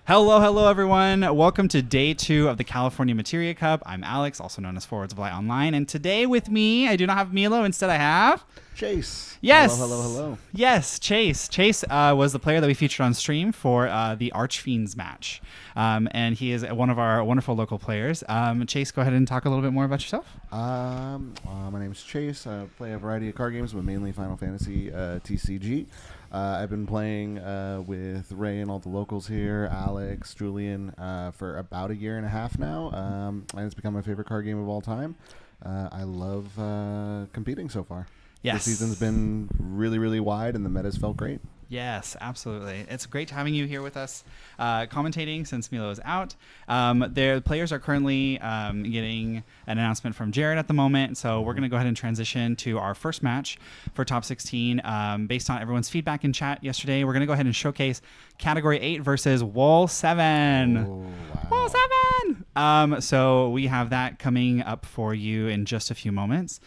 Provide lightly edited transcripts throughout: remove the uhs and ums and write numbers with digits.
Hello, everyone. Welcome to day 2 of the California Materia Cup. I'm Alex, also known as Forwards of Light Online, and today with me, I do not have Milo. Instead, I have Chase. Yes. Hello. Yes, Chase. Chase was the player that we featured on stream for the Archfiends match, and he is one of our wonderful local players. Chase, go ahead and talk a little bit more about yourself. My name is Chase. I play a variety of card games, but mainly Final Fantasy TCG. I've been playing with Ray and all the locals here, Alex, Julian, for about a year and a half now, and it's become my favorite card game of all time. I love competing so far. Yes. The season's been really, really wide, and the meta's felt great. Yes, absolutely. It's great having you here with us, commentating since Milo is out. The players are currently getting an announcement from Jared at the moment, so we're going to go ahead and transition to our first match for Top 16. Based on everyone's feedback in chat yesterday, we're going to go ahead and showcase Category 8 versus Wall 7. Oh, wow. Wall 7! So we have that coming up for you in just a few moments.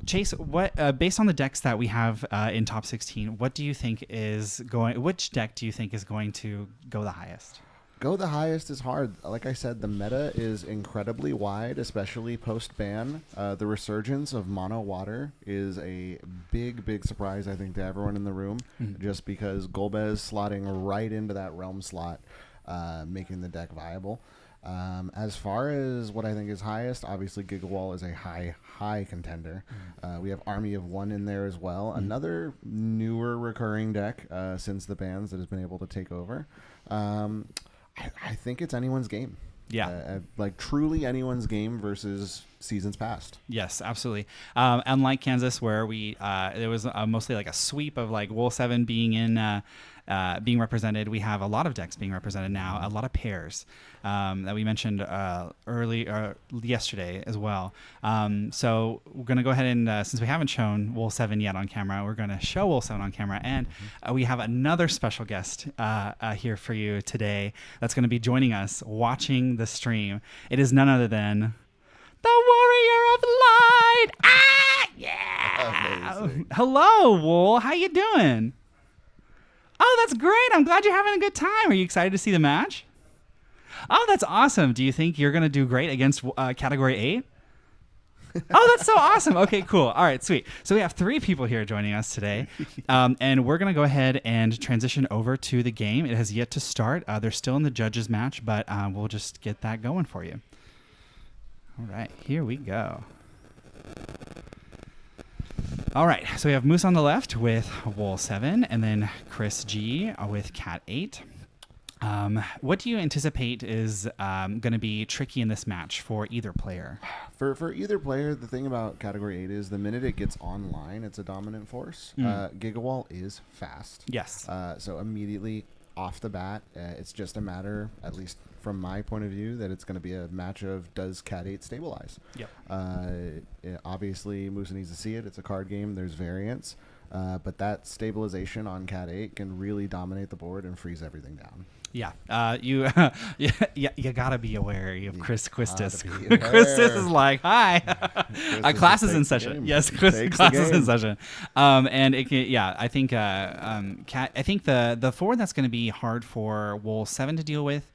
Chase, what based on the decks that we have in Top 16, what do you think is going? Which deck do you think is going to go the highest? Go the highest is hard. Like I said, the meta is incredibly wide, especially post-ban. The resurgence of mono water is a big surprise, I think, to everyone in the room, just because Golbez slotting right into that realm slot, making the deck viable. As far as what I think is highest, obviously Gigawall is a high contender. We have Army of One in there as well. Another newer recurring deck since the bans that has been able to take over. I think it's anyone's game. Yeah. Like truly anyone's game versus seasons past. Yes, absolutely. Unlike Kansas, where there was mostly like a sweep of like Wool 7 being represented, we have a lot of decks being represented now, a lot of pairs that we mentioned yesterday as well. So we're going to go ahead and, since we haven't shown Wool 7 yet on camera, we're going to show Wool 7 on camera. And we have another special guest here for you today that's going to be joining us watching the stream. It is none other than the Warrior of Light. Yeah. Amazing. Hello, Wool. How you doing? Oh, that's great. I'm glad you're having a good time. Are you excited to see the match? Oh, that's awesome. Do you think you're going to do great against Category 8? Oh, that's so awesome. Okay, cool. All right, sweet. So we have 3 people here joining us today, and we're going to go ahead and transition over to the game. It has yet to start. They're still in the judges match, but we'll just get that going for you. All right, here we go. All right, so we have Moose on the left with Wool 7, and then Chris G with Cat 8. What do you anticipate is going to be tricky in this match for either player? For either player, the thing about Category 8 is the minute it gets online, it's a dominant force. Gigawall is fast. Yes. So immediately off the bat, it's just a matter, at least from my point of view, that it's going to be a match of does Cat 8 stabilize? Yep. Obviously, Musa needs to see it. It's a card game. There's variance. But that stabilization on Cat 8 can really dominate the board and freeze everything down. Yeah. You got to be aware of Chris Quistis. Quistis is like, hi. Class is in session. Yes, class is in session. And it can, I think Cat. I think the forward that's going to be hard for Wool 7 to deal with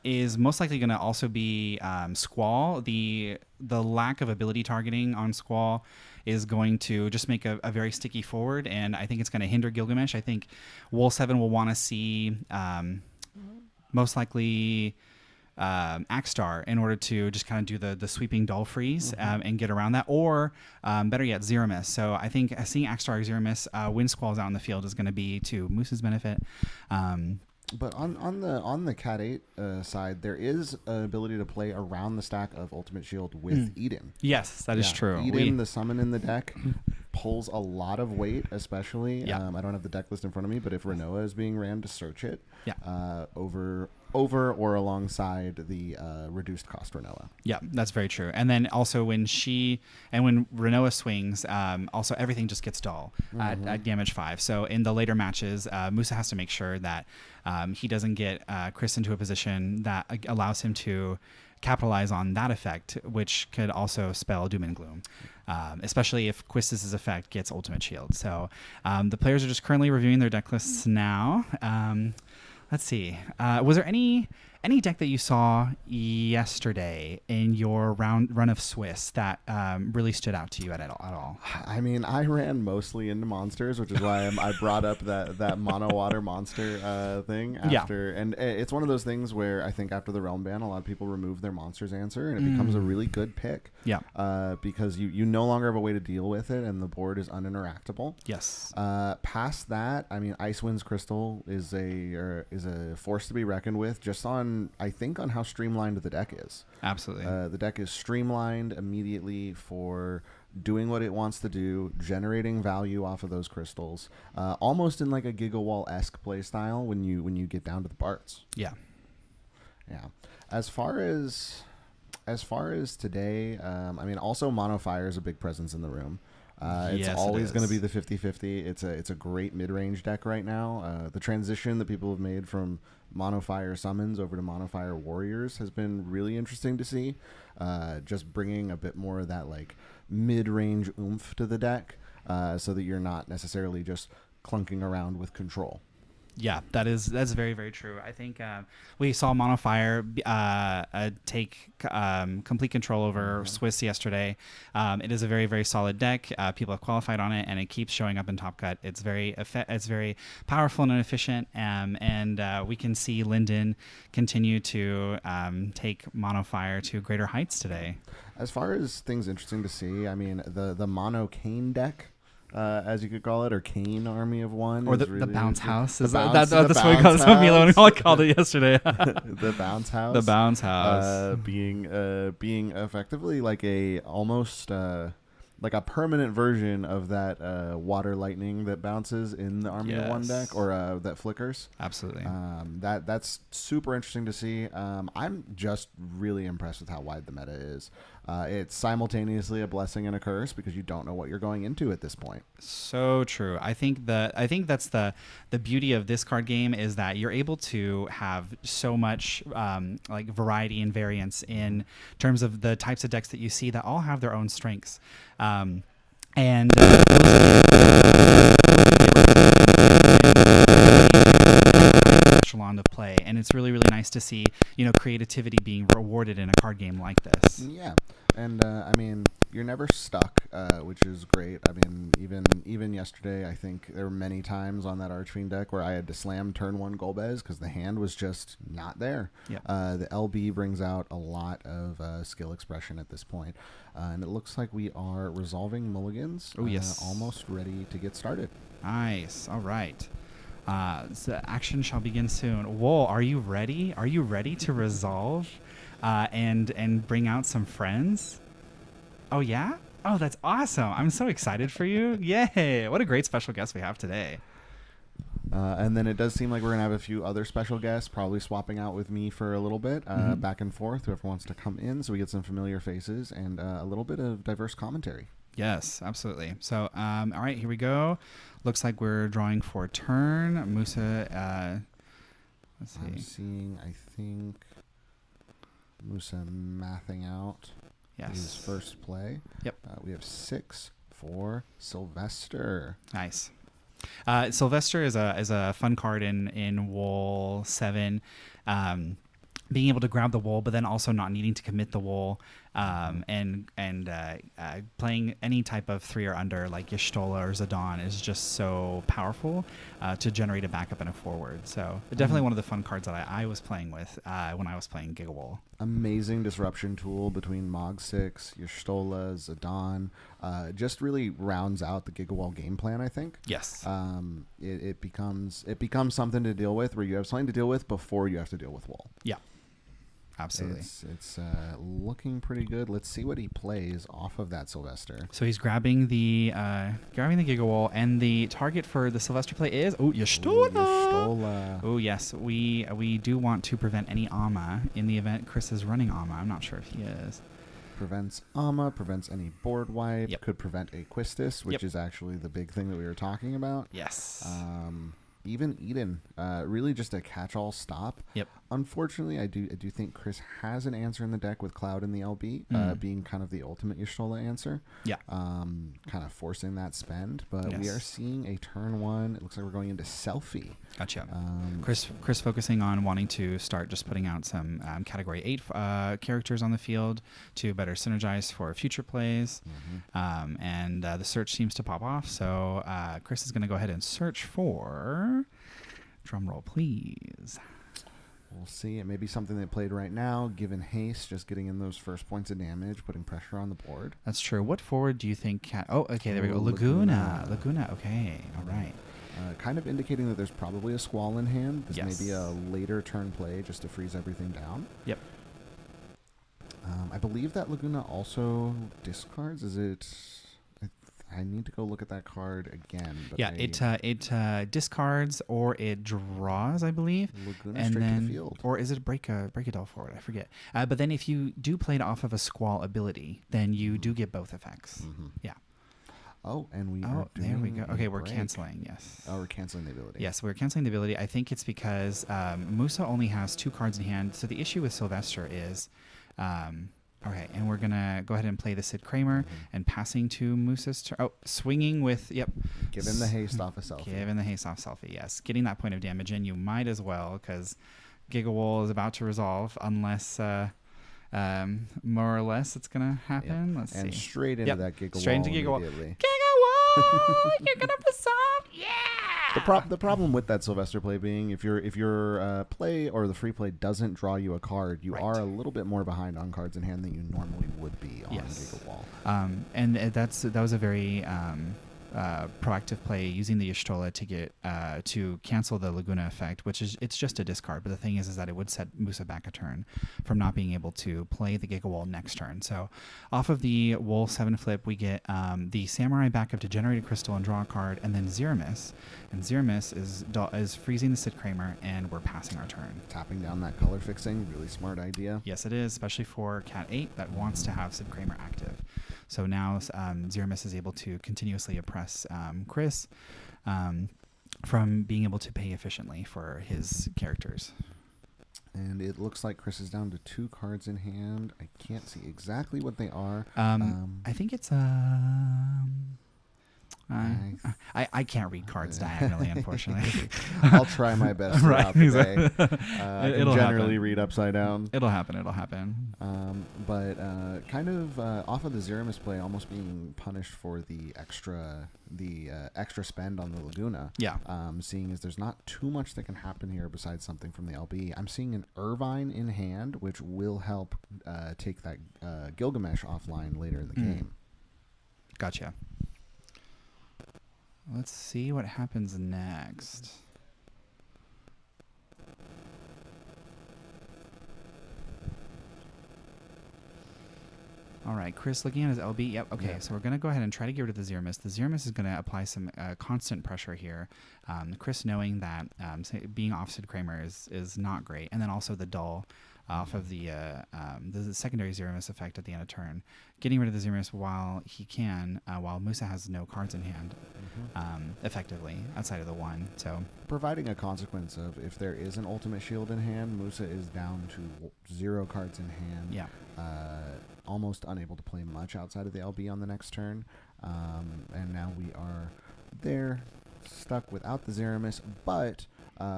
is most likely going to also be Squall. The lack of ability targeting on Squall is going to just make a very sticky forward, and I think it's going to hinder Gilgamesh. I think Wool 7 will want to see most likely Axstar in order to just kind of do the sweeping dull freeze and get around that, or better yet, Zero Miss. So I think seeing Axstar or Zero Miss when Squall's out in the field is going to be to Moose's benefit. But on the Cat 8 side, there is an ability to play around the stack of Ultimate Shield with Eden. Yes, that is true. Eden, the summon in the deck, pulls a lot of weight, especially. I don't have the deck list in front of me, but if Renoa is being ran to search it, over or alongside the reduced cost Renoa. Yeah, that's very true. And then also when Renoa swings, also everything just gets dull at damage 5. So in the later matches, Musa has to make sure that he doesn't get Chris into a position that allows him to capitalize on that effect, which could also spell Doom and Gloom, especially if Quistis' effect gets Ultimate Shield. So the players are just currently reviewing their deck lists now. Let's see. Was there any deck that you saw yesterday in your run of Swiss that really stood out to you at all? I mean, I ran mostly into monsters, which is why I brought up that mono water monster thing after. Yeah. And it's one of those things where I think after the realm ban, a lot of people remove their monsters answer, and it becomes a really good pick. Yeah. Because you no longer have a way to deal with it, and the board is uninteractable. Yes. Past that, I mean, Icewind's Crystal is a force to be reckoned with, just on how streamlined the deck is. Absolutely. The deck is streamlined immediately for doing what it wants to do, generating value off of those crystals, almost in like a Gigawall-esque play style when you get down to the parts. Yeah. Yeah. As far as today, I mean, also Mono Fire is a big presence in the room. It's always going to be the 50-50. It's a great mid-range deck right now. The transition that people have made from Mono Fire Summons over to Mono Fire Warriors has been really interesting to see. Just bringing a bit more of that like mid-range oomph to the deck, so that you're not necessarily just clunking around with control. Yeah, that's very, very true. I think we saw Mono Fire take complete control over Swiss yesterday. It is a very, very solid deck. People have qualified on it, and it keeps showing up in Top Cut. It's very powerful and efficient, and we can see Linden continue to take Mono Fire to greater heights today. As far as things interesting to see, I mean, the Mono Cane deck, as you could call it, or Kane Army of One. Or the Bounce House. That's what Milo called it yesterday. The Bounce House. The Bounce House. Being effectively like a almost like a permanent version of that water lightning that bounces in the Army of One deck, or that flickers. Absolutely. That's super interesting to see. I'm just really impressed with how wide the meta is. It's simultaneously a blessing and a curse because you don't know what you're going into at this point. So true. I think that's the beauty of this card game is that you're able to have so much like variety and variance in terms of the types of decks that you see that all have their own strengths. Echelon of play, and it's really, really nice to see creativity being rewarded in a card game like this. Yeah. And I mean, you're never stuck, which is great. I mean, even yesterday, I think there were many times on that Archfiend deck where I had to slam turn one Golbez because the hand was just not there. Yep. The LB brings out a lot of skill expression at this point, and it looks like we are resolving mulligans. Oh yes, almost ready to get started. Nice. All right. So action shall begin soon. Wool, are you ready? Are you ready to resolve? And bring out some friends? Oh, yeah? Oh, that's awesome. I'm so excited for you. Yay. What a great special guest we have today. And then it does seem like we're going to have a few other special guests, probably swapping out with me for a little bit, back and forth, whoever wants to come in, so we get some familiar faces and a little bit of diverse commentary. Yes, absolutely. So, all right, here we go. Looks like we're drawing for turn. Musa, let's see. I'm seeing, I think... Musa mathing out his first play. Yep. We have 6 for Sylvester. Nice. Sylvester is a fun card in Wool 7. Being able to grab the wool, but then also not needing to commit the wool, and playing any type of 3 or under like Y'shtola or Zidane is just so powerful to generate a backup and a forward. So definitely one of the fun cards that I was playing with when I was playing Gigawool. Amazing disruption tool between Mog 6, Y'shtola, Zidane. Just really rounds out the Gigawool game plan, I think. Yes. It becomes something to deal with where you have something to deal with before you have to deal with wool. Yeah. Absolutely. It's looking pretty good. Let's see what he plays off of that Sylvester. So he's grabbing the Gigawool, and the target for the Sylvester play is Y'shtola. Oh yes, we do want to prevent any Ama in the event Chris is running Ama. I'm not sure if he is. Prevents Ama, prevents any board wipe. Yep. Could prevent a Quistis, which is actually the big thing that we were talking about. Yes. Even Eden, really just a catch-all stop. Yep. Unfortunately, I do think Chris has an answer in the deck with Cloud in the LB, being kind of the ultimate Y'shtola answer. Yeah. Kind of forcing that spend, but we are seeing a turn 1. It looks like we're going into Selfie. Gotcha. Chris focusing on wanting to start just putting out some Category 8 characters on the field to better synergize for future plays. And the search seems to pop off, so Chris is going to go ahead and search for... Drum roll, please. We'll see. It may be something they played right now, given haste, just getting in those first points of damage, putting pressure on the board. That's true. What forward do you think... okay, there we go. Laguna. Okay, all right. Kind of indicating that there's probably a Squall in hand. This may be a later turn play just to freeze everything down. Yep. I believe that Laguna also discards. Is it... I need to go look at that card again. But it discards or it draws, I believe. Laguna and straight then, to the field. Or is it break a doll forward? I forget. But then if you do play it off of a Squall ability, then you do get both effects. Yeah. Oh, and we are doing there we go. Okay, we're canceling, yes. Oh, we're canceling the ability. Yes, we're canceling the ability. I think it's because Musa only has 2 cards in hand. So the issue with Sylvester is... okay, and we're going to go ahead and play the Sid Kramer and passing to Musa's turn. Oh, swinging with, Giving the haste off a Selfie. Giving the haste off Selfie, yes. Getting that point of damage in, you might as well, because Gigawall is about to resolve, unless, more or less, it's going to happen. Yep. Let's see. And straight into that Gigawall straight into Gigawall. Immediately. Gigawall! You're going to resolve? Yeah! The problem with that Sylvester play being if your play or the free play doesn't draw you a card, you are a little bit more behind on cards in hand than you normally would be on Gigawall. And that was a very proactive play using the Y'shtola to get to cancel the Laguna effect, which is it's just a discard. But the thing is that it would set Musa back a turn from not being able to play the Gigawall next turn. So off of the Wool 7 flip, we get the Samurai back up to generate a crystal and draw a card, and then Zeramis. And Zeramis is freezing the Sid Kramer, and we're passing our turn. Tapping down that color fixing, really smart idea. Yes, it is, especially for Cat 8 that wants to have Sid Kramer active. So now Zeramis is able to continuously oppress Chris from being able to pay efficiently for his characters. And it looks like Chris is down to 2 cards in hand. I can't see exactly what they are. I think it's I can't read cards diagonally, unfortunately. I'll try my best throughout the day. It'll generally happen. Read upside down. It'll happen. But kind of off of the Zeramis play, almost being punished for the extra spend on the Laguna. Yeah. Seeing as there's not too much that can happen here besides something from the LB. I'm seeing an Irvine in hand, which will help take that Gilgamesh offline later in the game. Gotcha. Let's see what happens next. All right, Chris looking at his LB. Yep, okay, so we're going to go ahead and try to get rid of the Zeramis. The Zeramis is going to apply some constant pressure here. Chris knowing that being off Sid Kramer is not great. And then also the Dull off of the secondary Zeramis effect at the end of turn. Getting rid of the Zeramis while he can, while Musa has no cards in hand, effectively, outside of the 1. So providing a consequence of if there is an ultimate shield in hand, Musa is down to 0 cards in hand. Yeah. Almost unable to play much outside of the LB on the next turn. And now we are there, stuck without the Zeramis, but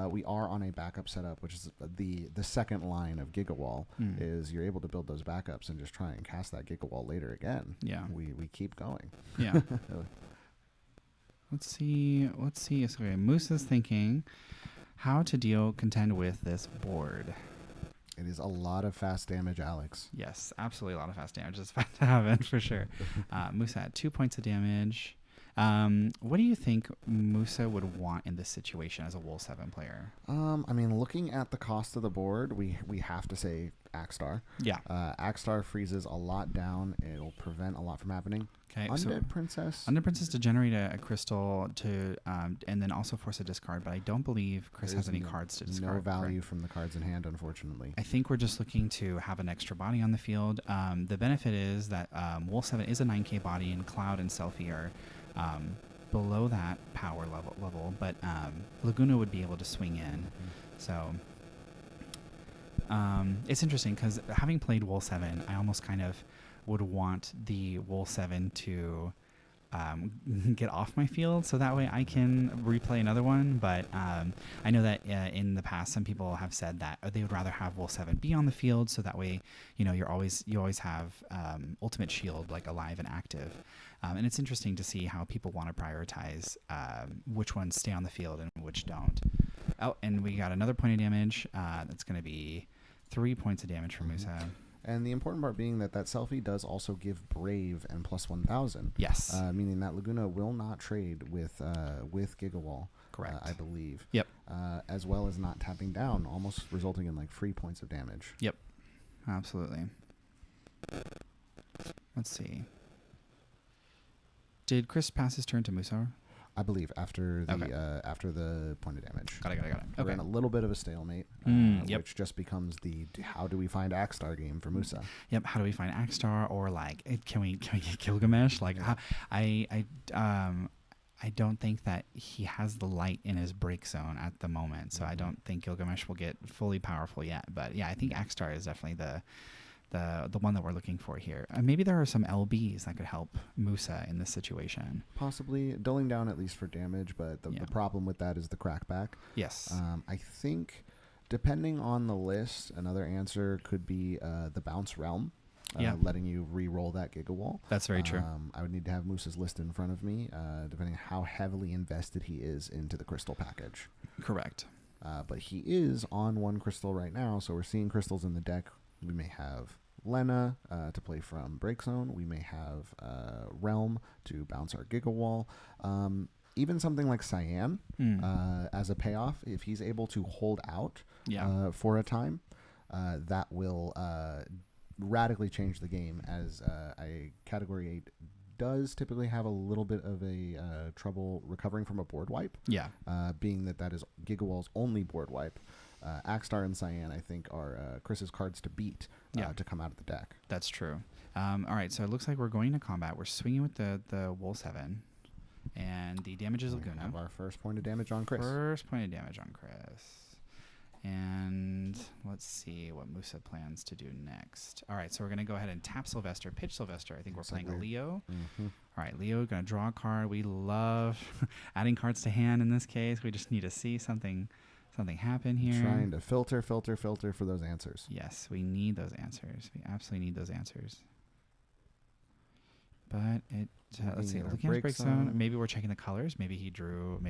we are on a backup setup, which is the second line of Gigawall, is you're able to build those backups and just try and cast that Gigawall later again. Yeah. We keep going. Yeah. Let's see. Okay, Musa's thinking how to contend with this board. It is a lot of fast damage, Alex. Yes, absolutely a lot of fast damage. It's fast to happen for sure. Musa had 2 points of damage. What do you think Musa would want in this situation as a Wool 7 player? I mean, looking at the cost of the board, we have to say Axstar. Yeah. Axstar freezes a lot down. It'll prevent a lot from happening. Okay. Undead Princess. Undead Princess to generate a crystal and then also force a discard, but I don't believe Chris has any cards to discard. No value from the cards in hand, unfortunately. I think we're just looking to have an extra body on the field. The benefit is that Wool 7 is a 9K body, and Cloud and Selfie are below that power level, but Laguna would be able to swing in. So It's interesting because having played Wool 7, I almost kind of would want the Wool 7 to get off my field so that way I can replay another one. But I know that in the past, some people have said that they would rather have Wool 7 be on the field so that way, you always have Ultimate Shield like alive and active. And it's interesting to see how people want to prioritize which ones stay on the field and which don't. Oh, and we got another point of damage. That's going to be 3 points of damage for Musa. And the important part being that selfie does also give Brave and plus 1,000. Yes. Meaning that Laguna will not trade with Gigawall. Correct. I believe. Yep. As well as not tapping down, almost resulting in like 3 points of damage. Yep. Absolutely. Let's see. Did Chris pass his turn to Musa? I believe after the point of damage. Got it. Okay. We're in a little bit of a stalemate, which just becomes the how do we find Axstar game for Musa. Yep. How do we find Axstar, or like can we get Gilgamesh? Like I don't think that he has the light in his break zone at the moment, so I don't think Gilgamesh will get fully powerful yet. But yeah, I think Axstar is definitely the one that we're looking for here. Maybe there are some LBs that could help Musa in this situation. Possibly dulling down at least for damage, but the problem with that is the crackback. Yes. I think depending on the list, another answer could be the Bounce Realm, letting you re-roll that Gigawall. That's very true. I would need to have Musa's list in front of me, depending on how heavily invested he is into the crystal package. Correct. But he is on one crystal right now, so we're seeing crystals in the deck. We may have Lena to play from Break Zone. We may have Realm to bounce our Gigawall. Even something like Cyan as a payoff, if he's able to hold out for a time, that will radically change the game, as a Category 8 does typically have a little bit of a trouble recovering from a board wipe. Yeah. Being that is Gigawall's only board wipe. Axstar and Cyan, I think, are Chris's cards to beat to come out of the deck. That's true. All right, so it looks like we're going to combat. We're swinging with the Wool 7, and the damage is Laguna. We have our first point of damage on Chris. And let's see what Musa plans to do next. All right, so we're going to go ahead and tap Sylvester, pitch Sylvester. I think we're playing a Leo. Mm-hmm. All right, Leo, going to draw a card. We love adding cards to hand in this case. We just need to see something happen here. Trying to filter for those answers. Yes, we need those answers. We absolutely need those answers. But let's see. Looking at his break zone, maybe we're checking the colors. Maybe he drew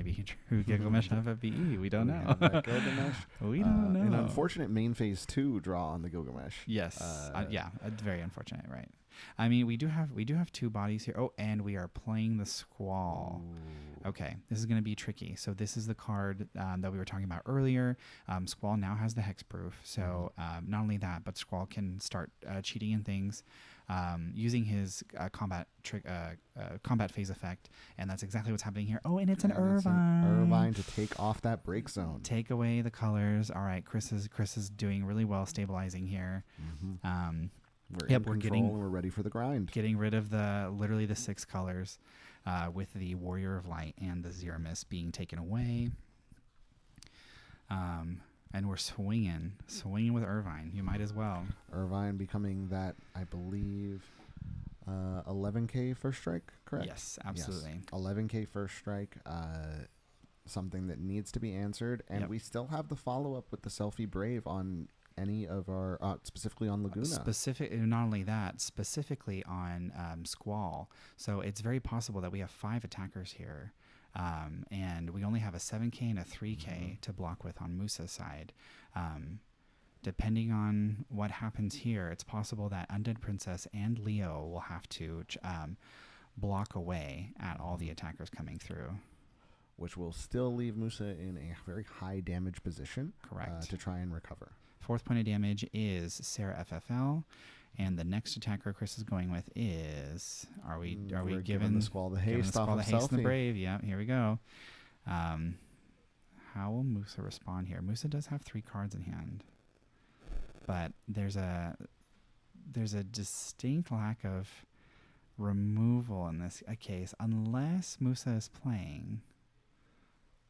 Gilgamesh off of BE. We don't know. We don't know. An unfortunate main phase 2 draw on the Gilgamesh. Yes. Very unfortunate, right? I mean, we do have two bodies here. Oh, and we are playing the Squall. Ooh. Okay, this is going to be tricky. So this is the card that we were talking about earlier. Squall now has the hexproof. So not only that, but Squall can start cheating in things using his combat phase effect, and that's exactly what's happening here. Oh, and it's an Irvine. Irvine to take off that break zone. Take away the colors. All right, Chris is doing really well stabilizing here. Mm-hmm. We're ready for the grind. Getting rid of literally the 6 colors, with the Warrior of Light and the Zeramis being taken away. And we're swinging with Irvine. You might as well. Irvine becoming that, I believe, 11K first strike, correct? Yes, absolutely. Yes. 11K first strike, something that needs to be answered. And we still have the follow-up with the Selfie Brave on any of our, specifically on Laguna. Not only that, specifically on Squall. So it's very possible that we have 5 attackers here. And we only have a 7K and a 3K to block with on Musa's side. Depending on what happens here, it's possible that Undead Princess and Leo will have to block away at all the attackers coming through. Which will still leave Musa in a very high damage position. Correct. To try and recover. 4th point of damage is Sarah FFL. And the next attacker Chris is going with is, are we giving the Squall the haste off of Selfie? And the Brave? Yeah, here we go. How will Musa respond here? Musa does have 3 cards in hand, but there's a distinct lack of removal in this case, unless Musa is playing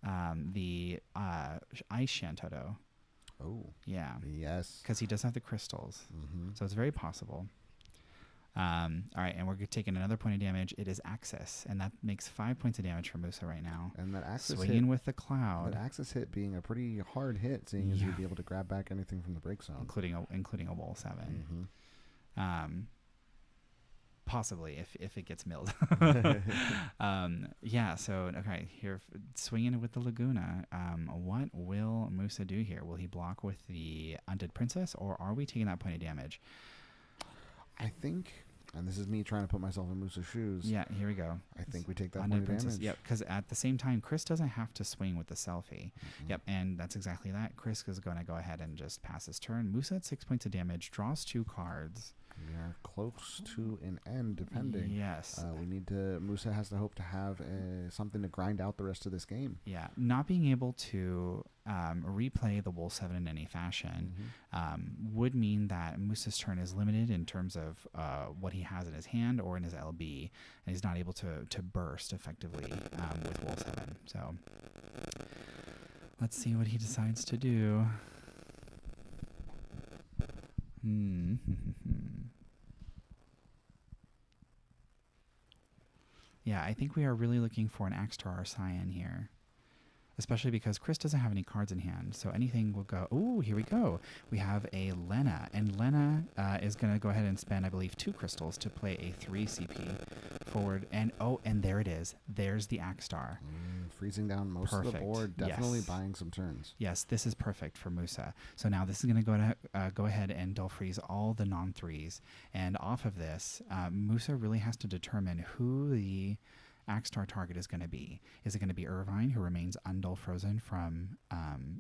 the Ice Shantoto. Oh. Yeah. Yes. Because he does have the crystals. Mm-hmm. So it's very possible. All right, and we're taking another point of damage. It is Axis, and that makes 5 points of damage for Musa right now. And that Axis swinging hit, with the cloud. That Axis hit being a pretty hard hit, seeing as you'd be able to grab back anything from the break zone, including a Wool 7. Mm-hmm. Possibly if it gets milled. Yeah. So okay, here swinging with the Laguna. What will Musa do here? Will he block with the Undead Princess, or are we taking that point of damage? I think, and this is me trying to put myself in Musa's shoes. Yeah, here we go. I think we take that point of damage. Yep, because at the same time, Chris doesn't have to swing with the selfie. Mm-hmm. Yep, and that's exactly that. Chris is going to go ahead and just pass his turn. Musa at 6 points of damage, draws 2 cards. We are close to an end, depending. Yes. Musa has to hope to have something to grind out the rest of this game. Yeah, not being able to replay the Wool 7 in any fashion would mean that Musa's turn is limited in terms of what he has in his hand or in his LB, and he's not able to burst effectively with Wool 7. So let's see what he decides to do. Yeah, I think we are really looking for an Axtar or Cyan here. Especially because Chris doesn't have any cards in hand, so anything will go. Ooh, here we go. We have a Lena, and Lena is going to go ahead and spend, I believe, 2 crystals to play a 3 CP forward. And and there it is. There's the Axtar. Freezing down most of the board, definitely buying some turns. Yes, this is perfect for Musa. So now this is going to go ahead and dull freeze all the non-3s. And off of this, Musa really has to determine who the Axtar target is going to be. Is it going to be Irvine, who remains undull frozen from,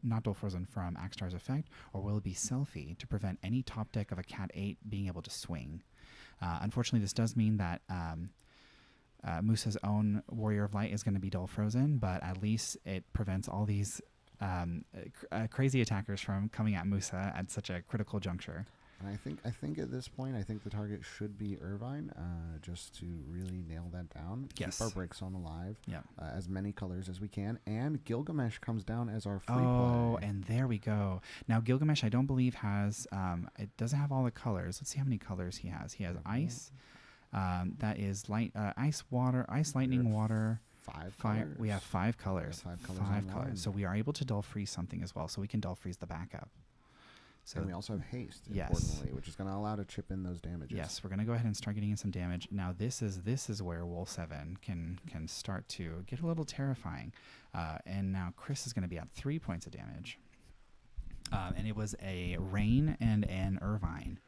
not dull frozen from Axtar's effect, or will it be Selfie to prevent any top deck of a Cat 8 being able to swing? Unfortunately, this does mean that Musa's own Warrior of Light is going to be dull frozen, but at least it prevents all these crazy attackers from coming at Musa at such a critical juncture. And I think at this point, I think the target should be Irvine, just to really nail that down. Yes. Keep our break zone alive. Yeah. As many colors as we can. And Gilgamesh comes down as our free play. Oh, and there we go. Now, Gilgamesh, I don't believe has, it doesn't have all the colors. Let's see how many colors he has. He has ice. That is light, ice, water, ice, lightning, water. Fire. We have 5 colors. 5 colors. 5 colors. So we are able to dull freeze something as well. So we can dull freeze the backup. So, and we also have haste, yes, importantly, which is going to allow to chip in those damages. Yes, we're going to go ahead and start getting in some damage. Now, this is where Wool 7 can start to get a little terrifying. And now Chris is going to be at 3 points of damage. And it was a Rain and an Irvine.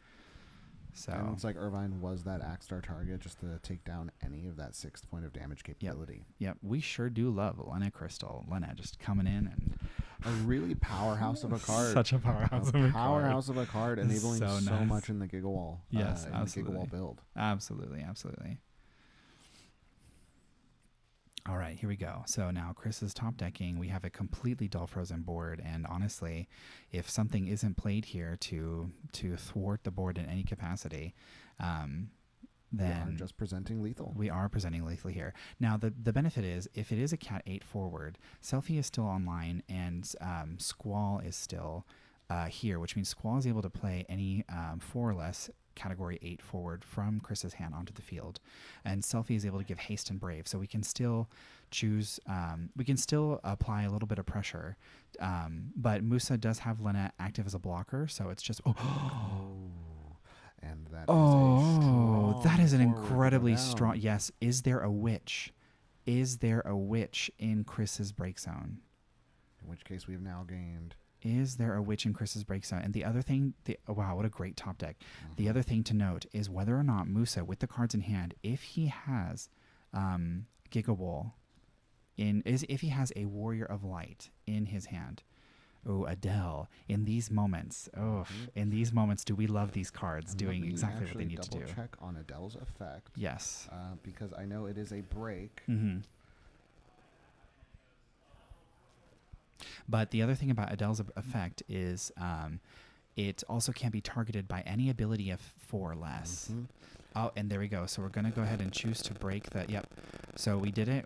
So and it's like Irvine was that Axtar target just to take down any of that 6th point of damage capability. Yep. We sure do love Lena Crystal. Lena just coming in and a really powerhouse of a card. Such a powerhouse of a card. Powerhouse of a card, enabling so nice. much in the Gigawall. Yes, in absolutely. the Gigawall build. Absolutely. All right, here we go. So now Chris is top decking. We have a completely dull frozen board, and honestly, if something isn't played here to thwart the board in any capacity, then we are just presenting lethal. We are presenting lethal here. Now the benefit is if it is a Cat 8 forward, Selfie is still online, and Squall is still here, which means Squall is able to play any 4 or less Category 8 forward from Chris's hand onto the field, and Selfie is able to give haste and brave, so we can still choose, we can still apply a little bit of pressure, but Musa does have Lena active as a blocker, so it's just and that that is an incredibly strong. Yes, is there a witch? Is there a witch in Chris's break zone? In which case we have now gained. Is there a witch in Chris's break zone? And the other thing, wow, what a great top deck. Mm-hmm. The other thing to note is whether or not Musa, with the cards in hand, if he has Gigawall, if he has a Warrior of Light in his hand. Oh, Adele. In these moments, do we love these cards doing exactly what they need to do? Double check on Adele's effect. Yes. Because I know it is a break. Mm-hmm. But the other thing about Adele's effect is it also can be targeted by any ability of 4 or less. Mm-hmm. Oh, and there we go. So we're going to go ahead and choose to break the... Yep. So we did it.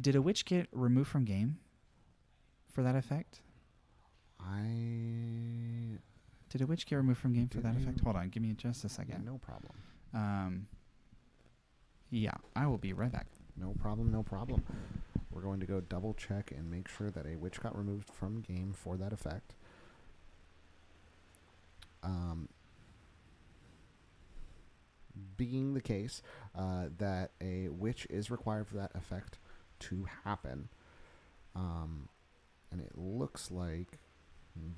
Did a witch get removed from game for that effect? Did a witch get removed from game for that effect? Hold on, give me just a second. Yeah, no problem. Yeah, I will be right back. No problem, no problem. We're going to go double check and make sure that a witch got removed from game for that effect. Being the case that a witch is required for that effect to happen, and it looks like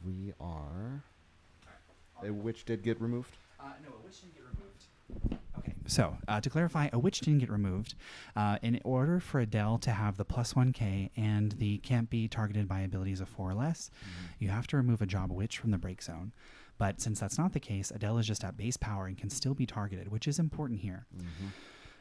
we are... A witch did get removed? No, a witch didn't get removed. Okay, so to clarify, a witch didn't get removed. In order for Adele to have the +1k and the can't be targeted by abilities of 4 or less, you have to remove a job witch from the break zone. But since that's not the case, Adele is just at base power and can still be targeted, which is important here.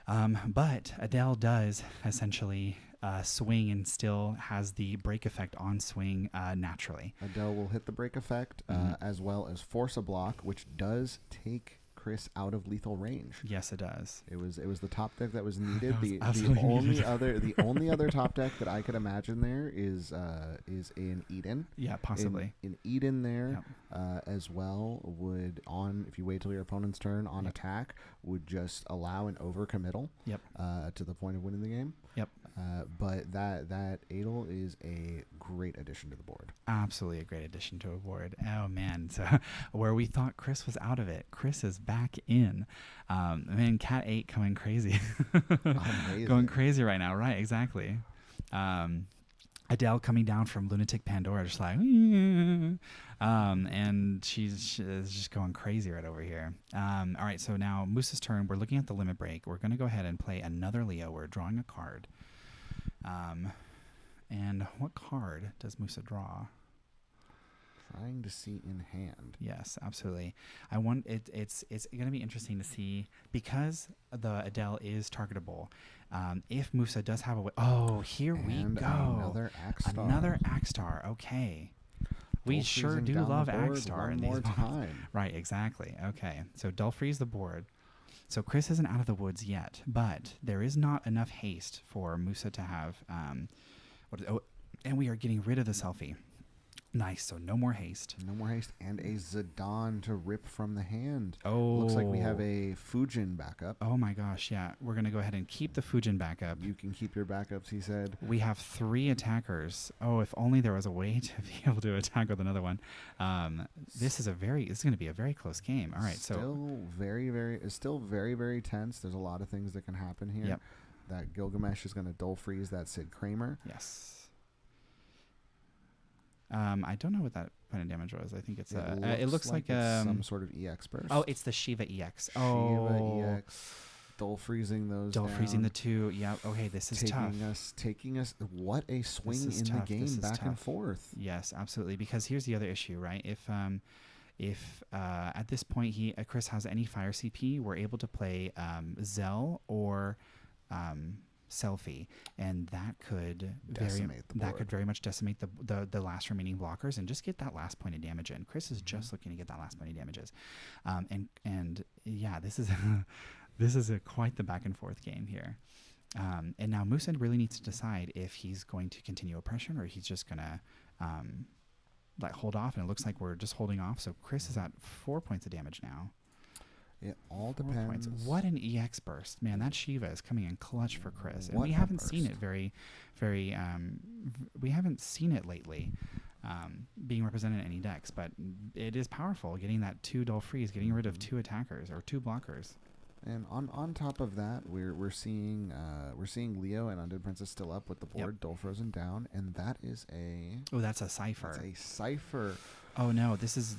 But Adele does essentially swing and still has the break effect on swing naturally. Adele will hit the break effect as well as force a block, which does take Chris out of lethal range. Yes, it does. It was the top deck that was needed. Was The only other top deck that I could imagine there is in Eden. Yeah, possibly. In Eden there as well would, on if you wait till your opponent's turn on attack, would just allow an overcommittal to the point of winning the game. But that Adel is a great addition to the board. Absolutely a great addition to a board. Oh man, so where we thought Chris was out of it, Chris is back in. Man, Cat 8 going crazy. Going crazy right now. Right, exactly. Adele coming down from Lunatic Pandora, just like, and she's just going crazy right over here. All right, so now Moose's turn. We're looking at the limit break. We're going to go ahead and play another Leo. We're drawing a card. And what card does Musa draw? Trying to see in hand. Yes, absolutely. I want it. It's going to be interesting to see, because the Adele is targetable. If Musa does have a here we go. Another Axstar. Another Axstar. Okay. We sure do love Axstar in these time. Right, exactly. Okay, so Dull Freeze the board. So Chris isn't out of the woods yet, but there is not enough haste for Musa to have. And we are getting rid of the selfie. Nice, so no more haste. No more haste, and a Zidane to rip from the hand. Oh. Looks like we have a Fujin backup. Oh my gosh, yeah. We're going to go ahead and keep the Fujin backup. You can keep your backups, he said. We have 3 attackers. Oh, if only there was a way to be able to attack with another one. This is going to be a very close game. All right, still very, very tense. There's a lot of things that can happen here. Yep. That Gilgamesh is going to dull freeze that Sid Kramer. Yes. I don't know what that kind of damage was. I think it's it looks like it's some sort of EX burst. Oh, it's the Shiva EX. Shiva EX. Dull freezing those. Dull freezing the 2. Yeah. Okay, this is tough. Taking us. What a swing in the game, back and forth. Yes, absolutely. Because here's the other issue, right? If at this point Chris has any fire CP, we're able to play Zell or Selfie, and that could very much decimate the last remaining blockers and just get that last point of damage in. Chris is just looking to get that last point of damages, and yeah, this is quite the back and forth game here. And now Musa really needs to decide if he's going to continue oppression or he's just gonna hold off. And it looks like we're just holding off. So Chris is at 4 points of damage now. It all depends. What an EX burst, man! That Shiva is coming in clutch for Chris, and we haven't seen it we haven't seen it lately, being represented in any decks. But it is powerful, getting that 2 dull freeze, getting rid of 2 attackers or 2 blockers. And on top of that, we're seeing Leo and Undead Princess still up with the board, dull frozen down, and that is that's a cipher. It's a cipher. Oh no, this is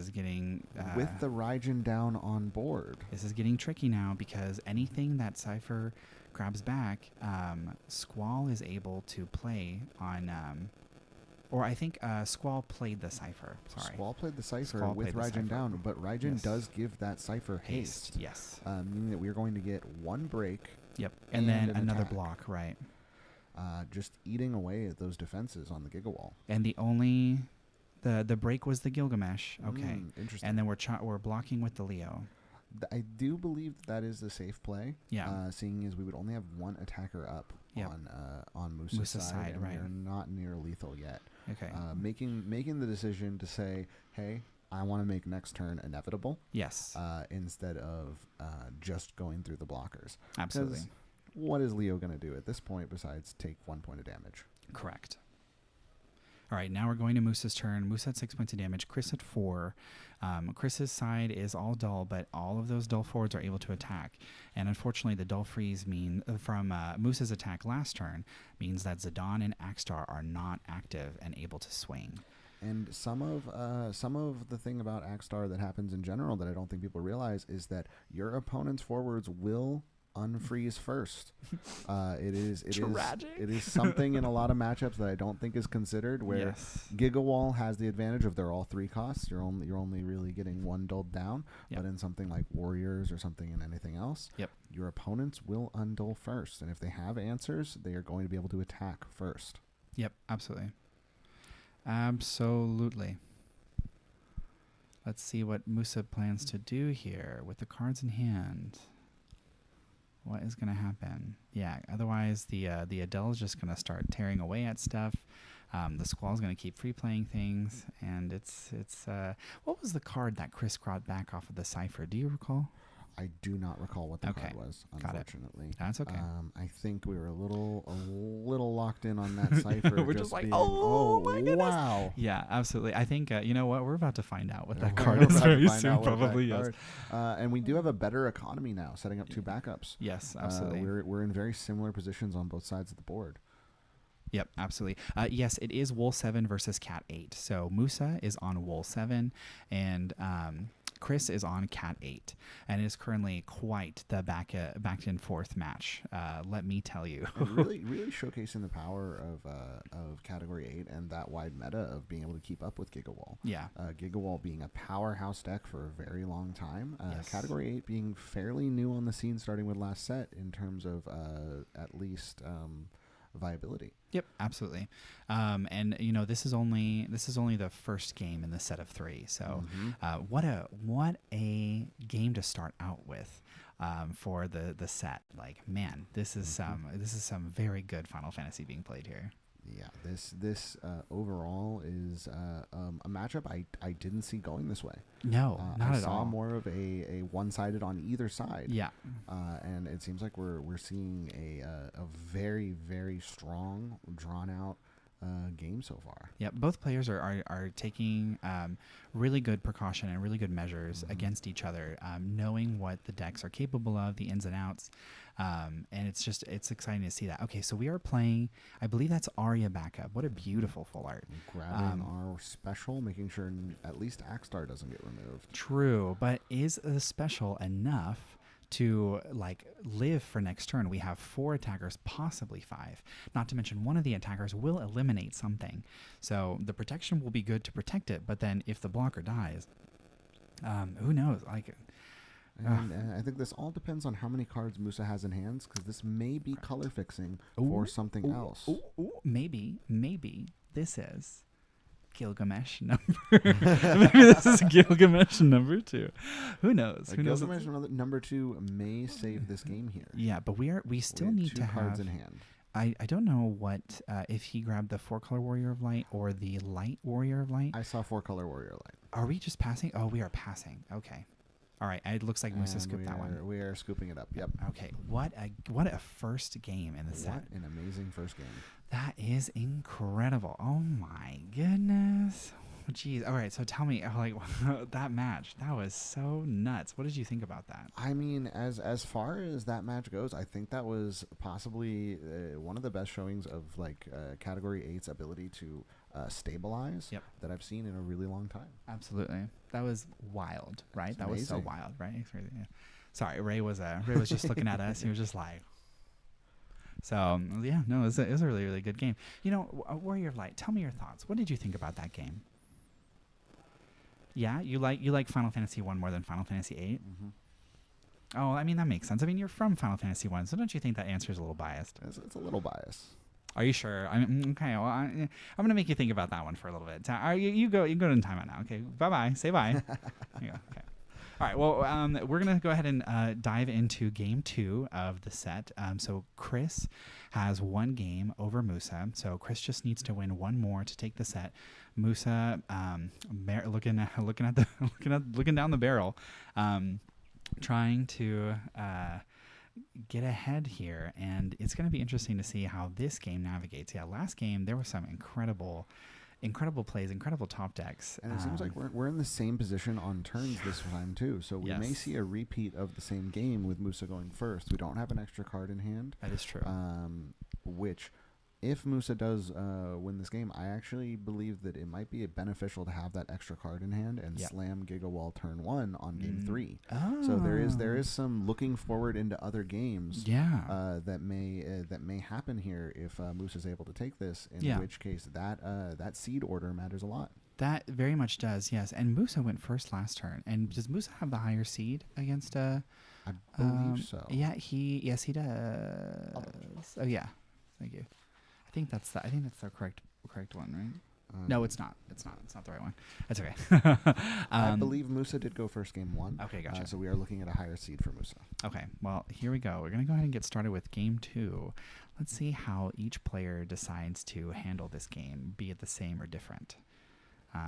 getting with the Raijin down on board. This is getting tricky now, because anything that cipher grabs back, Squall is able to play on. Or I think Squall played the cipher. Sorry. Squall played the cipher with Raijin down, but Raijin does give that cipher haste. Yes. Meaning that we're going to get 1 break. Yep. And then another attack. Block, right. Just eating away at those defenses on the Gigawall. And the break was the Gilgamesh. Okay. Interesting. And then we're blocking with the Leo. I do believe that is the safe play. Yeah. Seeing as we would only have one attacker up on Moose's side, and right. we're not near lethal yet. Okay. Making the decision to say, hey, I want to make next turn inevitable. Yes. Instead of just going through the blockers. Absolutely. What is Leo going to do at this point besides take 1 point of damage? Correct. All right, now we're going to Moose's turn. Moose had 6 points of damage. Chris at 4. Chris's side is all dull, but all of those dull forwards are able to attack. And unfortunately, the dull freeze from Moose's attack last turn means that Zidane and Axstar are not active and able to swing. And some of the thing about Axstar that happens in general that I don't think people realize is that your opponent's forwards will unfreeze first. It is tragic. It is something in a lot of matchups that I don't think is considered. Where Gigawall has the advantage of they're all 3 costs. You're only really getting 1 dulled down. Yep. But in something like Warriors or something in anything else, your opponents will undull first, and if they have answers, they are going to be able to attack first. Yep, absolutely. Absolutely. Let's see what Musa plans to do here with the cards in hand. What is going to happen? Yeah, otherwise the Adele is just going to start tearing away at stuff. The Squall is going to keep free playing things, and it's what was the card that Chris brought back off of the Cypher? Do you recall? I do not recall what the card was, unfortunately. That's okay. I think we were a little locked in on that Cypher. We're just like, oh my goodness. Wow. Yeah, absolutely. I think, you know what? We're about to find out what that card is very soon, probably, yes. And we do have a better economy now, setting up 2 backups. Yes, absolutely. We're in very similar positions on both sides of the board. Yep, absolutely. Yes, it is Wool 7 versus Cat 8. So Musa is on Wool 7, and Chris is on Cat 8, and it is currently quite the back and forth match. Let me tell you, really showcasing the power of Category 8 and that wide meta of being able to keep up with Gigawall. Yeah, Gigawall being a powerhouse deck for a very long time. Yes. Category 8 being fairly new on the scene, starting with last set in terms of at least viability. Yep, absolutely. And you know, this is only the first game in the set of 3. So, what a game to start out with for the set. Like, man, this is some very good Final Fantasy being played here. Yeah, this overall is a matchup I didn't see going this way. No, not at all. I saw more of a one-sided on either side. Yeah, and it seems like we're seeing a very, very strong, drawn-out game so far. Yeah, both players are taking really good precaution and really good measures against each other, knowing what the decks are capable of, the ins and outs. And it's exciting to see that. Okay, so we are playing, I believe that's Arya backup. What a beautiful full art. Grabbing our special, making sure at least Axstar doesn't get removed. True, but is the special enough to like live for next turn? We have 4 attackers, possibly 5. Not to mention one of the attackers will eliminate something. So the protection will be good to protect it, but then if the blocker dies, who knows? Like, and I think this all depends on how many cards Musa has in hands, because this may be color fixing for something else. Maybe this is Gilgamesh number. Maybe this is Gilgamesh number 2. Who knows? Gilgamesh number 2 may save this game here. Yeah, but we still need to have 2 cards in hand. I don't know what if he grabbed the 4-color Warrior of Light or the Light Warrior of Light. I saw 4-color Warrior of Light. Are we just passing? Oh, we are passing. Okay. All right. It looks like Musa scooped that one. We are scooping it up. Yep. Okay. What a first game in the set. What an amazing first game. That is incredible. Oh my goodness. Jeez. All right. So tell me, like, that match. That was so nuts. What did you think about that? I mean, as far as that match goes, I think that was possibly one of the best showings of like Category 8's ability to stabilize that I've seen in a really long time. Absolutely. That was wild, right? It's that amazing. Was so wild, right? It's crazy. Yeah. Sorry, Ray was just looking at us. He was just like. So yeah, no, it was a really, really good game. You know, Warrior of Light. Tell me your thoughts. What did you think about that game? Yeah, you like Final Fantasy 1 more than Final Fantasy 8? Mm-hmm. Oh, I mean, that makes sense. I mean, you're from Final Fantasy 1, so don't you think that answer is a little biased? It's a little biased. Are you sure? Okay. Well, I'm gonna make you think about that one for a little bit. You go in timeout now. Okay. Bye. Say bye. There you go. Okay. right. Well, we're gonna go ahead and dive into game 2 of the set. So Chris has 1 game over Musa. So Chris just needs to win 1 more to take the set. Musa, looking down the barrel, trying to get ahead here, and it's going to be interesting to see how this game navigates. Yeah, last game there were some incredible plays, incredible top decks, and it seems like we're in the same position on turns this time too. So we may see a repeat of the same game with Musa going first. We don't have an extra card in hand. That is true. Which, if Musa does win this game, I actually believe that it might be beneficial to have that extra card in hand and slam Giga Wall turn 1 on game 3. So there is some looking forward into other games that may happen here if Musa's able to take this, in which case that seed order matters a lot. That very much does, yes. And Musa went first last turn. And does Musa have the higher seed against I believe so. Yeah, he does. Oh yeah. Thank you. I think that's the correct one, right? No, it's not. It's not the right one. That's okay. I believe Musa did go first game 1. Okay, gotcha. So we are looking at a higher seed for Musa. Okay, well, here we go. We're going to go ahead and get started with game 2. Let's see how each player decides to handle this game, be it the same or different.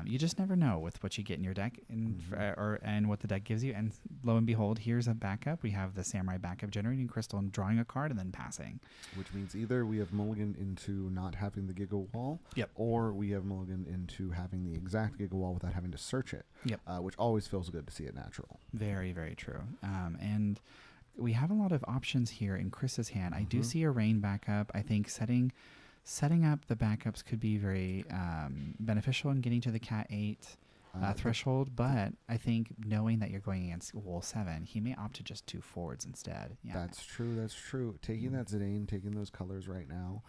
You just never know with what you get in your deck and what the deck gives you. And lo and behold, here's a backup. We have the Samurai backup, generating crystal and drawing a card and then passing. Which means either we have mulliganed into not having the Giga Wall, or we have mulliganed into having the exact Giga Wall without having to search it, which always feels good to see it natural. Very, very true. And we have a lot of options here in Chris's hand. I do see a rain backup. I think setting up the backups could be very beneficial in getting to the Cat 8 threshold, but I think knowing that you're going against Wool 7, he may opt to just 2 forwards instead. Yeah. That's true. Taking that Zidane, taking those colors right now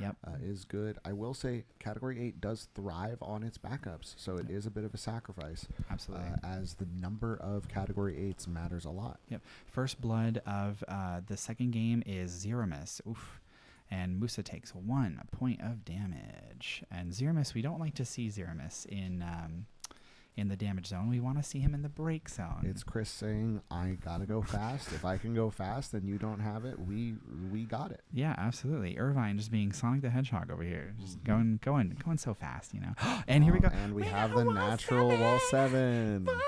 is good. I will say Category 8 does thrive on its backups, so it is a bit of a sacrifice. Absolutely. As the number of Category 8s matters a lot. Yep. First blood of the second game is Zeramis. Oof. And Musa takes 1 point of damage. And Zeramis, we don't like to see Zeramis in the damage zone. We want to see him in the break zone. It's Chris saying, I gotta go fast. If I can go fast and you don't have it, we got it. Yeah, absolutely. Irvine just being Sonic the Hedgehog over here. Just going so fast, you know. And here we go. And we have the natural Wall 7. Wall 7,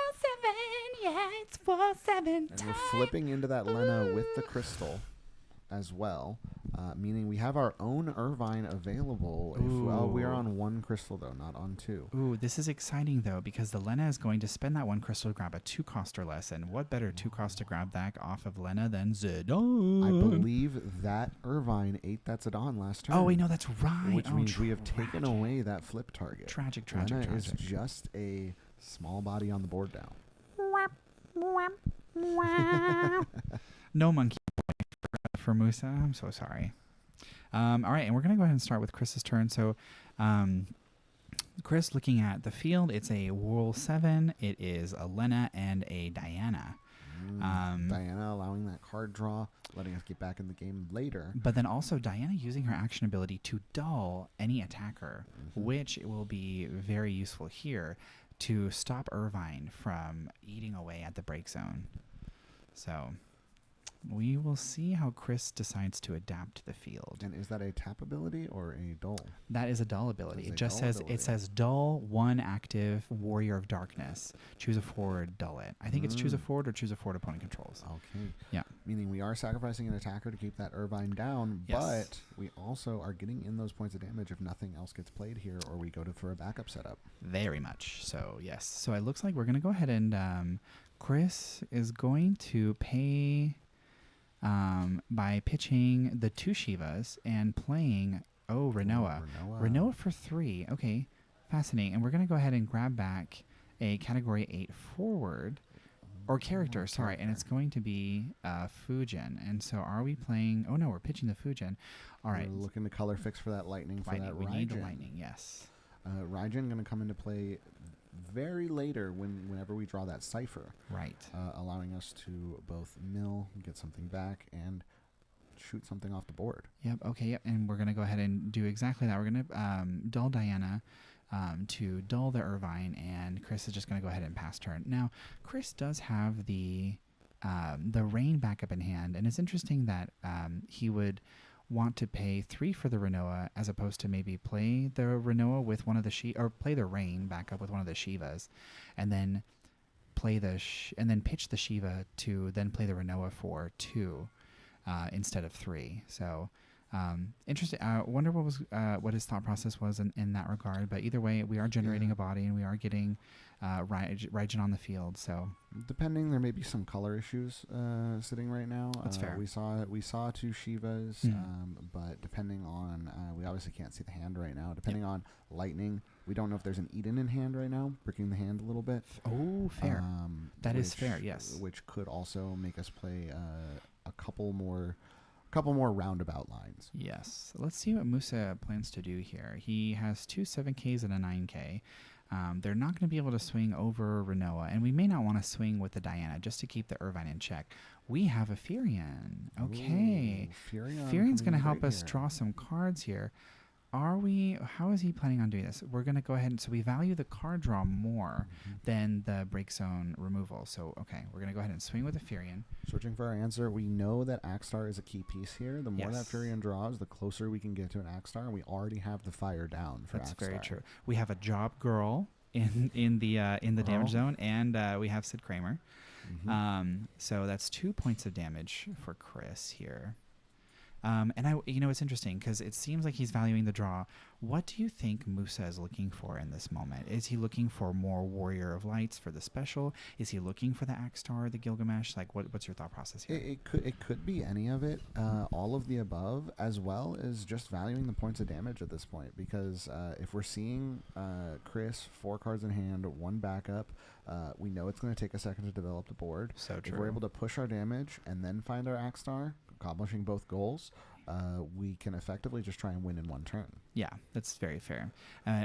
yeah, it's Wall 7 And we're flipping into that Lena with the crystal as well, meaning we have our own Irvine available. We are on 1 crystal though, not on 2. Ooh, this is exciting though, because the Lena is going to spend that 1 crystal to grab a 2-cost or less, and what better 2-cost to grab back off of Lena than Zidane? I believe that Irvine ate that Zidane last turn. Oh wait, no, that's right. Which means we have taken away that flip target. Tragic. Lena is just a small body on the board now. No monkey for Musa. I'm so sorry. All right, and we're going to go ahead and start with Chris's turn. So Chris, looking at the field, it's a Wool 7, it is a Lena, and a Diana. Diana allowing that card draw, letting us get back in the game later. But then also Diana using her action ability to dull any attacker, which will be very useful here to stop Irvine from eating away at the break zone. So we will see how Chris decides to adapt the field. And is that a tap ability or a dull? That is a dull ability. It says dull 1 active Warrior of Darkness. Choose a forward, dull it. I think it's choose a forward or choose a forward opponent controls. Okay. Yeah. Meaning we are sacrificing an attacker to keep that Irvine down, but we also are getting in those points of damage if nothing else gets played here or we go for a backup setup. Very much so, yes. So it looks like we're going to go ahead and Chris is going to pay by pitching the 2 Shivas and playing Renoa for 3. Okay, fascinating. And we're going to go ahead and grab back a Category 8 forward or character, and it's going to be Fujin. And so are we playing? Oh no, we're pitching the Fujin. All right, we're looking to color fix for that lightning. We need the lightning. Yes. Raijin going to come into play very later whenever we draw that cipher, right? Allowing us to both mill, get something back, and shoot something off the board. Yep. Okay. Yep. And we're gonna go ahead and do exactly that. We're gonna dull Diana, to dull the Irvine, and Chris is just going to go ahead and pass turn. Now, Chris does have the rain backup in hand, and it's interesting that he would want to pay 3 for the Renoa as opposed to maybe play the Renoa with one of the or play the rain backup with one of the Shivas, and then play and then pitch the Shiva to then play the Renoa for 2 instead of 3. So interesting. I wonder what his thought process was in that regard. But either way, we are generating a body and we are getting Raijin on the field. So depending, there may be some color issues sitting right now. That's fair. We saw 2 Shivas, but depending on we obviously can't see the hand right now. Depending on lightning, we don't know if there's an Eden in hand right now, bricking the hand a little bit. Oh, fair. That is fair. Yes, which could also make us play a couple more roundabout lines. Yes. Let's see what Musa plans to do here. He has 2 7Ks and a 9K. They're not going to be able to swing over Renoa, and we may not want to swing with the Diana just to keep the Irvine in check. We have a Furion. Okay. Ooh, Furion's going to help us draw some cards here. How is he planning on doing this? We're going to go ahead so we value the card draw more than the break zone removal. So, okay, we're going to go ahead and swing with the Furion. Searching for our answer, we know that Axstar is a key piece here. The more that Furion draws, the closer we can get to an Axstar, and we already have the fire down for Axstar. That's very true. We have a Job Girl in the damage zone, and we have Sid Kramer. So that's 2 points of damage for Chris here. And it's interesting because it seems like he's valuing the draw. What do you think Musa is looking for in this moment? Is he looking for more Warrior of Lights for the special? Is he looking for the Axstar, the Gilgamesh? Like, what's your thought process here? It could be any of it, all of the above, as well as just valuing the points of damage at this point. Because if we're seeing Chris 4 cards in hand, 1 backup, we know it's going to take a second to develop the board. So true. If we're able to push our damage and then find our Axstar, accomplishing both goals, we can effectively just try and win in one turn. Yeah, that's very fair.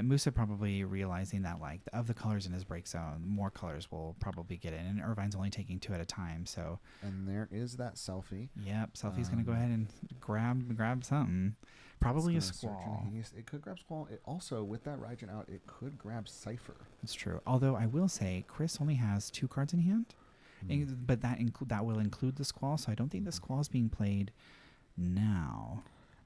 Musa probably realizing that, like, of the colors in his break zone, more colors will probably get in, and Irvine's only taking 2 at a time. So, and there is that Selfie. Yep, Selfie's going to go ahead and grab something. Probably a Squall. It could grab Squall. It also, with that Raijin out, it could grab Cypher. That's true. Although I will say, Chris only has 2 cards in hand. But that will include the Squall, so I don't think the Squall is being played now.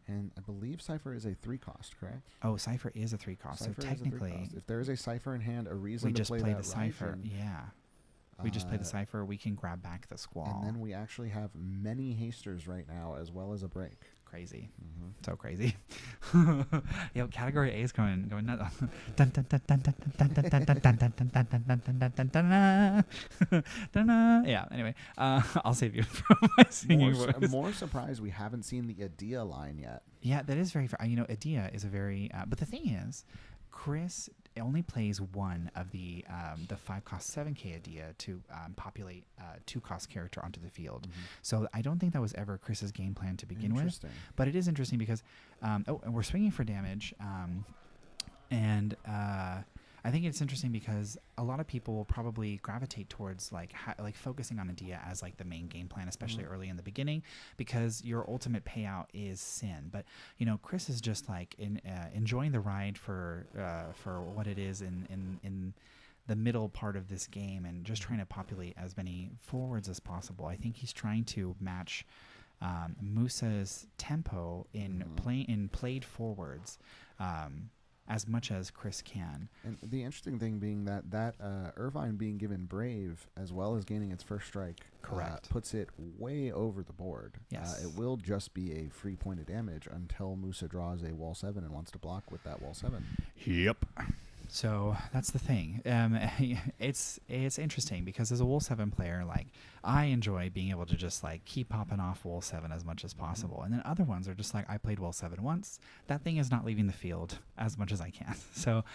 And I believe Cypher is a 3 cost, correct? Oh, Cypher is a 3 cost. So technically, if there is a Cypher in hand, a reason to play the Cypher. Yeah. We just play the Cypher. We can grab back the Squall. And then we actually have many hasters right now, as well as a break. Crazy. So crazy. Yo, category A is going nuts. Yeah, anyway, I'll save you from my singing voice. I'm more surprised we haven't seen the Adia line yet. Yeah, that is very fair. Adia is a very but the thing is, Chris only plays one of the 5-cost 7K Adia to populate 2-cost character onto the field. So I don't think that was ever Chris's game plan to begin with. But it is interesting because and we're swinging for damage, and I think it's interesting because a lot of people will probably gravitate towards like focusing on Adia as like the main game plan, especially early in the beginning, because your ultimate payout is Sin. But Chris is just like enjoying the ride for what it is in the middle part of this game, and just trying to populate as many forwards as possible. I think he's trying to match Musa's tempo in played forwards. As much as Chris can. And the interesting thing being that Irvine being given Brave as well as gaining its first strike puts it way over the board. Yes. It will just be a free point of damage until Musa draws a wall 7 and wants to block with that wall 7. Yep. So that's the thing. It's interesting because as a Wool 7 player, like, I enjoy being able to just like keep popping off Wool 7 as much as possible. And then other ones are just like, I played Wool 7 once. That thing is not leaving the field as much as I can. So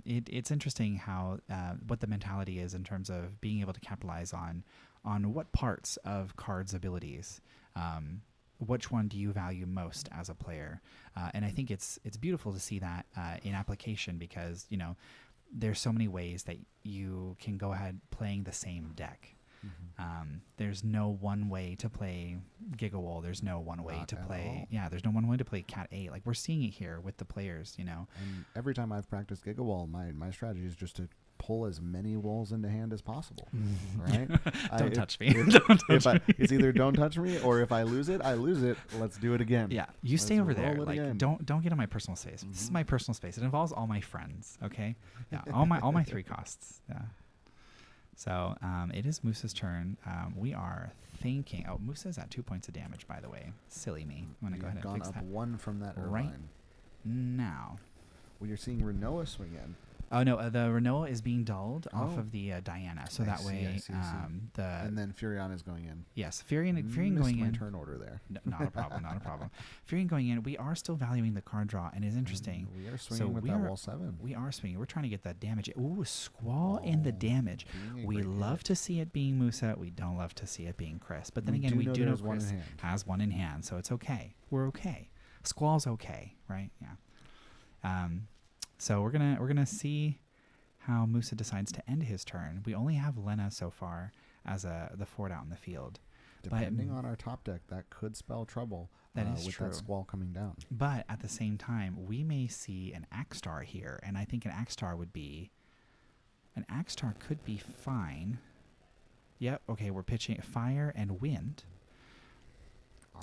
it's interesting how what the mentality is in terms of being able to capitalize on what parts of cards' abilities. Which one do you value most as a player? And I think it's beautiful to see that in application because, there's so many ways that you can go ahead playing the same deck. There's no one way to play Gigawol. There's no one way Not to at play. all. Yeah, there's no one way to play Cat 8. Like, we're seeing it here with the players, you know. And every time I've practiced Gigawall, my strategy is just to pull as many wolves into hand as possible. Right? Don't touch me. Don't touch me. It's either don't touch me, or if I lose it, I lose it. Let's do it again. Yeah, you stay Let's over there. roll it Like, again. don't get on my personal space. This is my personal space. It involves all my friends. Okay. Yeah, all my 3 costs. Yeah. So it is Moose's turn. We are thinking. Oh, Moose is at 2 points of damage, by the way. Silly me. I'm gonna go ahead and gone fix up that 1 from that right Irvine. now. Well, you're seeing Renoa swing in. Oh no, the Renoa is being dulled off Oh. of the Diana, so I that see, way I see. the And then Furion is going in. yes, Furion Missed going my in. turn order there. No, not a problem, not a problem. Furion going in. We are still valuing the card draw, and it's interesting. We are swinging with that wall 7. We are swinging. We're trying to get that damage. Ooh, Squall in the damage. being a We great love hit. to see it being Musa. We don't love to see it being Chris. But then We again, do we know do know there's one in Chris hand. has one in hand, so it's okay. We're okay. Squall's okay, right? Yeah. So we're gonna see how Musa decides to end his turn. We only have Lena so far as the forward out in the field. Depending on our top deck, that could spell trouble That is with true. that Squall coming down. But at the same time, we may see an Axstar here, and I think an Axstar could be fine. Yep. Okay, we're pitching fire and wind.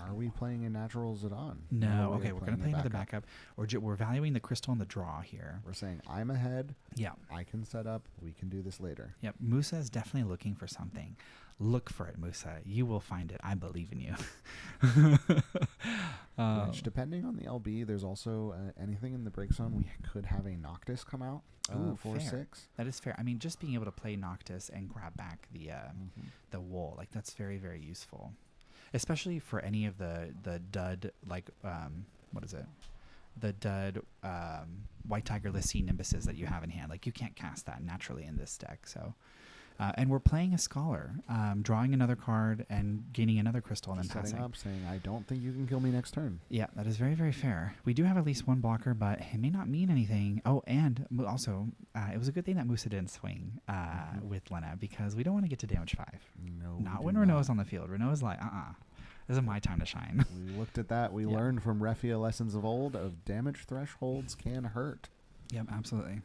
Are we playing in Natural Zidane? No. we Okay, are we're going to playing play a into the backup. We're valuing the crystal and the draw here. We're saying, I'm ahead. Yeah. I can set up. We can do this later. Yep. Musa is definitely looking for something. Look for it, Musa. You will find it. I believe in you. Which, depending on the LB, there's also anything in the break zone. We could have a Noctis come out for fair. 6. That is fair. I mean, just being able to play Noctis and grab back the wool, like, that's very, very useful. Especially for any of the dud, like, what is it? The dud White Tiger Lyssi Nimbuses that you have in hand. Like, you can't cast that naturally in this deck. So, and we're playing a Scholar, drawing another card and gaining another crystal and then Setting passing. up, saying, I don't think you can kill me next turn. Yeah, that is very, very fair. We do have at least one blocker, but it may not mean anything. Oh, and also, it was a good thing that Musa didn't swing with Lena, because we don't want to get to damage 5. No, Not we when do Renault's on the field. Renault's like, this is my time to shine. We looked at that. We Yeah. learned from Refia lessons of old of damage thresholds can hurt. Yep, absolutely.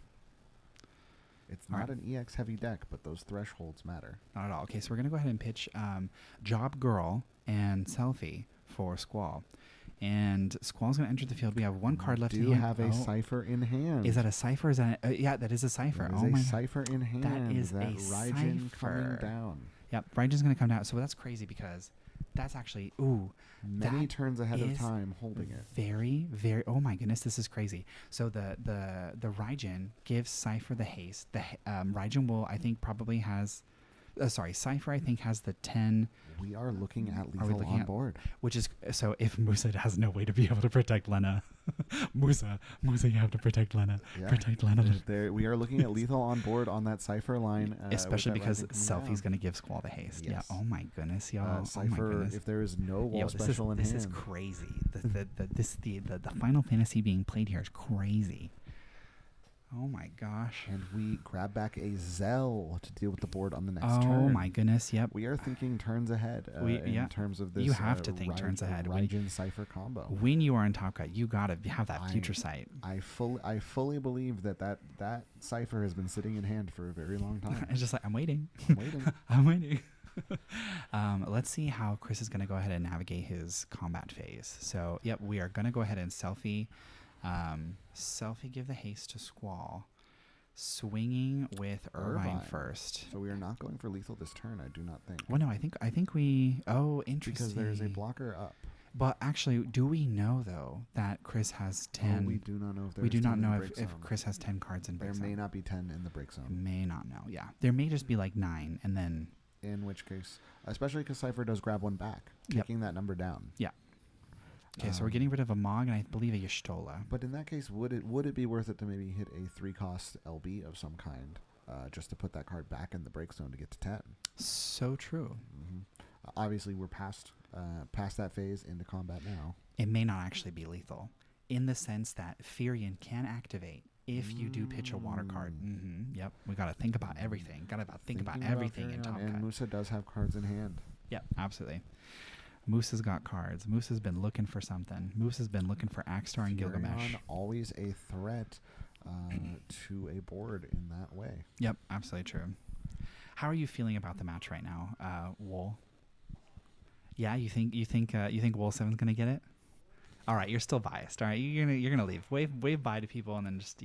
It's All not right. an EX heavy deck, but those thresholds matter. Not at all. Okay, so we're going to go ahead and pitch Job Girl and Selfie for Squall. And Squall's going to enter the field. We have one card left Do in hand. have a Cipher in hand. Is that a Cipher? Is that yeah, that is a Cipher. That is a Cipher in hand. That is that a Raijin coming Cipher. down. Yep, Raijin's going to come down. So that's crazy, because that's actually, Many that turns ahead of is time holding it. very, very, oh my goodness, this is crazy. So the Raijin gives Cipher the haste. The Raijin will, I think, probably has, Cipher, I think, has the 10, We are looking at we lethal looking on at- board. which is, so if Musa has no way to be able to protect Lena, Musa, you have to protect Lena. Yeah. Protect Lena. There, we are looking at lethal on board on that Cipher line. Especially with that because Raijin coming Selfie's down. going to give Squall the haste. Yes. Yeah, oh my goodness, y'all. Oh my Cipher, goodness. if there is no wall Yo, special in this hand. is crazy. The Final Fantasy being played here is crazy. Oh my gosh. And we grab back a Zell to deal with the board on the next Oh turn. my goodness, yep. We are thinking turns ahead Yeah. in terms of this. You have to think turns ahead. Raijin Cipher combo. When you are in Top Cut, you gotta have that I- future sight. I fully believe that Cipher has been sitting in hand for a very long time. It's just like, I'm waiting. I'm waiting. I'm waiting. Let's see how Chris is going to go ahead and navigate his combat phase. So, yep, we are going to go ahead and Selfie give the haste to Squall. Swinging with Irvine first. So we are not going for lethal this turn, I do not think. Well, no, I think we... Oh, interesting. Because there is a blocker up. But actually, do we know, though, that Chris has 10... we do not know if there We is do 10 not in the know break if zone. Chris has 10 cards in break There zone. may not be 10 in the break zone. May not know, yeah. There may just be like 9, and then... In which case, especially because Cipher does grab one back, Yep. taking that number down. Yeah. Okay, so we're getting rid of a Mog and I believe a Y'shtola. But in that case, would it be worth it to maybe hit a 3-cost LB of some kind, just to put that card back in the break zone to get to 10? So true. Obviously, we're past that phase into combat now. It may not actually be lethal, in the sense that Furion can activate if you do pitch a water card. Yep, we got to think about everything. Think about everything in Top Cut. And Musa does have cards in hand. Yep, absolutely. Moose has got cards. Moose has been looking for something. Moose has been looking for Axstar and Gilgamesh. Always a threat to a board in that way. Yep, absolutely true. How are you feeling about the match right now, Wool? Yeah, you think Wool 7's gonna get it? All right, you're still biased. All right, you're gonna leave. Wave bye to people and then just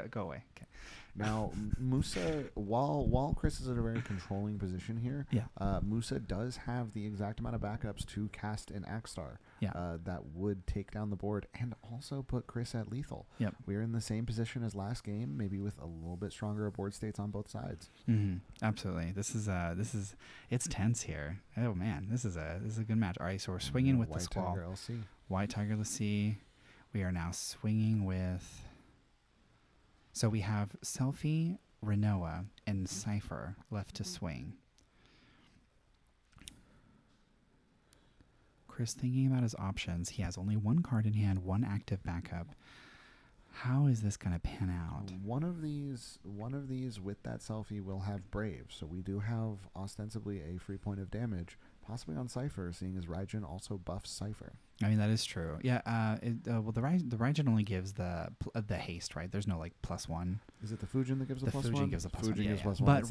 go away. Okay. Now, Musa, while Chris is in a very controlling position here, Musa does have the exact amount of backups to cast an Axstar that would take down the board and also put Chris at lethal. Yep. We're in the same position as last game, maybe with a little bit stronger board states on both sides. Absolutely. This is it's tense here. Oh man, this is a good match. All right, so we're swinging with the Squall. Tiger LC. White Tiger LC. We are now swinging with. So we have Selfie, Renoa, and Cypher left to swing. Chris thinking about his options. He has only one card in hand, one active backup. How is this going to pan out? One of these with that Selfie will have Brave. So we do have ostensibly a free point of damage, possibly on Cypher, seeing as Raijin also buffs Cypher. I mean, that is true. Yeah. Well, the Raijin only gives the haste, right? There's no like +1. Is it the Fujin that gives the +1? The Fujin gives a +1. Fujin gives +1. But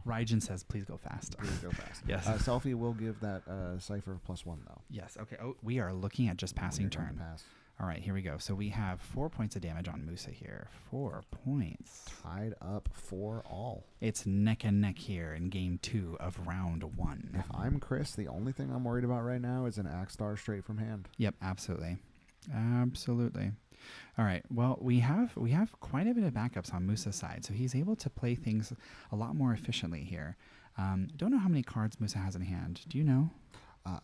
Raijin says, "Please go fast." Please go fast. Yes. Selfie will give that Cypher +1 though. Yes. Okay. Oh, we are looking at just passing turn. All right, here we go. So we have 4 points of damage on Musa here. 4 points. Tied up 4-all. It's neck and neck here in game 2 of round 1. If I'm Chris, the only thing I'm worried about right now is an Axstar straight from hand. Yep, absolutely. Absolutely. All right, well, we have quite a bit of backups on Musa's side, so he's able to play things a lot more efficiently here. Don't know how many cards Musa has in hand. Do you know?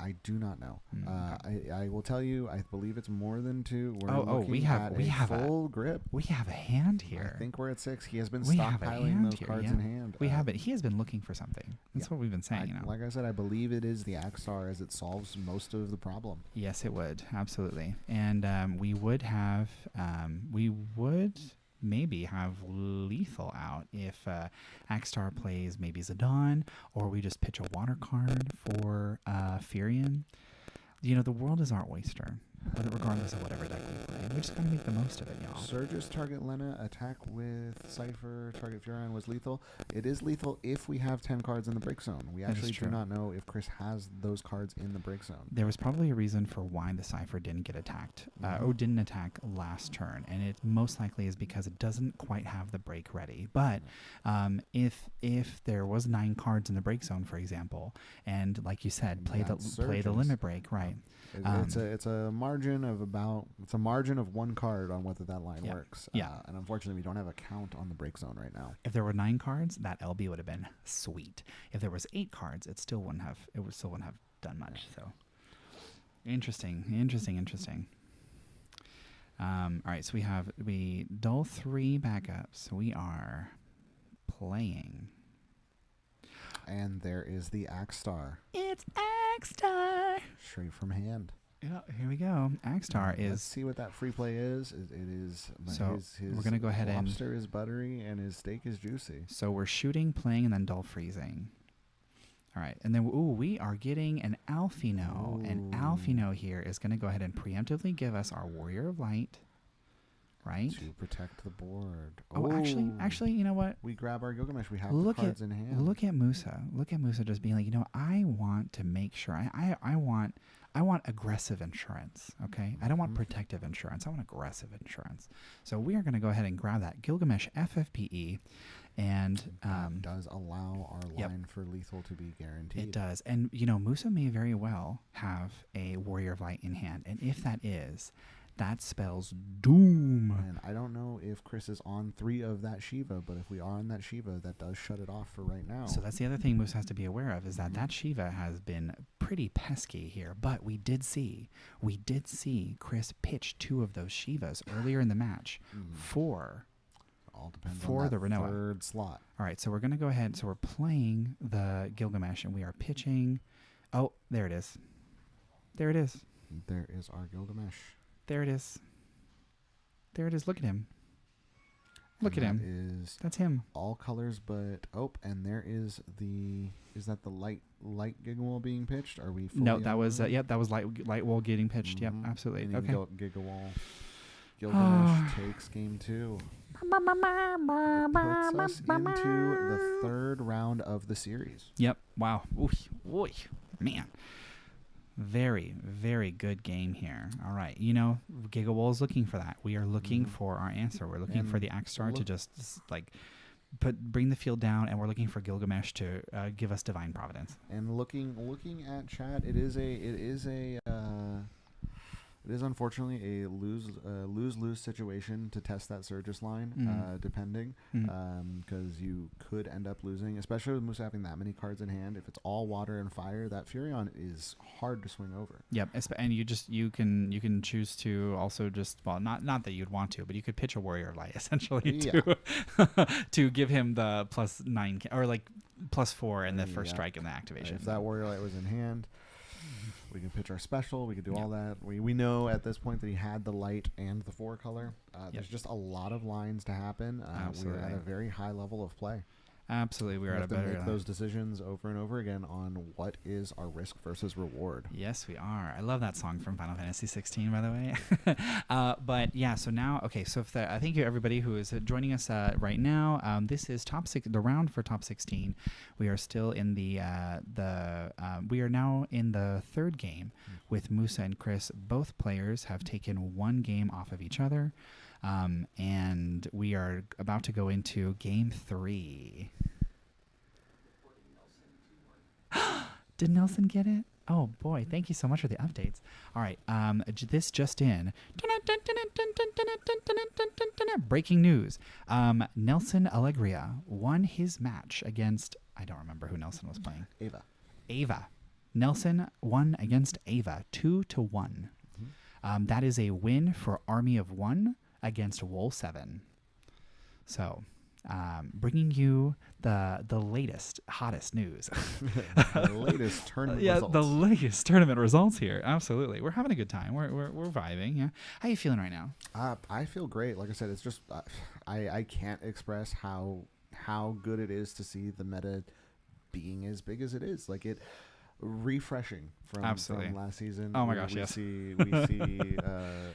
I do not know. I will tell you. I believe it's more than 2. We have full grip. We have a hand here. I think we're at 6. He has been stockpiling those cards in hand. We have it. He has been looking for something. That's what we've been saying. Like I said, I believe it is the Axstar as it solves most of the problem. Yes, it would absolutely. And we would maybe have lethal out if Axstar plays maybe Zidane, or we just pitch a water card for Furion. The world is our oyster, regardless of whatever deck we play. We just gotta make the most of it, y'all. Surges target Lena, attack with Cypher, target Furion was lethal. It is lethal if we have 10 cards in the break zone. We actually do not know if Chris has those cards in the break zone. There was probably a reason for why the Cypher didn't get attacked, or didn't attack last turn, and it most likely is because it doesn't quite have the break ready. But if there was 9 cards in the break zone, for example, and like you said, play the limit break, right? It's a margin of 1 card on whether that line works. And unfortunately, we don't have a count on the break zone right now. If there were 9 cards, that LB would have been sweet. If there was 8 cards, it still wouldn't have done much. So interesting. All right, so we dull 3 backups. We are playing. And there is the Axstar. It's Axstar. Straight from hand. Yeah, here we go. Axstar is. Let's see what that free play is. It is. So his we're gonna go ahead and. Lobster is buttery and his steak is juicy. So we're shooting, playing, and then dull freezing. All right, and then we are getting an Alfino. And Alfino here is going to go ahead and preemptively give us our Warrior of Light. Right? To protect the board. Actually, you know what? We grab our Gilgamesh. We have the cards in hand. Look at Musa. Just being like, I want to make sure. I want aggressive insurance, okay? I don't want protective insurance. I want aggressive insurance. So we are going to go ahead and grab that Gilgamesh FFPE. And that does allow our line for lethal to be guaranteed. It does. And, Musa may very well have a Warrior of Light in hand. And if that is... that spells doom. And I don't know if Chris is on 3 of that Shiva, but if we are on that Shiva, that does shut it off for right now. So that's the other thing Moose has to be aware of, is that Shiva has been pretty pesky here. But we did see Chris pitch 2 of those Shivas earlier in the match for the Renoa. 3rd slot. All right, so we're going to go ahead. So we're playing the Gilgamesh, and we are pitching. Oh, there it is. There it is. There is our Gilgamesh. There it is. Look at him. Look at him. That's him. All colors, but and there is is that the light Gigawall being pitched? Are we? No, that was that was light wall getting pitched. Yep, absolutely. Okay. Gigawall. Gilgamesh takes game 2. It puts us into the 3rd round of the series. Yep. Wow. Ooh, man. Very, very good game here. All right. Gigawall is looking for that. We are looking for our answer. We're looking for the Axstar to just bring the field down, and we're looking for Gilgamesh to give us Divine Providence. And looking at chat, it is unfortunately a lose situation to test that Surges line, depending, because you could end up losing, especially with Musa having that many cards in hand. If it's all water and fire, that Furion is hard to swing over. Yep, and you can choose to also not that you'd want to, but you could pitch a Warrior Light essentially to give him the +9 or +4 in the first strike in the activation. If that Warrior Light was in hand, we can pitch our special. We can do all that. We know at this point that he had the light and the 4 color. There's just a lot of lines to happen. We're at a very high level of play. Absolutely, we have to make those decisions over and over again on what is our risk versus reward. Yes, we are. I love that song from Final Fantasy 16, by the way. But yeah, so now, okay, so thank you everybody who is joining us right now. This is the round for top 16. We are still in we are now in the 3rd game with Musa and Chris. Both players have taken 1 game off of each other. And we are about to go into game 3. Did Nelson get it? Oh boy, thank you so much for the updates. All right, this just in. Breaking news. Nelson Allegria won his match against, I don't remember who Nelson was playing. Ava. Nelson won against Ava 2-1. That is a win for Army of 1 against Wool 7. So, bringing you the latest, hottest news. The latest tournament results. The latest tournament results here. Absolutely. We're having a good time. We're vibing. Yeah. How are you feeling right now? I feel great. Like I said, it's just I can't express how good it is to see the meta being as big as it is. Like it refreshing from last season. Oh my gosh, we yes. see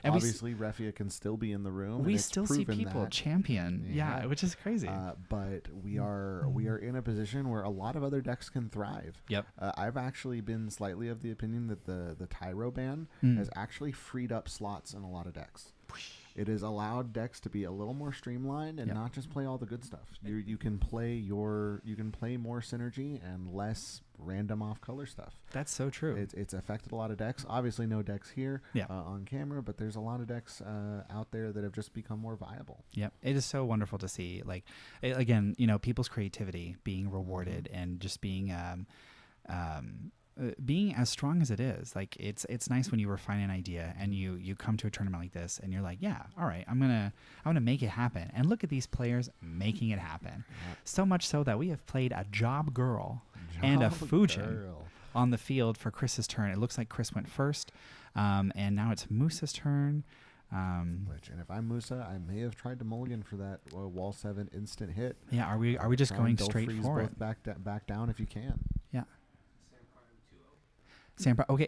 obviously Refia can still be in the room. We still see people champion, which is crazy. But we are in a position where a lot of other decks can thrive. Yep. I've actually been slightly of the opinion that the Tyro ban has actually freed up slots in a lot of decks. It has allowed decks to be a little more streamlined and not just play all the good stuff. You can play more synergy and less random off color stuff. That's so true. It's affected a lot of decks. Obviously, no decks here on camera, but there's a lot of decks out there that have just become more viable. Yep, it is so wonderful to see. Like again, people's creativity being rewarded and just being as strong as it is. Like it's nice when you refine an idea and you come to a tournament like this and you're like, yeah, all right, I'm gonna make it happen. And look at these players making it happen. Yep. So much so that we have played a Job Girl and a Fujin on the field for Chris's turn. It looks like Chris went first, and now it's Musa's turn. And if I'm Musa, I may have tried to mulligan for that wall 7 instant hit. Yeah, are we just going straight for it? Back down if you can. Yeah. Sam Prime. Okay.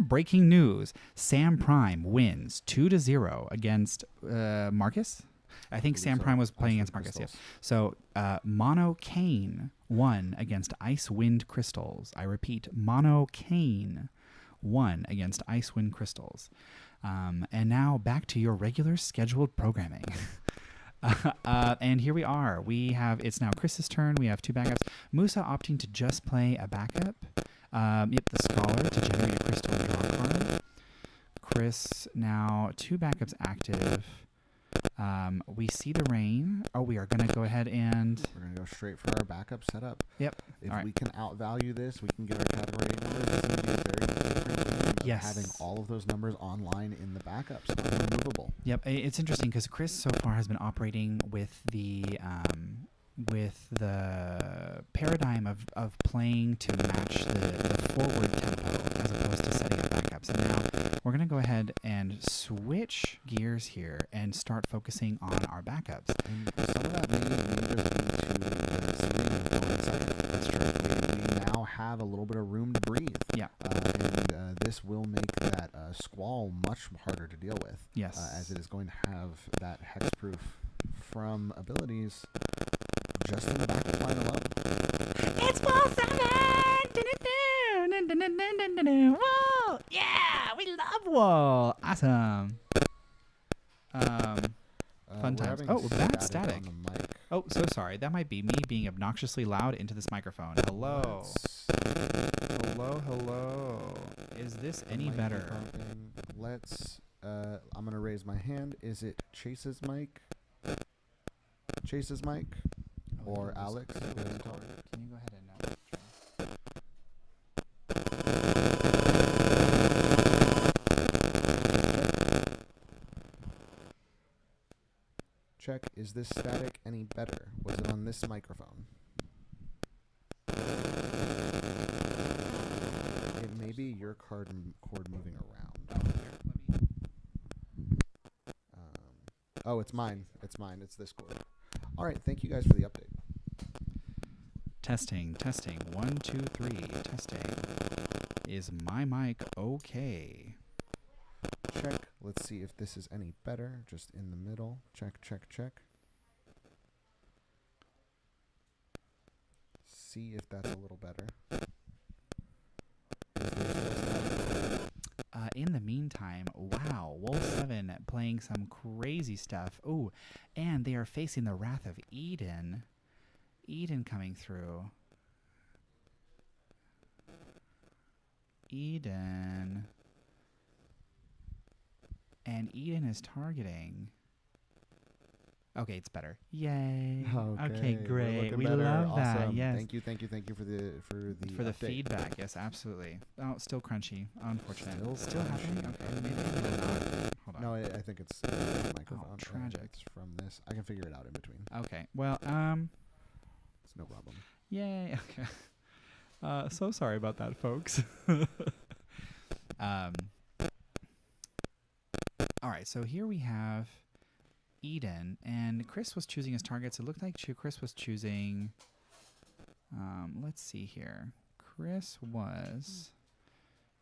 Breaking news. Sam Prime wins 2-0 against Marcus. I think Sam Prime was playing against Marcus. Yeah. So Mono Kane won against Ice Wind Crystals. I repeat, Mono Kane won against Ice Wind Crystals. And now back to your regular scheduled programming. And here we are. It's now Chris's turn. We have 2 backups. Musa opting to just play a backup. The Scholar to generate a crystal and draw a card. Chris now 2 backups active. We see the rain. Oh, we are going to go ahead and... We're going to go straight for our backup setup. Yep. If we can outvalue this, we can get our category 8 numbers. This is going to be a very different game of having all of those numbers online in the backups, unremovable. Yep. It's interesting because Chris so far has been operating with the paradigm of playing to match the forward tempo as opposed to setting up backups. And now we're going to go ahead and switch gears gears here and start focusing on our backups. And some of that may lead us into the streaming for a second. That's true. We now have a little bit of room to breathe. Yeah. And this will make that squall much harder to deal with. Yes. As it is going to have that hexproof from abilities just in the backup line alone. It's Wall 7! Whoa! Yeah! We love Wall! Awesome. Fun times. Oh, bad static. On the mic. Oh, so sorry. That might be me being obnoxiously loud into this microphone. Hello. Hello. Is this any better? Let's, I'm going to raise my hand. Is it Chase's mic? Chase's mic? Or Alex? Can you go ahead and try? Check. Is this static any better? Was it on this microphone? It may be your cord moving around. Oh, it's mine. It's mine. It's this cord. All right. Thank you guys for the update. Testing. 1, 2, 3. Testing. Is my mic okay? Check. Let's see if this is any better. Just in the middle. Check. See if that's a little better. In the meantime, wow, Wolf 7 playing some crazy stuff. Oh, and they are facing the Wrath of Eden. Eden coming through. Eden. And Eden is targeting. Okay, it's better. Yay. Okay, great. We better. love Awesome. that. Yes. Thank you for the the update. feedback. Yes, absolutely. Oh, it's still crunchy. Unfortunate. Still happening? Okay, maybe not. Hold on. No, I think it's the microphone. Oh, tragic. It's from this. I can figure it out in between. Okay. Well, It's no problem. yay. Okay. So sorry about that, folks. All right, so here we have Eden, and Chris was choosing his targets. It looked like Chris was choosing, let's see here. Chris was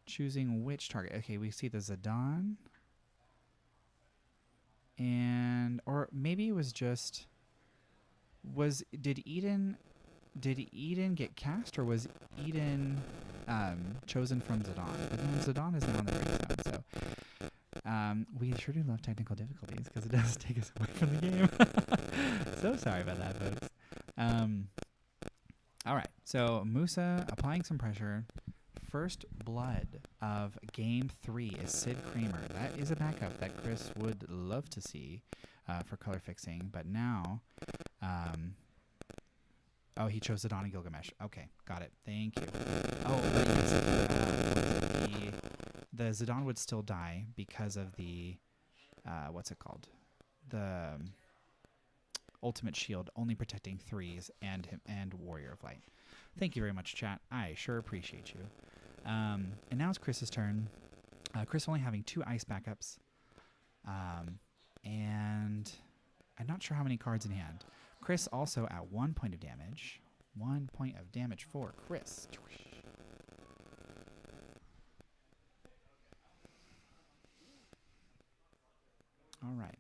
choosing which target? Okay, we see the Zidane, and, or maybe it was just, did Eden get cast, or was Eden chosen from Zidane? But no, Zidane is now in the break zone, so we sure do love technical difficulties because it does take us away from the game. So sorry about that, folks. All right, so Musa applying some pressure. First blood of Game 3 is Sid Kramer. That is a backup that Chris would love to see for color fixing, but now... oh, he chose Zidane and Gilgamesh. Okay, got it. Thank you. Oh, but yes, the Zidane would still die because of the, what's it called? The ultimate shield only protecting 3s and him and Warrior of Light. Thank you very much, chat. I sure appreciate you. And now it's Chris's turn. Chris only having 2 ice backups. And I'm not sure how many cards in hand. Chris also at 1 point of damage. 1 point of damage for Chris. All right.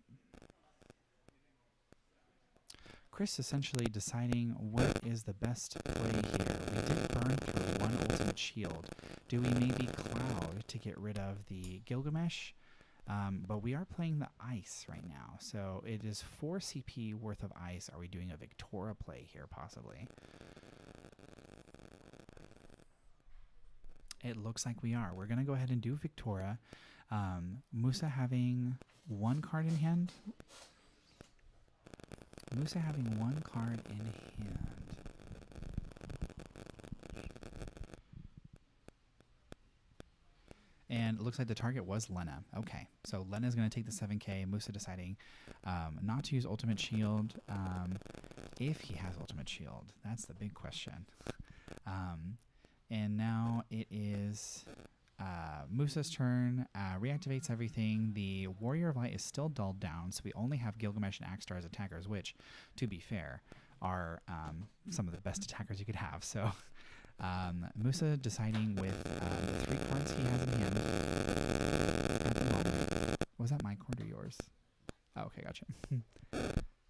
Chris essentially deciding what is the best play here. We did burn through 1 ultimate shield. Do we maybe Cloud to get rid of the Gilgamesh? But we are playing the ice right now, so it is 4 CP worth of ice. Are we doing a Victora play here, possibly? It looks like we are. We're going to go ahead and do Victora. Musa having 1 card in hand. Musa having 1 card in hand. And it looks like the target was Lena. Okay, so Lena's going to take the 7k. Musa deciding not to use Ultimate Shield. If he has Ultimate Shield, that's the big question. And now it is Musa's turn reactivates everything. The Warrior of Light is still dulled down, so we only have Gilgamesh and Axstar as attackers, which, to be fair, are some of the best attackers you could have. So Musa deciding with the 3 cards he has in hand at the moment. Was that my card or yours? Oh, okay, gotcha.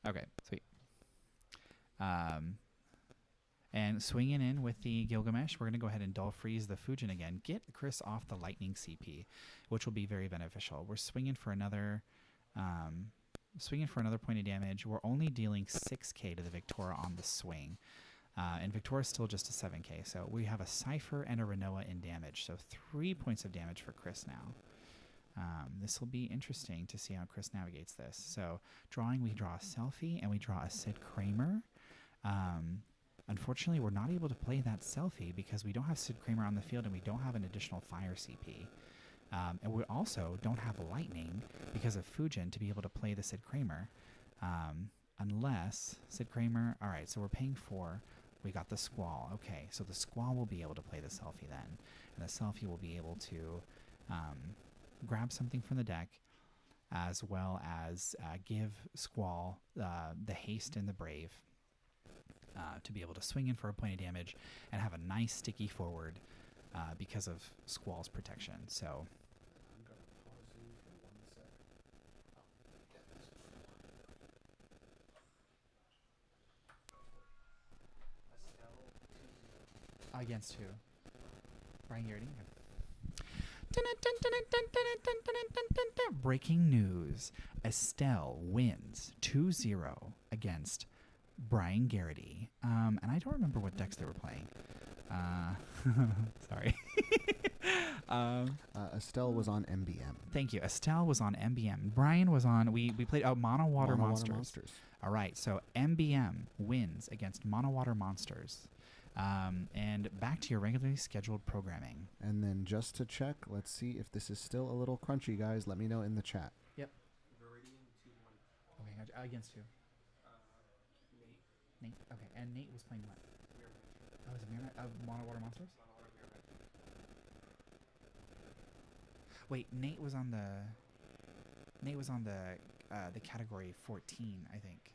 Okay, sweet. And swinging in with the Gilgamesh, we're going to go ahead and dull freeze the Fujin again. Get Chris off the lightning CP, which will be very beneficial. We're swinging for another point of damage. We're only dealing 6k to the Victoria on the swing. And Victoria's still just a 7k. So we have a Cypher and a Renoa in damage. So 3 points of damage for Chris now. This will be interesting to see how Chris navigates this. So drawing, we draw a Selfie and we draw a Sid Kramer. Unfortunately, we're not able to play that Selfie because we don't have Sid Kramer on the field and we don't have an additional fire CP. And we also don't have lightning because of Fujin to be able to play the Sid Kramer. Unless Sid Kramer... All right, so we're paying 4. We got the Squall. Okay, so the Squall will be able to play the Selfie then. And the Selfie will be able to grab something from the deck as well as give Squall the Haste and the Brave. To be able to swing in for a point of damage and have a nice sticky forward because of Squall's protection. So I'm going to pause you for 1 second. against who? Brian Garrity? Breaking news. Estelle wins 2-0 against Brian Garrity. And I don't remember what decks they were playing. Sorry. Estelle was on MBM. Thank you. Estelle was on MBM. Brian was on... We played Mono Water Monsters. All right. So MBM wins against Mono Water Monsters. And back to your regularly scheduled programming. And then just to check, let's see if this is still a little crunchy, guys. Let me know in the chat. Yep. Okay. Against who? Nate. Okay. And Nate was playing what? Oh, is it Mirror Mono Water Monsters? Wait, Nate was on the category 14, I think.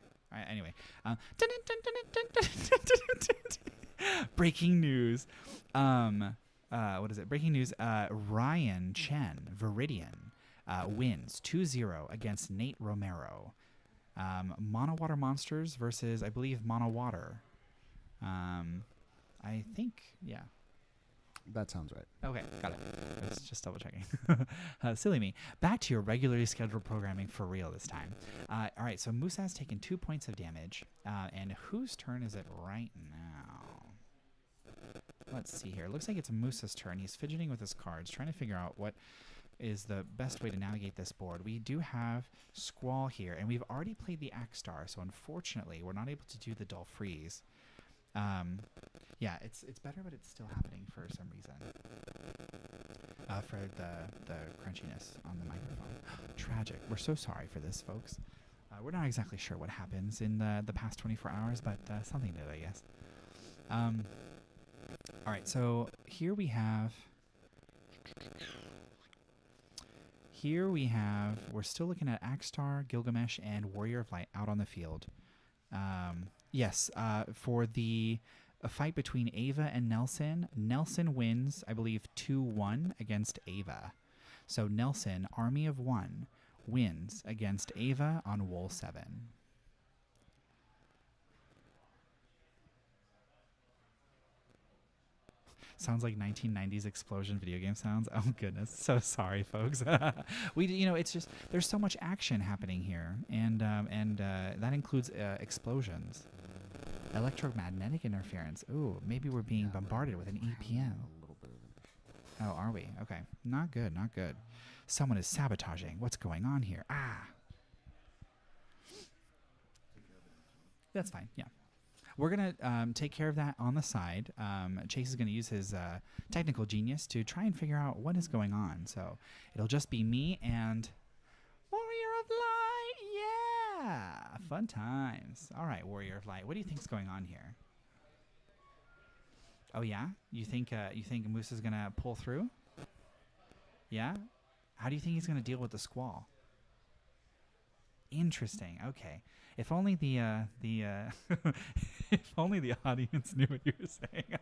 Anyway, breaking news. What is it? Breaking news. Ryan Chen Viridian wins 2-0 against Nate Romero. Mono Water Monsters versus, I believe, Mono Water. I think, yeah. That sounds right. Okay, got it. I was just double checking. Silly me. Back to your regularly scheduled programming for real this time. All right, so Musa has taken 2 points of damage. And whose turn is it right now? Let's see here. Looks like it's Musa's turn. He's fidgeting with his cards, trying to figure out what is the best way to navigate this board. We do have Squall here, and we've already played the Axstar, so unfortunately we're not able to do the Dull Freeze. Yeah, it's better, but it's still happening for some reason. For the crunchiness on the microphone. Tragic. We're so sorry for this, folks. We're not exactly sure what happens in the past 24 hours, but something did, I guess. All right, so here we have... we're still looking at Axstar, Gilgamesh, and Warrior of Light out on the field. Yes, for the fight between Ava and Nelson, Nelson wins, I believe, 2-1 against Ava. So Nelson, Army of One, wins against Ava on Wool 7. Sounds like 1990s explosion video game sounds. Oh goodness, so sorry, folks. It's just there's so much action happening here, and that includes explosions, electromagnetic interference. Ooh, maybe we're being bombarded with an EPM. Oh, are we? Okay, not good, not good. Someone is sabotaging. What's going on here? That's fine. Yeah. We're going to take care of that on the side. Chase is going to use his technical genius to try and figure out what is going on. So it'll just be me and Warrior of Light. Yeah, fun times. All right, Warrior of Light. What do you think's going on here? Oh, yeah? You think Moose is going to pull through? Yeah? How do you think he's going to deal with the squall? Interesting. Okay. If only the if only the audience knew what you were saying.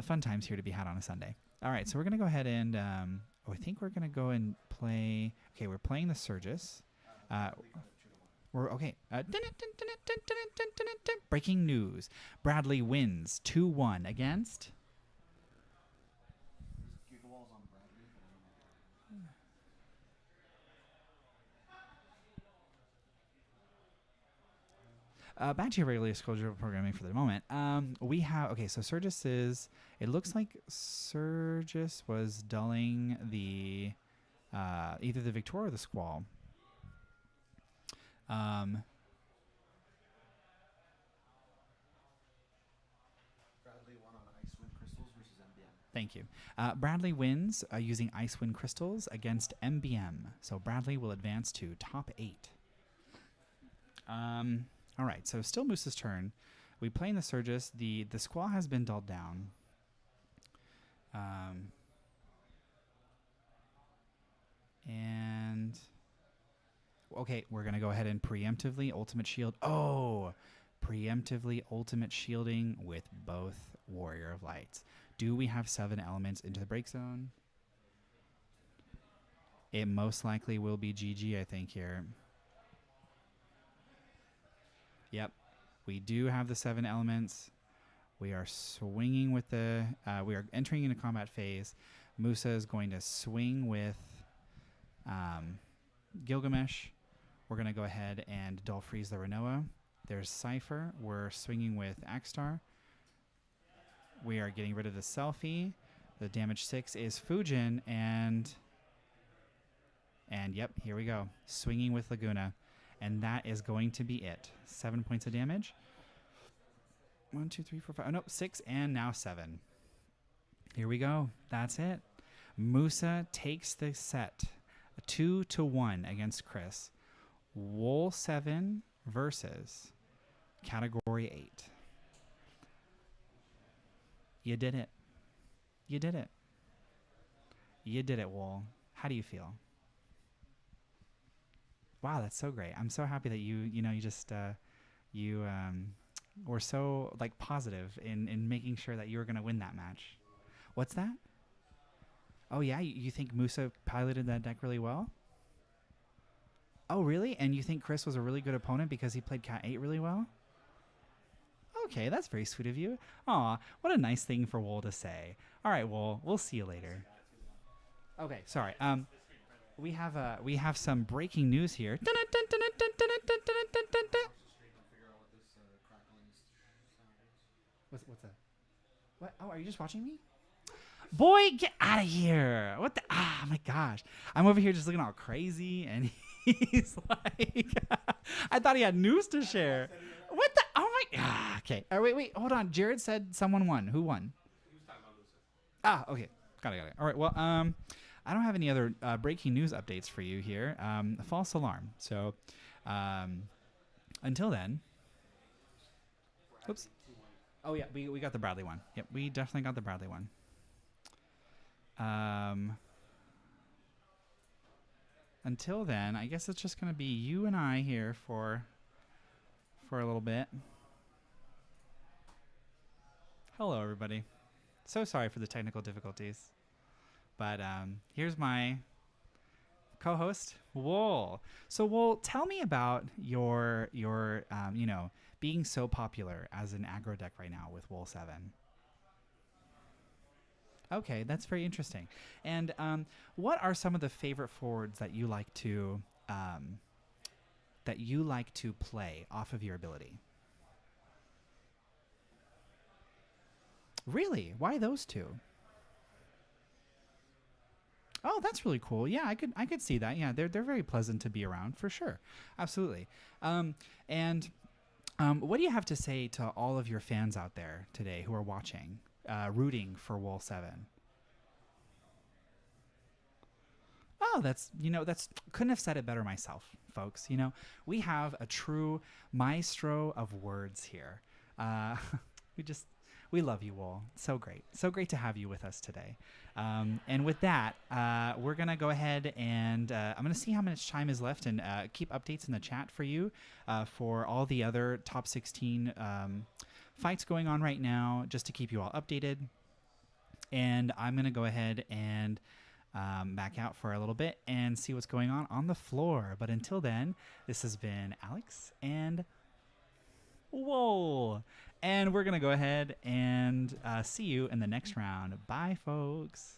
Fun times here to be had on a Sunday. All right, so we're gonna go ahead and I think we're gonna go and play. Okay, we're playing the Surges. We're okay. Breaking news: Bradley wins 2-1 against. Back to your regularly scheduled programming for the moment. We have so Surges is. It looks like Surges was dulling the either the Victor or the Squall. Bradley won on Icewind Crystals versus MBM. Thank you. Bradley wins using Icewind Crystals against MBM. So Bradley will advance to top 8. All right, so still Moose's turn. We play in the Surges. The Squall has been dulled down. And okay, we're gonna go ahead and preemptively ultimate shield. Oh, preemptively ultimate shielding with both Warrior of Lights. Do we have 7 elements into the break zone? It most likely will be GG, I think, here. Yep, we do have the 7 elements. We are swinging with the. We are entering into combat phase. Musa is going to swing with Gilgamesh. We're going to go ahead and dull freeze the Renoa. There's Cypher. We're swinging with Axstar. We are getting rid of the Selfie. The damage 6 is Fujin, and yep, here we go. Swinging with Laguna. And that is going to be it. 7 points of damage. 1, 2, 3, 4, 5. Oh, no, 6 and now 7. Here we go. That's it. Musa takes the set 2-1 against Chris. Wool 7 versus Category 8. You did it. You did it. You did it, Wool. How do you feel? Wow, that's so great. I'm so happy that you just were so like positive in making sure that you were going to win that match. What's that? Oh yeah, you think Musa piloted that deck really well? Oh really? And you think Chris was a really good opponent because he played Cat 8 really well? Okay, that's very sweet of you. Aw, what a nice thing for Wool to say. All right, Wool, we'll see you later. Okay, sorry. We have some breaking news here. What's that? What? Oh, are you just watching me? Boy, get out of here! What the? Ah, my gosh! I'm over here just looking all crazy, and he's like, I thought he had news to share. What the? Oh my! Ah, okay. Wait, hold on. Jared said someone won. Who won? He was talking about Lucy. Ah, okay. Got it. All right. Well, I don't have any other breaking news updates for you here. False alarm. So, until then. Oops. Oh yeah, we got the Bradley one. Yep, we definitely got the Bradley one. Until then, I guess it's just gonna be you and I here for a little bit. Hello, everybody. So sorry for the technical difficulties, but here's my co-host, Wool. So, Wool, tell me about your being so popular as an aggro deck right now with Wool 7. Okay, that's very interesting. And what are some of the favorite forwards that you like to play off of your ability? Really? Why those two? Oh, that's really cool. Yeah, I could see that. Yeah, they're very pleasant to be around for sure. Absolutely. What do you have to say to all of your fans out there today who are watching, rooting for Wool 7? Oh, that's couldn't have said it better myself, folks. We have a true maestro of words here. We love you all. So great. So great to have you with us today. And with that, we're going to go ahead and I'm going to see how much time is left and keep updates in the chat for you for all the other top 16 fights going on right now, just to keep you all updated. And I'm going to go ahead and back out for a little bit and see what's going on the floor. But until then, this has been Alex and Whoa. And we're going to go ahead and see you in the next round. Bye, folks.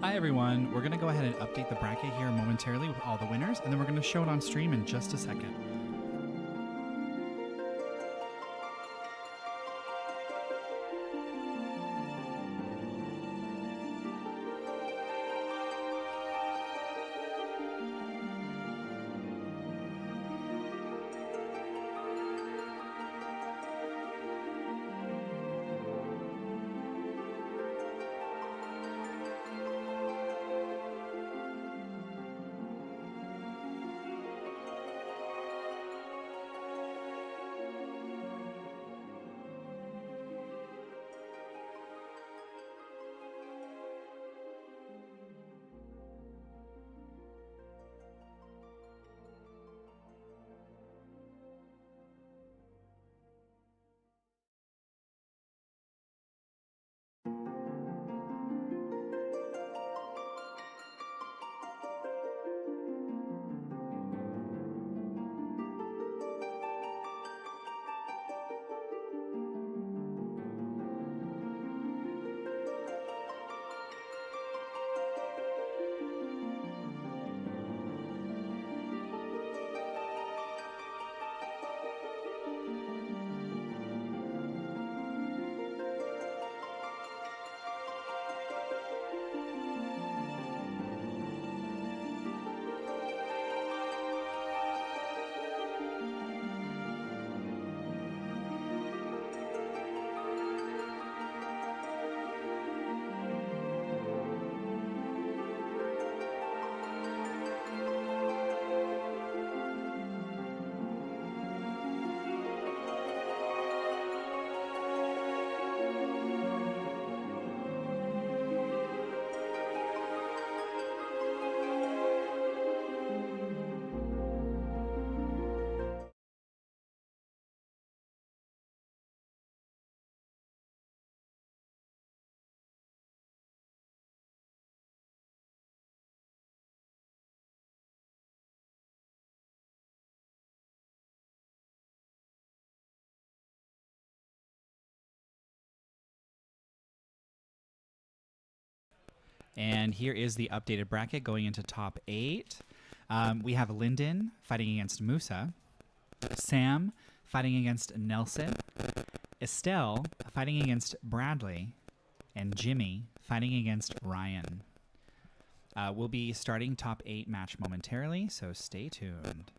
Hi everyone, we're going to go ahead and update the bracket here momentarily with all the winners, and then we're going to show it on stream in just a second. And here is the updated bracket going into top 8. We have Lyndon fighting against Musa, Sam fighting against Nelson, Estelle fighting against Bradley, and Jimmy fighting against Ryan. We'll be starting top 8 match momentarily, so stay tuned.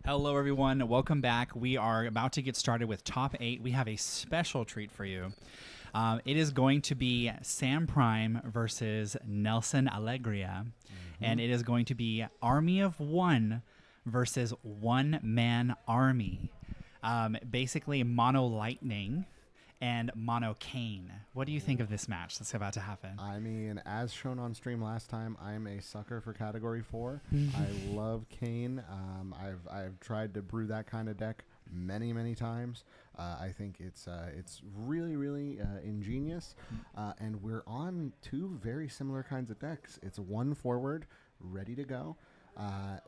Hello, everyone. Welcome back. We are about to get started with Top 8. We have a special treat for you. It is going to be Sam Prime versus Nelson Alegria, and it is going to be Army of One versus One Man Army. Basically, Mono Lightning and Mono Cane. What do you think of this match that's about to happen? I mean, as shown on stream last time, I'm a sucker for Category 4. I love Cane. I've tried to brew that kind of deck many times. I think it's really ingenious, and we're on two very similar kinds of decks. It's one forward, ready to go,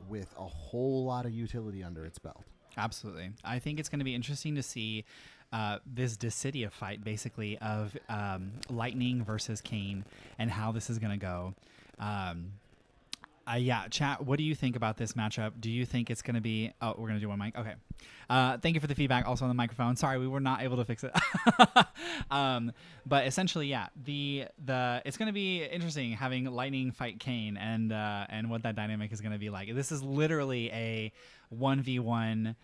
with a whole lot of utility under its belt. Absolutely. I think it's going to be interesting to see this Dissidia fight, basically, of Lightning versus Cane and how this is going to go. Yeah, chat, what do you think about this matchup? Do you think it's going to be... Oh, we're going to do one mic? Okay. Thank you for the feedback also on the microphone. Sorry, we were not able to fix it. But essentially, yeah, it's going to be interesting having Lightning fight Cane and what that dynamic is going to be like. This is literally a 1v1...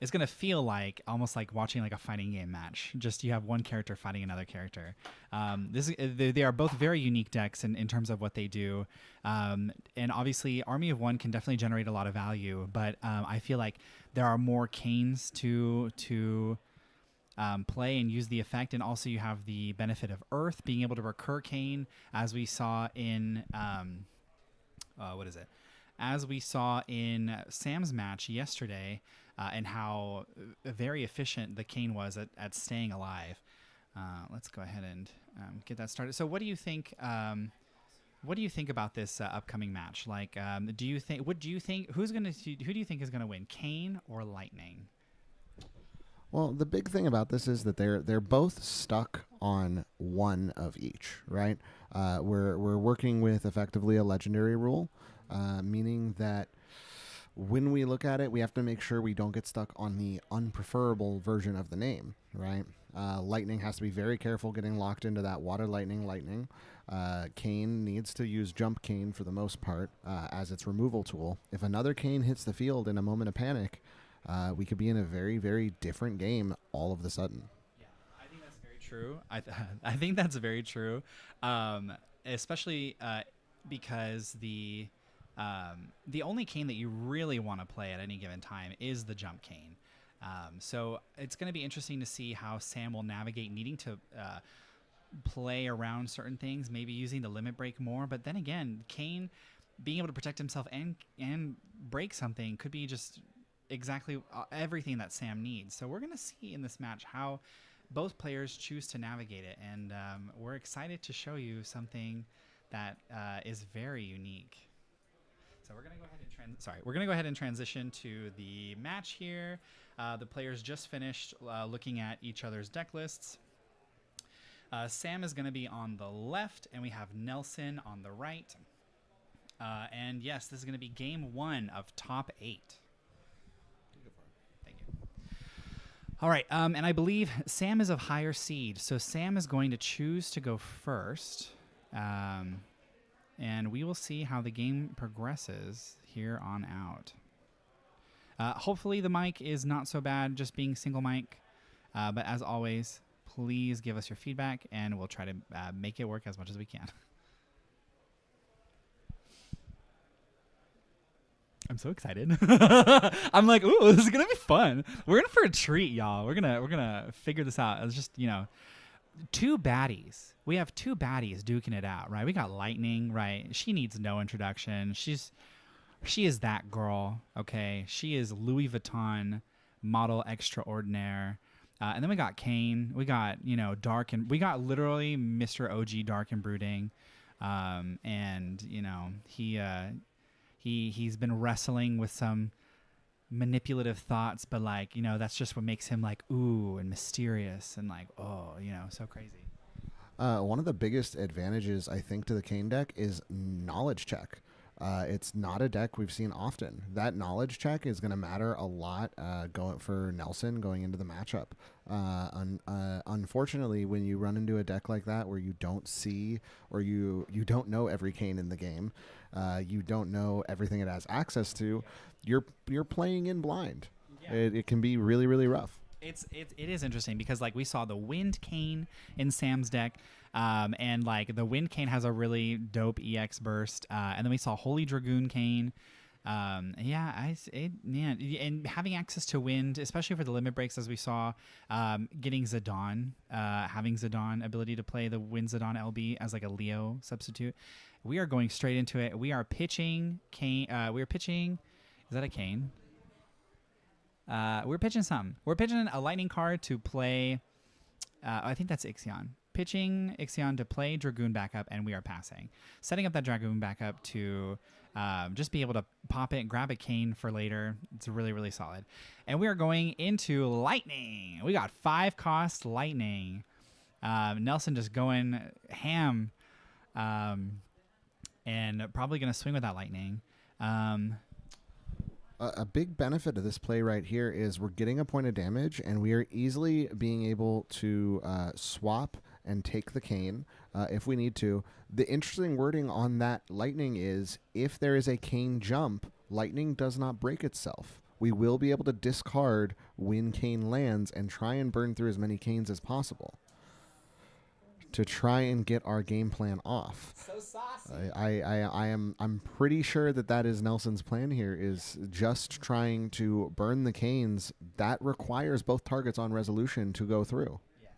it's going to feel like almost like watching like a fighting game match. Just you have one character fighting another character. They are both very unique decks in terms of what they do. And obviously Army of One can definitely generate a lot of value, but I feel like there are more Canes to play and use the effect. And also you have the benefit of Earth being able to recur Cane, as we saw in as we saw in Sam's match yesterday, and how very efficient the Cane was at staying alive. Let's go ahead and get that started. So what do you think? What do you think about this upcoming match? Like, who do you think is gonna win, Cane or Lightning? Well, the big thing about this is that they're both stuck on one of each, right? We're working with effectively a legendary rule, meaning that when we look at it, we have to make sure we don't get stuck on the unpreferable version of the name, right? Lightning has to be very careful getting locked into that water lightning. Cane needs to use jump Cane for the most part as its removal tool. If another Cane hits the field in a moment of panic, we could be in a very different game all of a sudden. Yeah, I think that's very true. I think that's very true, especially because the only Cane that you really want to play at any given time is the jump Cane. So it's going to be interesting to see how Sam will navigate needing to play around certain things, maybe using the limit break more. But then again, Cane being able to protect himself and break something could be just exactly everything that Sam needs. So we're going to see in this match how both players choose to navigate it. And we're excited to show you something that is very unique. So we're going to go ahead and transition to the match here. The players just finished looking at each other's deck lists. Sam is going to be on the left, and we have Nelson on the right. And yes, this is going to be game 1 of top 8. Thank you. All right, and I believe Sam is of higher seed, so Sam is going to choose to go first. And we will see how the game progresses here on out. Hopefully the mic is not so bad, just being single mic. But as always, please give us your feedback, and we'll try to make it work as much as we can. I'm so excited. I'm like, ooh, this is gonna be fun. We're in for a treat, y'all. We're gonna figure this out. It's just, two baddies. We have two baddies duking it out, right? We got Lightning, right? She needs no introduction. She is that girl, okay? She is Louis Vuitton model extraordinaire. And then we got Cane. We got, Dark, and we got literally Mr. OG Dark and Brooding. And, he's been wrestling with some manipulative thoughts, but that's just what makes him ooh and mysterious and so crazy. One of the biggest advantages I think to the Cane deck is knowledge check. It's not a deck we've seen often. That knowledge check is going to matter a lot going for Nelson going into the matchup. Unfortunately, when you run into a deck like that where you don't see or you don't know every Kane in the game, you don't know everything it has access to, you're playing in blind. Yeah. It can be really, really rough. It is interesting because like we saw the Wind Cane in Sam's deck, and like the Wind Cane has a really dope EX burst, and then we saw Holy Dragoon Cane. And having access to wind, especially for the limit breaks, as we saw, getting Zidane, having Zidane ability to play the Wind Zidane LB as like a Leo substitute. We are going straight into it. We are pitching Cane. We are pitching. Is that a Cane? We're pitching something. We're pitching a lightning card to play. I think that's Ixion. Pitching Ixion to play Dragoon backup, and we are passing. Setting up that Dragoon backup to just be able to pop it, grab a Cane for later. It's really, really solid. And we are going into Lightning. We got 5-cost Lightning. Nelson just going ham, and probably going to swing with that Lightning. A big benefit of this play right here is we're getting a point of damage, and we are easily being able to swap and take the Cane if we need to. The interesting wording on that Lightning is if there is a Cane jump, Lightning does not break itself. We will be able to discard when Cane lands and try and burn through as many Canes as possible to try and get our game plan off. So saucy. I'm pretty sure that is Nelson's plan here, is just trying to burn the Canes. That requires both targets on resolution to go through. Yes.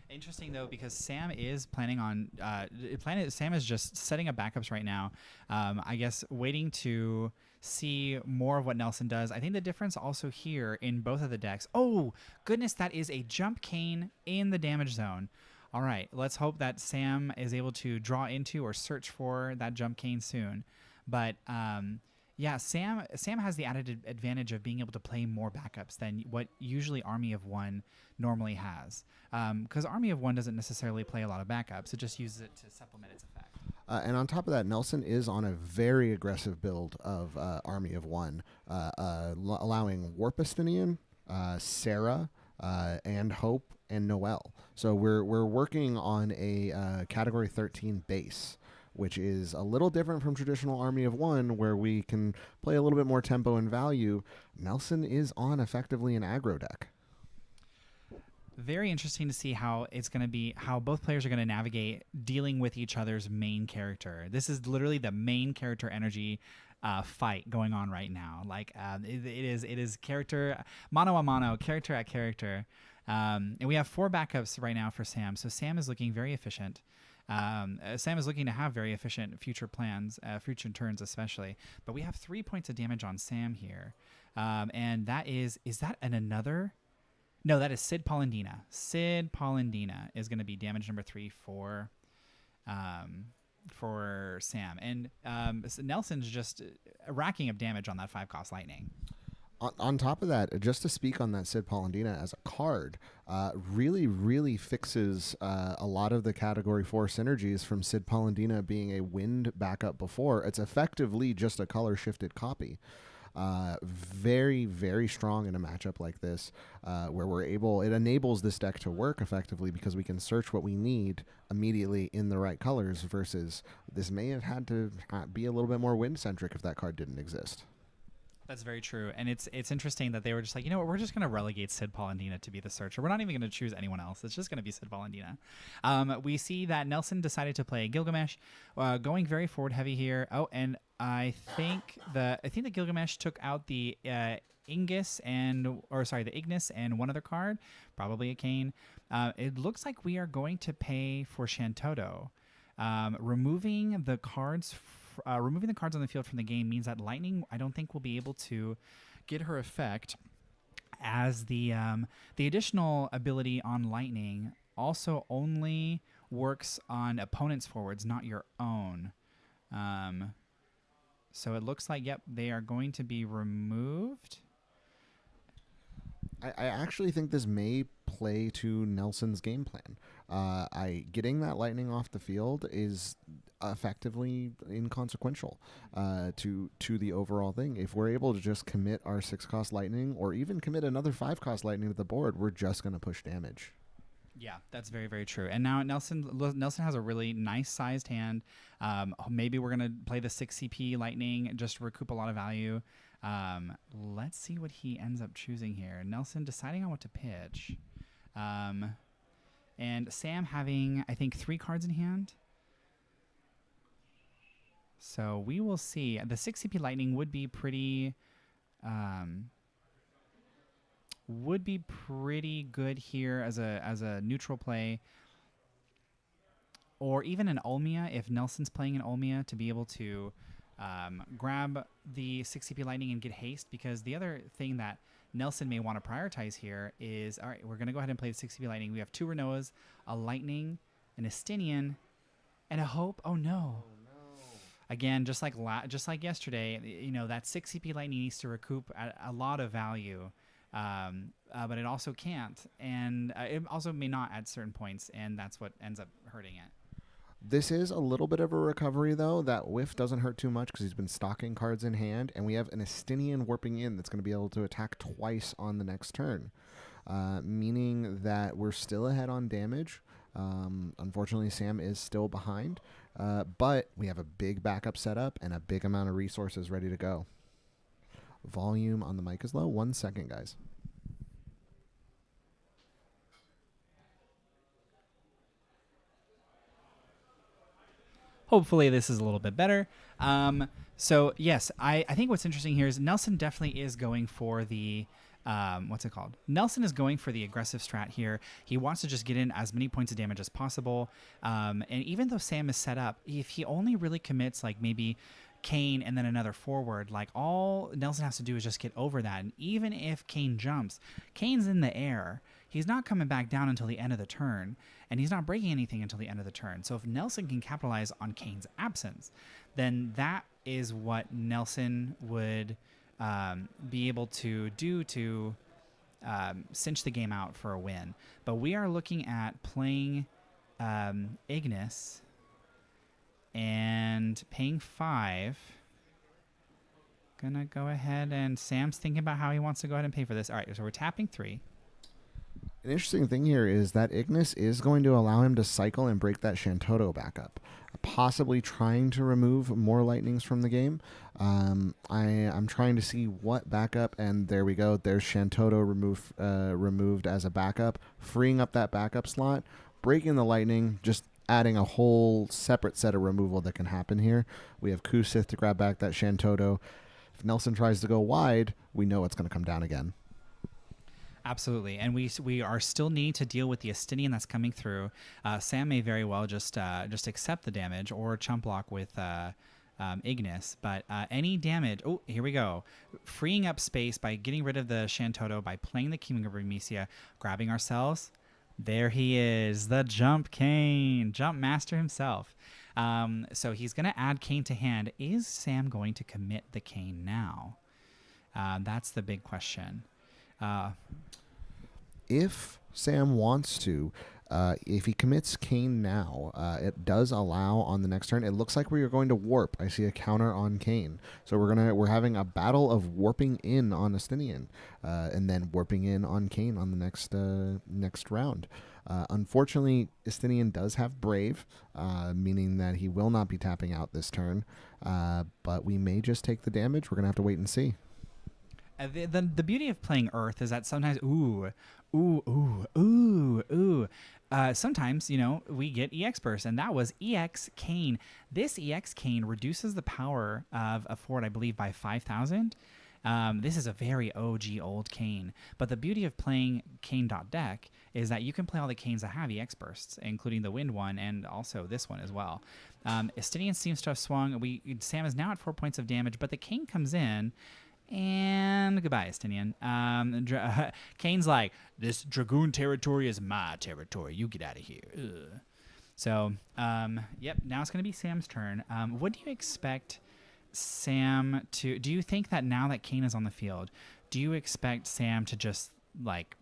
Interesting though, because Sam is planning on Sam is just setting up backups right now. I guess waiting to see more of what Nelson does. I think the difference also here in both of the decks. Oh goodness, that is a jump Cane in the damage zone. All right, let's hope that Sam is able to draw into or search for that jump Cane soon. But yeah, Sam has the added advantage of being able to play more backups than what usually Army of One normally has. Because Army of One doesn't necessarily play a lot of backups. It just uses it to supplement its effect. And on top of that, Nelson is on a very aggressive build of Army of One, allowing Warpistinian, Sarah, and Hope, and Noel. So we're working on a category 13 base, which is a little different from traditional Army of One, where we can play a little bit more tempo and value. Nelson is on effectively an aggro deck. Very interesting to see how it's going to be, how both players are going to navigate dealing with each other's main character. This is literally the main character energy fight going on right now. Like it is character mano a mano, character at character. And we have 4 backups right now for Sam. So Sam is looking very efficient. Sam is looking to have very efficient future plans, future turns especially. But we have 3 points of damage on Sam here. And that is that another? No, that is Sid Polendina. Sid Polendina is going to be damage number 3 for Sam. And Nelson's just racking up damage on that 5-cost Lightning. On top of that, just to speak on that Sid Polendina as a card, really, really fixes a lot of the Category 4 synergies from Sid Polendina being a wind backup before. It's effectively just a color-shifted copy. Very, very strong in a matchup like this, where it enables this deck to work effectively because we can search what we need immediately in the right colors, versus this may have had to be a little bit more wind-centric if that card didn't exist. That's very true. And it's interesting that they were just like, you know what, we're just going to relegate Sid Polendina to be the searcher. We're not even going to choose anyone else. It's just going to be Sid Polendina. We see that Nelson decided to play Gilgamesh, going very forward heavy here. Oh, and I think the Gilgamesh took out the the Ignis and one other card, probably a Cane. It looks like we are going to pay for Shantoto. Removing the cards on the field from the game means that Lightning, I don't think, will be able to get her effect, as the additional ability on Lightning also only works on opponents' forwards, not your own. So it looks like, yep, they are going to be removed. I actually think this may play to Nelson's game plan. Getting that lightning off the field is effectively inconsequential to the overall thing. If we're able to just commit our 6-cost lightning, or even commit another 5-cost lightning to the board, we're just going to push damage. Yeah, that's very, very true. And now Nelson has a really nice sized hand. Maybe we're gonna play the 6 CP lightning just to recoup a lot of value. Let's see what he ends up choosing here. Nelson deciding on what to pitch, and Sam having, I think, 3 cards in hand. So we will see. The 6 CP lightning would be pretty. Would be pretty good here as a neutral play, or even an Ulmia if Nelson's playing an Ulmia, to be able to grab the 6 CP lightning and get haste. Because the other thing that Nelson may want to prioritize here is, all right, we're going to go ahead and play the 6 CP lightning. We have 2 Renoas, a lightning, an Estinian, and a hope. Oh no. Again, just like yesterday, you know, that 6 CP lightning needs to recoup a lot of value. But it also can't, and it also may not at certain points, and that's what ends up hurting it. This is a little bit of a recovery, though. That whiff doesn't hurt too much because he's been stocking cards in hand, and we have an Estinian warping in that's going to be able to attack twice on the next turn, meaning that we're still ahead on damage. Unfortunately, Sam is still behind, but we have a big backup setup and a big amount of resources ready to go. Volume on the mic is low. 1 second, guys. Hopefully this is a little bit better. So yes, I think what's interesting here is Nelson definitely is going for the what's it called? Nelson is going for the aggressive strat here. He wants to just get in as many points of damage as possible. And even though Sam is set up, if he only really commits like maybe Kane and then another forward, like all Nelson has to do is just get over that. And even if Kane jumps, Kane's in the air. He's not coming back down until the end of the turn, and he's not breaking anything until the end of the turn. So if Nelson can capitalize on Kane's absence, then that is what Nelson would be able to do to cinch the game out for a win. But we are looking at playing Ignis and paying 5. Gonna go ahead, and Sam's thinking about how he wants to go ahead and pay for this. All right, so we're tapping 3. An interesting thing here is that Ignis is going to allow him to cycle and break that Shantoto back up, possibly trying to remove more lightnings from the game. I'm trying to see what backup, and there we go. There's Shantoto removed as a backup, freeing up that backup slot, breaking the lightning, just adding a whole separate set of removal that can happen here. We have Kusith to grab back that Shantoto. If Nelson tries to go wide, we know it's going to come down again. Absolutely, and we are still needing to deal with the Estinian that's coming through. Sam may very well just accept the damage or chump block with Ignis, but any damage... Oh, here we go. Freeing up space by getting rid of the Shantoto, by playing the King of Remesia, grabbing ourselves. There he is, the Jump Kane, Jump Master himself. So he's going to add Kane to hand. Is Sam going to commit the Kane now? That's the big question. If Sam wants to, if he commits Kane now, it does allow on the next turn. It looks like we are going to warp. I see a counter on Kane, so we're having a battle of warping in on Estinian, and then warping in on Kane on the next round. Unfortunately, Estinian does have Brave, meaning that he will not be tapping out this turn. But we may just take the damage. We're gonna have to wait and see. The beauty of playing Earth is that sometimes, sometimes, you know, we get EX burst, and that was EX Kane. This EX Kane reduces the power of a forward, I believe, by 5,000. This is a very OG old Kane. But the beauty of playing Kane.deck is that you can play all the Kanes that have EX bursts, including the Wind one and also this one as well. Estinian seems to have swung. Sam is now at 4 points of damage, but the Kane comes in. And goodbye, Estinian. Kane's like, this Dragoon territory is my territory. You get out of here. Ugh. So, yep, now it's going to be Sam's turn. What do you expect Sam to... Do you think that now that Kane is on the field, do you expect Sam to just like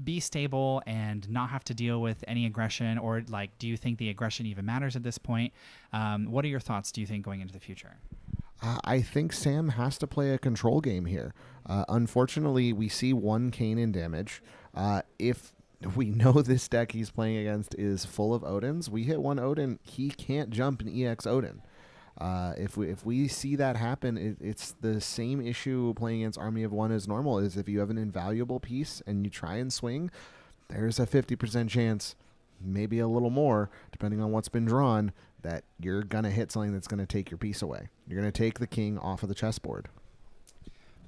be stable and not have to deal with any aggression, or like do you think the aggression even matters at this point? What are your thoughts, do you think, going into the future? I think Sam has to play a control game here. Unfortunately, we see one Kane in damage. If we know this deck he's playing against is full of Odins, we hit one Odin, he can't jump an EX Odin. If we see that happen, it's the same issue playing against Army of One as normal. Is if you have an invaluable piece and you try and swing, there's a 50% chance, maybe a little more, depending on what's been drawn, that you're gonna hit something that's gonna take your piece away. You're gonna take the king off of the chessboard.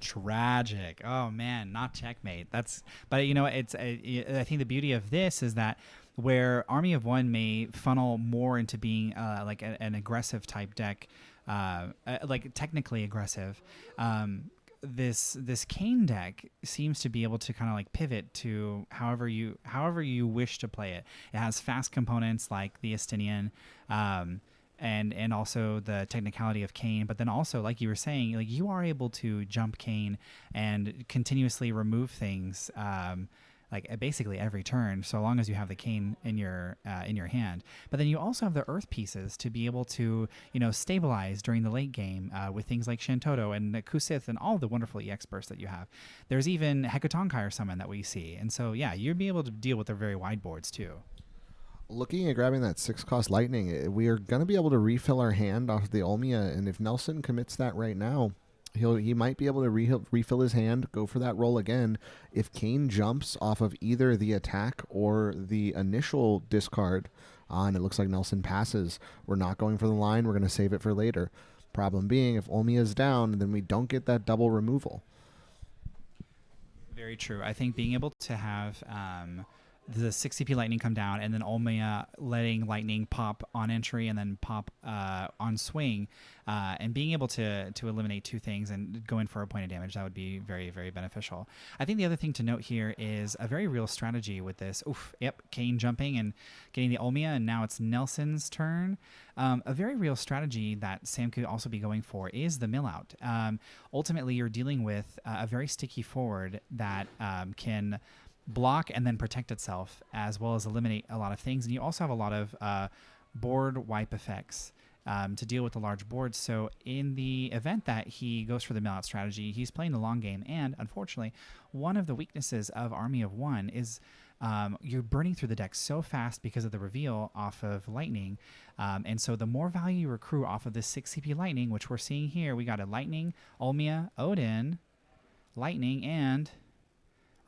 Tragic. Oh man, not checkmate. But you know, I think the beauty of this is that where Army of One may funnel more into being like an aggressive type deck, like technically aggressive, this Kane deck seems to be able to kind of like pivot to however you wish to play it. It has fast components like the Estinian, and also the technicality of Kane, but then also, like you were saying, like you are able to jump Kane and continuously remove things, like basically every turn, so long as you have the Kane in your hand. But then you also have the Earth pieces to be able to, you know, stabilize during the late game with things like Shantoto and Kusith and all the wonderful EX bursts that you have. There's even Hekatonkai summon that we see, and so yeah, you'll be able to deal with their very wide boards too. Looking at grabbing that 6-cost Lightning, we are going to be able to refill our hand off the Olmia, and if Nelson commits that right now, he might be able to refill his hand, go for that roll again. If Kane jumps off of either the attack or the initial discard, and it looks like Nelson passes, we're not going for the line, we're going to save it for later. Problem being, if Olmia is down, then we don't get that double removal. Very true. I think being able to have the 6 CP Lightning come down, and then Olmia letting Lightning pop on entry and then pop on swing, and being able to eliminate two things and go in for a point of damage, that would be very, very beneficial. I think the other thing to note here is a very real strategy with this. Kane jumping and getting the Olmia, and now it's Nelson's turn. A very real strategy that Sam could also be going for is the mill out. Ultimately, you're dealing with a very sticky forward that can block and then protect itself, as well as eliminate a lot of things. And you also have a lot of board wipe effects to deal with the large boards. So in the event that he goes for the mill out strategy, he's playing the long game. And unfortunately, one of the weaknesses of Army of One is you're burning through the deck so fast because of the reveal off of Lightning. And so the more value you accrue off of this 6 CP Lightning, which we're seeing here, we got a Lightning, Olmia, Odin, Lightning, and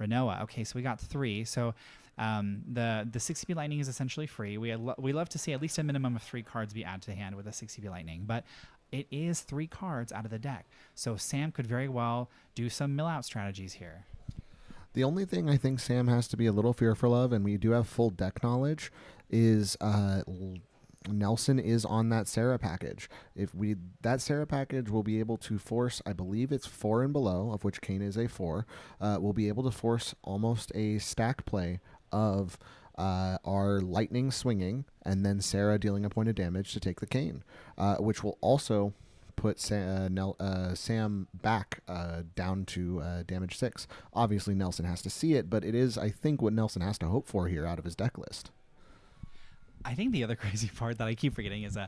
Renoa. Okay, so we got 3. So the 6 CP Lightning is essentially free. We love to see at least a minimum of 3 cards be added to hand with a 6 CP Lightning, but it is 3 cards out of the deck. So Sam could very well do some mill out strategies here. The only thing I think Sam has to be a little fearful of, and we do have full deck knowledge, is Nelson is on that Sarah package. That Sarah package will be able to force, I believe it's 4 and below, of which Kane is a 4, will be able to force almost a stack play of our Lightning swinging and then Sarah dealing a point of damage to take the Kane, which will also put Sam back down to damage 6. Obviously, Nelson has to see it, but it is, I think, what Nelson has to hope for here out of his deck list. I think the other crazy part that I keep forgetting is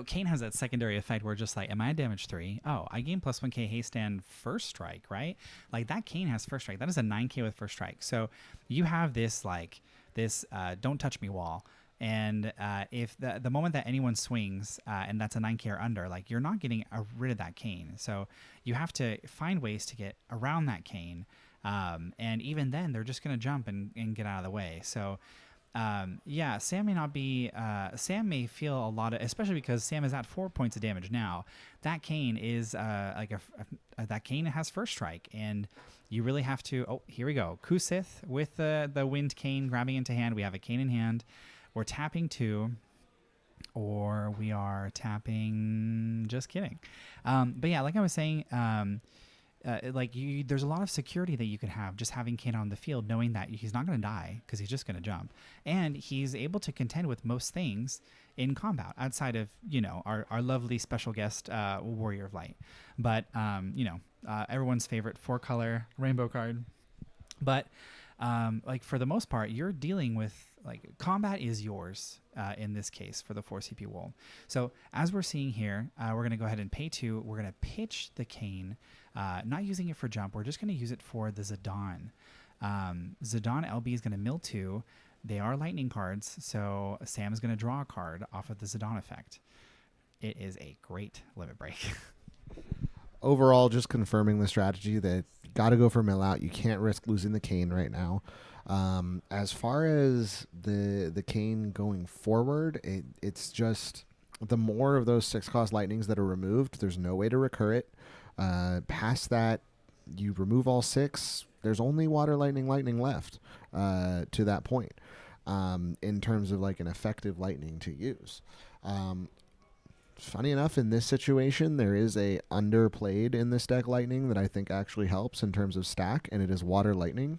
Kane has that secondary effect where just like, am I damage 3? Oh, I gain plus 1k haste and first strike, right? Like that Kane has first strike. That is a 9k with first strike. So you have this don't touch me wall. And if the moment that anyone swings and that's a 9k or under, like you're not getting rid of that Kane. So you have to find ways to get around that Kane. And even then they're just going to jump and get out of the way. So Sam may not be. Sam may feel a lot of, especially because Sam is at 4 points of damage now. That Kane is that Kane has first strike, and you really have to. Oh, here we go. Kusith with the wind Kane grabbing into hand. We have a Kane in hand. We're tapping 2, or we are tapping. Just kidding. But yeah, like I was saying. There's a lot of security that you can have just having Kane on the field, knowing that he's not going to die because he's just going to jump, and he's able to contend with most things in combat outside of our lovely special guest Warrior of Light. But everyone's favorite 4-color rainbow card. But like for the most part, you're dealing with like combat is yours in this case for the 4 CP Wolf. So as we're seeing here, we're going to go ahead and pay 2. We're going to pitch the Cane, not using it for jump. We're just going to use it for the Zidane. Zidane LB is going to mill 2. They are lightning cards, so Sam is going to draw a card off of the Zidane effect. It is a great limit break. Overall, just confirming the strategy that you got to go for mill out. You can't risk losing the Cane right now. As far as the Cane going forward, it's just the more of those 6-cost lightnings that are removed, there's no way to recur it. Past that, you remove all 6. There's only water lightning left to that point in terms of like an effective lightning to use. Funny enough, in this situation, there is a underplayed in this deck lightning that I think actually helps in terms of stack, and it is water lightning.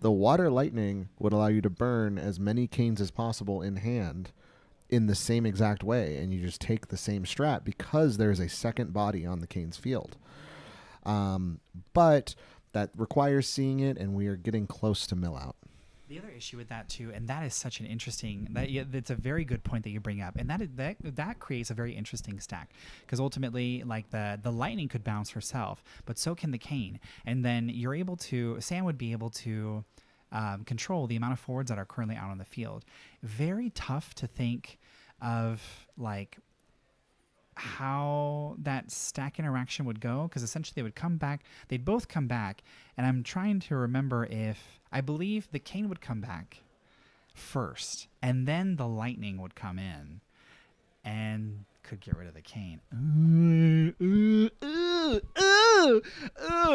The water lightning would allow you to burn as many Canes as possible in hand in the same exact way, and you just take the same strat because there's a second body on the Cane's field. But that requires seeing it, and we are getting close to mill out. The other issue with that too, and that is such an interesting, that's a very good point that you bring up, and that creates a very interesting stack, because ultimately, like the lightning could bounce herself, but so can the Cane, and then Sam would be able to control the amount of forwards that are currently out on the field. Very tough to think of like how that stack interaction would go, because essentially they'd both come back, and I'm trying to remember if I believe the Cane would come back first and then the lightning would come in and could get rid of the Cane.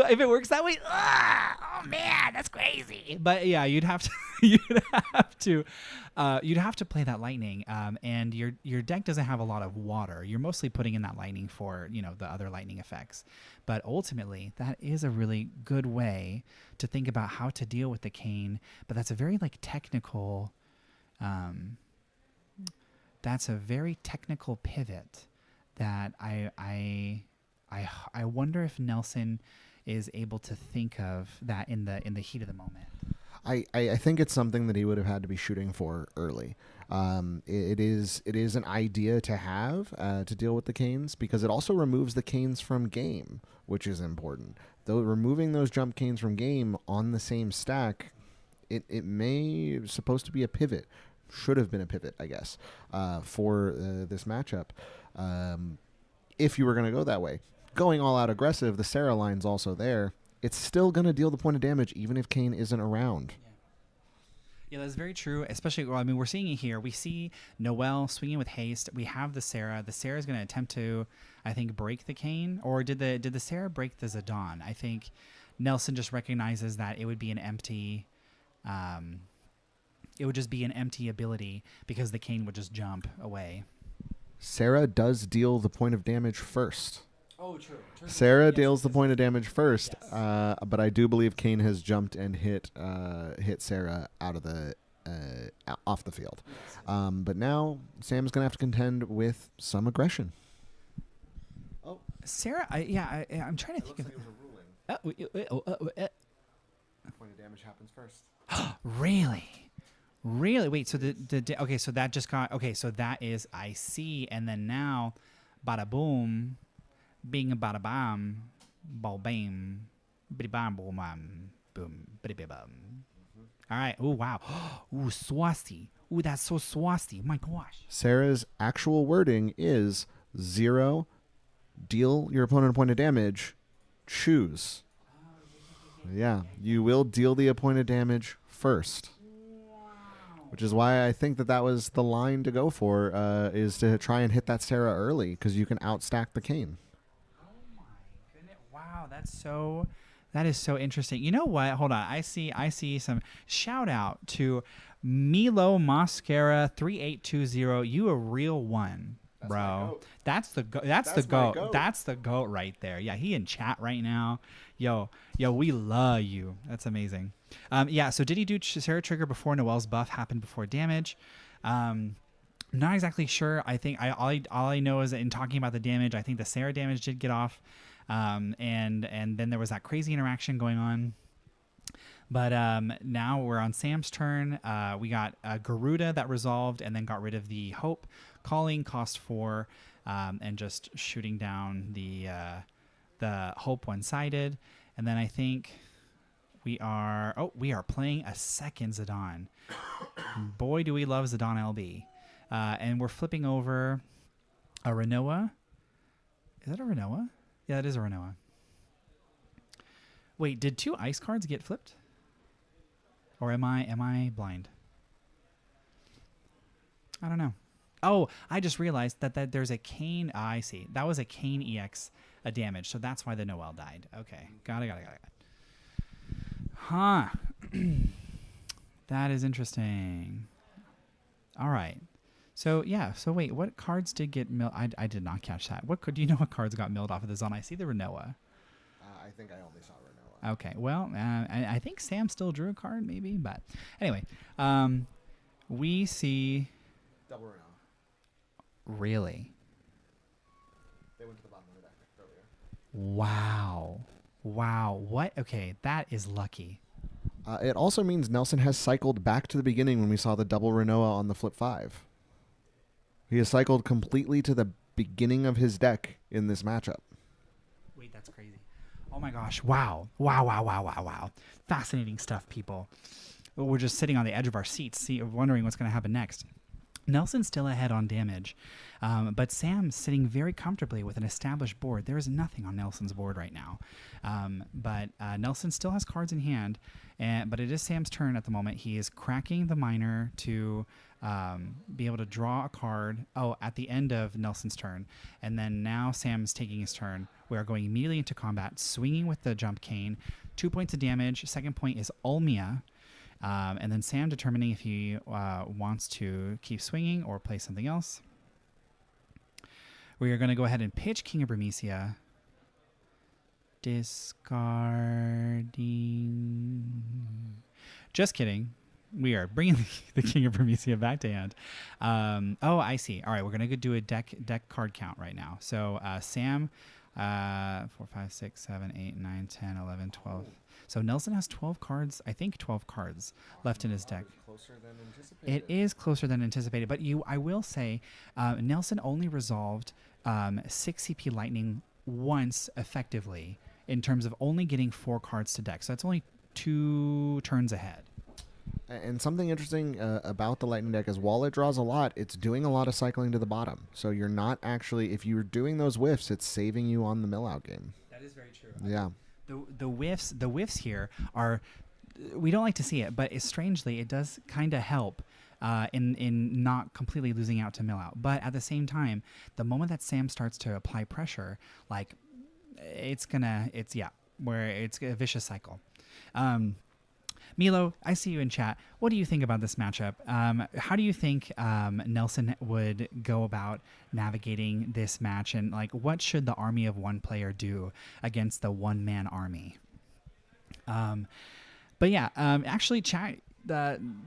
If it works that way, oh man, that's crazy. But yeah, you'd have to play that lightning, and your deck doesn't have a lot of water. You're mostly putting in that lightning for the other lightning effects. But ultimately, that is a really good way to think about how to deal with the Cane. But that's a very technical. That's a very technical pivot that I wonder if Nelson is able to think of that in the heat of the moment. I think it's something that he would have had to be shooting for early. It is an idea to have to deal with the Canes, because it also removes the Canes from game, which is important. Though removing those jump Canes from game on the same stack, it may supposed to be a pivot. Should have been a pivot, I guess, for this matchup. If you were going to go that way. Going all out aggressive, the Sarah line's also there. It's still going to deal the point of damage even if Cane isn't around. Yeah, that's very true. Especially, we're seeing it here. We see Noel swinging with haste. We have the Sarah. The Sarah is going to attempt to, I think, break the Cane. Or did the Sarah break the Zidane? I think Nelson just recognizes that it would be an empty... it would just be an empty ability because the Cane would just jump away. Sarah does deal the point of damage first. Oh, true. Sarah deals the point of damage first, but I do believe Cane has jumped and hit Sarah out of the off the field. Yes. But now Sam's gonna have to contend with some aggression. Oh, Sarah, I'm trying to think of. Point of damage happens first. Really? Wait, so okay, so that just got so that is I see, and then now, bada boom, bing bada bam, ball bam, bidi bam boom bam, boom bidi bam. All right. Oh wow. Ooh, swasti. Ooh, that's so swasti. My gosh. Sarah's actual wording is 0. Deal your opponent a point of damage. Choose. Yeah, you will deal the point of damage first. Which is why I think that was the line to go for, is to try and hit that Sarah early, because you can outstack the Cane. Oh my goodness! Wow, that is so interesting. You know what? Hold on, I see some shout out to Milo Mosquera 3820. You a real one, bro. That's the goat. That's the goat right there. Yeah, he in chat right now. Yo, we love you. That's amazing. So did he do Sarah trigger before Noel's buff happened before damage? Not exactly sure. I think all I know is that in talking about the damage, I think the Sarah damage did get off, and then there was that crazy interaction going on. But now we're on Sam's turn. We got Garuda that resolved and then got rid of the Hope. Calling cost 4 and just shooting down the Hope one-sided. And then I think we are playing a second Zidane. Boy, do we love Zidane LB. And we're flipping over a Renoa. Is that a Renoa? Yeah, it is a Renoa. Wait, did 2 ice cards get flipped? Or am I blind? I don't know. Oh, I just realized that there's a Kane. I see. That was a Kane EX damage, so that's why the Noel died. Okay, got it. Huh. That is interesting. All right. So yeah. So wait, what cards did get milled? I did not catch that. Do you know what cards got milled off of the zone? I see the Renoa. I think I only saw Renoa. Okay, well, I think Sam still drew a card, maybe, but anyway, we see. Double Renoa. Really? They went to the bottom of the deck earlier. Wow. What? Okay, that is lucky. It also means Nelson has cycled back to the beginning when we saw the double Renoa on the flip 5. He has cycled completely to the beginning of his deck in this matchup. Wait, that's crazy. Oh my gosh. Wow. Fascinating stuff, people. We're just sitting on the edge of our seats, wondering what's going to happen next. Nelson's still ahead on damage, but Sam's sitting very comfortably with an established board. There is nothing on Nelson's board right now. But Nelson still has cards in hand, but it is Sam's turn at the moment. He is cracking the miner to be able to draw a card at the end of Nelson's turn. And then now Sam's taking his turn. We are going immediately into combat, swinging with the jump cane. 2 points of damage. Second point is Ulmia. And then Sam determining if he wants to keep swinging or play something else. We are going to go ahead and pitch King of Burmecia. Discarding. Just kidding. We are bringing the King of Burmecia back to hand. I see. All right, we're going to do a deck card count right now. So Sam, 4, 5, 6, 7, 8, 9, 10, 11, 12. So Nelson has 12 cards, I think 12 cards left in his deck. Closer than anticipated. It is closer than anticipated, but I will say, Nelson only resolved 6 CP Lightning once effectively in terms of only getting 4 cards to deck. So that's only 2 turns ahead. And something interesting about the Lightning deck is while it draws a lot, it's doing a lot of cycling to the bottom. So you're not actually, if you're doing those whiffs, it's saving you on the mill out game. That is very true. Yeah. The whiffs here are, we don't like to see it, but strangely it does kind of help in not completely losing out to mill out. But at the same time, the moment that Sam starts to apply pressure, like it's a vicious cycle. Milo, I see you in chat. What do you think about this matchup? How do you think Nelson would go about navigating this match? And like, what should the army of one player do against the one-man army? Actually, chat.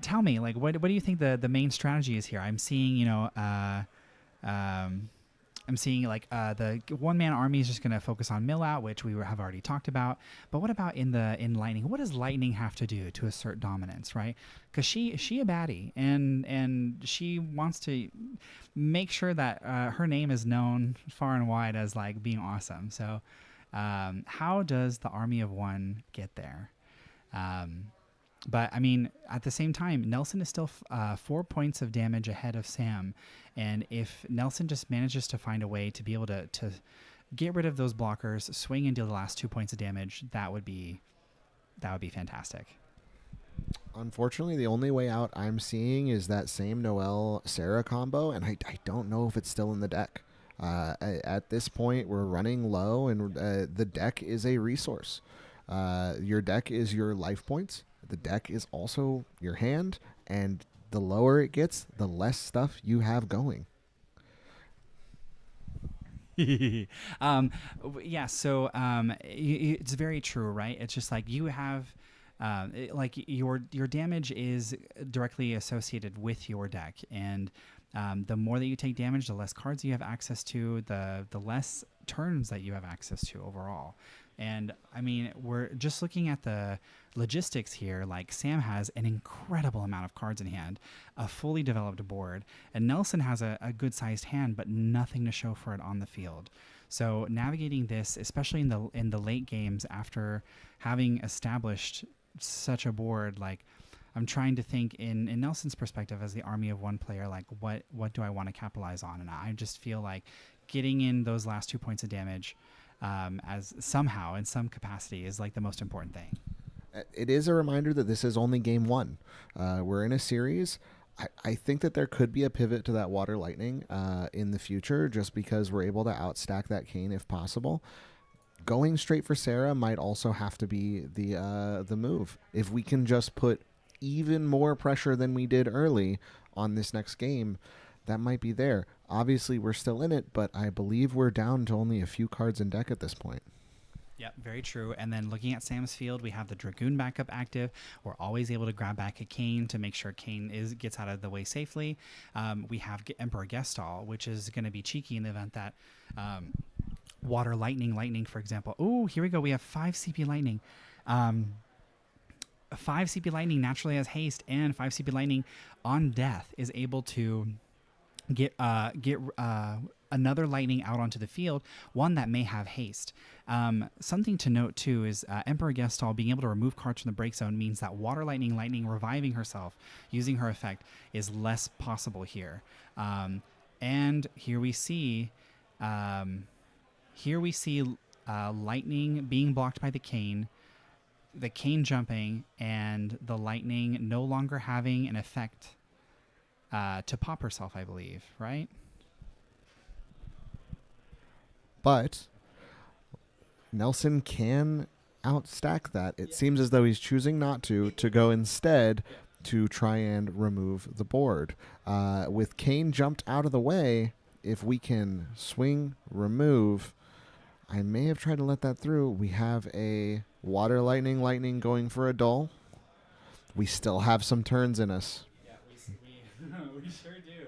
Tell me, like, what do you think the main strategy is here? I'm seeing, I'm seeing like the one-man army is just going to focus on mill out, which we have already talked about. But what about in Lightning? What does Lightning have to do to assert dominance, right? Because she a baddie, and she wants to make sure that her name is known far and wide as like being awesome. So how does the army of one get there? But I mean, at the same time, Nelson is still 4 points of damage ahead of Sam, and if Nelson just manages to find a way to be able to get rid of those blockers, swing and deal the last 2 points of damage, that would be fantastic. Unfortunately, the only way out I'm seeing is that same Noel Sarah combo, and I don't know if it's still in the deck. At this point, we're running low, and the deck is a resource. Your deck is your life points. The deck is also your hand, and the lower it gets, the less stuff you have going. It's very true, right? It's just like you have, your damage is directly associated with your deck, and The more that you take damage, the less cards you have access to, the less turns that you have access to overall. And I mean, we're just looking at the logistics here. Like, Sam has an incredible amount of cards in hand, a fully developed board, and Nelson has a good sized hand, but nothing to show for it on the field. So navigating this, especially in the late games after having established such a board, like, I'm trying to think in Nelson's perspective as the army of one player, like what do I want to capitalize on? And I just feel like getting in those last 2 points of damage as somehow in some capacity is like the most important thing. It is a reminder that this is only game one. We're in a series. I think that there could be a pivot to that Water Lightning in the future, just because we're able to outstack that Kane if possible. Going straight for Sarah might also have to be the move. If we can just put even more pressure than we did early on this next game, that might be there. Obviously, we're still in it, but I believe we're down to only a few cards in deck at this point. Yep, very true. And then looking at Sam's field, we have the Dragoon backup active. We're always able to grab back a Kane to make sure Kane gets out of the way safely. We have Emperor Gestalt, which is going to be cheeky in the event that Water Lightning, for example. Oh, here we go. We have 5 CP Lightning. 5 CP Lightning naturally has haste, and 5 CP Lightning on death is able to get another lightning out onto the field, one that may have haste. Something to note too is Emperor Gestalt being able to remove cards from the break zone means that Water Lightning reviving herself using her effect is less possible here. And here we see lightning being blocked by the Kane jumping, and the lightning no longer having an effect to pop herself, I believe, right? But Nelson can outstack that. It seems as though he's choosing not to go instead to try and remove the board. With Kane jumped out of the way, if we can swing, remove, I may have tried to let that through. We have a Water Lightning going for a dull. We still have some turns in us. Yeah, we sure do.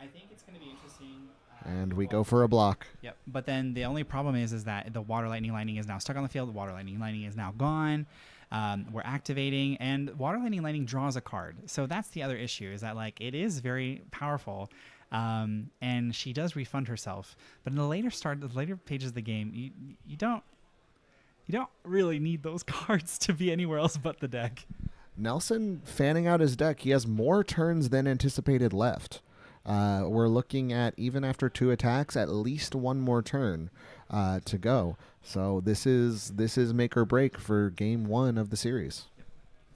I think it's going to be interesting. And we go for a block. Yep. But then the only problem is that the Water Lightning is now stuck on the field. The Water Lightning is now gone. We're activating, and Water Lightning draws a card. So that's the other issue, is that like it is very powerful. And she does refund herself. But in the later pages of the game, you don't really need those cards to be anywhere else but the deck. Nelson fanning out his deck. He has more turns than anticipated left. We're looking at, even after 2 attacks, at least 1 more turn to go. So this is make or break for game 1 of the series.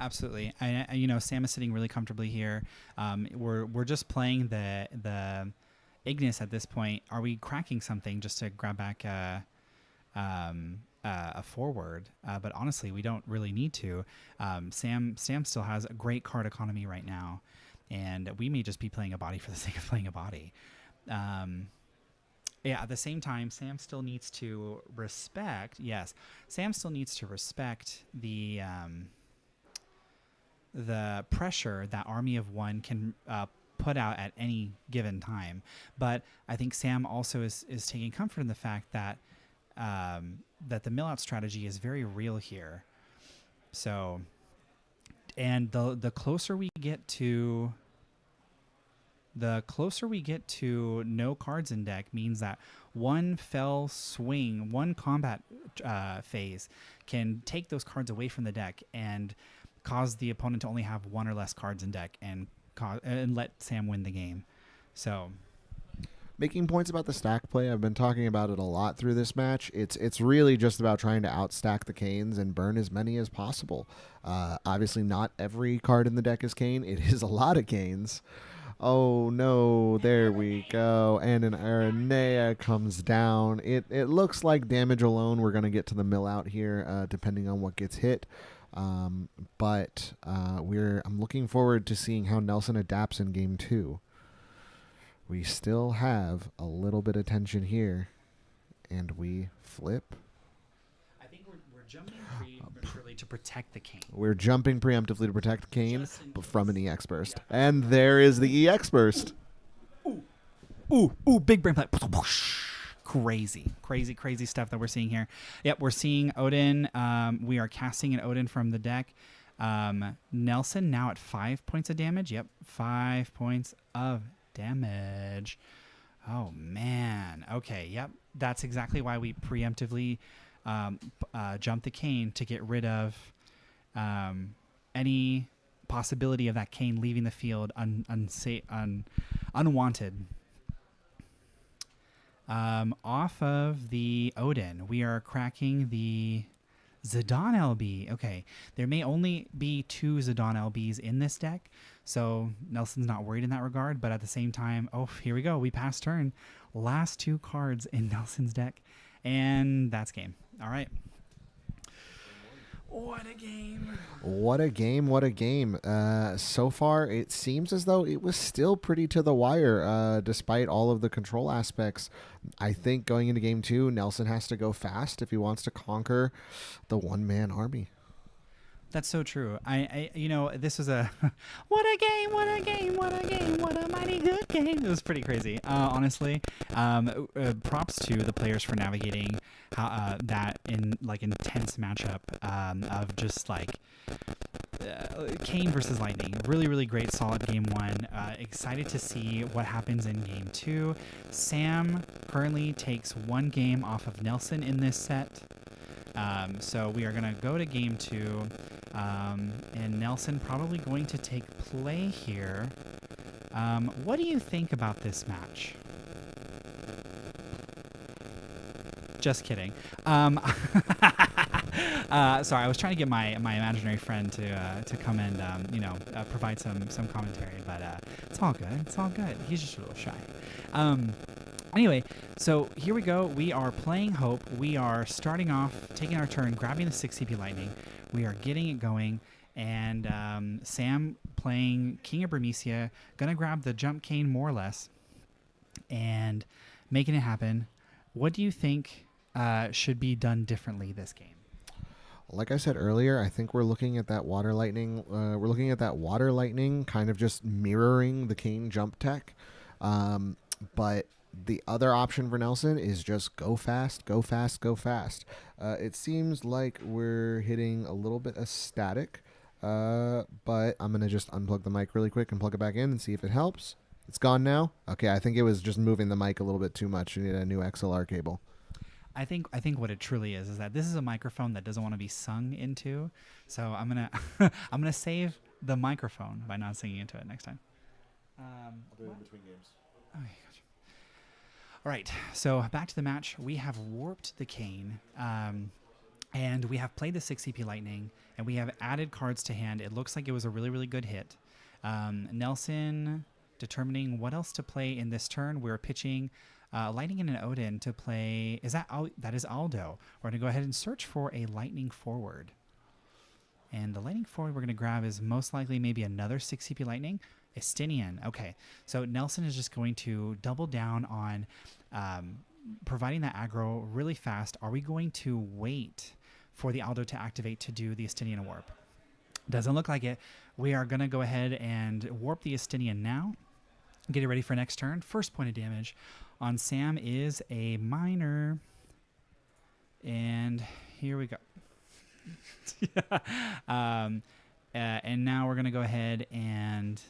Absolutely. Sam is sitting really comfortably here. We're just playing the Ignis at this point. Are we cracking something just to grab back a forward? But honestly, we don't really need to. Sam still has a great card economy right now, and we may just be playing a body for the sake of playing a body. At the same time, Sam still needs to respect. Yes, Sam still needs to respect the pressure that Army of One can put out at any given time. But I think Sam also is taking comfort in the fact that that the mill out strategy is very real here. So, and the closer we get to no cards in deck means that one fell swing, one combat phase can take those cards away from the deck and cause the opponent to only have 1 or less cards in deck and let Sam win the game. So, making points about the stack play, I've been talking about it a lot through this match. It's really just about trying to outstack the Canes and burn as many as possible. Obviously, not every card in the deck is Kane. It is a lot of Canes. Oh no, there we go. And an Aranea comes down. It looks like damage alone. We're going to get to the mill out here, depending on what gets hit. But I'm looking forward to seeing how Nelson adapts in game 2. We still have a little bit of tension here, and we flip. I think we're jumping prematurely to protect the Kane. We're jumping preemptively to protect Kane from an EX burst. And there is the EX burst. Ooh, big brain play. Crazy stuff that we're seeing here. Yep, we're seeing Odin. We are casting an Odin from the deck. Nelson now at 5 points of damage. Yep, 5 points of damage. Oh, man. Okay, yep. That's exactly why we preemptively jumped the Cane to get rid of any possibility of that Cane leaving the field unwanted. Off of the Odin, we are cracking the Zidane LB. Okay, there may only be 2 Zidane LBs in this deck, so Nelson's not worried in that regard, but at the same time, oh, here we go. We pass turn. Last 2 cards in Nelson's deck, and that's game. All right. What a game. What a game. What a game. So far, it seems as though it was still pretty to the wire, despite all of the control aspects. I think going into game 2, Nelson has to go fast if he wants to conquer the one-man army. That's so true. I this was a what a game, what a game, what a game, what a mighty good game. It was pretty crazy, honestly. Props to the players for navigating how that intense matchup of just like Cane versus Lightning. Really great, solid game 1. Excited to see what happens in game 2. Sam currently takes 1 game off of Nelson in this set. So we are going to go to game 2, and Nelson probably going to take play here. What do you think about this match? Just kidding. Sorry, I was trying to get my imaginary friend to come and provide some commentary, but it's all good. It's all good. He's just a little shy. Anyway, so here we go. We are playing Hope. We are starting off, taking our turn, grabbing the 6 CP Lightning. We are getting it going, and Sam playing King of Burmecia, gonna grab the Jump Cane more or less, and making it happen. What do you think should be done differently this game? Like I said earlier, I think we're looking at that Water Lightning. Water Lightning kind of just mirroring the Cane jump tech, but the other option for Nelson is just go fast, go fast, go fast. It seems like we're hitting a little bit of static, but I'm going to just unplug the mic really quick and plug it back in and see if it helps. It's gone now? Okay, I think it was just moving the mic a little bit too much. You need a new XLR cable. I think what it truly is that this is a microphone that doesn't want to be sung into, so I'm gonna save the microphone by not singing into it next time. I'll do it in between games. Okay, gotcha. All right, so back to the match. We have warped the Cane, and we have played the 6 CP Lightning, and we have added cards to hand. It looks like it was a really good hit. Nelson determining what else to play in this turn. We're pitching Lightning and an Odin to play. That is Aldo. We're going to go ahead and search for a Lightning Forward. And the Lightning Forward we're going to grab is most likely maybe another 6 CP Lightning. Estinian. Okay, so Nelson is just going to double down on providing that aggro really fast. Are we going to wait for the Aldo to activate to do the Estinian warp? Doesn't look like it. We are going to go ahead and warp the Estinian now. Get it ready for next turn. First point of damage on Sam is a minor. And here we go. And now we're going to go ahead and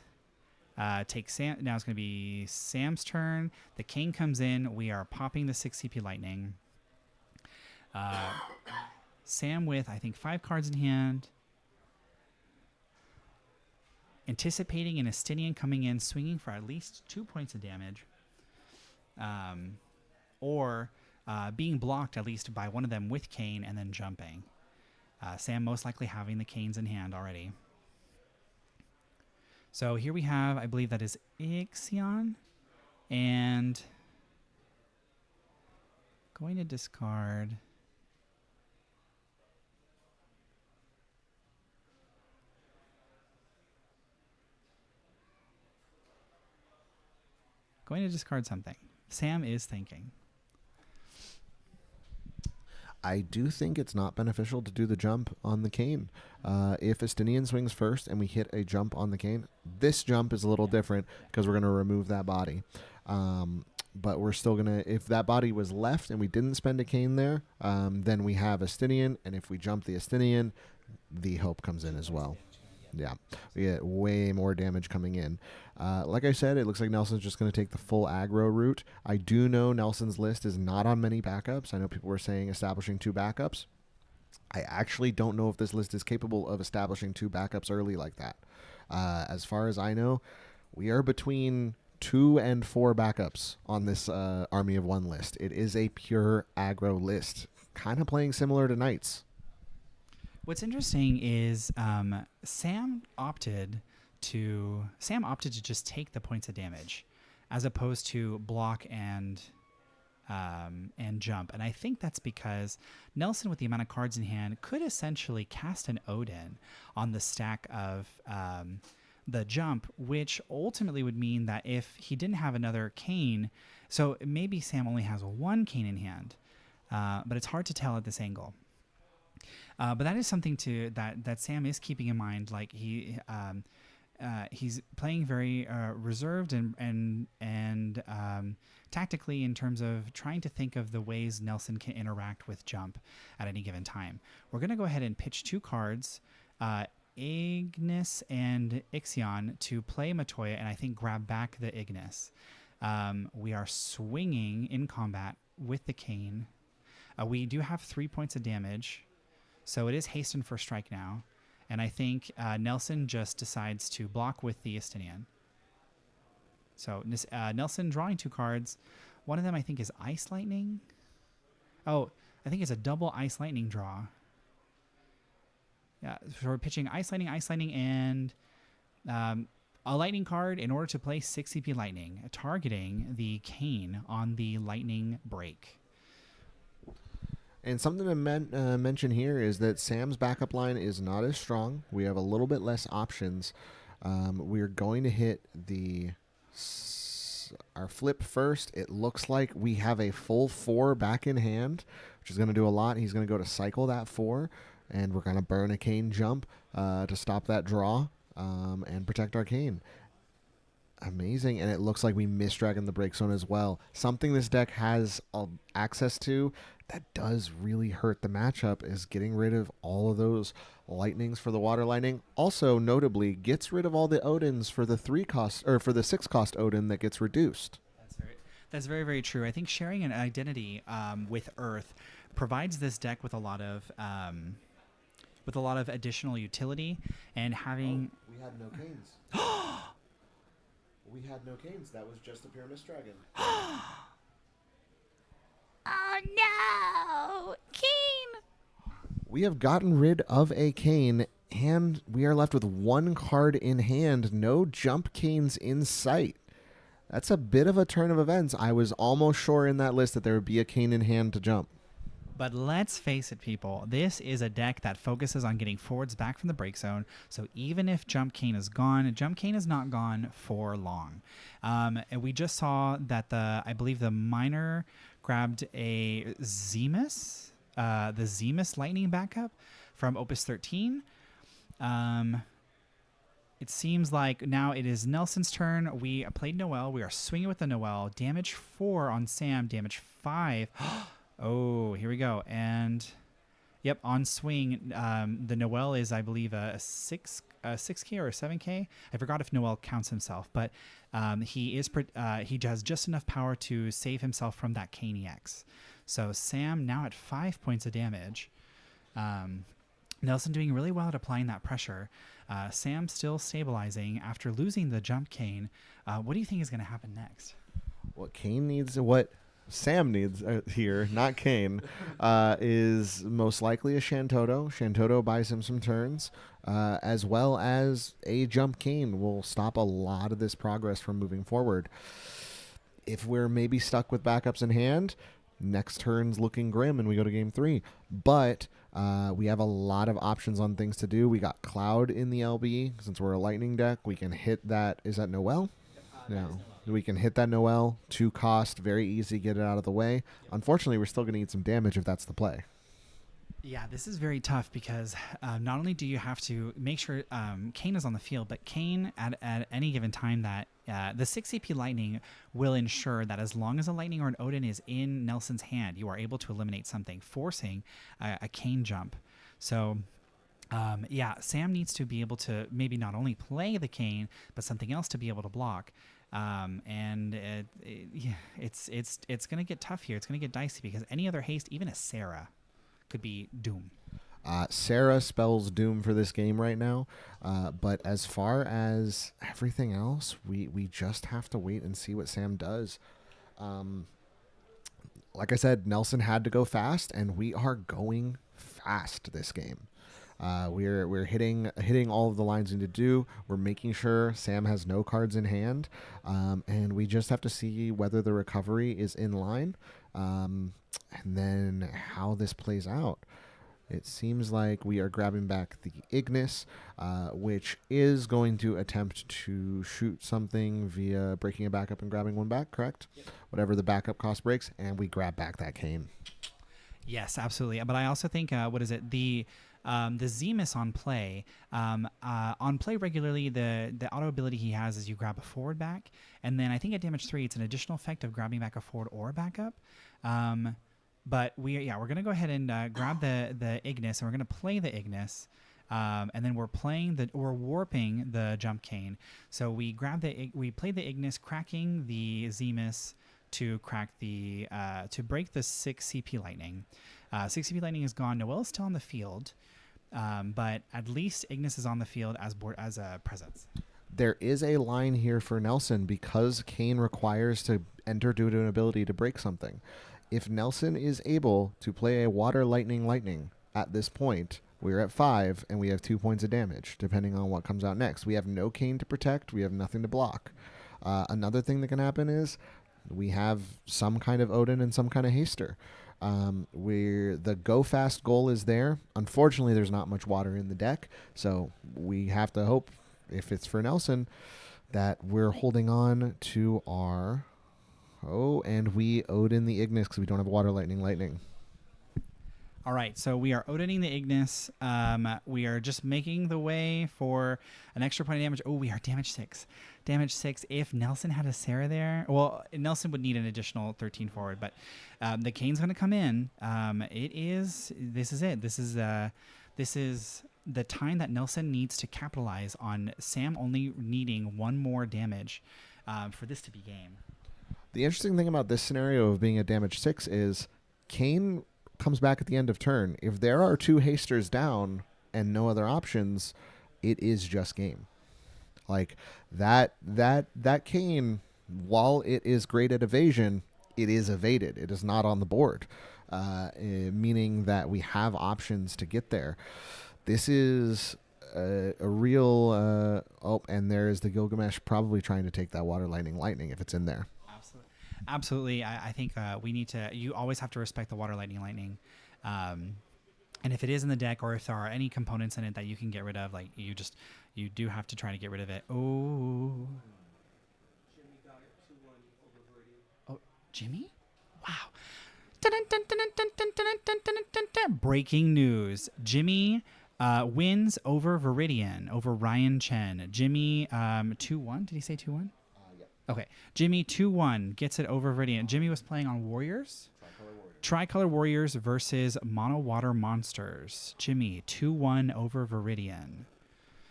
take Sam. Now it's going to be Sam's turn. The King comes in. We are popping the 6 CP Lightning. Sam with, I think, 5 cards in hand. Anticipating an Estinian coming in, swinging for at least 2 points of damage. Or being blocked at least by one of them with Cane and then jumping. Sam most likely having the Canes in hand already. So here we have, I believe that is Ixion. And going to discard. Going to discard something. Sam is thinking. I do think it's not beneficial to do the jump on the Cane. If Estinian swings first and we hit a jump on the Cane, this jump is a little different because we're going to remove that body. But we're still going to, if that body was left and we didn't spend a Cane there, then we have Astinian. And if we jump the Astinian, the Hope comes in as well. Yeah, we get way more damage coming in. Like I said, it looks like Nelson's just going to take the full aggro route. I do know Nelson's list is not on many backups. I know people were saying establishing 2 backups. I actually don't know if this list is capable of establishing 2 backups early like that. As far as I know, we are between 2 and 4 backups on this Army of 1 list. It is a pure aggro list, kind of playing similar to Knights. What's interesting is Sam opted to just take the points of damage, as opposed to block and jump. And I think that's because Nelson, with the amount of cards in hand, could essentially cast an Odin on the stack of the jump, which ultimately would mean that if he didn't have another Cane, so maybe Sam only has 1 Cane in hand, but it's hard to tell at this angle. But that is something that Sam is keeping in mind. Like he's playing very reserved and tactically in terms of trying to think of the ways Nelson can interact with jump at any given time. We're going to go ahead and pitch 2 cards, Ignis and Ixion, to play Materia and I think grab back the Ignis. We are swinging in combat with the Cane. We do have 3 points of damage. So it is hasten for strike now. And I think Nelson just decides to block with the Astinian. So Nelson drawing 2 cards. One of them I think is Ice Lightning. Oh, I think it's a double Ice Lightning draw. Yeah, so we're pitching Ice Lightning, and a Lightning card in order to play 6 CP Lightning, targeting the Cane on the Lightning break. And something to mention here is that Sam's backup line is not as strong. We have a little bit less options. We're going to hit our flip first. It looks like we have a full 4 back in hand, which is going to do a lot. He's going to go to cycle that 4, and we're going to burn a Cane jump to stop that draw and protect our Cane. Amazing. And it looks like we misdragon the break zone as well. Something this deck has access to that does really hurt the matchup is getting rid of all of those lightnings for the water lightning. Also, notably, gets rid of all the Odins for the 3 cost or for the 6 cost Odin that gets reduced. That's very, very true. I think sharing an identity with Earth provides this deck with a lot of additional utility, and having. Oh, we had no Canes. We had no Canes. That was just a pure Misdragon. Oh no! Cane! We have gotten rid of a Cane, and we are left with 1 card in hand. No jump Canes in sight. That's a bit of a turn of events. I was almost sure in that list that there would be a Cane in hand to jump. But let's face it, people. This is a deck that focuses on getting forwards back from the break zone. So even if Jump Cane is gone, Jump Cane is not gone for long. And we just saw that I believe the miner grabbed a Zemus, the Zemus Lightning backup from Opus 13. It seems like now it is Nelson's turn. We played Noel. We are swinging with the Noel. Damage 4 on Sam. Damage 5. Oh, here we go. And yep, on swing, the Noel is, I believe, a 6K or a 7K. I forgot if Noel counts himself, but he has just enough power to save himself from that Cane EX. So Sam now at 5 points of damage. Nelson doing really well at applying that pressure. Sam still stabilizing after losing the jump Cane. What do you think is going to happen next? What Sam needs here, not Cane, is most likely a Shantoto. Shantoto buys him some turns, as well as a jump Cane will stop a lot of this progress from moving forward. If we're maybe stuck with backups in hand, next turn's looking grim and we go to game 3. But we have a lot of options on things to do. We got Cloud in the LB. Since we're a lightning deck, we can hit that. Is that Noel? No. We can hit that Noel, 2 cost, very easy, get it out of the way. Unfortunately, we're still going to need some damage if that's the play. Yeah, this is very tough because not only do you have to make sure Cane is on the field, but Cane at any given time that the 6 CP Lightning will ensure that as long as a Lightning or an Odin is in Nelson's hand, you are able to eliminate something, forcing a Kane jump. So, Sam needs to be able to maybe not only play the Kane, but something else to be able to block. It's going to get tough here. It's going to get dicey because any other haste, even a Sarah, could be doom. Sarah spells doom for this game right now, but as far as everything else, we just have to wait and see what Sam does. Like I said, Nelson had to go fast, and we are going fast this game. We're hitting all of the lines we need to do. We're making sure Sam has no cards in hand, and we just have to see whether the recovery is in line, and then how this plays out. It seems like we are grabbing back the Ignis, which is going to attempt to shoot something via breaking it back up and grabbing one back, correct? Yep. Whatever the backup cost breaks, and we grab back that Kane. Yes, absolutely. But I also think, the Zemus on play regularly, the auto ability he has is you grab a forward back, and then I think at damage 3, it's an additional effect of grabbing back a forward or a backup. But we're going to go ahead and grab the Ignis, and we're going to play the Ignis, and then we're warping the jump Cane. So we play the Ignis, cracking the Zemus to crack to break the 6 CP Lightning. 6 CP Lightning is gone. Noel is still on the field, but at least Ignis is on the field as a presence. There is a line here for Nelson because Kane requires to enter due to an ability to break something. If Nelson is able to play a water lightning at this point, we're at 5 and we have 2 points of damage, depending on what comes out next. We have no Kane to protect. We have nothing to block. Another thing that can happen is we have some kind of Odin and some kind of Haster. Where the go fast goal is there. Unfortunately, there's not much water in the deck, so we have to hope, if it's for Nelson, that we're holding on to our... Oh, and we Odin the Ignis because we don't have water lightning. All right, so we are Odining the Ignis. We are just making the way for an extra point of damage. Oh, we are damage 6. Damage 6. If Nelson had a Sarah there, well, Nelson would need an additional 13 forward, but the Kane's going to come in. This is it. This is the time that Nelson needs to capitalize on Sam only needing 1 more damage for this to be game. The interesting thing about this scenario of being at damage 6 is Kane comes back at the end of turn. If there are 2 hasters down and no other options, it is just game. Like that Kane, while it is great at evasion, it is evaded. It is not on the board, meaning that we have options to get there. This is a real... and there is the Gilgamesh probably trying to take that water lightning if it's in there. Absolutely. I think we need to... You always have to respect the water lightning. And if it is in the deck, or if there are any components in it that you can get rid of, like you do have to try to get rid of it. Oh. Jimmy got it 2-1 over Viridian. Oh, Jimmy? Wow. Breaking news. Jimmy wins over Viridian, over Ryan Chen. Jimmy 2-1. Did he say 2-1? Okay, Jimmy 2-1 gets it over Viridian. Jimmy was playing on Warriors. Tricolor Warriors versus Mono Water Monsters. Jimmy 2-1 over Viridian.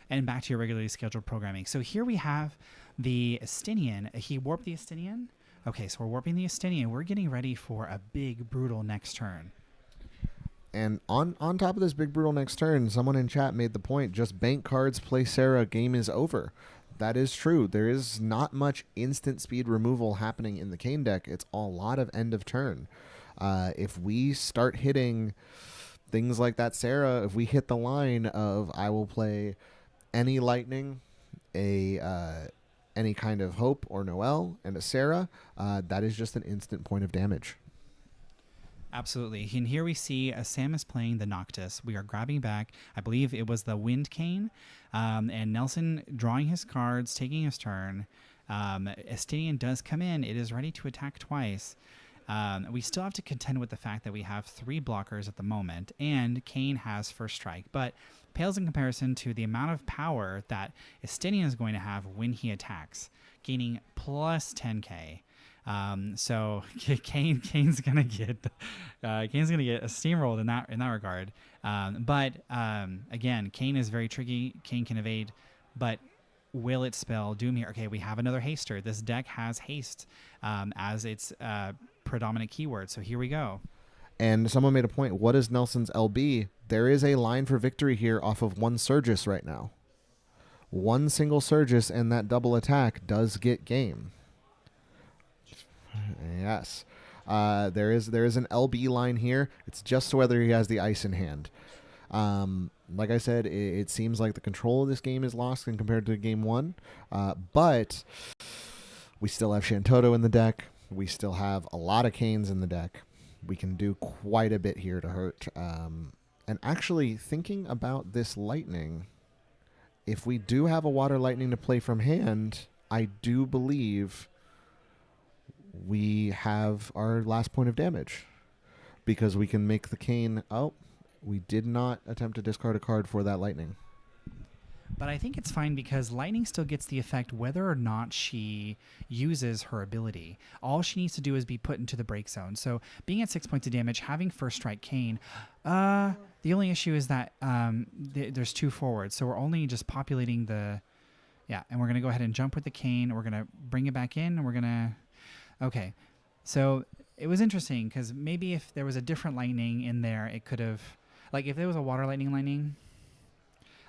And back to your regularly scheduled programming. So here we have the Estinian. He warped the Estinian. Okay, so we're warping the Estinian. We're getting ready for a big, brutal next turn. And on top of this big, brutal next turn, someone in chat made the point, just bank cards, play Sarah, game is over. That is true. There is not much instant speed removal happening in the Kane deck. It's a lot of end of turn. If we start hitting things like that Sarah, if we hit the line of I will play any Lightning, any kind of Hope or Noel, and a Sarah, that is just an instant point of damage. Absolutely. And here we see Sam is playing the Noctis. We are grabbing back, I believe it was the Wind Cane, and Nelson drawing his cards, taking his turn. Estinian does come in. It is ready to attack twice. We still have to contend with the fact that we have 3 blockers at the moment, and Kane has first strike, but pales in comparison to the amount of power that Estinian is going to have when he attacks. gaining plus 10k. So Kane's gonna get a steamrolled in that regard. But again, Kane is very tricky. Kane can evade, but will it spell doom here? Okay, we have another haster. This deck has haste as its predominant keyword. So here we go. And someone made a point. What is Nelson's LB? There is a line for victory here off of one Surgis right now. One single Surgis and that double attack does get game. Yes. There is an LB line here. It's just whether he has the ice in hand. Like I said, it seems like the control of this game is lost in compared to game one. But we still have Shantoto in the deck. We still have a lot of Canes in the deck. We can do quite a bit here to hurt. And actually, thinking about this lightning, if we do have a water lightning to play from hand, I do believe we have our last point of damage. Because we can make the Cane... Oh, we did not attempt to discard a card for that lightning. But I think it's fine because lightning still gets the effect whether or not she uses her ability. All she needs to do is be put into the break zone. So being at 6 points of damage, having first strike Cane, the only issue is that there's two forwards. So we're only just populating the... Yeah, and we're going to go ahead and jump with the Cane. We're going to bring it back in, and we're going to... Okay, so it was interesting because maybe if there was a different lightning in there, it could have... Like if there was a water lightning...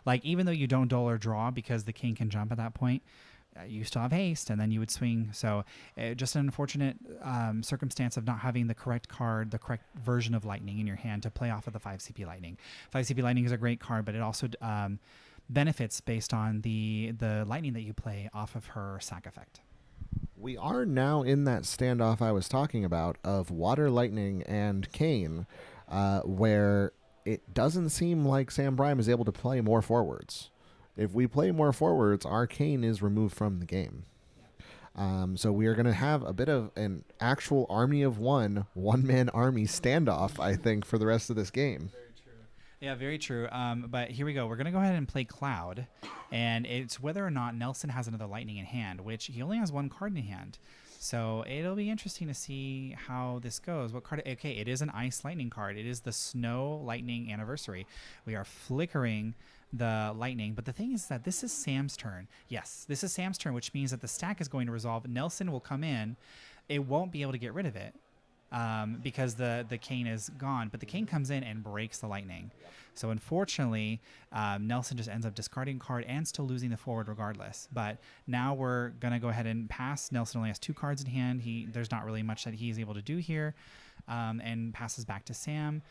Like, even though you don't duel or draw because the king can jump at that point, you still have haste, and then you would swing. So just an unfortunate circumstance of not having the correct card, the correct version of lightning in your hand to play off of the 5 CP lightning. 5 CP lightning is a great card, but it also benefits based on the lightning that you play off of her sack effect. We are now in that standoff I was talking about of water lightning and Cane, where... It doesn't seem like Sam Brime is able to play more forwards. If we play more forwards, our Cane is removed from the game. So we are going to have a bit of an actual army of one-man army standoff, I think, for the rest of this game. Very true. Yeah, very true. But here we go. We're going to go ahead and play Cloud. And it's whether or not Nelson has another lightning in hand, which he only has one card in hand. So it'll be interesting to see how this goes. What card? Okay, it is an Ice Lightning card. It is the Snow Lightning Anniversary. We are flickering the lightning, but the thing is that this is Sam's turn. Yes, this is Sam's turn, which means that the stack is going to resolve. Nelson will come in. It won't be able to get rid of it because the Cane is gone, but the Cane comes in and breaks the lightning. So unfortunately, Nelson just ends up discarding a card and still losing the forward regardless. But now we're going to go ahead and pass. Nelson only has 2 cards in hand. There's not really much that he's able to do here, and passes back to Sam.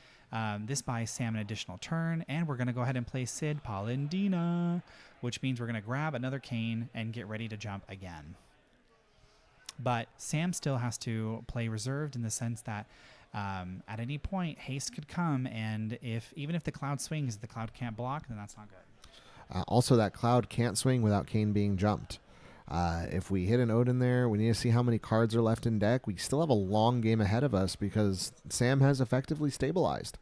This buys Sam an additional turn, and we're going to go ahead and play Sid Palindina, which means we're going to grab another Cane and get ready to jump again. But Sam still has to play reserved in the sense that at any point, haste could come, and even if the Cloud swings, the Cloud can't block, then that's not good. Also, that Cloud can't swing without Cane being jumped. If we hit an Odin there, we need to see how many cards are left in deck. We still have a long game ahead of us because Sam has effectively stabilized.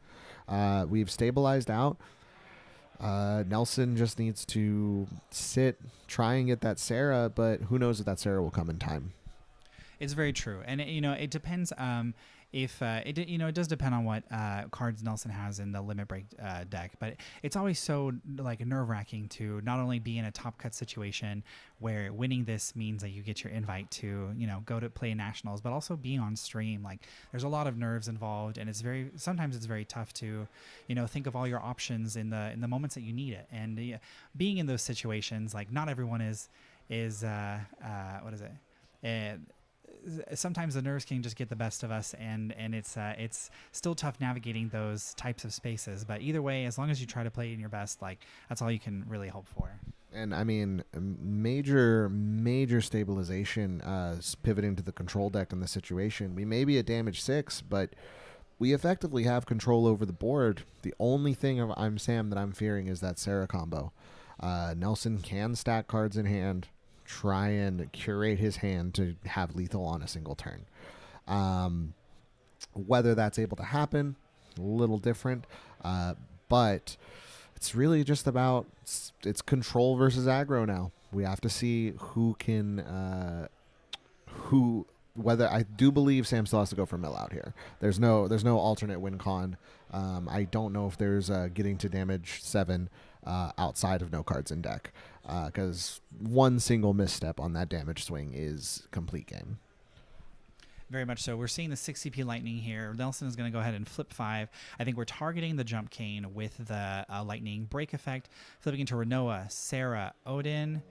We've stabilized out. Nelson just needs to sit, try and get that Sarah, but who knows if that Sarah will come in time. It's very true, and it depends. It does depend on what cards Nelson has in the limit break deck, but it's always so like nerve-wracking to not only be in a top cut situation where winning this means that you get your invite to go to play nationals, but also being on stream. Like there's a lot of nerves involved, and sometimes it's very tough to think of all your options in the moments that you need it, and being in those situations, like not everyone is what is it. Sometimes the nerves can just get the best of us, and it's still tough navigating those types of spaces. But either way, as long as you try to play in your best, like that's all you can really hope for. And I mean, major stabilization, pivoting to the control deck in this situation. We may be at damage 6, but we effectively have control over the board. The only thing I'm Sam that I'm fearing is that Sarah combo. Nelson can stack cards in hand, try and curate his hand to have lethal on a single turn. Whether that's able to happen, a little different, but it's really just about it's control versus aggro now. We have to see who can whether I do believe Sam still has to go for mill out here. There's no alternate win con. I don't know if there's getting to damage 7 outside of no cards in deck, because one single misstep on that damage swing is complete game. Very much so. We're seeing the 6 CP lightning here. Nelson is going to go ahead and flip 5. I think we're targeting the jump cane with the lightning break effect, flipping into Renoa, Sarah, Odin.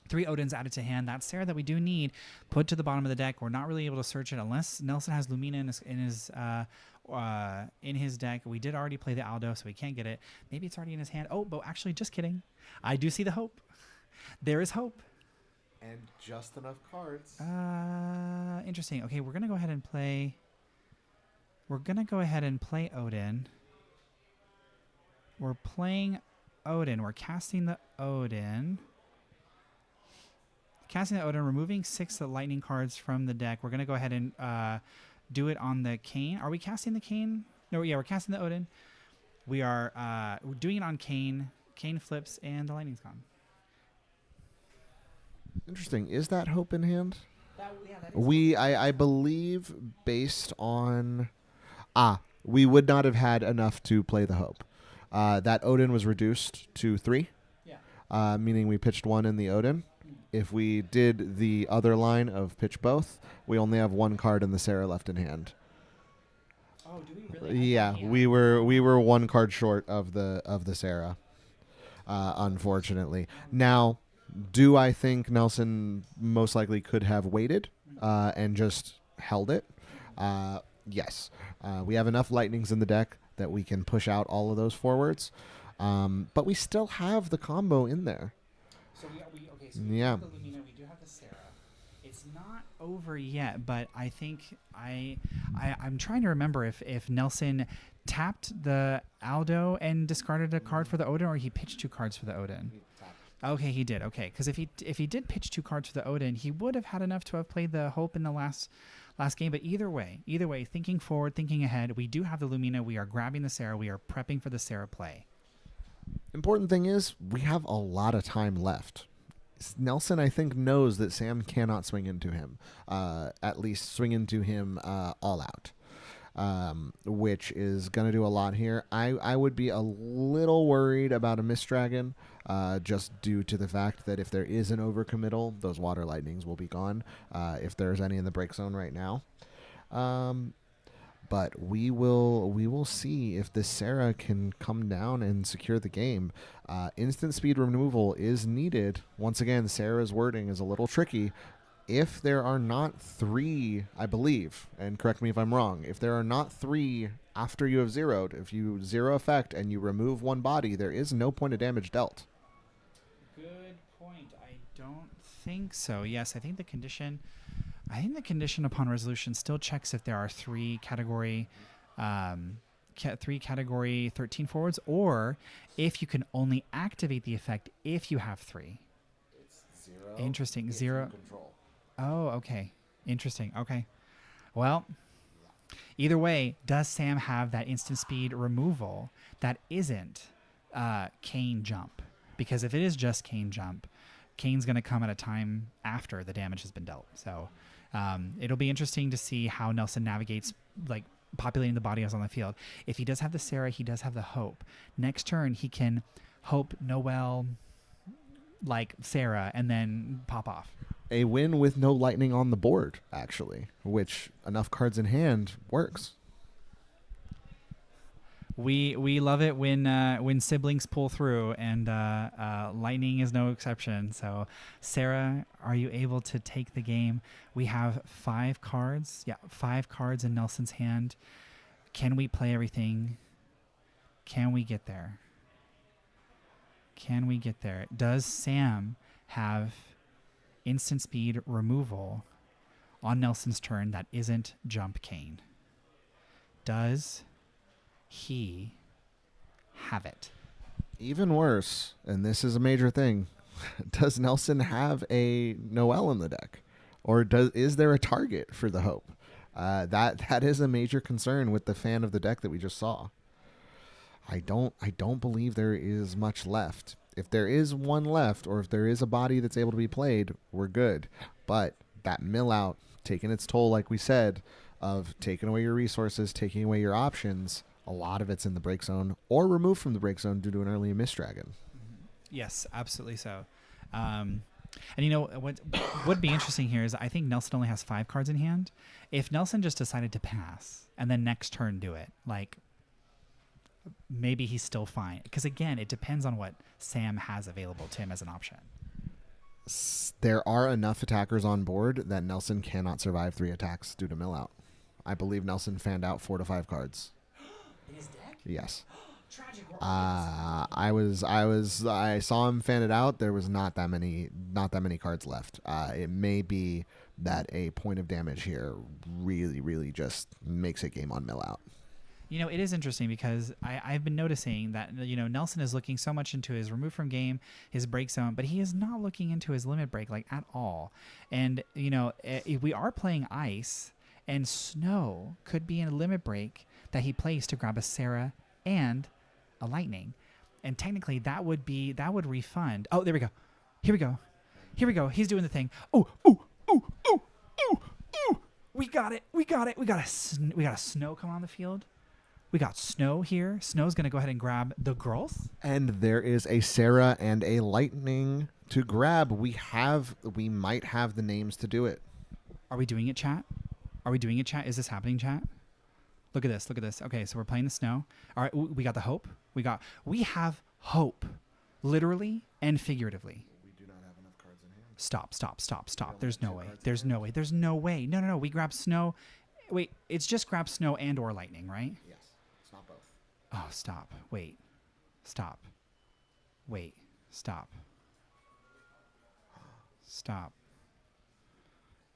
3 Odins added to hand. That Sarah that we do need put to the bottom of the deck. We're not really able to search it unless Nelson has Lumina in his deck. We did already play the Aldo, so we can't get it. Maybe it's already in his hand. Oh, but actually, just kidding. I do see the hope. There is hope. And just enough cards. Interesting. Okay, we're gonna go ahead and play. Odin. We're playing Odin. We're casting the Odin. Removing 6 lightning cards from the deck. We're gonna go ahead and do it on the Cane. Are we casting the Cane? No, yeah, we're casting the Odin. We are doing it on Cane. Cane flips and the lightning's gone. Interesting. Is that hope in hand? That is I believe based on we would not have had enough to play the hope. That Odin was reduced to 3. Yeah. Meaning we pitched 1 in the Odin. If we did the other line of pitch both, we only have 1 card in the Sarah left in hand. Oh, do we really? Yeah, we were 1 card short of the Sarah, unfortunately. Now, do I think Nelson most likely could have waited and just held it? Yes. We have enough lightnings in the deck that we can push out all of those forwards, but we still have the combo in there. So we Yeah. have the Lumina, we do have the Sarah. It's not over yet, but I think I'm trying to remember if Nelson tapped the Aldo and discarded a card for the Odin, or he pitched 2 cards for the Odin. Okay, he did. Okay, because if he did pitch 2 cards for the Odin, he would have had enough to have played the Hope in the last game. But either way, thinking forward, thinking ahead, we do have the Lumina. We are grabbing the Sarah. We are prepping for the Sarah play. Important thing is we have a lot of time left. Nelson, I think, knows that Sam cannot swing into him, at least swing into him all out, which is going to do a lot here. I would be a little worried about a Mist Dragon, just due to the fact that if there is an overcommittal, those Water Lightnings will be gone, if there's any in the break zone right now. But we will see if this Sarah can come down and secure the game. Instant speed removal is needed. Once again, Sarah's wording is a little tricky. If there are not 3, I believe, and correct me if I'm wrong, if there are not 3 after you have zeroed, if you zero effect and you remove 1 body, there is no point of damage dealt. Good point. I don't think so. Yes, I think the condition upon resolution still checks if there are 3 category 13 forwards, or if you can only activate the effect if you have 3. It's 0. Interesting. 0. Control. Oh, okay. Interesting. Okay. Well, either way, does Sam have that instant speed removal that isn't Cane jump? Because if it is just Cane jump, Cane's going to come at a time after the damage has been dealt. So it'll be interesting to see how Nelson navigates, like, populating the bodies on the field. If he does have the Sarah, he does have the Hope. Next turn, he can Hope Noel, like Sarah, and then pop off. A win with no lightning on the board, actually, which enough cards in hand works. We love it when siblings pull through, and lightning is no exception. So, Sarah, are you able to take the game? We have 5 cards. Yeah, 5 cards in Nelson's hand. Can we play everything? Can we get there? Does Sam have instant speed removal on Nelson's turn that isn't jump Cane? Does he have it? Even worse, and this is a major thing, does Nelson have a Noel in the deck? Or is there a target for the Hope? That is a major concern with the fan of the deck that we just saw. I don't believe there is much left. if there is one left, or if there is a body that's able to be played, we're good. But that mill out, taking its toll, like we said, of taking away your resources, taking away your options, a lot of it's in the break zone or removed from the break zone due to an early Mist Dragon. Yes, absolutely so. And you know what would be interesting here is I think Nelson only has 5 cards in hand. If Nelson just decided to pass and then next turn do it, like maybe he's still fine. Because again, it depends on what Sam has available to him as an option. There are enough attackers on board that Nelson cannot survive 3 attacks due to mill out. I believe Nelson fanned out 4 to 5 cards. In his deck? Yes. Tragic. I saw him fan it out. There was not that many cards left. It may be that a point of damage here really, really just makes it game on mill out. You know, it is interesting because I've been noticing that, you know, Nelson is looking so much into his remove from game, his break zone, but he is not looking into his limit break like at all. And, you know, we are playing ice, and snow could be in a limit break that he plays to grab a Sarah and a lightning. And technically that would refund. Oh, there we go. Here we go. He's doing the thing. Oh. We got it. We got a snow coming on the field. We got Snow here. Snow's going to go ahead and grab the girls. And there is a Sarah and a lightning to grab. We might have the names to do it. Are we doing it, chat? Is this happening, chat? Look at this. Okay, so we're playing the Snow. All right, we got the Hope. We have Hope, literally and figuratively. We do not have enough cards in hand. Stop. There's no way. No. We grab Snow. Wait, it's just grab Snow and or lightning, right? Yes. It's not both. Oh, stop. Wait. Stop.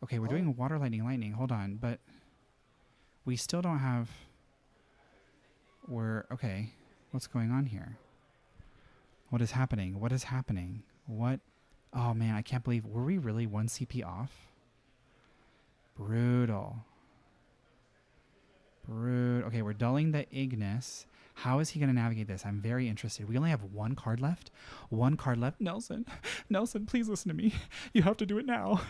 Okay, we're doing water, lightning. Hold on, but we still don't have... Okay, what's going on here? What is happening? What? Oh, man, I can't believe... Were we really 1 CP off? Brutal. Okay, we're dulling the Ignis. How is he going to navigate this? I'm very interested. We only have 1 card left. Nelson, please listen to me. You have to do it now.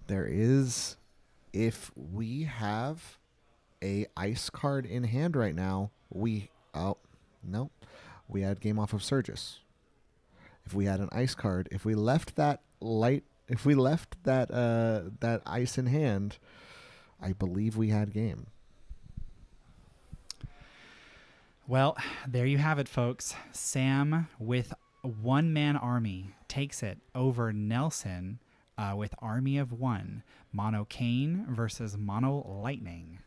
There is, if we have a ice card in hand right now, we had game off of Surgus. If we had an ice card, if we left that that ice in hand, I believe we had game. Well, there you have it, folks. Sam with 1-man army takes it over Nelson with army of 1. Mono Cane versus Mono Lightning.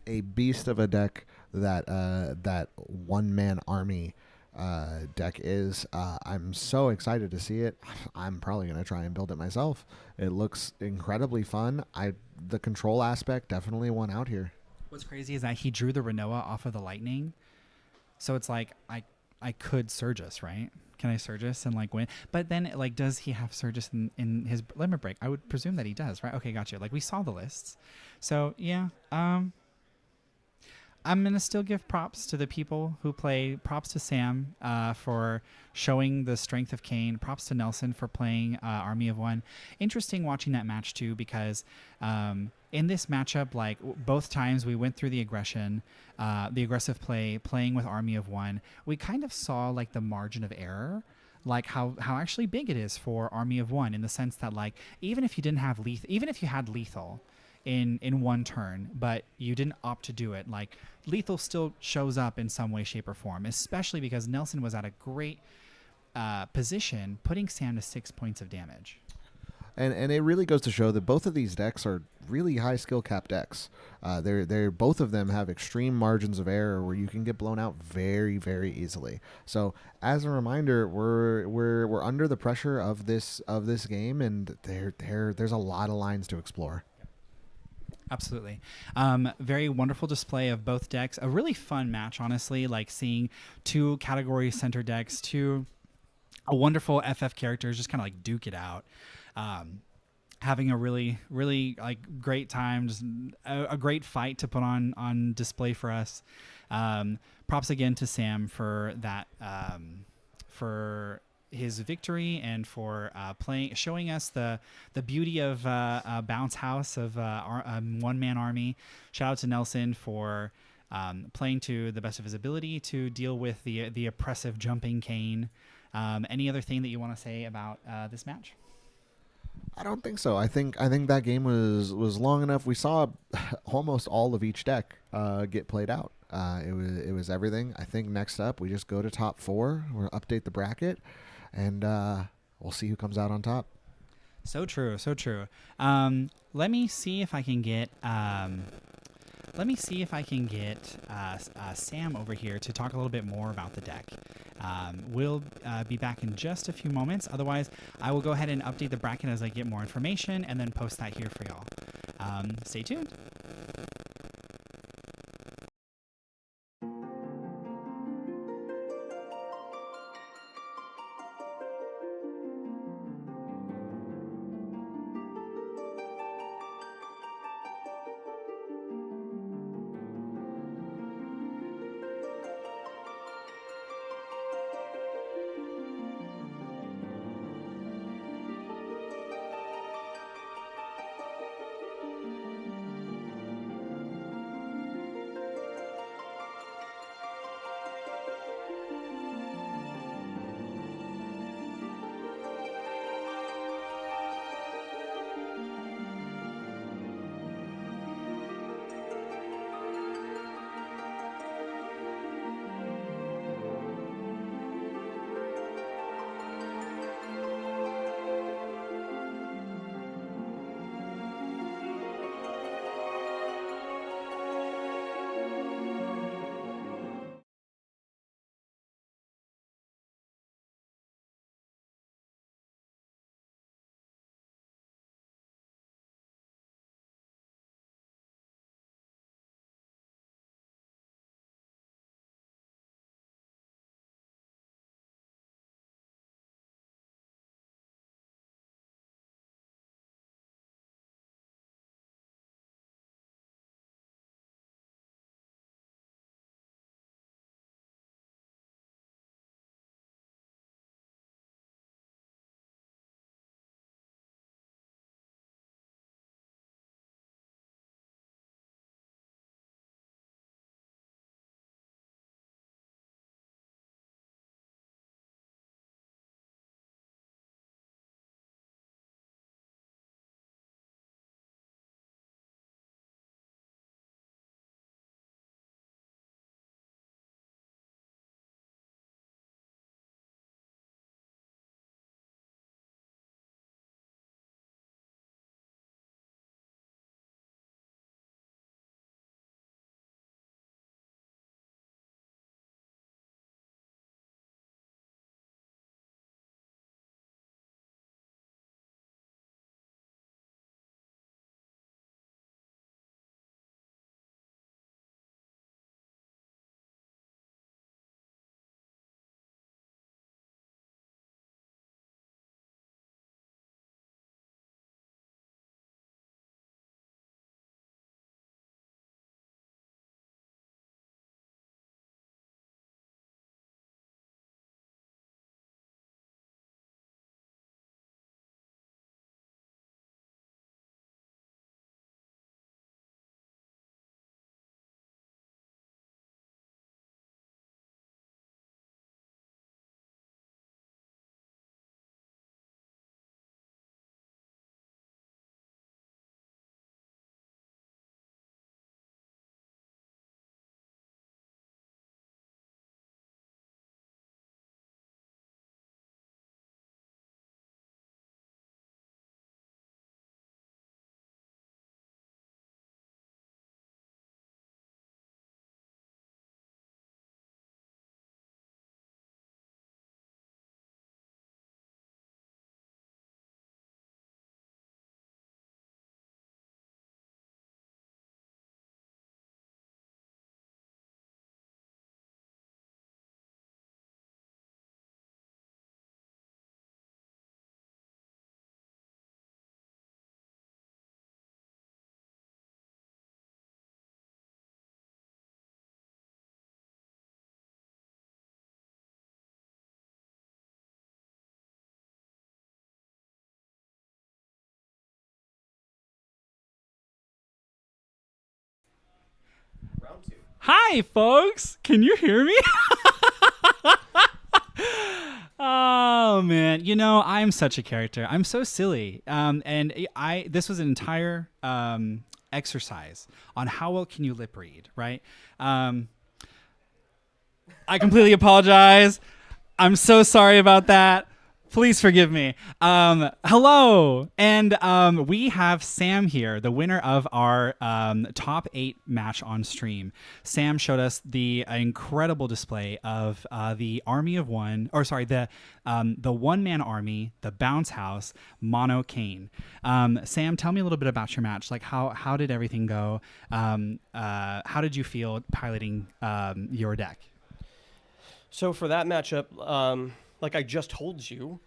A beast of a deck that 1-man army deck is. I'm so excited to see it. I'm probably going to try and build it myself. It looks incredibly fun. The control aspect definitely won out here. What's crazy is that he drew the Renoa off of the Lightning. So it's like I could Surgus, right? Can I Surgus and like win? But then like, does he have Surgus in his limit break? I would presume that he does, right? Okay, gotcha. Like we saw the lists. So yeah, I'm going to still give props to the people who play. Props to Sam for showing the strength of Kane. Props to Nelson for playing Army of 1. Interesting watching that match too, because in this matchup, like both times we went through the aggression, the aggressive play, playing with Army of 1. We kind of saw like the margin of error, like how actually big it is for Army of 1, in the sense that like even if you didn't have lethal, even if you had lethal in 1 turn, but you didn't opt to do it, like lethal still shows up in some way, shape, or form, especially because Nelson was at a great position, putting Sam to 6 points of damage. And it really goes to show that both of these decks are really high skill cap decks. They're both of them have extreme margins of error where you can get blown out very, very easily. So as a reminder, we're under the pressure of this game, and there's a lot of lines to explore. Absolutely. Very wonderful display of both decks. A really fun match, honestly, like seeing 2 category center decks, 2 wonderful FF characters just kind of like duke it out. Having a really, really like great time, just a great fight to put on display for us. Props again to Sam for that, for his victory and for showing us the beauty of Bounce House of one man army. Shout out to Nelson for playing to the best of his ability to deal with the oppressive jumping cane. Any other thing that you want to say about this match? I don't think so. I think that game was long enough. We saw almost all of each deck get played out. It was everything. I think next up we just go to top 4. We'll update the bracket, and we'll see who comes out on top. So true. Let me see if I can get. Sam over here to talk a little bit more about the deck. We'll be back in just a few moments. Otherwise, I will go ahead and update the bracket as I get more information and then post that here for y'all. Stay tuned. Hi, folks. Can you hear me? Oh man, I'm such a character. I'm so silly. And this was an entire exercise on how well can you lip read, right? I completely apologize. I'm so sorry about that. Please forgive me. Hello. And we have Sam here, the winner of our top 8 match on stream. Sam showed us the incredible display of the Army of One, or sorry, the one-man army, the Bounce House, Mono Kane. Sam, tell me a little bit about your match. Like, how did everything go? How did you feel piloting your deck? So for that matchup, like I just told you,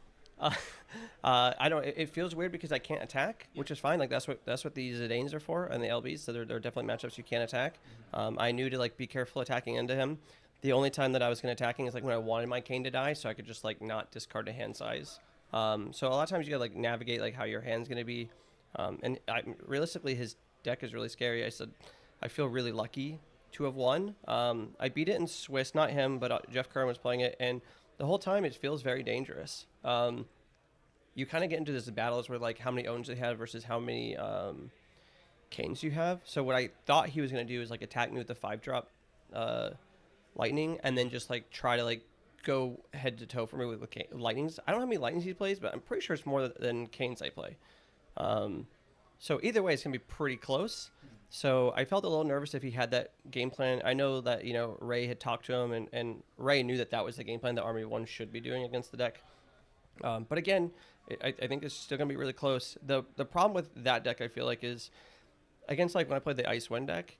I don't. It feels weird because I can't attack, which is fine. Like that's what the Zidanes are for and the LBs. So they're definitely matchups you can't attack. I knew to like be careful attacking into him. The only time that I was going to attacking is like when I wanted my Kane to die, so I could just like not discard a hand size. So a lot of times you gotta like navigate like how your hand's going to be. And realistically, his deck is really scary. I said I feel really lucky to have won. I beat it in Swiss, not him, but Jeff Curran was playing it, and the whole time it feels very dangerous. You kind of get into this battles where like how many owns they have versus how many Canes you have. So what I thought he was going to do is like attack me with the 5-drop lightning and then just like try to like go head to toe for me with lightnings. I don't know how many lightnings he plays, but I'm pretty sure it's more than Canes I play. So either way, it's going to be pretty close. So I felt a little nervous if he had that game plan. I know that, Ray had talked to him, and Ray knew that was the game plan that Army 1 should be doing against the deck. But again, I think it's still going to be really close. The problem with that deck, I feel like, is against, like, when I played the Ice Wind deck,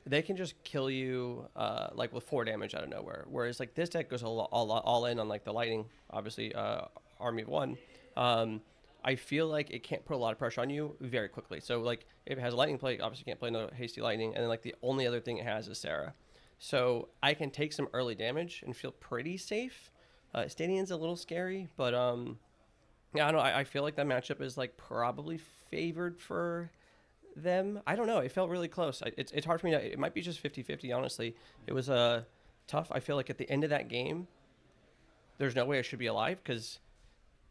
they can just kill you, like, with 4 damage out of nowhere. Whereas, like, this deck goes all in on, like, the Lightning, obviously, Army of 1. I feel like it can't put a lot of pressure on you very quickly. So, like, if it has a lightning play, obviously can't play another hasty lightning. And then, like, the only other thing it has is Sarah. So I can take some early damage and feel pretty safe. Stadium's a little scary, but yeah, I don't know. I feel like that matchup is, like, probably favored for them. I don't know. It felt really close. It's hard for me to. It might be just 50-50, honestly. It was tough. I feel like at the end of that game, there's no way I should be alive because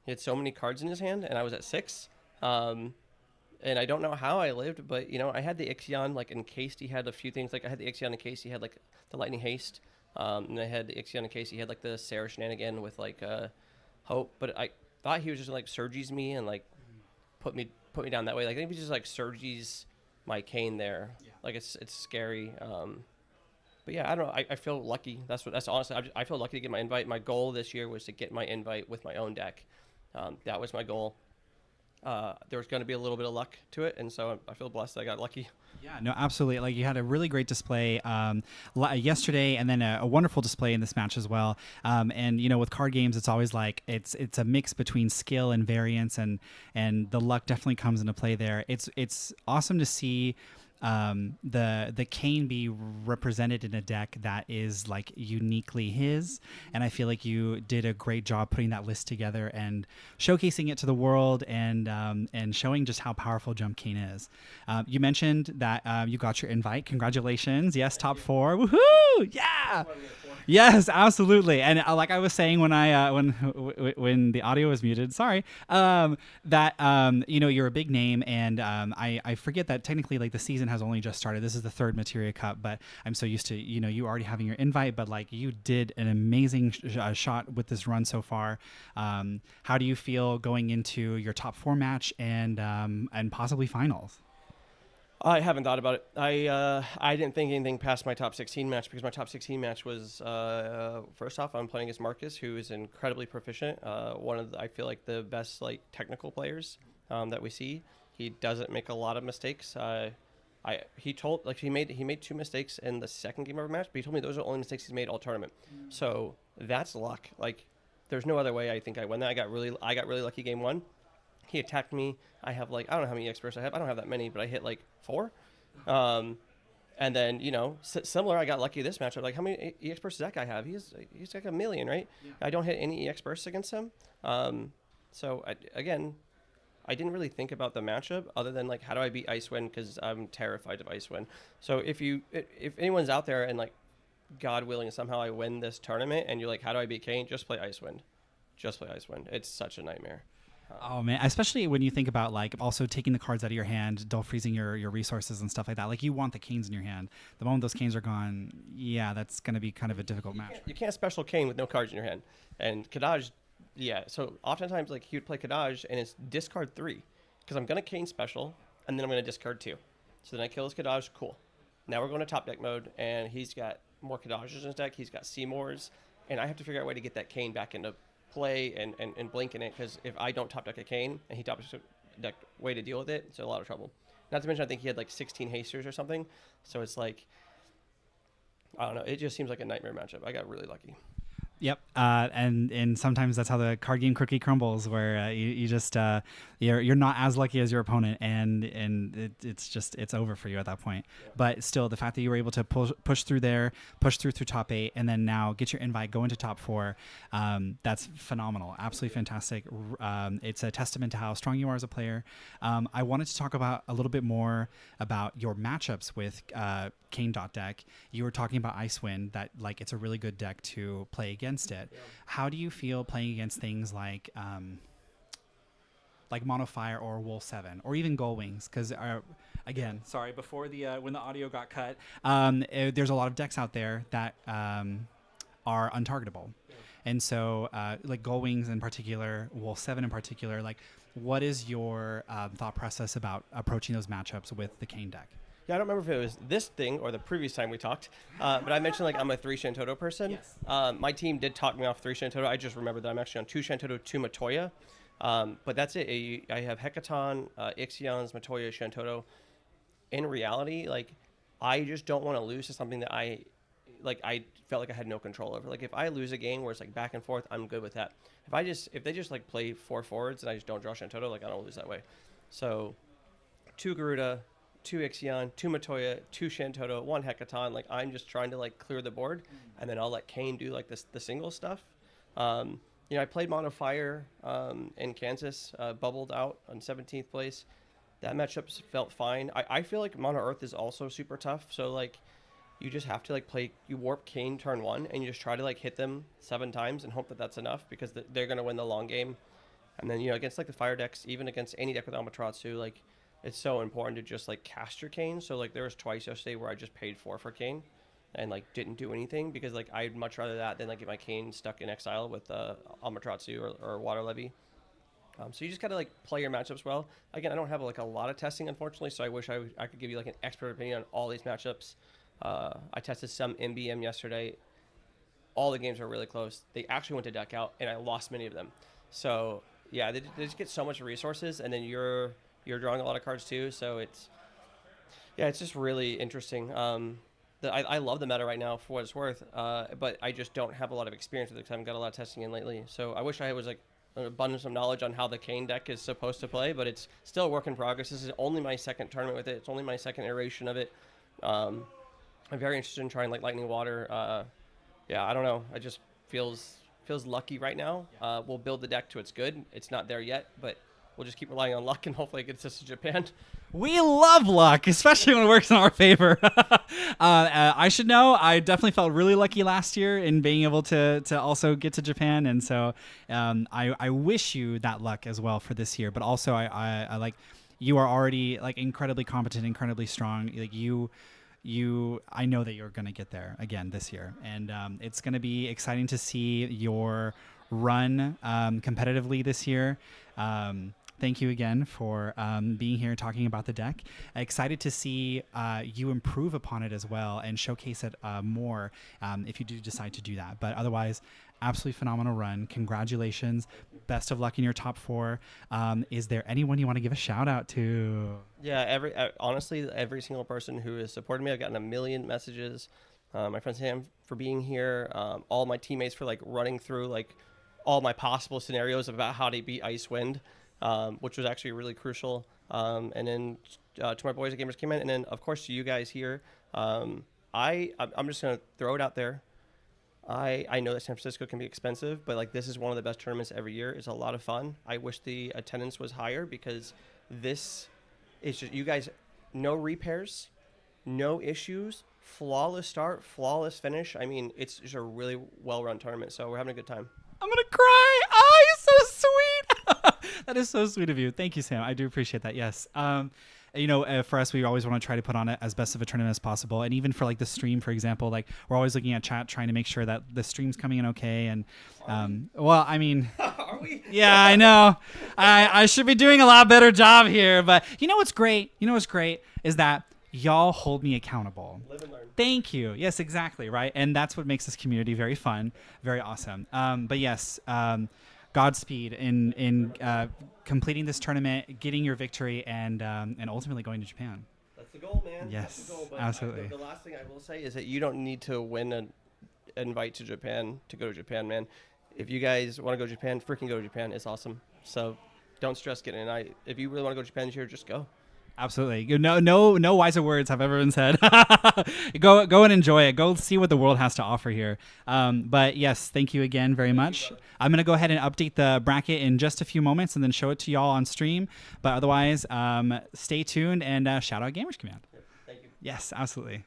he had so many cards in his hand, and I was at 6. And I don't know how I lived, but, I had the Ixion, like, encased. He had a few things. Like, I had the Ixion encased. He had, like, the Lightning Haste. And I had the Ixion encased. He had, like, the Sarah shenanigan with, like, Hope. But I thought he was just, like, Surges me and, like, put me down that way. Like, I think he just, like, Surges my Kane there. Yeah. Like, it's scary. But, yeah, I don't know. I feel lucky. That's honestly, I feel lucky to get my invite. My goal this year was to get my invite with my own deck. That was my goal. There was going to be a little bit of luck to it, and so I feel blessed that I got lucky. Yeah, no, absolutely. Like, you had a really great display yesterday, and then a wonderful display in this match as well. And with card games, it's always like it's a mix between skill and variance, and the luck definitely comes into play there. It's awesome to see the Kane be represented in a deck that is, like, uniquely his, and I feel like you did a great job putting that list together and showcasing it to the world, and showing just how powerful Jump Kane is. You mentioned that you got your invite. Congratulations. Yes, top 4. Woohoo! Yeah. Yes, absolutely. And like I was saying when when the audio was muted, sorry, that you're a big name, and I forget that technically, like, the season has only just started. This is the 3rd Materia Cup, but I'm so used to you already having your invite. But, like, you did an amazing shot with this run so far. How do you feel going into your top 4 match and possibly finals? I haven't thought about it. I didn't think anything past my top 16 match, because my top 16 match was, first off, I'm playing against Marcus, who is incredibly proficient. One of I feel like the best, like, technical players that we see. He doesn't make a lot of mistakes. He told, like, he made 2 mistakes in the second game of our match, but he told me those are the only mistakes he's made all tournament. So that's luck. Like, there's no other way I think I won that. I got really lucky game 1. He attacked me. I have, like, I don't know how many EX bursts I have. I don't have that many, but I hit, like, 4. And then, similar, I got lucky this matchup. Like, how many EX bursts does that guy have? He's like 1 million, right? Yeah. I don't hit any EX bursts against him. So, again, I didn't really think about the matchup other than like how do I beat Icewind, because I'm terrified of Icewind. So if anyone's out there and like God willing somehow I win this tournament and you're like how do I beat Kane, just play Icewind. Just play Icewind. It's such a nightmare. Oh man, especially when you think about like also taking the cards out of your hand, dull freezing your resources and stuff like that. Like you want the Canes in your hand. The moment those Canes are gone, yeah, that's going to be kind of a difficult match. You can't special Kane with no cards in your hand. And Kadaj, yeah. So oftentimes like he would play Kadaj and it's discard 3 because I'm going to Kane special and then I'm going to discard 2. So then I kill his Kadaj. Cool. Now we're going to top deck mode and he's got more Kadajas in his deck. He's got Seymours and I have to figure out a way to get that Kane back into play and blink in it, because if I don't top deck a Kane and he top deck way to deal with it, it's a lot of trouble. Not to mention I think he had like 16 hasters or something, so it's like I don't know, it just seems like a nightmare matchup. I got really lucky. Yep, and sometimes that's how the card game cookie crumbles, where you just you're not as lucky as your opponent, and it's over for you at that point. Yeah. But still, the fact that you were able to push through there, push through top 8, and then now get your invite, go into top 4, that's phenomenal, absolutely fantastic. It's a testament to how strong you are as a player. I wanted to talk about a little bit more about your matchups with Kane deck. You were talking about Icewind, that like it's a really good deck to play against it. Yeah. How do you feel playing against things like Mono Fire or Wool 7 or even Gull Wings? Because again, sorry, before the when the audio got cut, there's a lot of decks out there that are untargetable. Yeah. And so like Gull Wings in particular, Wool 7 in particular, like what is your thought process about approaching those matchups with the Kane deck? Yeah, I don't remember if it was this thing or the previous time we talked, but I mentioned like I'm a 3 Shantoto person. Yes. My team did talk me off 3 Shantoto. I just remembered that I'm actually on 2 Shantoto, 2 Materia. But that's it. I have Hecaton, Ixions, Materia, Shantoto. In reality, like I just don't want to lose to something that I felt like I had no control over. Like if I lose a game where it's like back and forth, I'm good with that. If they just like play 4 forwards and I just don't draw Shantoto, like I don't lose that way. So 2 Garuda, 2 Ixion, 2 Matoya, 2 Shantoto, 1 Hecaton. Like I'm just trying to like clear the board, and then I'll let Kane do like the single stuff. I played Mono Fire in Kansas, bubbled out on 17th place. That matchup felt fine. I feel like Mono Earth is also super tough. So like you just have to like you warp Kane turn 1 and you just try to like hit them 7 times and hope that that's enough, because they're going to win the long game. And then, against like the fire decks, even against any deck with Amaterasu, like it's so important to just like cast your Kane. So like there was twice yesterday where I just paid 4 for Kane and like didn't do anything, because like I'd much rather that than like get my Kane stuck in exile with Amaterasu or Water Levy. So you just gotta like play your matchups well. Again, I don't have like a lot of testing, unfortunately, so I wish I could give you like an expert opinion on all these matchups. I tested some MBM yesterday. All the games were really close. They actually went to deck out, and I lost many of them. So yeah, they just get so much resources, and then you're drawing a lot of cards too. So it's just really interesting. I love the meta right now for what it's worth, but I just don't have a lot of experience with it because I haven't got a lot of testing in lately. So I wish I was like an abundance of knowledge on how the Kane deck is supposed to play, but it's still a work in progress. This is only my second tournament with it. It's only my second iteration of it. I'm very interested in trying like Lightning Water. I don't know. It just feels lucky right now. We'll build the deck to its good. It's not there yet, but we'll just keep relying on luck, and hopefully it gets us to Japan. We love luck, especially when it works in our favor. I should know. I definitely felt really lucky last year in being able to also get to Japan, and so I wish you that luck as well for this year. But also, I like you are already like incredibly competent, incredibly strong. Like I know that you're going to get there again this year, and it's going to be exciting to see your run competitively this year. Thank you again for being here talking about the deck. Excited to see you improve upon it as well and showcase it more if you do decide to do that. But otherwise, absolutely phenomenal run. Congratulations. Best of luck in your top 4. Is there anyone you want to give a shout out to? Yeah, honestly, every single person who has supported me. I've gotten a million messages. My friend Sam for being here. All my teammates for like running through like all my possible scenarios about how to beat Icewind. Which was actually really crucial. And then to my boys at Gamers Came In, and then of course to you guys here. I'm just gonna throw it out there. I know that San Francisco can be expensive, but like this is one of the best tournaments every year. It's a lot of fun. I wish the attendance was higher because this is just you guys, no repairs, no issues, flawless start, flawless finish. I mean, it's just a really well-run tournament, so we're having a good time. I'm gonna cry. Oh, you're so sweet. That is so sweet of you. Thank you, Sam. I do appreciate that. Yes. For us, we always want to try to put on it as best of a tournament as possible. And even for like the stream, for example, like we're always looking at chat, trying to make sure that the stream's coming in okay. And, well, I mean, Are we? yeah, I know. I should be doing a lot better job here. But you know what's great? Is that y'all hold me accountable. Live and learn. Thank you. Yes, exactly. Right. And that's what makes this community very fun, very awesome. But yes, Godspeed in completing this tournament, getting your victory, and ultimately going to Japan. That's the goal, man. Yes, That's the goal. But absolutely. The last thing I will say is that you don't need to win an invite to Japan to go to Japan, man. If you guys want to go to Japan, freaking go to Japan. It's awesome. So don't stress getting an. If you really want to go to Japan this year, just go. Absolutely. No wiser words have ever been said. Go and enjoy it. Go see what the world has to offer here. But yes, thank you again very much. I'm going to go ahead and update the bracket in just a few moments and then show it to y'all on stream. But otherwise, stay tuned and shout out Gamers Command. Yep. Thank you. Yes, absolutely.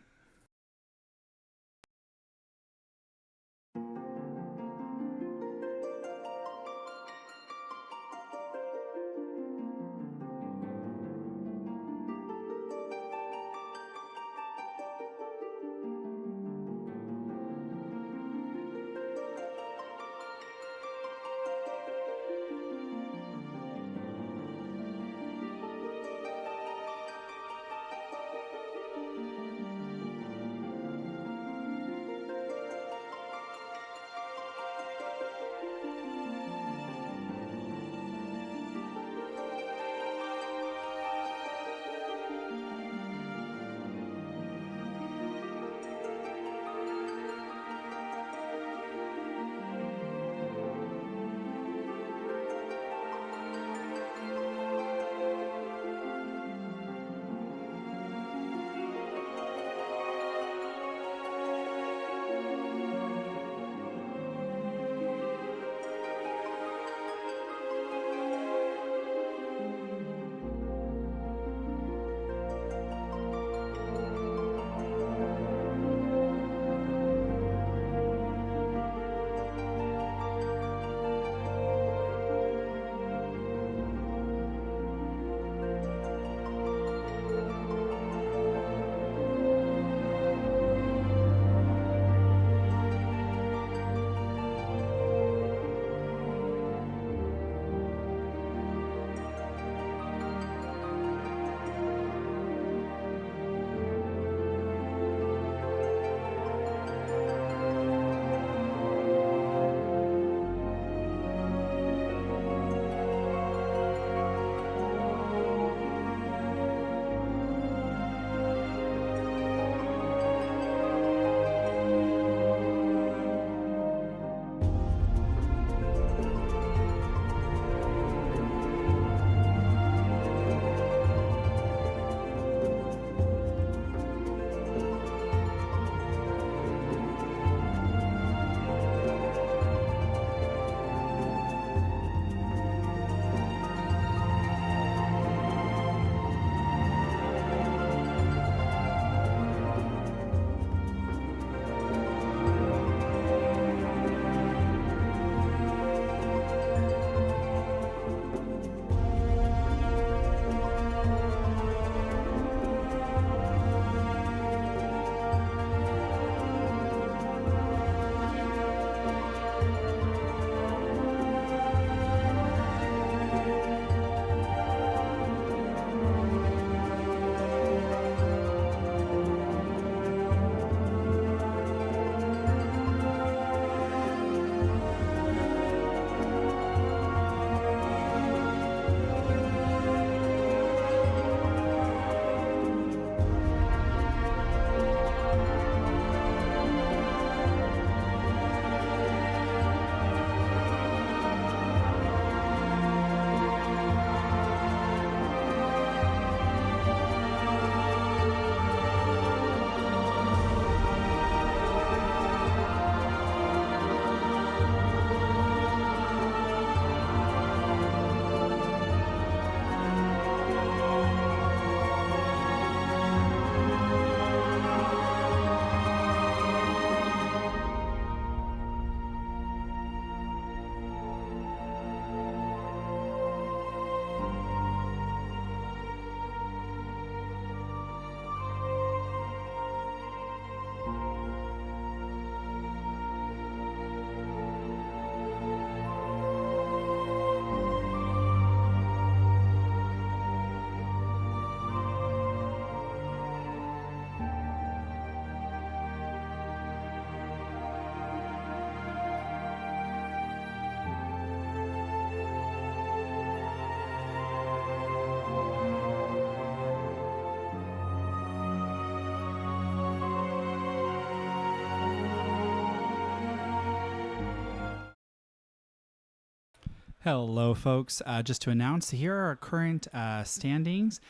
Hello, folks. Just to announce, here are our current standings.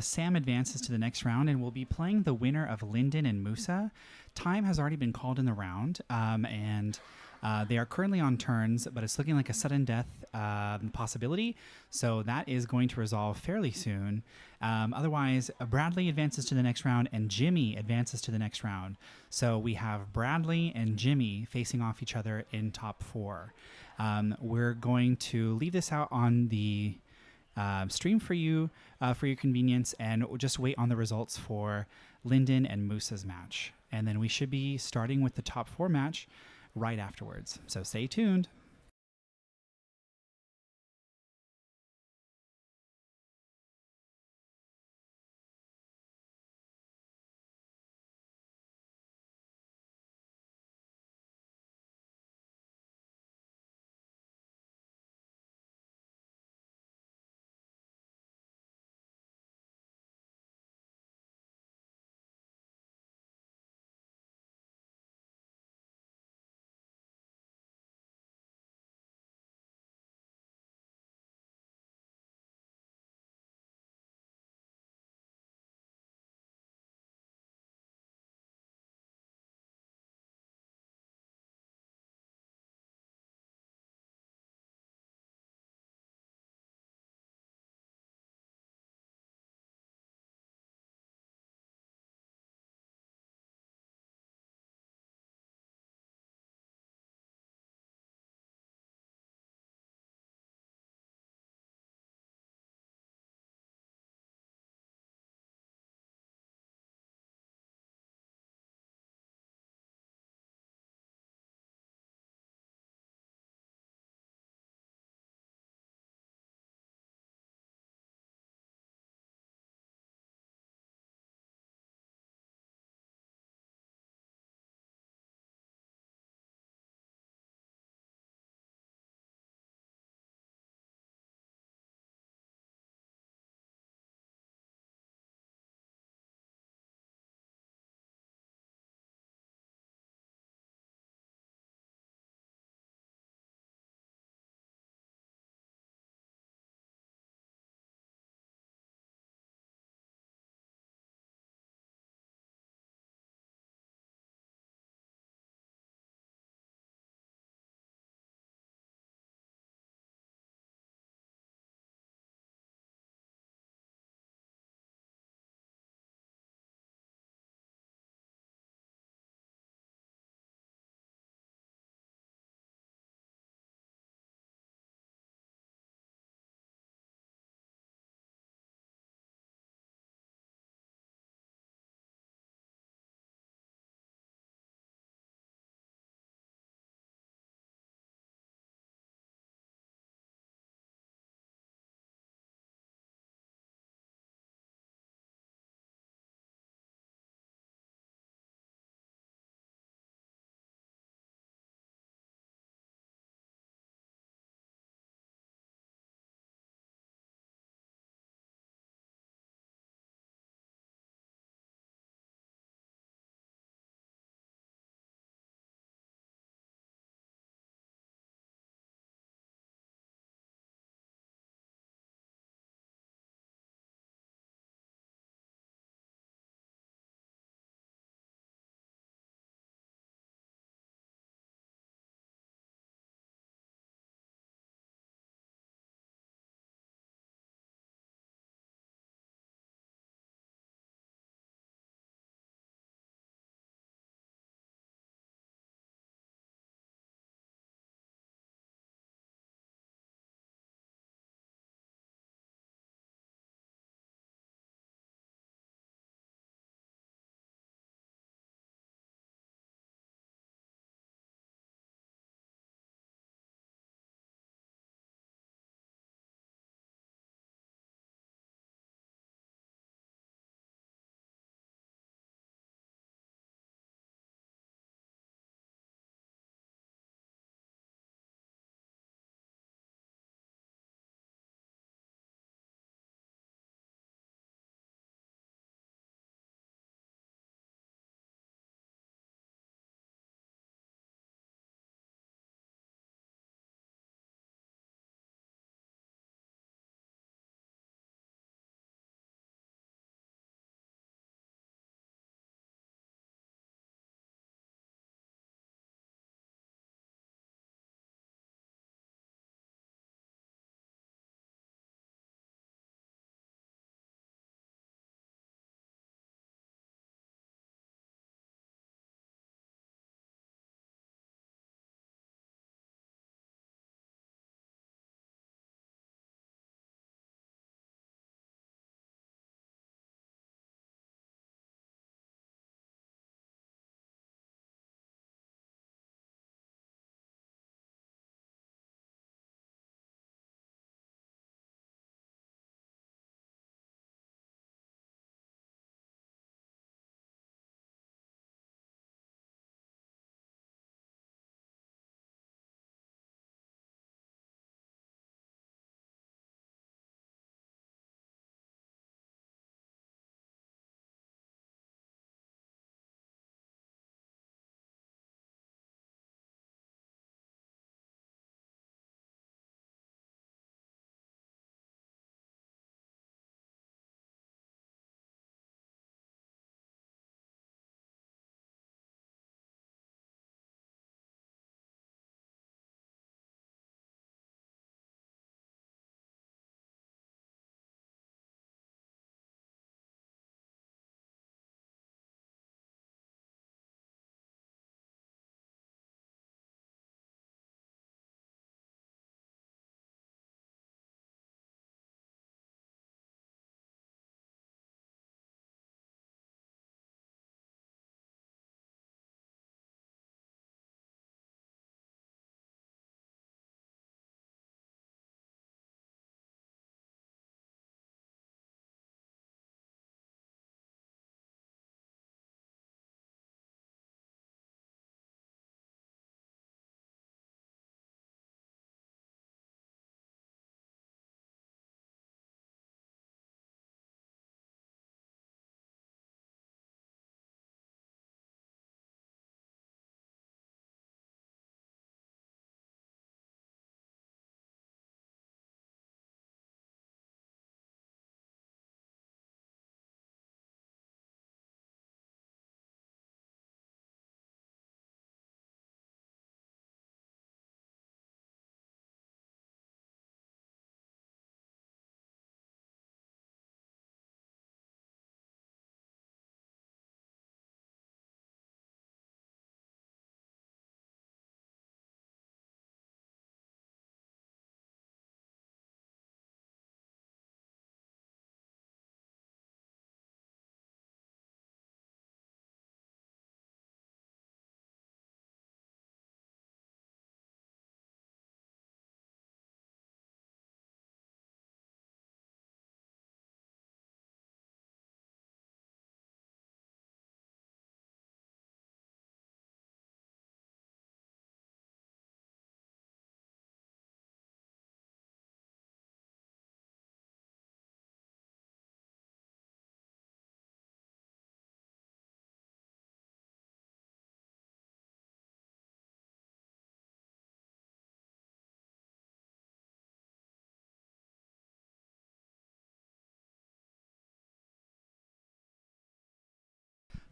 Sam advances to the next round and will be playing the winner of Linden and Musa. Time has already been called in the round, and they are currently on turns, but it's looking like a sudden death possibility, so that is going to resolve fairly soon. Otherwise, Bradley advances to the next round, and Jimmy advances to the next round. So we have Bradley and Jimmy facing off each other in top 4. We're going to leave this out on the stream for you for your convenience, and just wait on the results for Linden and Musa's match. And then we should be starting with the top 4 match right afterwards. So stay tuned.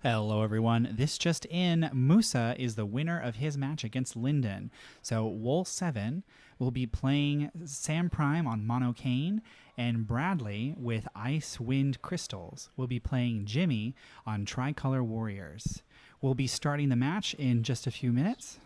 Hello, everyone. This just in, Musa is the winner of his match against Linden. So Wool 7 will be playing Sam Prime on Mono Cane, and Bradley with Ice Wind Crystals will be playing Jimmy on Tricolor Warriors. We'll be starting the match in just a few minutes.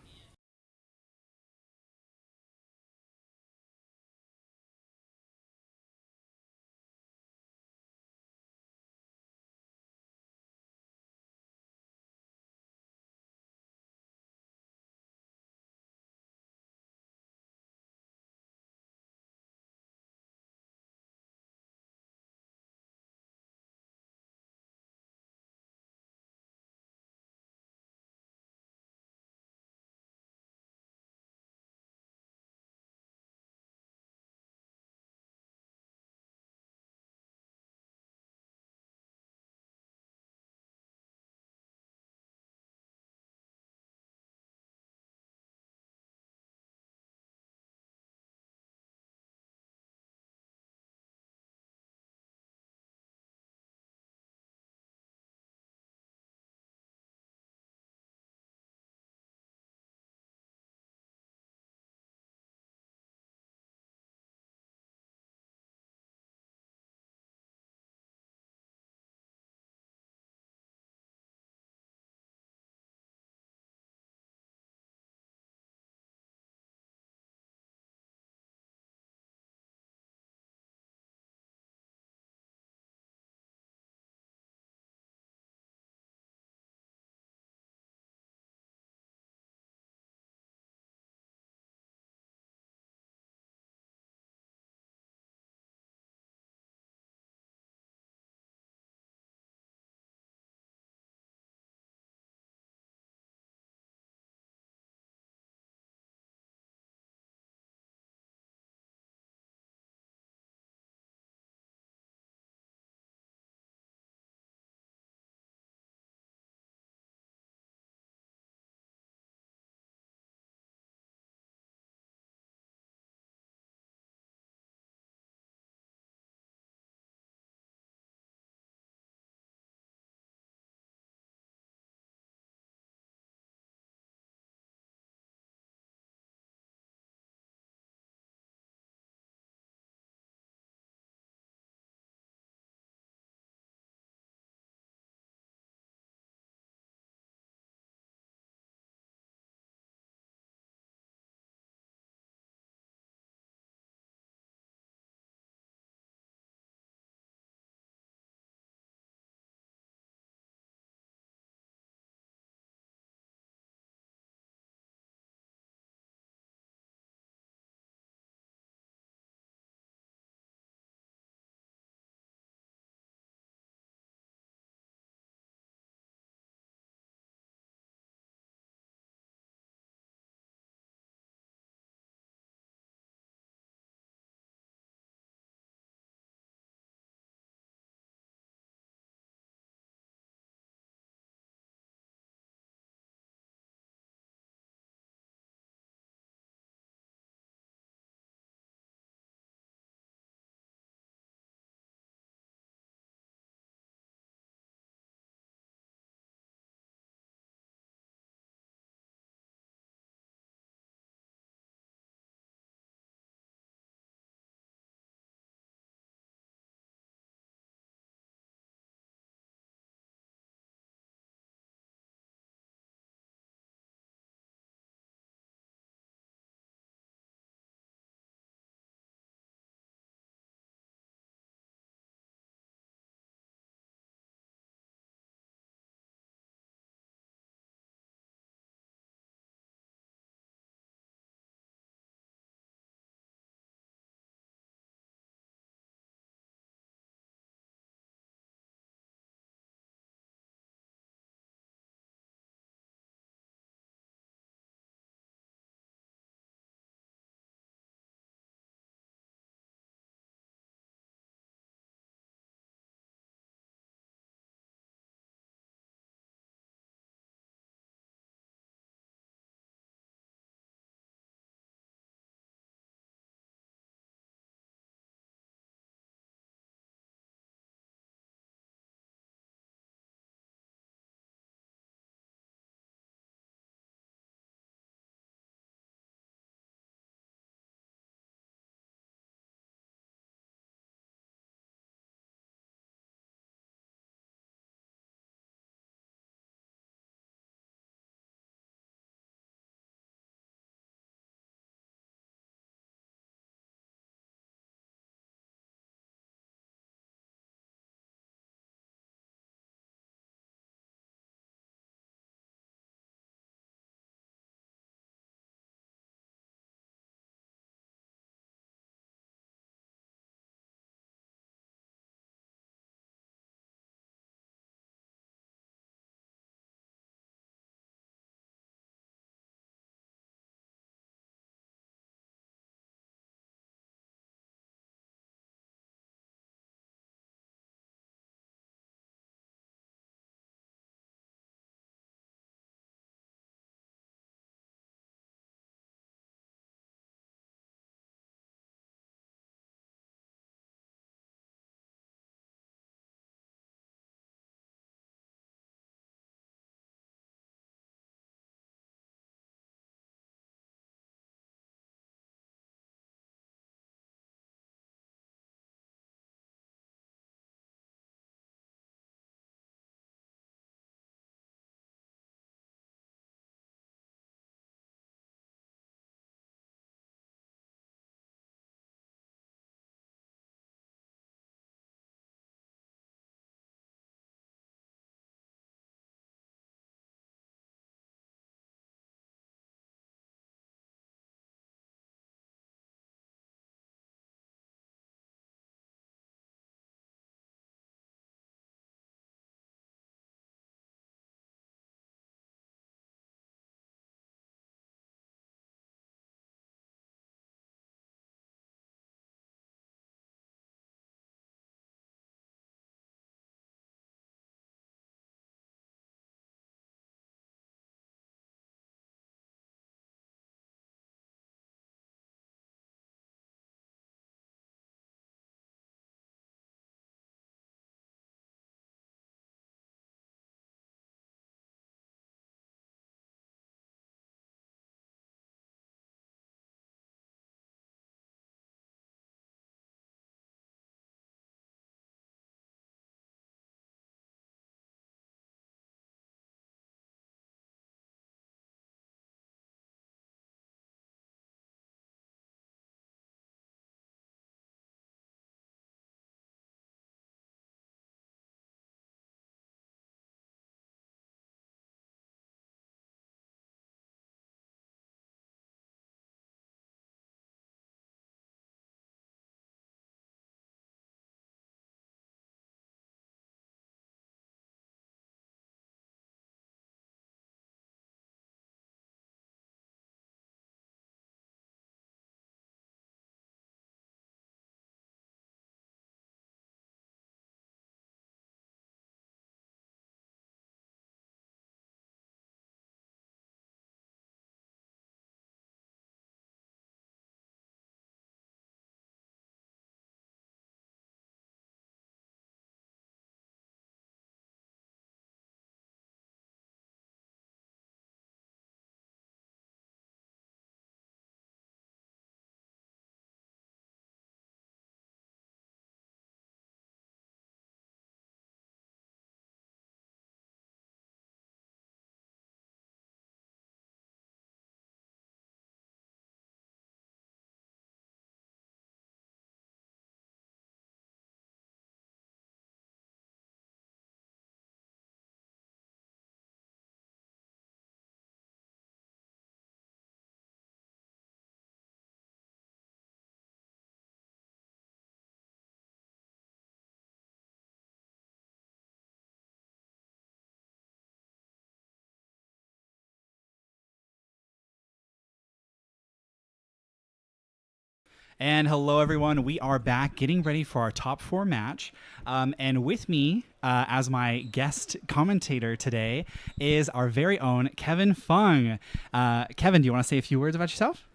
And hello, everyone. We are back getting ready for our top 4 match. And with me, as my guest commentator today, is our very own Kevin Fung. Kevin, do you want to say a few words about yourself?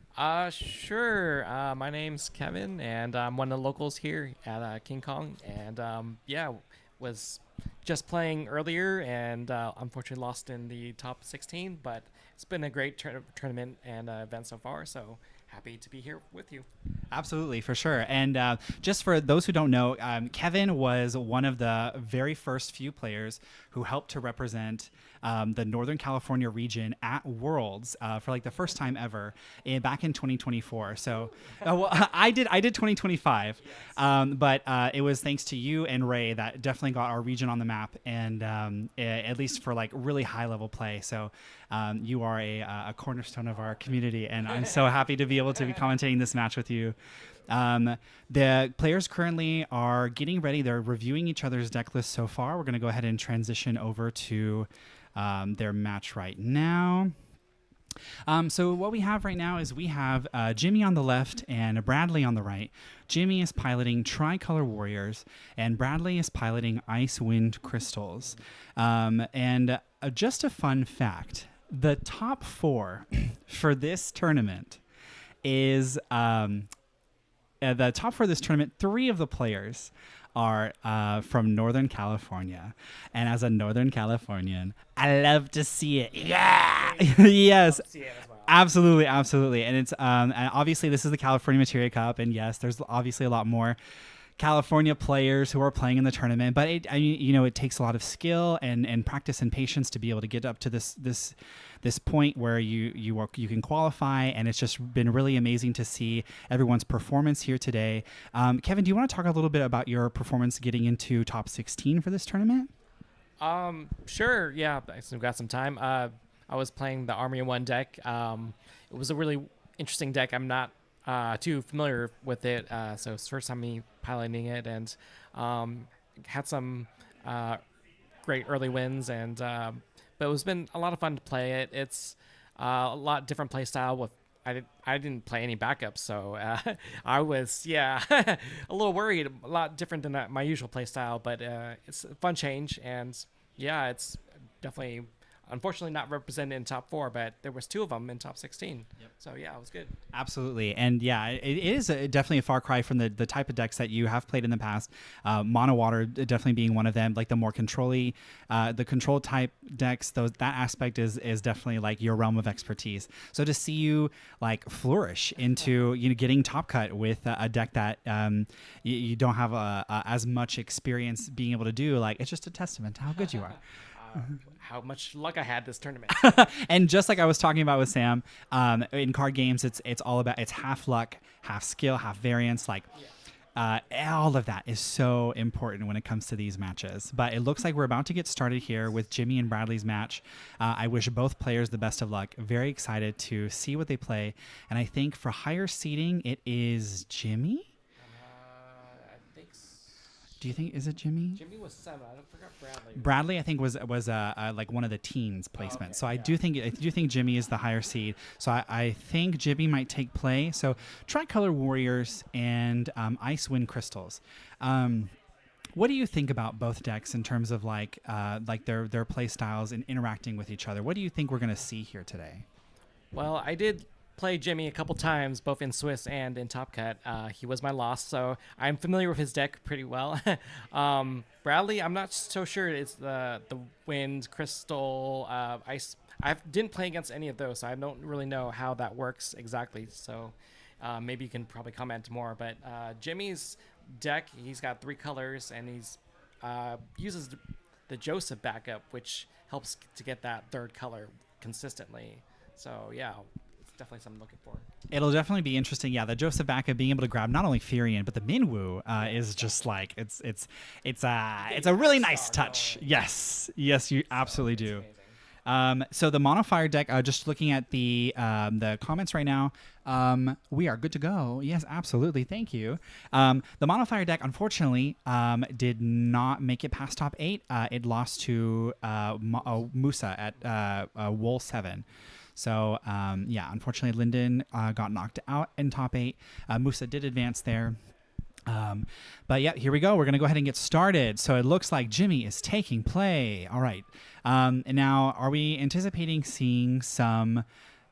Sure. My name's Kevin, and I'm one of the locals here at King Kong. And was just playing earlier, and unfortunately lost in the top 16. But it's been a great tournament and event so far. So happy to be here with you. Absolutely, for sure. And just for those who don't know, Kevin was one of the very first few players who helped to represent the Northern California region at Worlds for like the first time ever back in 2024. So well, I did 2025, but it was thanks to you and Ray that definitely got our region on the map, and at least for like really high level play. So you are a cornerstone of our community, and I'm so happy to be able to be commentating this match with you. The players currently are getting ready. They're reviewing each other's deck lists so far. We're going to go ahead and transition over to their match right now. So what we have right now is we have Jimmy on the left and Bradley on the right. Jimmy is piloting Tricolor Warriors, and Bradley is piloting Ice Wind Crystals. And just a fun fact, the top 4 for this tournament is... the top 4 of this tournament, 3 of the players are from Northern California. And as a Northern Californian, I love to see it. Yeah! Yes. Absolutely, absolutely. And it's and obviously this is the California Materia Cup, and yes, there's obviously a lot more California players who are playing in the tournament, but it takes a lot of skill and practice and patience to be able to get up to this point where you can qualify, and it's just been really amazing to see everyone's performance here today. Kevin, do you want to talk a little bit about your performance getting into top 16 for this tournament? Sure. Yeah, I've got some time. I was playing the Army of One deck. It was a really interesting deck. I'm not too familiar with it, so it's first time me piloting it, and had some great early wins, and but it's been a lot of fun to play it. It's a lot different play style. With I didn't play any backups, so I was a little worried. A lot different than my usual play style, but it's a fun change, and it's definitely. Unfortunately not represented in top 4, but there was 2 of them in top 16. Yep. So it was good. Absolutely. And it is definitely a far cry from the type of decks that you have played in the past. Mono Water definitely being one of them, like the more the control type decks, that aspect is definitely like your realm of expertise. So to see you like flourish into getting top cut with a deck that you don't have as much experience being able to do, like it's just a testament to how good you are. How much luck I had this tournament. And just like I was talking about with Sam, in card games, it's all about, it's half luck, half skill, half variance. All of that is so important when it comes to these matches. But it looks like we're about to get started here with Jimmy and Bradley's match. I wish both players the best of luck. Very excited to see what they play. And I think for higher seeding, it is Jimmy? Do you think, is it Jimmy? Jimmy was 7. I forgot Bradley. Bradley, I think, was like one of the teens placements. Okay, so I do think Jimmy is the higher seed. So I think Jimmy might take play. So Tricolor Warriors and Ice Wind Crystals. What do you think about both decks in terms of like their play styles and interacting with each other? What do you think we're going to see here today? Well, I did play Jimmy a couple times, both in Swiss and in Top Cut. He was my loss, so I'm familiar with his deck pretty well. Bradley, I'm not so sure. It's the Wind, Crystal, Ice. I didn't play against any of those, so I don't really know how that works exactly. So maybe you can probably comment more. But Jimmy's deck, he's got 3 colors, and he's uses the Joseph backup, which helps to get that 3rd color consistently. So definitely something I'm looking for. It'll definitely be interesting. Yeah, the Joseph backup being able to grab not only Furion but the Minwoo is just like it's a really nice touch. Yes, you absolutely do. So the Monofire deck, just looking at the comments right now, we are good to go. Yes, absolutely. Thank you. The Monofire deck, unfortunately, did not make it past top 8. It lost to Musa at Wool 7. So yeah, unfortunately, Linden got knocked out in top 8. Musa did advance there. But yeah, here we go. We're going to go ahead and get started. So it looks like Jimmy is taking play. All right. And now, are we anticipating seeing some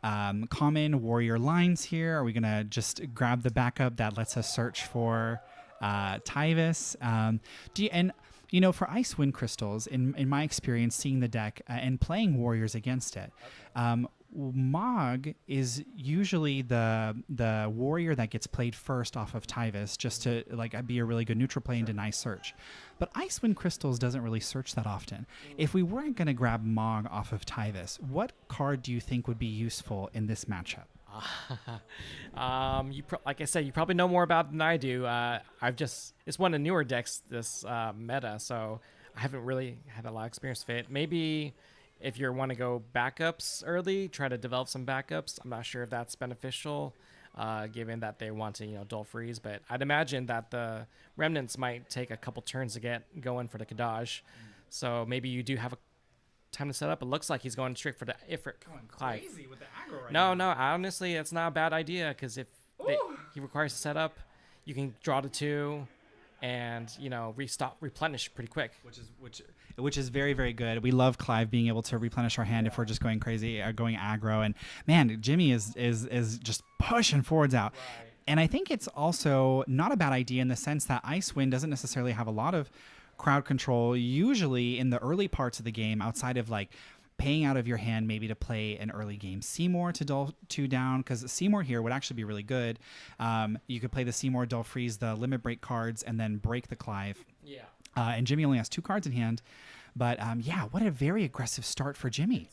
common warrior lines here? Are we going to just grab the backup that lets us search for Tyvis? For Icewind Crystals, in my experience seeing the deck and playing warriors against it, Mog is usually the warrior that gets played first off of Tyvis, just to be a really good neutral play and deny search. But Icewind Crystals doesn't really search that often. If we weren't going to grab Mog off of Tyvis, what card do you think would be useful in this matchup? Like I said, you probably know more about it than I do. It's one of the newer decks this meta, so I haven't really had a lot of experience with it. Maybe if you want to go backups early, try to develop some backups. I'm not sure if that's beneficial, given that they want to, dull freeze. But I'd imagine that the remnants might take a couple turns to get going for the Kadaj. So maybe you do have a time to set up. It looks like he's going straight for the Ifrit. Going Clive. crazy with the aggro right No, now. honestly, it's not a bad idea because if he requires a setup, you can draw to 2 and, replenish pretty quick. Which is very, very good. We love Clive being able to replenish our hand if we're just going crazy, going aggro. And man, Jimmy is just pushing forwards out. Right. And I think it's also not a bad idea in the sense that Icewind doesn't necessarily have a lot of crowd control usually in the early parts of the game, outside of paying out of your hand maybe to play an early game Seymour to dull 2 down, because Seymour here would actually be really good. You could play the Seymour, dull freeze the limit break cards, and then break the Clive. Yeah. And Jimmy only has 2 cards in hand. But yeah, what a very aggressive start for Jimmy.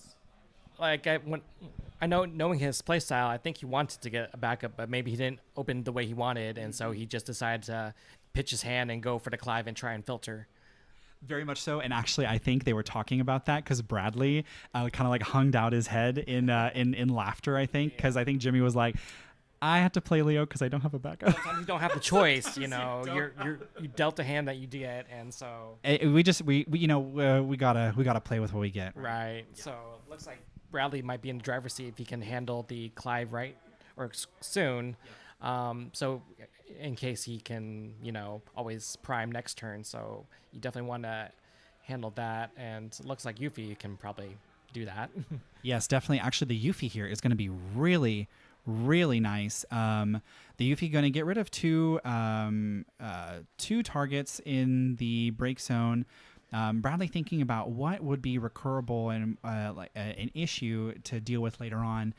Knowing his play style, I think he wanted to get a backup, but maybe he didn't open the way he wanted, and so he just decided to pitch his hand and go for the Clive and try and filter. Very much so, and actually, I think they were talking about that because Bradley kind of hung out his head in laughter. I think because I think Jimmy was like, "I had to play Leo because I don't have a backup." Sometimes you don't have the choice, you dealt a hand that you get, and so we gotta play with what we get. Right. Yeah. So it looks like Bradley might be in the driver's seat if he can handle the Clive right or soon. Yeah. So in case he can, always prime next turn. So you definitely want to handle that. And it looks like Yuffie can probably do that. Yes, definitely. Actually, the Yuffie here is going to be really, really nice. The Yuffie going to get rid of 2 targets in the break zone. Bradley thinking about what would be recurable and an issue to deal with later on.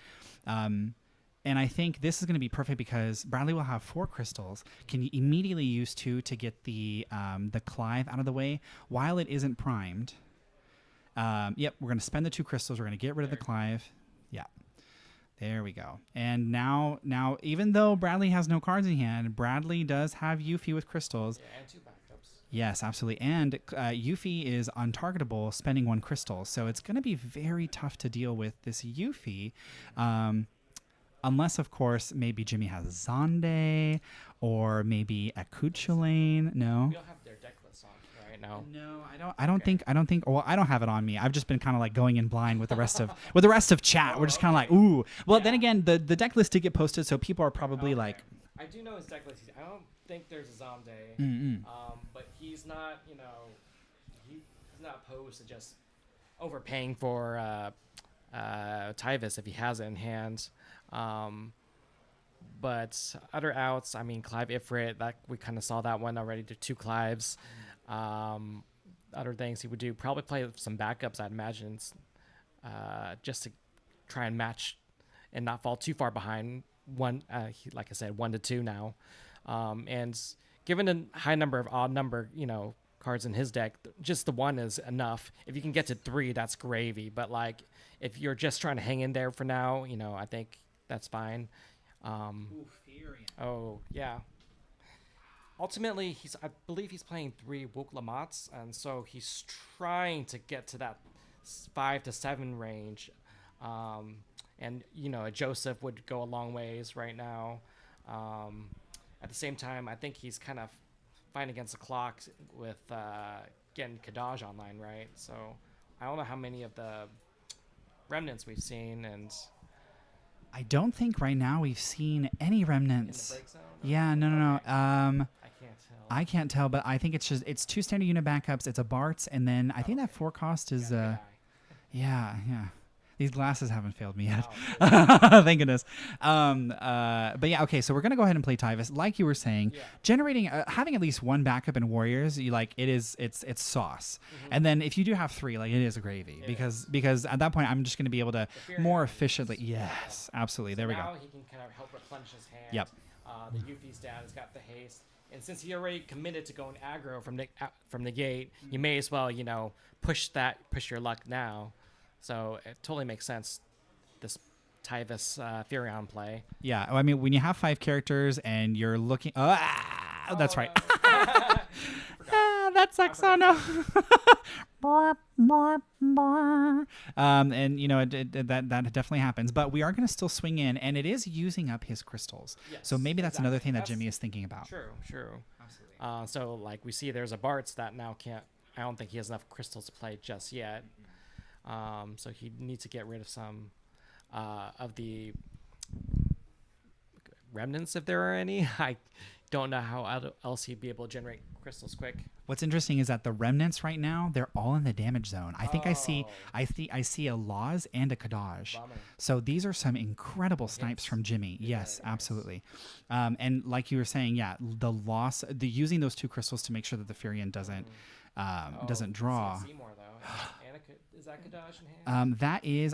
And I think this is going to be perfect because Bradley will have 4 crystals. Can you immediately use 2 to get the Clive out of the way while it isn't primed? Yep, we're going to spend the 2 crystals. We're going to get rid of the Clive. Yeah, there we go. And now, even though Bradley has no cards in hand, Bradley does have Yuffie with crystals. Yeah, and 2 backups. Yes, absolutely. And Yuffie is untargetable, spending 1 crystal. So it's going to be very tough to deal with this Yuffie. Unless, of course, maybe Jimmy has Zonde or maybe Akuchulain. No. We don't have their deck list on right now. No, I don't think. Well, I don't have it on me. I've just been kind of going in blind with the rest of chat. We're just kind of ooh. Well, then again, the deck list did get posted, so people are probably I do know his deck list. I don't think there's a Zonde. But he's not. He's not opposed to just overpaying for Tyvis if he has it in hand. But other outs, Clive Ifrit, that we kind of saw that one already. The 2 Clives. Other things he would do, probably play some backups, I'd imagine, just to try and match and not fall too far behind. Like I said, 1 to 2 now. And given the high number of odd number, cards in his deck, just the 1 is enough. If you can get to 3, that's gravy. But if you're just trying to hang in there for now, I think that's fine. Oh yeah. Ultimately, I believe he's playing 3 Wook Lamats, and so he's trying to get to that 5 to 7 range. And a Joseph would go a long ways right now. At the same time, I think he's kind of fighting against the clock with getting Kadaj online, right? So I don't know how many of the remnants we've seen, and I don't think right now we've seen any In the remnants. break zone? Yeah, no. I can't tell. I can't tell, but I think it's 2 standard unit backups. It's a Bart's, and then I think that 4 cost is yeah. These glasses haven't failed me yet. Thank goodness. But yeah, okay. So we're gonna go ahead and play Tyvis, like you were saying. Yeah. Generating, having at least 1 backup in Warriors, it's sauce. And then if you do have 3, like it is gravy because at that point I'm just gonna be able to more efficiently. Yes, absolutely. There we go. Now he can kind of help replenish his hand. Yep. The Yuffie's dad has got the haste, and since he already committed to going aggro from the gate, you may as well push your luck now. So it totally makes sense, this Tyvis Furion play. Yeah, I mean when you have 5 characters and you're looking, that's right. That sucks. Oh no. And that definitely happens, but we are going to still swing in, and it is using up his crystals. Yes, So maybe that's another thing that exactly. Jimmy is thinking about. True. Absolutely. So like we see, there's a Bart's that now can't. I don't think he has enough crystals to play just yet. So he needs to get rid of some of the remnants, if there are any. I don't know how else he'd be able to generate crystals quick. What's interesting is that the remnants right now, they're all in the damage zone. I think I see a Laws and a Kadaj. Bummer. So these are some incredible snipes from Jimmy. Yes, absolutely. And like you were saying, yeah, the using those 2 crystals to make sure that the Furion doesn't draw. Seymour, though. Is that Kadaj in hand?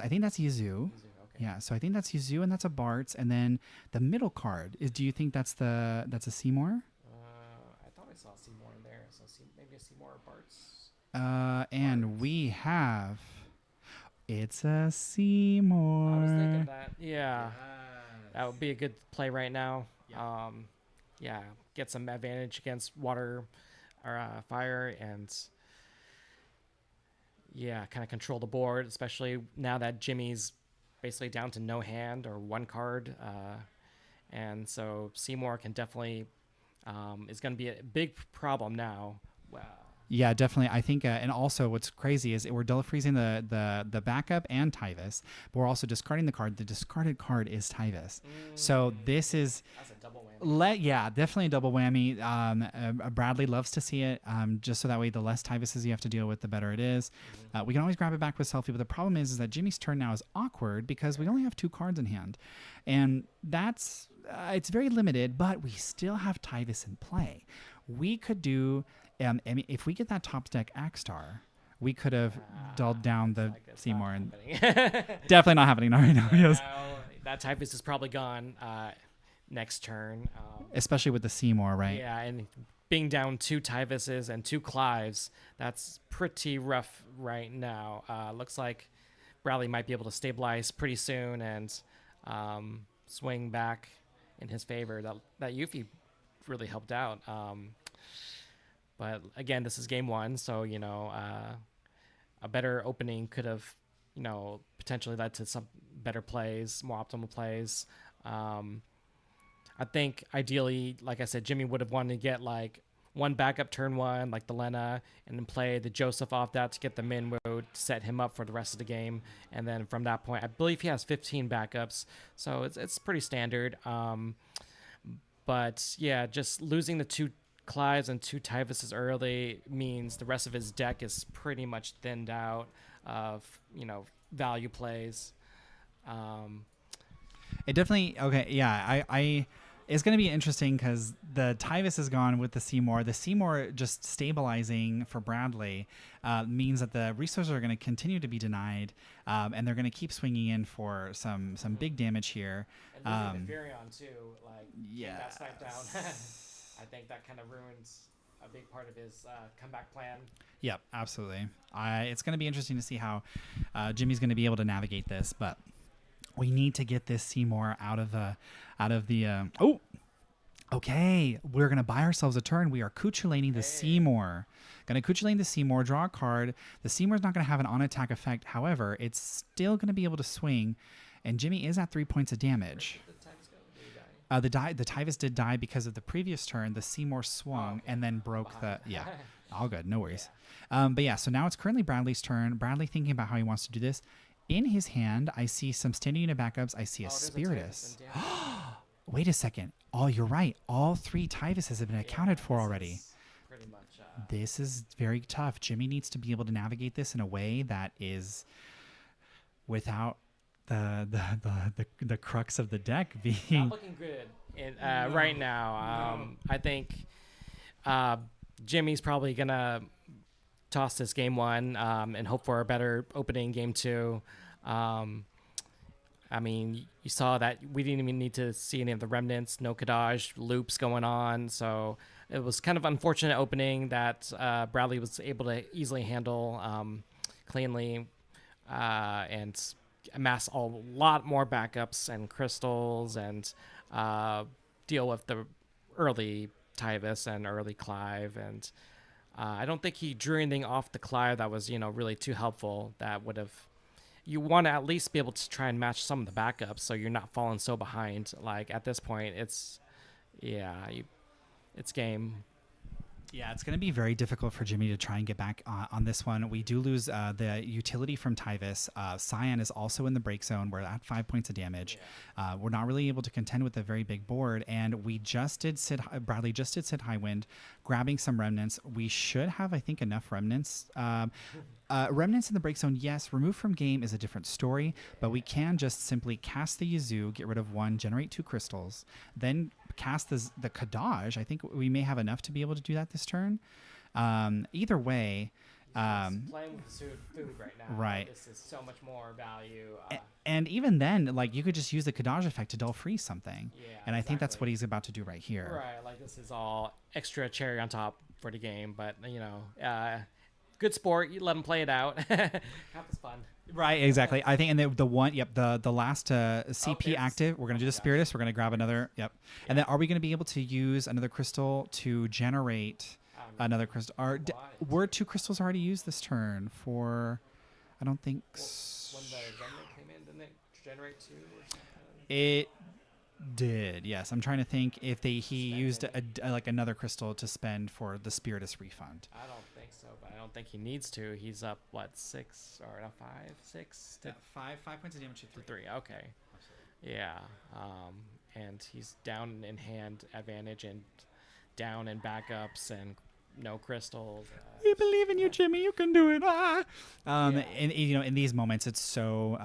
I think that's Yuzu. Okay. Yeah, so I think that's Yuzu and that's a Bart's, and then the middle card is. Do you think that's a Seymour? I thought I saw Seymour in there, so maybe a Seymour or Bart's. And we have. It's a Seymour. I was thinking that. Yeah, that would be a good play right now. Yeah. Get some advantage against water or fire, and kind of control the board, especially now that Jimmy's basically down to no hand or 1 card, and so Seymour can definitely is going to be a big problem now. Wow. Yeah, definitely. I think, and also what's crazy is we're double freezing the backup and Tyvis, but we're also discarding the card. The discarded card is Tyvis. So this is That's a double whammy. definitely a double whammy. Bradley loves to see it, just so that way the less Tyvises you have to deal with, the better it is. We can always grab it back with Selfie, but the problem is that Jimmy's turn now is awkward because we only have 2 cards in hand, and that's it's very limited. But we still have Tyvis in play. We could do. I mean, if we get that top deck Axstar, we could have dulled down the Seymour, and definitely not happening right now. Yes, that Typhus is probably gone next turn. Especially with the Seymour, right? Yeah, and being down 2 Tyvuses and 2 Clives, that's pretty rough right now. Looks like Bradley might be able to stabilize pretty soon and swing back in his favor. That Yuffie really helped out. But again, this is game 1, so a better opening could have potentially led to some better plays, more optimal plays. I think ideally, like I said, Jimmy would have wanted to get like 1 backup turn 1, like the Lena, and then play the Joseph off that to get the min mode to set him up for the rest of the game. And then from that point, I believe he has 15 backups, so it's pretty standard. But yeah, just losing the 2 Clives and 2 Tyvuses early means the rest of his deck is pretty much thinned out of value plays. It definitely I it's going to be interesting because the Tyvis is gone with the Seymour. The Seymour just stabilizing for Bradley means that the resources are going to continue to be denied, and they're going to keep swinging in for some big damage here. And losing the Furion too, like that snipe down. I think that kind of ruins a big part of his comeback plan. Yep, absolutely. It's going to be interesting to see how Jimmy's going to be able to navigate this, but we need to get this Seymour out of the. Okay, we're going to buy ourselves a turn. We are Kuchulaning the Seymour. Going to Kuchulane the Seymour, draw a card. The Seymour's not going to have an on-attack effect. However, it's still going to be able to swing, and Jimmy is at 3 points of damage. The Tyvis did die because of the previous turn. The Seymour swung and then broke all good, no worries. But yeah, so now it's currently Bradley's turn. Bradley thinking about how he wants to do this. In his hand, I see some standing unit backups. I see a Spiritus. Wait a second. Oh, you're right. All 3 Tyvuses have been accounted for already. Pretty much. This is very tough. Jimmy needs to be able to navigate this in a way that is without the crux of the deck being Not looking good right now. I think Jimmy's probably gonna toss this game 1 and hope for a better opening game 2. I mean, you saw that we didn't even need to see any of the remnants, no Kadaj loops going on. So it was kind of unfortunate opening that Bradley was able to easily handle cleanly and amass a lot more backups and crystals and deal with the early Tyvus and early Clive. And I don't think he drew anything off the Clive that was, really too helpful. That would have. You want to at least be able to try and match some of the backups so you're not falling so behind. Like at this point, it's game. Yeah, it's going to be very difficult for Jimmy to try and get back on this one. We do lose the utility from Tyvus. Cyan is also in the break zone. We're at 5 points of damage. Yeah. We're not really able to contend with a very big board, and we just did Bradley just did sit high wind, grabbing some remnants. We should have, I think, enough remnants. Remnants in the break zone, yes. Remove from game is a different story, but we can just simply cast the Yazoo, get rid of 1, generate 2 crystals, then cast the Kadaj. I think we may have enough to be able to do that this turn. Either way, playing with food right now. Right. This is so much more value. And even then, like, you could just use the Kadaj effect to dull freeze something. Yeah, and I think that's what he's about to do right here. Right. Like, this is all extra cherry on top for the game, but good sport. You let him play it out. Half is fun. Right, exactly. I think, and the last CP it's active, we're going to do the Spiritus. We're going to grab another, Yeah. And then are we going to be able to use another crystal to generate another crystal? Were 2 crystals already used this turn for, I don't think When the remnant came in, didn't it generate 2 or something? it did, yes. I'm trying to think if he used like another crystal to spend for the Spiritus refund. I don't think so, but I don't think he needs to. He's up, 6 or no, 5, 6 to 5 points of damage to 3. Okay. Yeah. And he's down in hand advantage and down in backups and no crystals. We believe in you, Jimmy. You can do it. And in these moments, it's so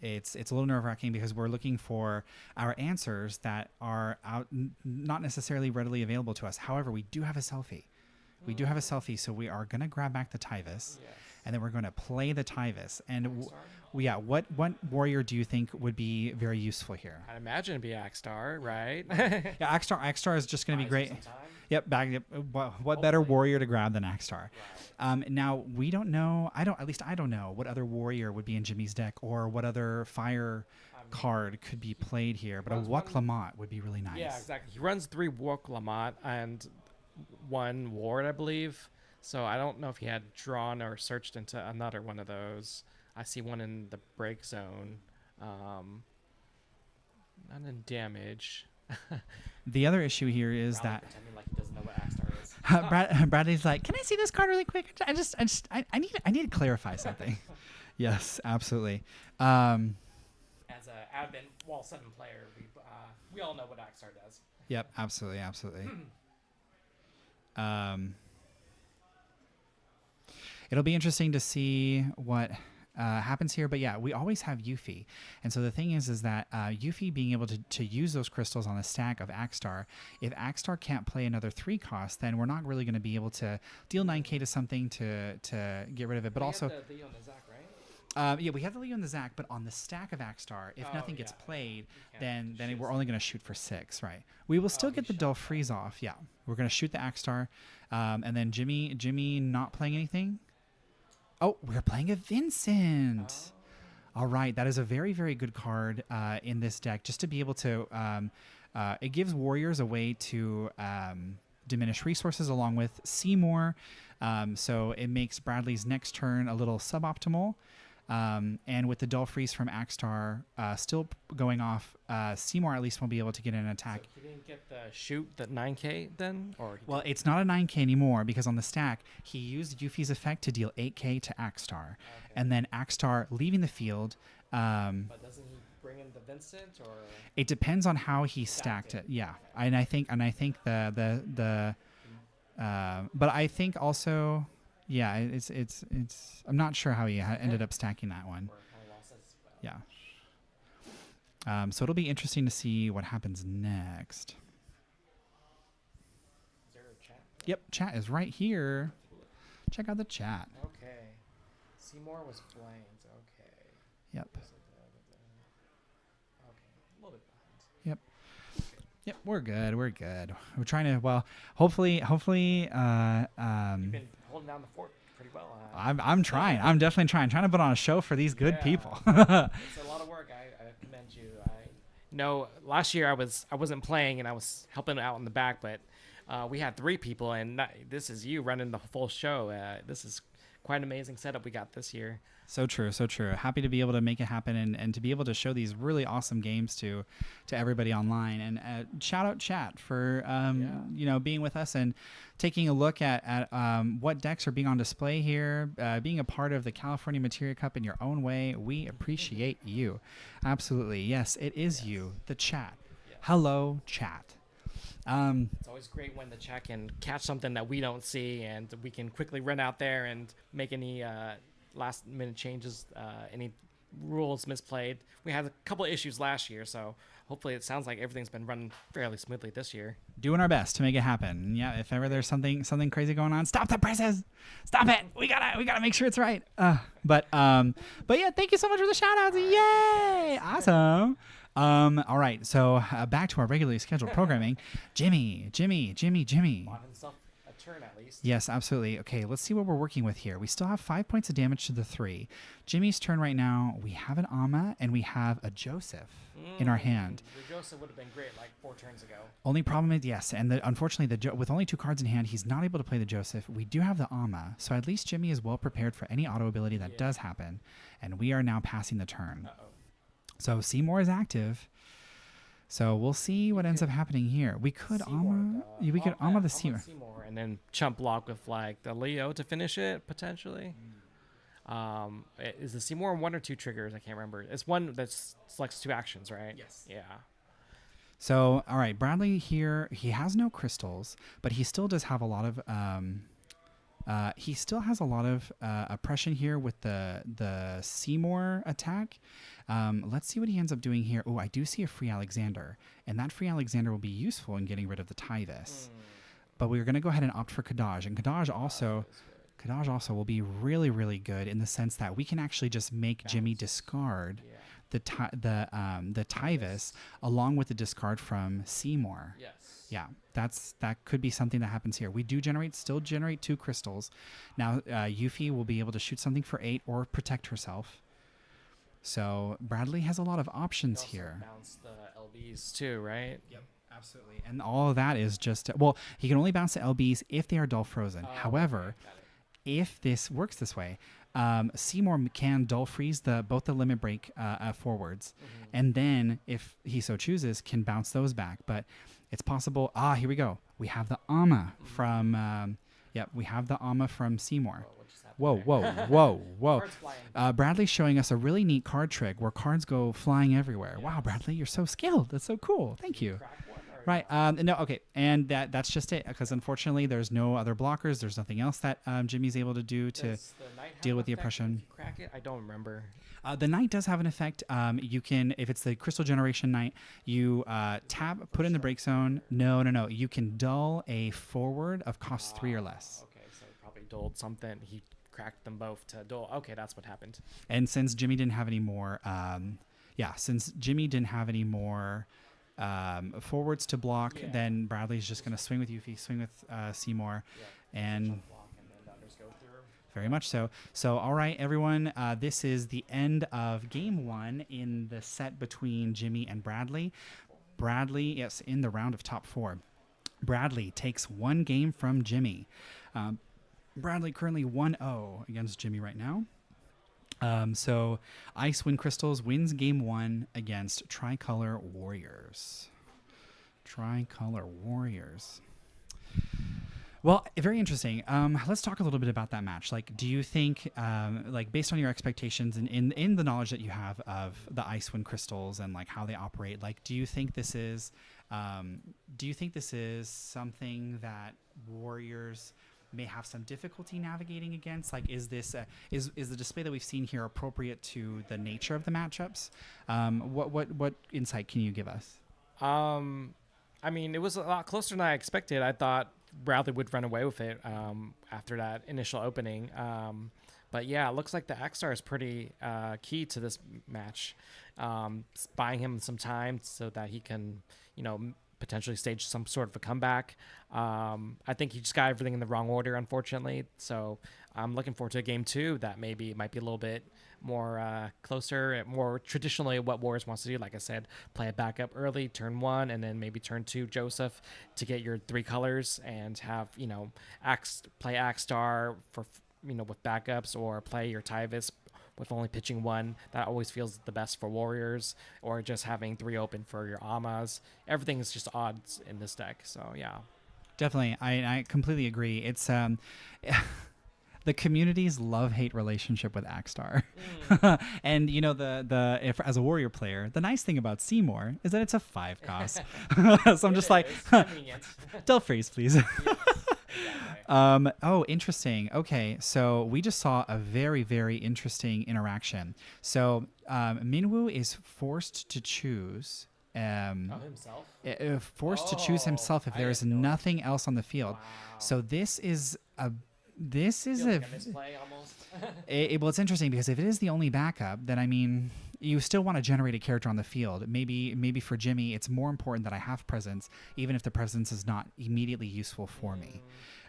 it's a little nerve-wracking because we're looking for our answers that are out, not necessarily readily available to us. However, we do have a selfie. We do have a selfie, so we are going to grab back the Tyvus, and then we're going to play the Tyvus. And what warrior do you think would be very useful here? I'd imagine it'd be Axstar, right? Yeah, Axstar is just going to be great. Yep, what better warrior to grab than Axstar? Right. Now we don't know. I don't know what other warrior would be in Jimmy's deck or what other fire card could be played here. But a Wuk Lamont would be really nice. Yeah, exactly. He runs 3 Wuk Lamont and 1 ward, I believe. So I don't know if he had drawn or searched into another one of those. I see one in the break zone. Not in damage. The other issue here is Bradley that pretending like he doesn't know what Axstar is. Bradley's like, can I see this card really quick? I need to clarify something. Yes, absolutely. As an Advent Wall 7 player, we all know what Axstar does. Yep, absolutely. It'll be interesting to see what happens here, but yeah, we always have Yuffie, and so the thing is that Yuffie being able to use those crystals on the stack of Axstar, if Axstar can't play another 3 cost, then we're not really going to be able to deal 9k to something to get rid of it. But also, have the Leo and the Zac, right? Yeah, we have the Leo and the Zac, but on the stack of Axstar, if nothing gets played, then we're only going to shoot for 6, right? We will still get the dull freeze off. Yeah, we're going to shoot the Axstar, and then Jimmy not playing anything. Oh, we're playing a Vincent. All right, that is a very, very good card in this deck, just to be able to. It gives warriors a way to diminish resources along with see more. So it makes Bradley's next turn a little suboptimal. And with the Dull Freeze from Axstar still going off, Seymour at least won't be able to get an attack. So he didn't get the shoot that 9K then, or Well, it's not a 9K anymore because on the stack, he used Yuffie's effect to deal 8K to Axstar. And then Axstar leaving the field. But doesn't he bring in the Vincent, or It depends on how he stacked it. Yeah, and I think but I think also, yeah, it's. I'm not sure how he ended up stacking that one. or kind of lost his, Yeah. So it'll be interesting to see what happens next. Is there a chat? Yep, chat is right here. Check out the chat. Okay. Seymour was blamed. Okay. Yep. Okay. A little bit behind. Yep. Yep, we're good. We're good. We're trying to, well, hopefully, You've been holding down the fort pretty well. I'm trying. I'm definitely trying to put on a show for these good Yeah. people. It's a lot of work. I commend you. No, last year I wasn't playing and I was helping out in the back, but we had 3 people, and this is you running the full show. This is quite an amazing setup we got this year. So true, so true. Happy to be able to make it happen and to be able to show these really awesome games to everybody online. And shout out chat for being with us and taking a look at what decks are being on display here, being a part of the California Materia Cup in your own way. We appreciate you. Absolutely. Yes, it is you, the chat. Yes. Hello, chat. It's always great when the chat can catch something that we don't see, and we can quickly run out there and make any last minute changes, any rules misplayed. We had a couple of issues last year, so hopefully it sounds like everything's been running fairly smoothly this year. Doing our best to make it happen. Yeah, if ever there's something crazy going on, stop the presses. Stop it. We gotta make sure it's right. But yeah, thank you so much for the shout outs. Yay! Awesome. All right, so back to our regularly scheduled programming. Jimmy. Bought himself a turn at least. Yes, absolutely. Okay, let's see what we're working with here. We still have 5 points of damage to the 3. Jimmy's turn right now. We have an Amma and we have a Joseph in our hand. The Joseph would have been great like 4 turns ago. Only problem is, yes, and unfortunately, with only 2 cards in hand, he's not able to play the Joseph. We do have the Amma, so at least Jimmy is well prepared for any auto ability that does happen, and we are now passing the turn. Uh-oh. So Seymour is active. So we'll see what ends up happening here. We could Amma the Seymour. And then chump block with like the Leo to finish it potentially. Is the Seymour 1 or 2 triggers? I can't remember. It's one that selects 2 actions, right? Yes. Yeah. So all right, Bradley here. He has no crystals, but he still does have a lot of. He still has a lot of oppression here with the Seymour attack. Let's see what he ends up doing here. Oh, I do see a free Alexandre, and that free Alexandre will be useful in getting rid of the Tyvis. But we're going to go ahead and opt for Kadaj, and Kadaj also will be really, really good in the sense that we can actually just make Jimmy discard the Tyvis along with the discard from Seymour. Yes. Yeah, that could be something that happens here. We do still generate 2 crystals. Now, Yuffie will be able to shoot something for 8 or protect herself. So Bradley has a lot of options here. Bounce the LBs too, right? Yep, absolutely. And all of that is just he can only bounce the LBs if they are dull frozen. However, if this works this way, Seymour can dull freeze both the limit break forwards, and then if he so chooses, can bounce those back. But it's possible. Here we go. We have the Amma from. We have the Amma from Seymour. Whoa. Bradley's showing us a really neat card trick where cards go flying everywhere. Yes. Wow, Bradley, you're so skilled. That's so cool. Thank you. Right. No, okay. And that's just it, because unfortunately there's no other blockers. There's nothing else that Jimmy's able to do to deal with the oppression. Crack it? I don't remember. The Knight does have an effect. You can, if it's the Crystal Generation Knight, you tap, put in the break zone. No. You can dull a forward of cost 3 or less. Okay, so probably dulled something. He cracked them both to dull. Okay, that's what happened. And since Jimmy didn't have any more, forwards to block, then Bradley's just going to swing with Yuffie, swing with Seymour, and very much so. So, all right, everyone, this is the end of Game 1 in the set between Jimmy and Bradley. Bradley, yes, in the round of top 4. Bradley takes 1 game from Jimmy. Bradley currently 1-0 against Jimmy right now. So Icewind Crystals wins game 1 against Tricolor Warriors. Tricolor Warriors. Well, very interesting. Let's talk a little bit about that match. Like, do you think, like, based on your expectations and in the knowledge that you have of the Icewind Crystals and like how they operate, like, do you think this is something that Warriors may have some difficulty navigating against? Like, is this is the display that we've seen here appropriate to the nature of the matchups? What insight can you give us? I mean, it was a lot closer than I expected. I thought Bradley would run away with it after that initial opening. But yeah, it looks like the Axstar is pretty key to this match. Buying him some time so that he can, potentially stage some sort of a comeback. I think he just got everything in the wrong order, unfortunately. So I'm looking forward to game 2 that maybe might be a little bit more closer, more traditionally what Warriors wants to do. Like I said, play a backup early, turn 1, and then maybe turn 2 Joseph to get your 3 colors and have, play Axstar for, with backups, or play your Tyvis with only pitching 1. That always feels the best for Warriors, or just having 3 open for your Amas. Everything is just odds in this deck. So yeah. Definitely. I completely agree. It's the community's love-hate relationship with Axstar. And if as a Warrior player, the nice thing about Seymour is that it's a 5 cost. So I'm just like, Del freeze, please. Oh, interesting. Okay, so we just saw a very, very interesting interaction. So Minwoo is forced to choose. Himself? Forced to choose himself if there is nothing else on the field. Wow. So this is a misplay almost. Well, it's interesting because if it is the only backup, then I mean, you still want to generate a character on the field. Maybe for Jimmy, it's more important that I have presence, even if the presence is not immediately useful for me.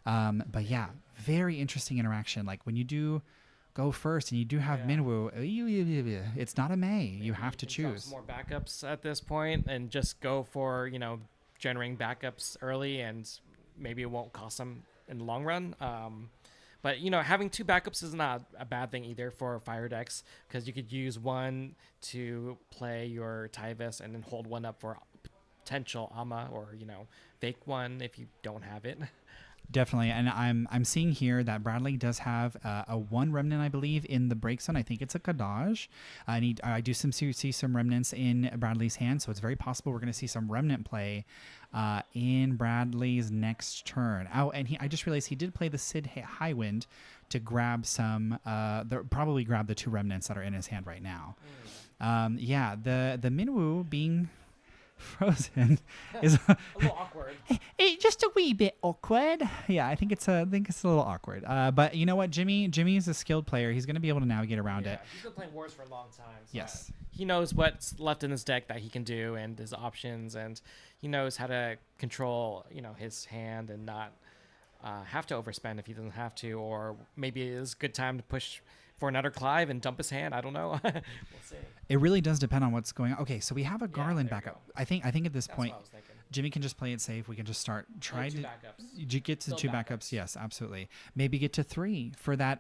But yeah, very interesting interaction. Like when you do go first and you do have Minwoo, it's not a May. You have to choose. Some more backups at this point and just go for, generating backups early, and maybe it won't cost them in the long run. But having 2 backups is not a bad thing either for fire decks, because you could use 1 to play your Tyvis and then hold 1 up for potential Ama, or fake 1 if you don't have it. Definitely, and I'm seeing here that Bradley does have a 1 remnant, I believe, in the break zone. I think it's a Kadaj. I do see some remnants in Bradley's hand, so it's very possible we're going to see some remnant play in Bradley's next turn. Oh, and I just realized he did play the Sid Highwind to grab some. Probably grab the 2 remnants that are in his hand right now. Yeah, the Minwoo being frozen is a little awkward. Just a wee bit awkward. Yeah, I think it's a little awkward. But you know what, Jimmy is a skilled player. He's going to be able to navigate around it. He's been playing Wars for a long time. So yes, he knows what's left in his deck that he can do and his options, and he knows how to control his hand and not have to overspend if he doesn't have to, or maybe it is a good time to push for another Clive and dump his hand. I don't know. We'll see. It really does depend on what's going on. Okay, so we have a Garland there you backup. I think at this point, what I was thinking. Jimmy can just play it safe. We can just start try to get to Build 2 backups. Yes, absolutely. Maybe get to 3 for that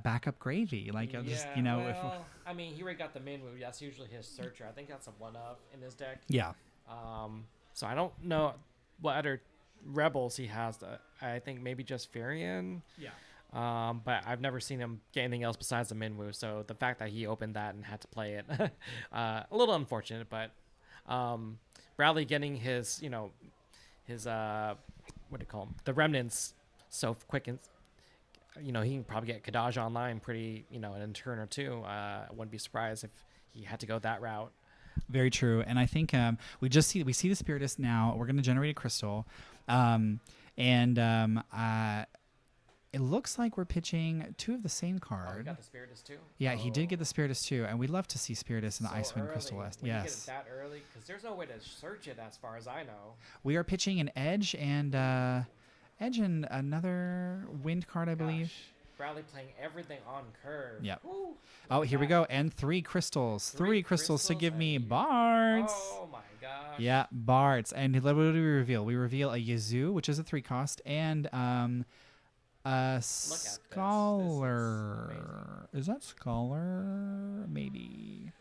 backup gravy. Like just well, I mean, he already got the Minwoo. That's usually his searcher. I think that's a 1-of in his deck. Yeah. So I don't know what other rebels he has. I think maybe just Farian. Yeah. But I've never seen him get anything else besides the Minwoo. So the fact that he opened that and had to play it, a little unfortunate. But Bradley getting his, his what do you call them? The remnants so quick, and he can probably get Kadaj online pretty, in a turn or 2. I wouldn't be surprised if he had to go that route. Very true. And I think we see the Spiritist now. We're going to generate a crystal, it looks like we're pitching 2 of the same card. Oh, he got the Spiritist too? Yeah, he did get the Spiritist too, and we'd love to see Spiritist in the Icewind Crystal West. When yes. you get it that early, because there's no way to search it as far as I know. We are pitching an Edge and another Wind card, I believe. Bradley playing everything on curve. Yep. Woo, oh, here we go. And 3 crystals. 3 crystals to give me Bards. Oh my gosh. Yeah, Bards. And what do we reveal? We reveal a Yazoo, which is a 3 cost, and Scholar. Is that Scholar? Maybe.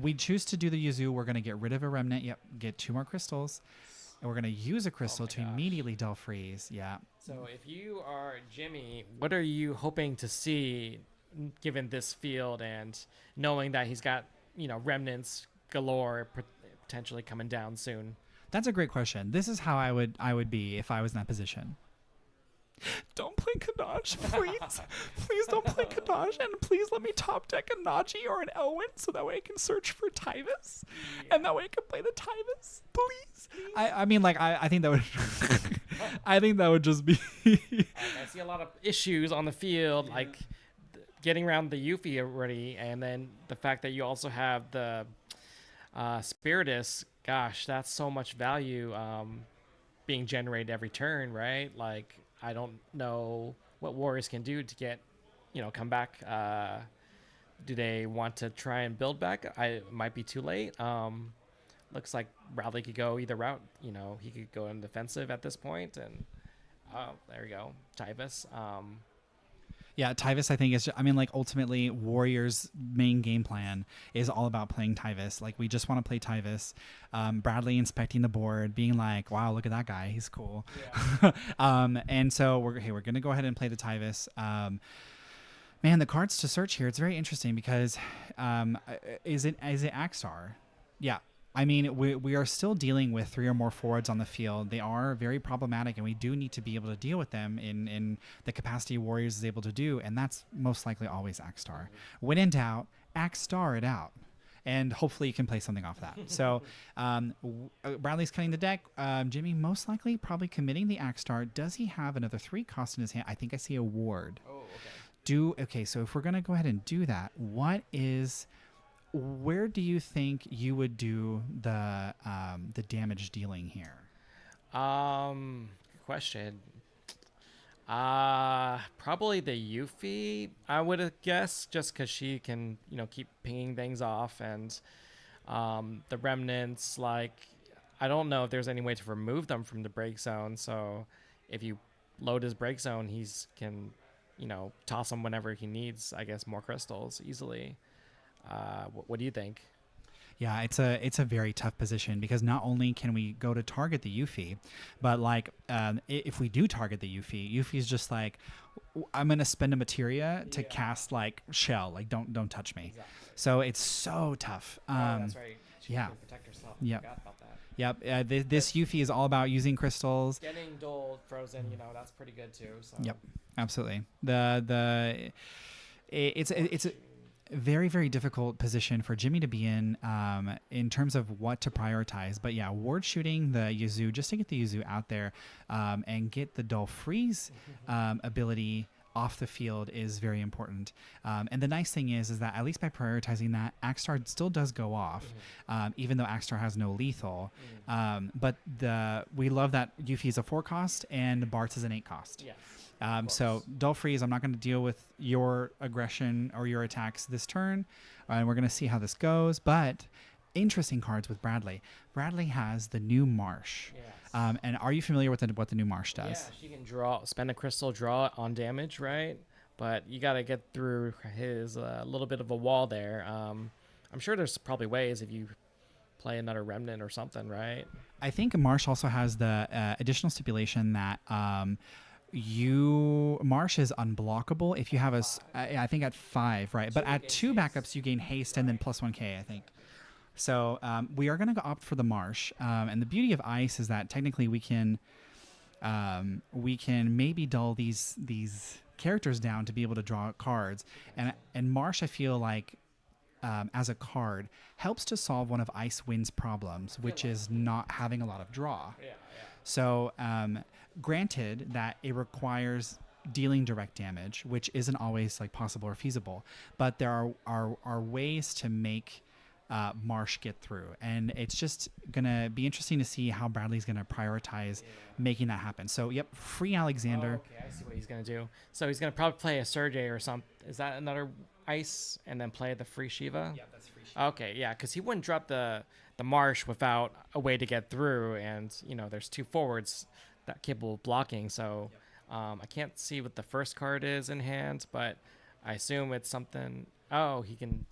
We choose to do the Yuzu. We're going to get rid of a remnant. Yep. Get 2 more crystals. And we're going to use a crystal to immediately dull freeze. Yeah. So if you are Jimmy, what are you hoping to see given this field and knowing that he's got, remnants galore potentially coming down soon? That's a great question. This is how I would be if I was in that position. Don't play Kadash, please. Please don't play Kadash, and please let me top deck a Naji or an Elwyn so that way I can search for Tyvis, and that way I can play the Tyvis, please. I mean, like, I think that would, I think that would just be. I see a lot of issues on the field, like getting around the Yuffie already, and then the fact that you also have the Spiritus. Gosh, that's so much value being generated every turn, right? Like, I don't know what Warriors can do to get, come back. Do they want to try and build back? It might be too late. Looks like Bradley could go either route. He could go in defensive at this point, and there we go, Tyvis. Yeah, Tyvis, I think, is, ultimately, Warriors' main game plan is all about playing Tyvis. Like, we just want to play Tyvis. Bradley inspecting the board, being like, wow, look at that guy. He's cool. Yeah. And so, we're going to go ahead and play the Tyvis. Man, the cards to search here, it's very interesting because is it Axstar? Yeah. We are still dealing with 3 or more forwards on the field. They are very problematic, and we do need to be able to deal with them in the capacity Warriors is able to do, and that's most likely always Axstar. When in doubt, Axstar it out, and hopefully you can play something off that. So Bradley's cutting the deck. Jimmy most likely probably committing the Axstar. Does he have another 3 cost in his hand? I think I see a ward. Oh, okay. Okay, so if we're going to go ahead and do that, where do you think you would do the damage dealing here? Good question. Probably the Yuffie, I would guess, just because she can, keep pinging things off, and the remnants. Like, I don't know if there's any way to remove them from the break zone. So if you load his break zone, he's can, toss them whenever he needs. I guess more crystals easily. What do you think? Yeah, it's a very tough position because not only can we go to target the Yuffie, but if we do target the Yuffie's just like, I'm gonna spend a materia to cast like shell, like don't touch me. Exactly. So it's so tough. That's right. She yeah. can protect herself. Yep. Forgot about that. Yep. This Yuffie is all about using crystals. Getting dulled, frozen, that's pretty good too. So. Yep. Absolutely. It's a very, very difficult position for Jimmy to be in terms of what to prioritize. But yeah, ward shooting the Yuzu, just to get the Yuzu out there and get the dull freeze ability off the field is very important. And the nice thing is that at least by prioritizing that, Axstar still does go off, even though Axstar has no lethal. But we love that Yuffie is a 4 cost and Bart's is an 8 cost. Yeah. So dull freeze, I'm not going to deal with your aggression or your attacks this turn, and we're going to see how this goes. But interesting cards with Bradley. Bradley has the new Marsh. Yes. And are you familiar with what the new Marsh does? Yeah, she can spend a crystal, draw it on damage, right? But you got to get through his little bit of a wall there. I'm sure there's probably ways if you play another remnant or something, right? I think Marsh also has the additional stipulation that Marsh is unblockable if you have I think at 5, right? But at 2 backups you gain haste and then +1k, I think. So we are going to opt for the Marsh, and the beauty of Ice is that technically we can maybe dull these characters down to be able to draw cards, and Marsh, I feel like as a card helps to solve one of Icewind's problems, which is not having a lot of draw. Yeah. So granted that it requires dealing direct damage, which isn't always like possible or feasible, but there are ways to make Marsh get through, and it's just gonna be interesting to see how Bradley's gonna prioritize making that happen. So yep, free Alexandre. Oh, okay, I see what he's gonna do. So he's gonna probably play a Sergey or something. Is that another Ice, and then play the free Shiva? Yeah, that's free Shiva. Okay, yeah, because he wouldn't drop the Marsh without a way to get through, and there's 2 forwards that capable of blocking. So I can't see what the first card is in hand, but I assume it's something. Oh, he can.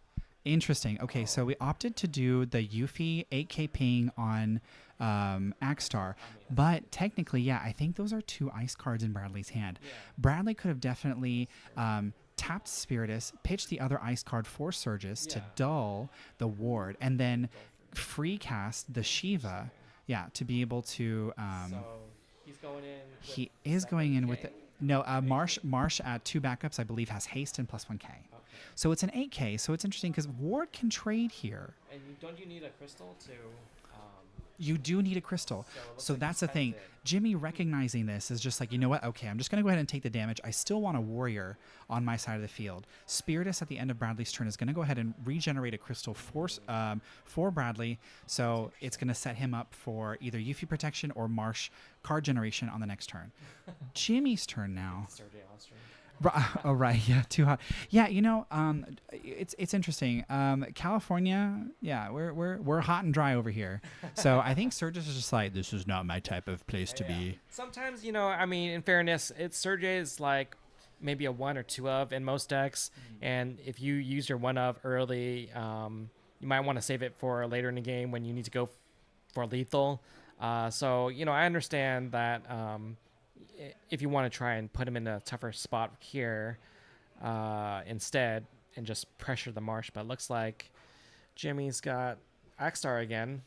Interesting. Okay, so we opted to do the Yuffie 8K ping on Axstar, but technically, yeah, I think those are 2 ice cards in Bradley's hand. Bradley could have definitely tapped Spiritus, pitched the other ice card for Surges to dull the ward, and then free cast the Shiva, to be able to. So he's going in. He is going in with Marsh at 2 backups, I believe, has haste and +1K. Okay. So it's an 8K. So it's interesting because ward can trade here. And don't you need a crystal to? You do need a crystal. So that's the thing. Jimmy recognizing this is just like, you know what? Okay, I'm just going to go ahead and take the damage. I still want a warrior on my side of the field. Spiritus at the end of Bradley's turn is going to go ahead and regenerate a crystal for Bradley. So it's going to set him up for either Yuffie protection or Marsh card generation on the next turn. Jimmy's turn now. Oh right, yeah, too hot. Yeah, it's interesting. California, yeah, we're hot and dry over here. So I think Surges is just like, this is not my type of place to be. Sometimes, in fairness, Surge is like maybe a 1 or 2 of in most decks, and if you use your 1 of early, you might want to save it for later in the game when you need to go for lethal. So I understand that. If you want to try and put him in a tougher spot here instead and just pressure the Marsh. But it looks like Jimmy's got Axstar again.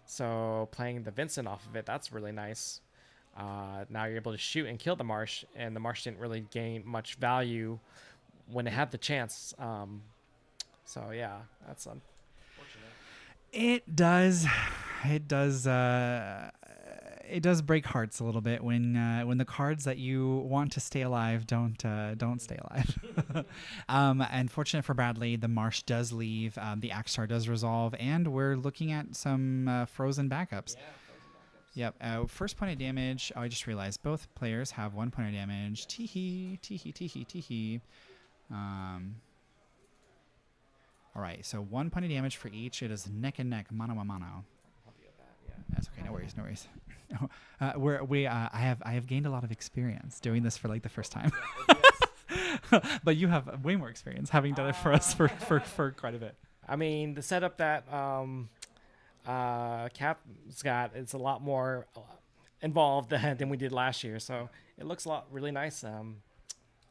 So playing the Vincent off of it, that's really nice. Now you're able to shoot and kill the Marsh, and the Marsh didn't really gain much value when it had the chance. So, yeah, that's unfortunate. It does. It does break hearts a little bit when the cards that you want to stay alive don't stay alive. Unfortunate for Bradley, the Marsh does leave, the Axstar does resolve, and we're looking at some frozen backups. Yep. First point of damage. Oh, I just realized both players have 1 point of damage. Teehee, teehee, teehee, teehee. All right. So 1 point of damage for each. It is neck and neck, mano a mano. That's okay. No worries. No worries. I have gained a lot of experience doing this for like the first time. But you have way more experience having done it for us for quite a bit. I mean, the setup that Cap's got, it's a lot more involved than we did last year. So it looks really nice.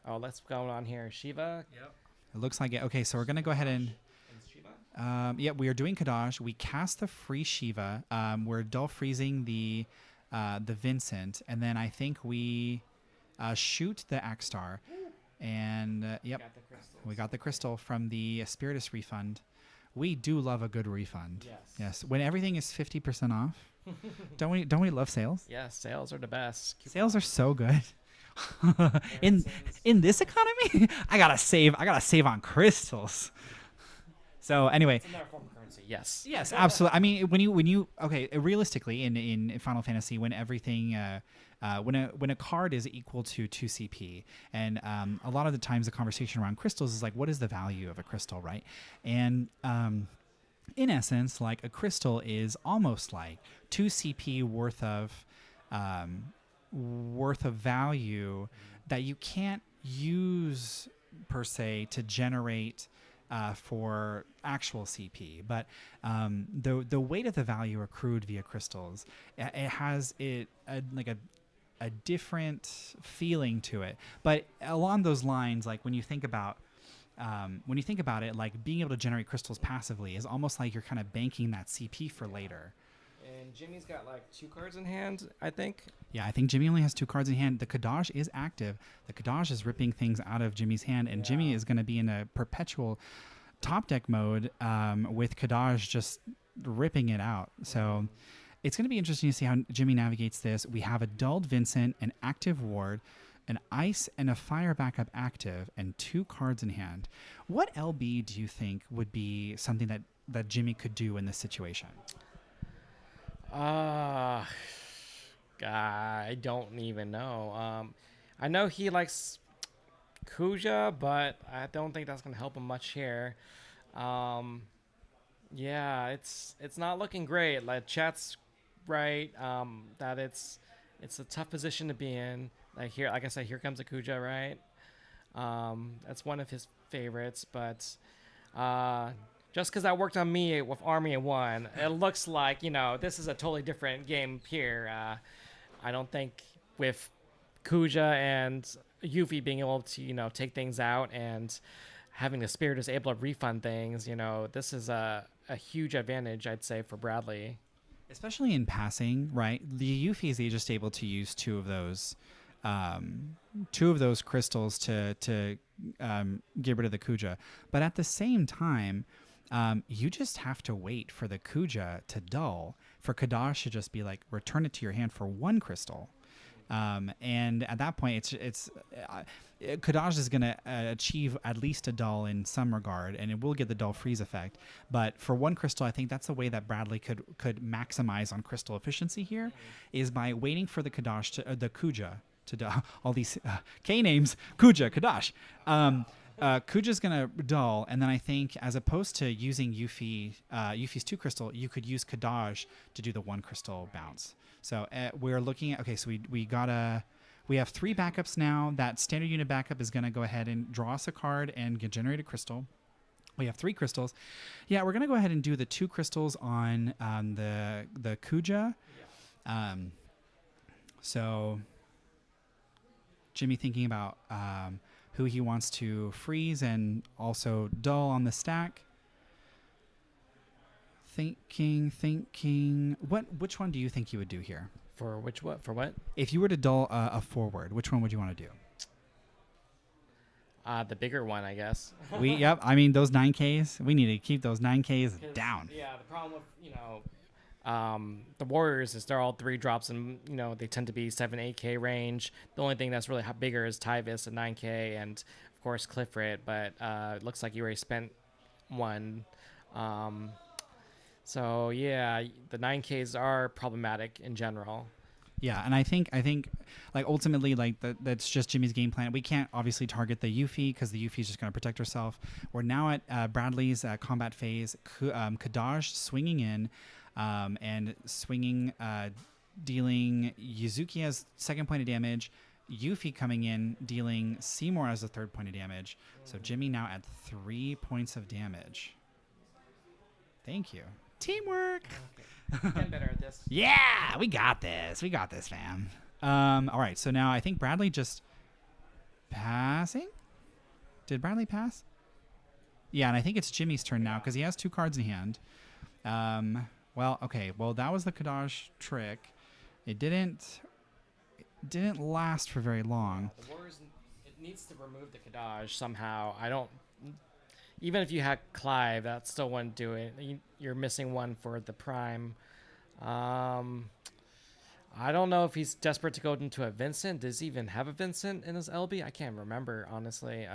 Let's go on here. Shiva. Yep. It looks like it. Okay, so we're gonna go ahead and. We are doing Kadaj. We cast the free Shiva. We're dull freezing the Vincent, and then I think we shoot the Axstar. And we got the crystal from the Spiritus refund. We do love a good refund. Yes. When everything is 50% off, don't we love sales? Yes, sales are the best. Sales are so good. in this economy, I gotta save on crystals. So anyway, it's another form of currency. Yes. Yes, absolutely. I mean, when you realistically in Final Fantasy, when everything when a card is equal to 2 CP, and a lot of the times the conversation around crystals is like, what is the value of a crystal, right? And in essence, like a crystal is almost like 2 CP worth of value that you can't use per se to generate for actual CP, but the weight of the value accrued via crystals, it has a different feeling to it. But along those lines, like when you think about it, like being able to generate crystals passively is almost like you're kind of banking that CP for later. And Jimmy's got like 2 cards in hand, I think. Yeah, I think Jimmy only has 2 cards in hand. The Kadaj is active. The Kadaj is ripping things out of Jimmy's hand, and Jimmy is going to be in a perpetual top deck mode with Kadaj just ripping it out. So it's going to be interesting to see how Jimmy navigates this. We have a dulled Vincent, an active ward, an ice and a fire backup active, and 2 cards in hand. What LB do you think would be something that Jimmy could do in this situation? I don't even know. I know he likes Kuja, but I don't think that's going to help him much here. It's not looking great. Like chat's right, that it's it's a tough position to be in. Like I said, here comes Akuja, right? That's one of his favorites, but just because that worked on me with Army of One, it looks like this is a totally different game here. I don't think with Kuja and Yuffie being able to take things out and having the Spirit is able to refund things, this is a huge advantage, I'd say, for Bradley. Especially in passing, right? The Yuffie is just able to use two of those crystals to get rid of the Kuja. But at the same time, you just have to wait for the Kuja to dull, for Kadash to just be like, return it to your hand for one crystal. And at that point, Kadash is going to achieve at least a dull in some regard, and it will get the dull freeze effect. But for one crystal, I think that's the way that Bradley could maximize on crystal efficiency here, is by waiting for the Kadash to the Kuja to all these K names, Kuja, Kadash. Kuja's going to dull, and then I think as opposed to using Yuffie's 2 crystal, you could use Kadash to do the 1 crystal bounce. So we're looking at, okay, so we have 3 backups now. That standard unit backup is going to go ahead and draw us a card and generate a crystal. We have 3 crystals. Yeah, we're going to go ahead and do the 2 crystals on the Kuja. Yeah. So Jimmy thinking about who he wants to freeze and also dull on the stack. Thinking. Which one do you think you would do here? For what? If you were to dull a forward, which one would you want to do? The bigger one, I guess. Yep. I mean, those 9Ks. We need to keep those 9Ks down. Yeah. The problem with the Warriors is they're all 3 drops, and they tend to be 7-8K range. The only thing that's really bigger is Tyvis at 9K, and of course Clifford. But it looks like you already spent one. So yeah, the 9Ks are problematic in general. Yeah, and I think like ultimately like that's just Jimmy's game plan. We can't obviously target the Yuffie because the Yuffie is just going to protect herself. We're now at Bradley's combat phase. Kadash swinging in and swinging, dealing Yuzuki as 2nd point of damage. Yuffie coming in, dealing Seymour as the 3rd point of damage. So Jimmy now at 3 points of damage. Thank you. Teamwork. Okay. Getting better at this. Yeah, we got this. We got this, fam. All right, so now I think Bradley just passing. Did Bradley pass? Yeah, and I think it's Jimmy's turn now because he has 2 cards in hand. Well, okay. Well, that was the Kadash trick. It didn't last for very long. The Warriors, it needs to remove the Kadash somehow. Even if you had Clive, that still wouldn't do it. You're missing one for the Prime. I don't know if he's desperate to go into a Vincent. Does he even have a Vincent in his LB? I can't remember, honestly.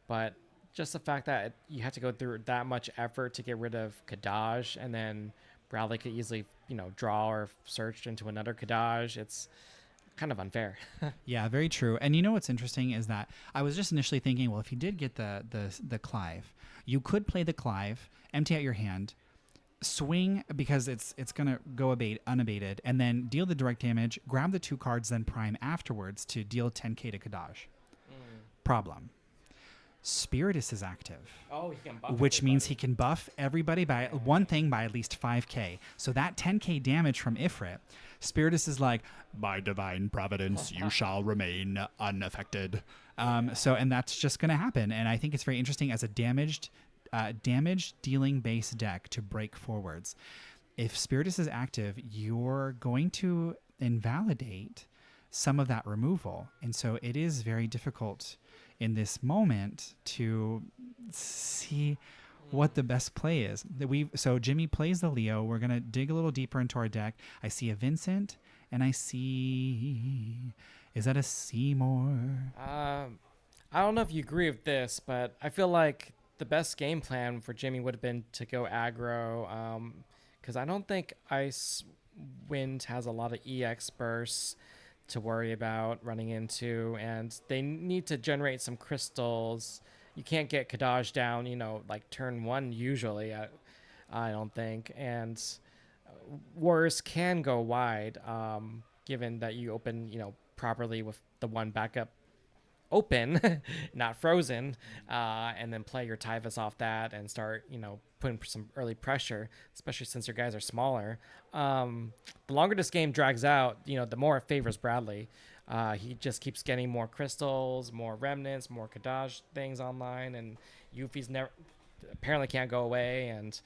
But just the fact that you have to go through that much effort to get rid of Kadash, and then Bradley could easily, draw or search into another Kadash. It's kind of unfair. Yeah, very true. And what's interesting is that I was just initially thinking, well, if you did get the Clive, you could play the Clive, empty out your hand, swing because it's gonna go unabated, and then deal the direct damage, grab the 2 cards, then prime afterwards to deal 10k to Kadash. Problem. Spiritus is active. Oh, he can buff which everybody. means he can buff everybody by one thing by at least 5k. So that 10k damage from Ifrit, Spiritus is like, by divine providence, you shall remain unaffected. And that's just going to happen. And I think it's very interesting as a damage dealing base deck to break forwards. If Spiritus is active, you're going to invalidate some of that removal. And so it is very difficult in this moment to see what the best play is. So Jimmy plays the Leo. We're going to dig a little deeper into our deck. I see a Vincent, and I see... Is that a Seymour? I don't know if you agree with this, but I feel like the best game plan for Jimmy would have been to go aggro, because I don't think Ice Wind has a lot of EX bursts to worry about running into, and they need to generate some crystals. You can't get Kadash down, like turn 1 usually, I don't think. And Warriors can go wide, given that you open, properly with the one backup open, not frozen, and then play your Typhus off that and start, putting some early pressure, especially since your guys are smaller. The longer this game drags out, the more it favors Bradley. He just keeps getting more crystals, more remnants, more Kadaj things online, and Yuffie's apparently can't go away. And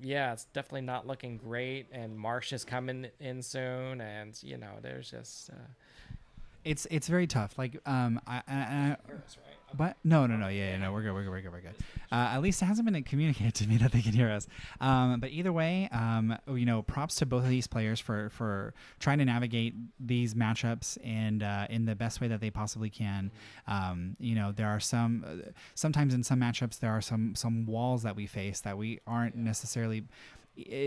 it's definitely not looking great. And Marsh is coming in soon, and there's just it's very tough. Like but no, we're good. At least it hasn't been communicated to me that they can hear us. But either way, props to both of these players for trying to navigate these matchups and in the best way that they possibly can. There are sometimes in some matchups there are some walls that we face that we aren't necessarily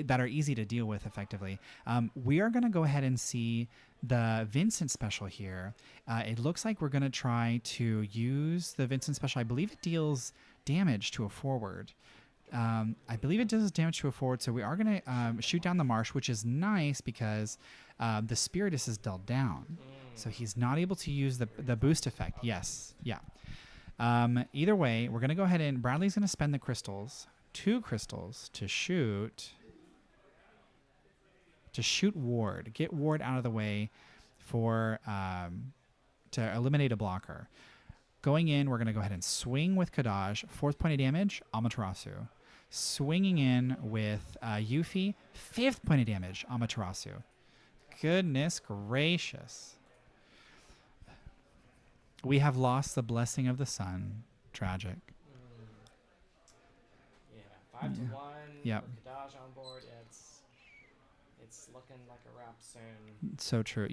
that are easy to deal with effectively. We are going to go ahead and see the Vincent special here. It looks like we're going to try to use the Vincent special. I believe it deals damage to a forward. So we are going to shoot down the Marsh, which is nice because the Spiritus is dealt down. So he's not able to use the boost effect. Yes. Yeah. Either way, we're going to go ahead and Bradley's going to spend the crystals, 2 crystals to shoot Ward, get Ward out of the way for to eliminate a blocker. Going in, we're going to go ahead and swing with Kadaj, 4th point of damage, Amaterasu. Swinging in with Yuffie, 5th point of damage, Amaterasu. Goodness gracious. We have lost the blessing of the sun. Tragic. Yeah, 5-1. Yep. Kadaj on board. It's looking like a wrap soon. So true.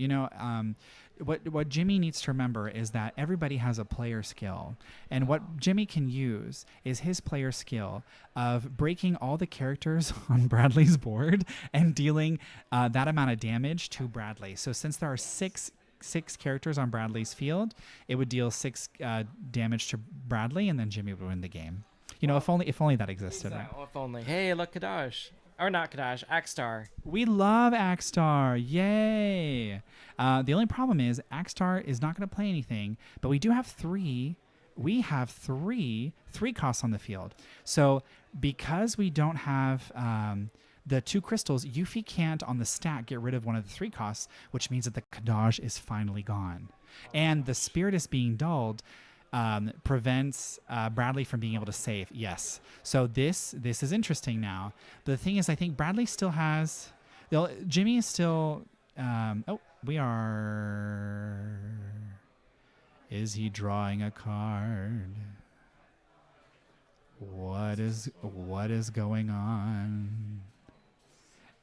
What Jimmy needs to remember is that everybody has a player skill. And what Jimmy can use is his player skill of breaking all the characters on Bradley's board and dealing that amount of damage to Bradley. So since there are six characters on Bradley's field, it would deal 6 damage to Bradley, and then Jimmy would win the game. If only that existed. Right? If only. Hey, look, Kadaj. Or not Kadaj, Axstar. We love Axstar. Yay. The only problem is Axstar is not going to play anything, but we do have 3. We have 3 costs on the field. So because we don't have the 2 crystals, Yuffie can't on the stack get rid of one of the 3 costs, which means that the Kadaj is finally gone. And the Spiritus being dulled prevents Bradley from being able to save. Yes. So this is interesting now. But the thing is, I think Bradley still has... Jimmy is still... we are... Is he drawing a card? What is going on?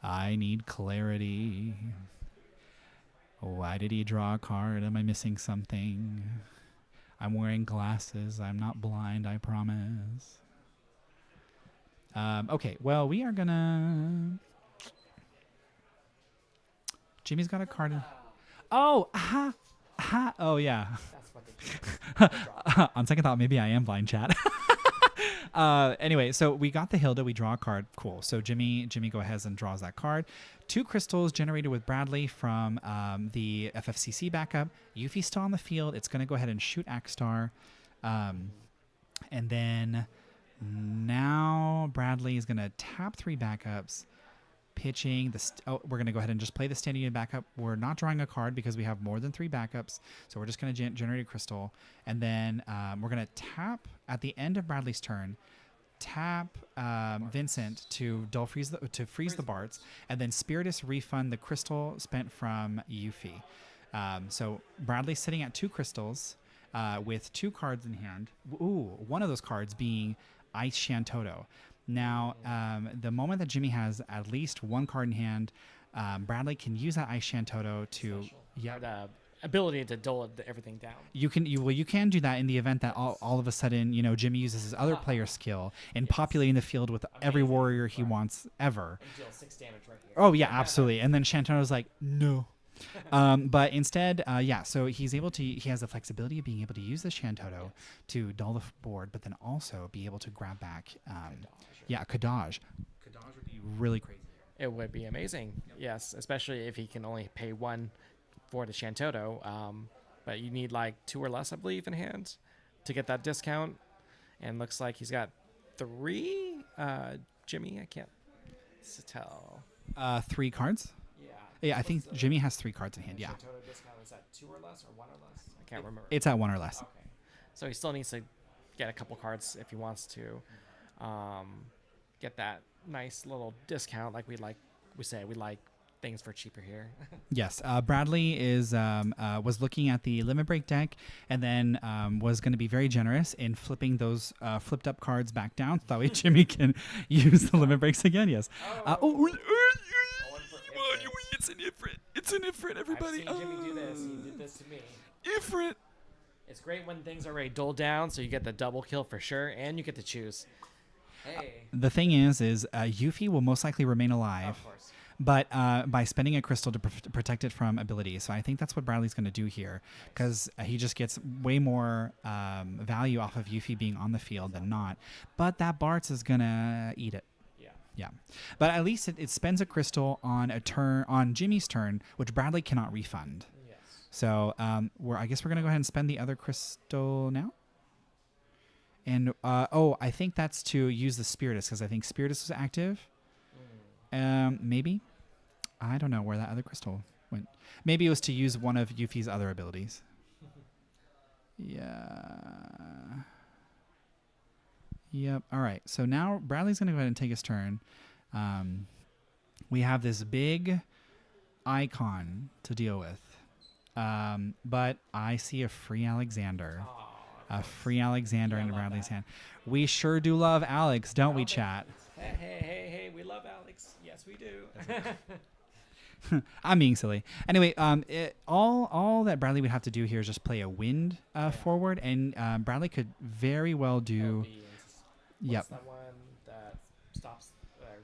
I need clarity. Why did he draw a card? Am I missing something? I'm wearing glasses. I'm not blind, I promise. Okay, well, we are gonna... Jimmy's got a card. Oh, aha! Aha! Oh, yeah. That's what they On second thought, maybe I am blind, chat. Anyway, so we got the Hilda. We draw a card. Cool. So Jimmy go ahead and draws that card. 2 crystals generated with Bradley from the FFCC backup. Yuffie's still on the field. It's going to go ahead and shoot Axstar. And then now Bradley is going to tap 3 backups. Pitching we're going to go ahead and just play the standing unit backup. We're not drawing a card because we have more than 3 backups, so we're just going to generate a crystal, and then we're going to tap at the end of Bradley's turn. Tap Vincent to freeze the Bards, and then Spiritus refund the crystal spent from Yuffie. So Bradley's sitting at 2 crystals with 2 cards in hand. Ooh, one of those cards being Ice Shantoto. Now, the moment that Jimmy has at least 1 card in hand, Bradley can use that Ice Shantoto to... Yeah. The ability to dole everything down. You can do that in the event that all of a sudden, Jimmy uses his other player skill in populating the field with every warrior he wants ever. And deal 6 damage right here. Oh, yeah, absolutely. And then Shantoto's like, no. But instead, so he has the flexibility of being able to use the Shantoto to dull the board, but then also be able to grab back, Kadaj. Kadaj would be really crazy. It would be amazing. Yes, especially if he can only pay 1 for the Shantoto. But you need like 2 or less, I believe, in hand to get that discount. And looks like he's got 3. Jimmy, I can't tell. 3 cards. Yeah. Yeah, I think Jimmy has 3 cards in hand. Yeah. Shantoto discount is at 2 or less or 1 or less. I can't remember. It's at 1 or less. Okay. So he still needs to get a couple cards if he wants to get that nice little discount. Like we like things for cheaper here. Yes, Bradley was looking at the Limit Break deck, and then was going to be very generous in flipping those flipped up cards back down. So that way Jimmy can use the Limit Breaks again. Yes. It's an Ifrit. It's an Ifrit, everybody. I've seen Jimmy do this. He did this to me. Ifrit. It's great when things are already doled down, so you get the double kill for sure, and you get to choose. Hey. The thing is Yuffie will most likely remain alive. Of course. But by spending a crystal to protect it from abilities. So I think that's what Bradley's going to do here, because he just gets way more value off of Yuffie being on the field than not. But that Bartz is going to eat it. Yeah. But at least it spends a crystal on Jimmy's turn, which Bradley cannot refund. Yes. So I guess we're going to go ahead and spend the other crystal now. And I think that's to use the Spiritus, because I think Spiritus is active. Maybe. I don't know where that other crystal went. Maybe it was to use one of Yuffie's other abilities. Yeah. Yep. All right. So now Bradley's going to go ahead and take his turn. We have this big icon to deal with. But I see a free Alexandre. A free Alexandre in Bradley's hand. We sure do love Alex, don't we, chat? Hey, we love Alex. Yes, we do. I'm being silly. Anyway, all that Bradley would have to do here is just play a wind forward, and Bradley could very well do. What's that one that stops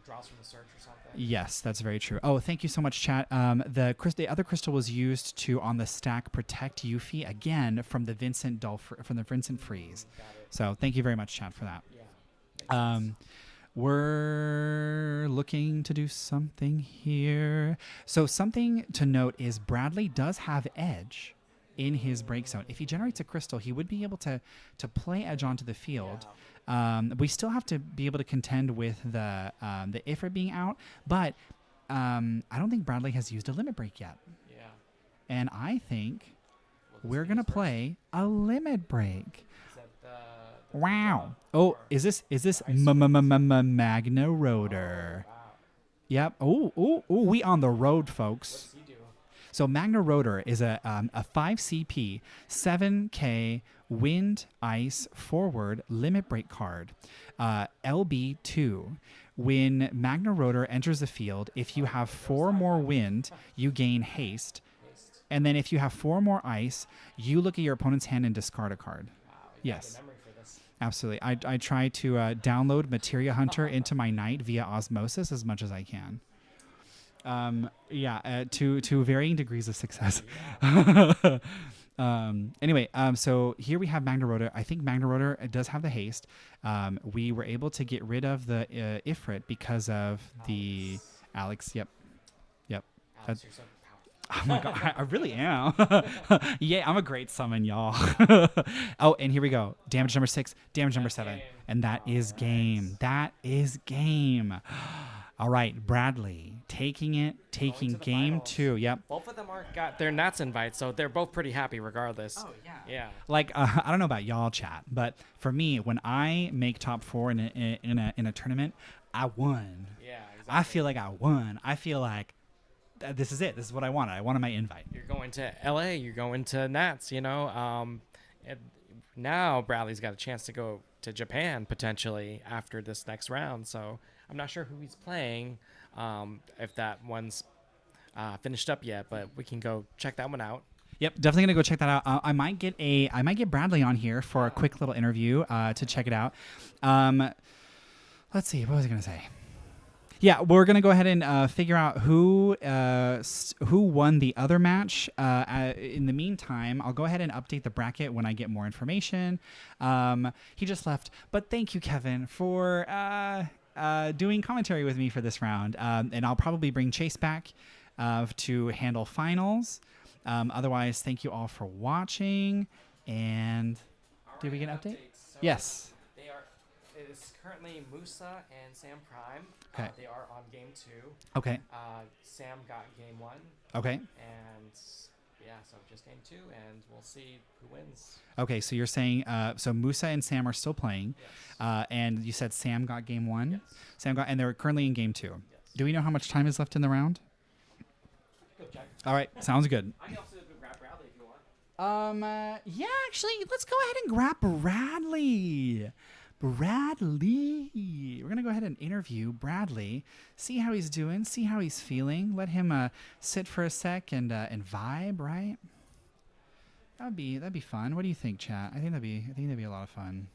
draws from the search or something? Yes, that's very true. Oh, thank you so much, chat. The other crystal was used to on the stack protect Yuffie again from the Vincent freeze. So thank you very much, chat, for that. Yeah. We're looking to do something here. So something to note is Bradley does have edge in his break zone. If he generates a crystal, he would be able to play edge onto the field. We still have to be able to contend with the Ifrit being out, but I don't think Bradley has used a limit break yet. Yeah. And I think we're gonna play a limit break. Wow. Oh, is this Magna Rotor? Wow. Yep. Oh, we on the road, folks. What's he do? So Magna Rotor is a 5 CP, 7K wind, ice, forward, limit break card. LB2. When Magna Rotor enters the field, if you have 4 more wind, you gain haste. And then if you have 4 more ice, you look at your opponent's hand and discard a card. Wow, Yes. memory for this. Absolutely. I try to download Materia Hunter into my Knight via osmosis as much as I can. To varying degrees of success. Anyway, so here we have Magna Rotor. I think Magna Rotor does have the haste. We were able to get rid of the Ifrit because of the Alex. Yep. Alex, you're so Oh my god, I really am. Yeah, I'm a great summon, y'all. Oh, and here we go. Damage number 6, damage number 7. game. And that is game. That is game. All right, Bradley taking to the game finals. 2. Yep. Both of them got their Nats invites, so they're both pretty happy regardless. Oh, yeah. Yeah. Like, I don't know about y'all, chat, but for me, when I make top 4 in a tournament, I won. Yeah, exactly. I feel like I won. I feel like this is it. This is what I wanted. I wanted my invite. You're going to LA, you're going to Nats, and now Bradley's got a chance to go to Japan potentially after this next round. So I'm not sure who he's playing, if that one's finished up yet, but we can go check that one out. Yep, definitely gonna go check that out. I might get Bradley on here for a quick little interview to check it out. Let's see, what was I gonna say? Yeah, we're gonna go ahead and figure out who won the other match. In the meantime, I'll go ahead and update the bracket when I get more information. He just left, but thank you, Kevin, for doing commentary with me for this round, and I'll probably bring Chase back to handle finals. Otherwise, thank you all for watching. And did we get an update? So Yes. It is currently Musa and Sam Prime. Okay. They are on game 2. Okay. Sam got game 1. Okay. And yeah, so just game 2, and we'll see who wins. Okay, so you're saying so Musa and Sam are still playing, Yes. and you said Sam got game 1. Yes. Sam got, and they're currently in game 2. Yes. Do we know how much time is left in the round? Go check. All right, sounds good. I can also grab Bradley if you want. Yeah, actually, let's go ahead and grab Bradley. We're gonna go ahead and interview Bradley, see how he's doing, see how he's feeling. Let him sit for a sec and vibe, right? That'd be fun. What do you think, chat? I think that'd be a lot of fun.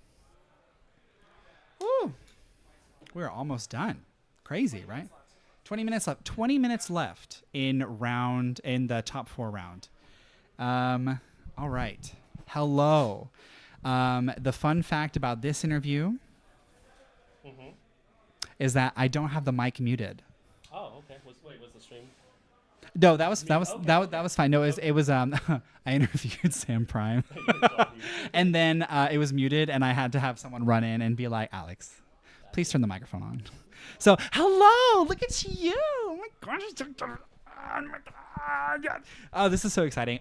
Woo! We're almost done. Crazy, right? 20 minutes left. 20 minutes left in the top 4 round. All right. Hello. The fun fact about this interview is that I don't have the mic muted. Oh, okay. Was the stream? No, that was fine. No, it was I interviewed Sam Prime, and then it was muted, and I had to have someone run in and be like, Alex, please turn the microphone on. So, hello, look at you. Oh my gosh. Oh my God. Oh, this is so exciting.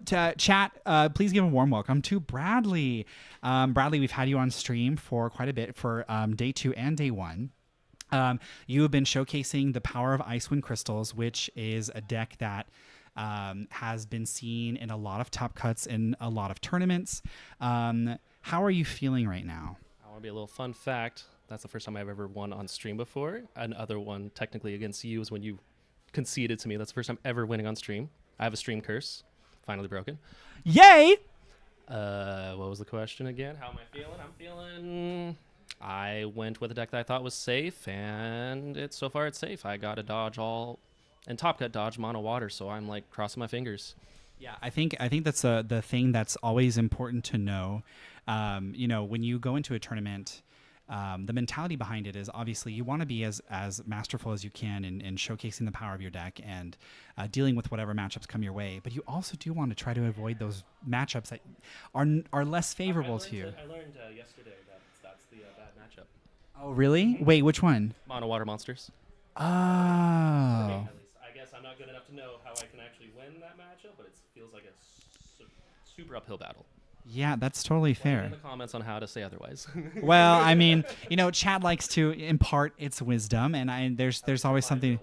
Chat, please give a warm welcome to Bradley. Bradley, we've had you on stream for quite a bit for day 2 and day 1. You have been showcasing the power of Icewind Crystals, which is a deck that has been seen in a lot of top cuts in a lot of tournaments. How are you feeling right now? I want to be a little fun fact. That's the first time I've ever won on stream before. Another one technically against you is when you conceded to me. That's the first time ever winning on stream. I have a stream curse. Finally broken. Yay! What was the question again? How am I feeling? I went with a deck that I thought was safe, and so far it's safe. I got a dodge all, and top cut dodge mono water, so I'm like crossing my fingers. Yeah, I think that's the thing that's always important to know. When you go into a tournament, the mentality behind it is obviously you want to be as masterful as you can in showcasing the power of your deck and dealing with whatever matchups come your way. But you also do want to try to avoid those matchups that are less favorable to you. I learned yesterday that that's the bad matchup. Oh, really? Wait, which one? Mono water monsters. Oh. At least. I guess I'm not good enough to know how I can actually win that matchup, but it feels like a super uphill battle. Yeah, that's totally fair. In the comments on how to say otherwise. Well, I mean, Chad likes to impart its wisdom, and there's always something.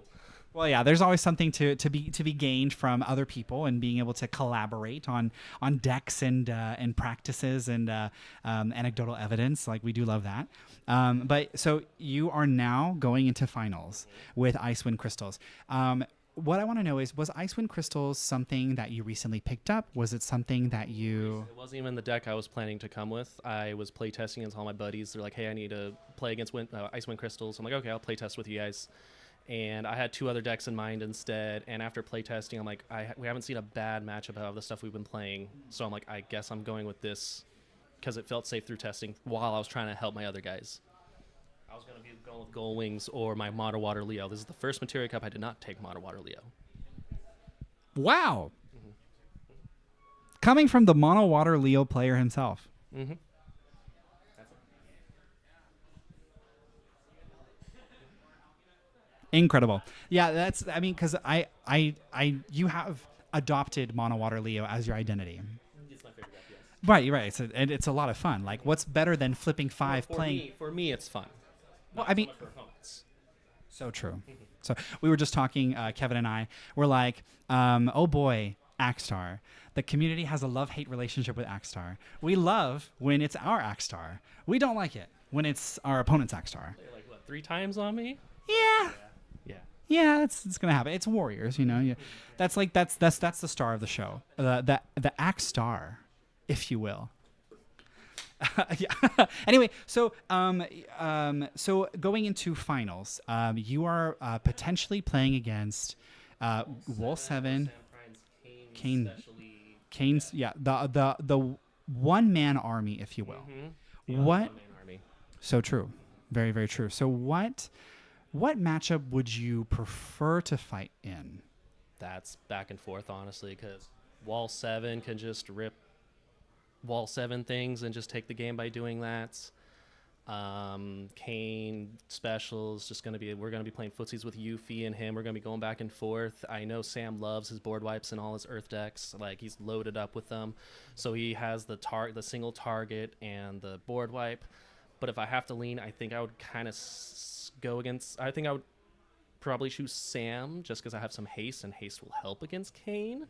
Well, yeah, there's always something to be gained from other people and being able to collaborate on decks and practices and anecdotal evidence. Like, we do love that. But so you are now going into finals with Icewind Crystals. What I want to know is, was Icewind Crystals something that you recently picked up? Was it something that you... It wasn't even the deck I was planning to come with. I was playtesting against all my buddies. They're like, hey, I need to play against Icewind Crystals. I'm like, okay, I'll playtest with you guys. And I had 2 other decks in mind instead. And after playtesting, I'm like, we haven't seen a bad matchup out of the stuff we've been playing. So I'm like, I guess I'm going with this because it felt safe through testing while I was trying to help my other guys. I was going to be going with Gold Wings or my Mono Water Leo. This is the first Materia Cup I did not take Mono Water Leo. Wow. Mm-hmm. Coming from the Mono Water Leo player himself. Mm-hmm. Incredible. Yeah, because you have adopted Mono Water Leo as your identity. It's my favorite deck, yes. Right. It's a lot of fun. Like, what's better than flipping 5 playing? For me, it's fun. Well, I mean, so much for opponents. So true. So we were just talking, Kevin and I, we're like, oh boy, Axstar. The community has a love-hate relationship with Axstar. We love when it's our Axstar. We don't like it when it's our opponent's Axstar. They're like, what, 3 times on me? Yeah. Yeah, it's gonna happen. It's Warriors, Yeah. That's the star of the show. The Axstar, if you will. Yeah. Anyway, so going into finals, you are potentially playing against Wool 7, Kane's, the one-man army, if you will. Mm-hmm. What? So true. Very, very true. So what matchup would you prefer to fight in? That's back and forth, honestly, because Wall 7 can just rip Wall 7 things and just take the game by doing that. Kane specials just we're gonna be playing footsies with Yuffie and him. We're gonna be going back and forth. I know Sam loves his board wipes and all his earth decks. Like, he's loaded up with them, so he has the single target and the board wipe. But if I have to lean, I think I would kind of go against. I think I would probably choose Sam just because I have some haste, and haste will help against Kane.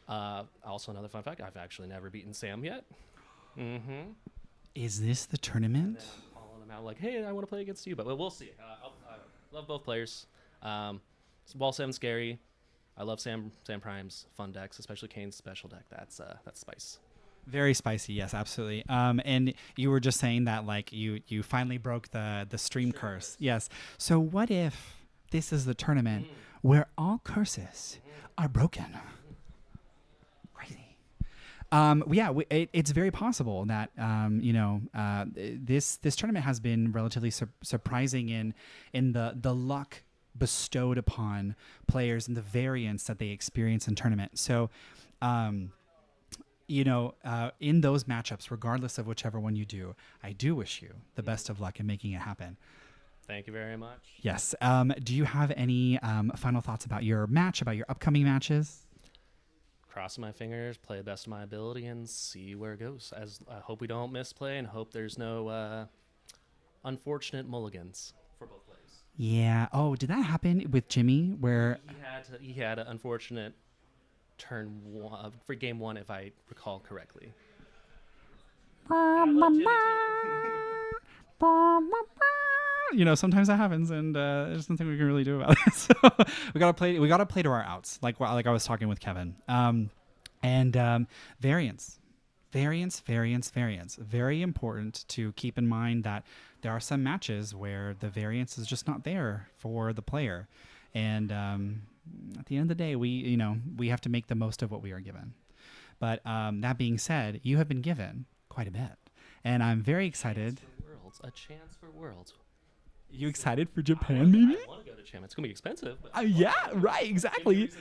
Also, another fun fact: I've actually never beaten Sam yet. Mm-hmm. Is this the tournament? I'm calling him out like, hey, I want to play against you, but we'll see. I love both players. Wall 7 scary. I love Sam Prime's fun decks, especially Kane's special deck. That's spice. Very spicy, yes, absolutely. And you were just saying that like you finally broke the stream curse. Yes. So what if this is the tournament where all curses are broken? Crazy. It's very possible that this tournament has been relatively surprising in the luck bestowed upon players and the variance that they experience in tournament. So, in those matchups, regardless of whichever one you do, I do wish you the best of luck in making it happen. Thank you very much. Yes. Do you have any final thoughts about your match, about your upcoming matches? Crossing my fingers, play the best of my ability, and see where it goes. I hope we don't misplay, and hope there's no unfortunate mulligans for both plays. Yeah. Oh, did that happen with Jimmy? Where he had an unfortunate turn one, for game 1, if I recall correctly. Sometimes that happens, and there's nothing we can really do about it. So we gotta play to our outs, like I was talking with Kevin. Variance. Very important to keep in mind that there are some matches where the variance is just not there for the player, and at the end of the day, we have to make the most of what we are given. But that being said, you have been given quite a bit, and I'm very excited. A chance for Worlds. You excited for Japan, maybe? I want to go to Japan. It's gonna be expensive. But Yeah, right, exactly.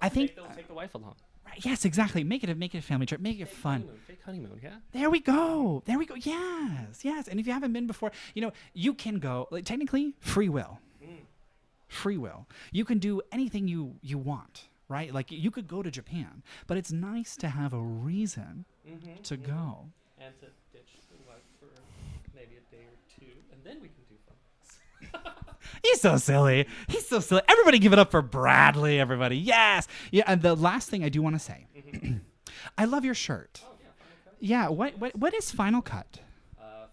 I think they'll take the wife along. Right, yes, exactly. Make it a family trip. Make it fun. Fake honeymoon, yeah. There we go. Yes. And if you haven't been before, you can go. Like, technically, free will. Free will. You can do anything you want, right? Like, you could go to Japan, but it's nice to have a reason to go. And to ditch the wife for maybe a day or 2, and then we can do fun. He's so silly. Everybody give it up for Bradley, everybody. Yes. Yeah, and the last thing I do want to say. I love your shirt. Oh, yeah, Final Cut. Yeah, what is Final Cut?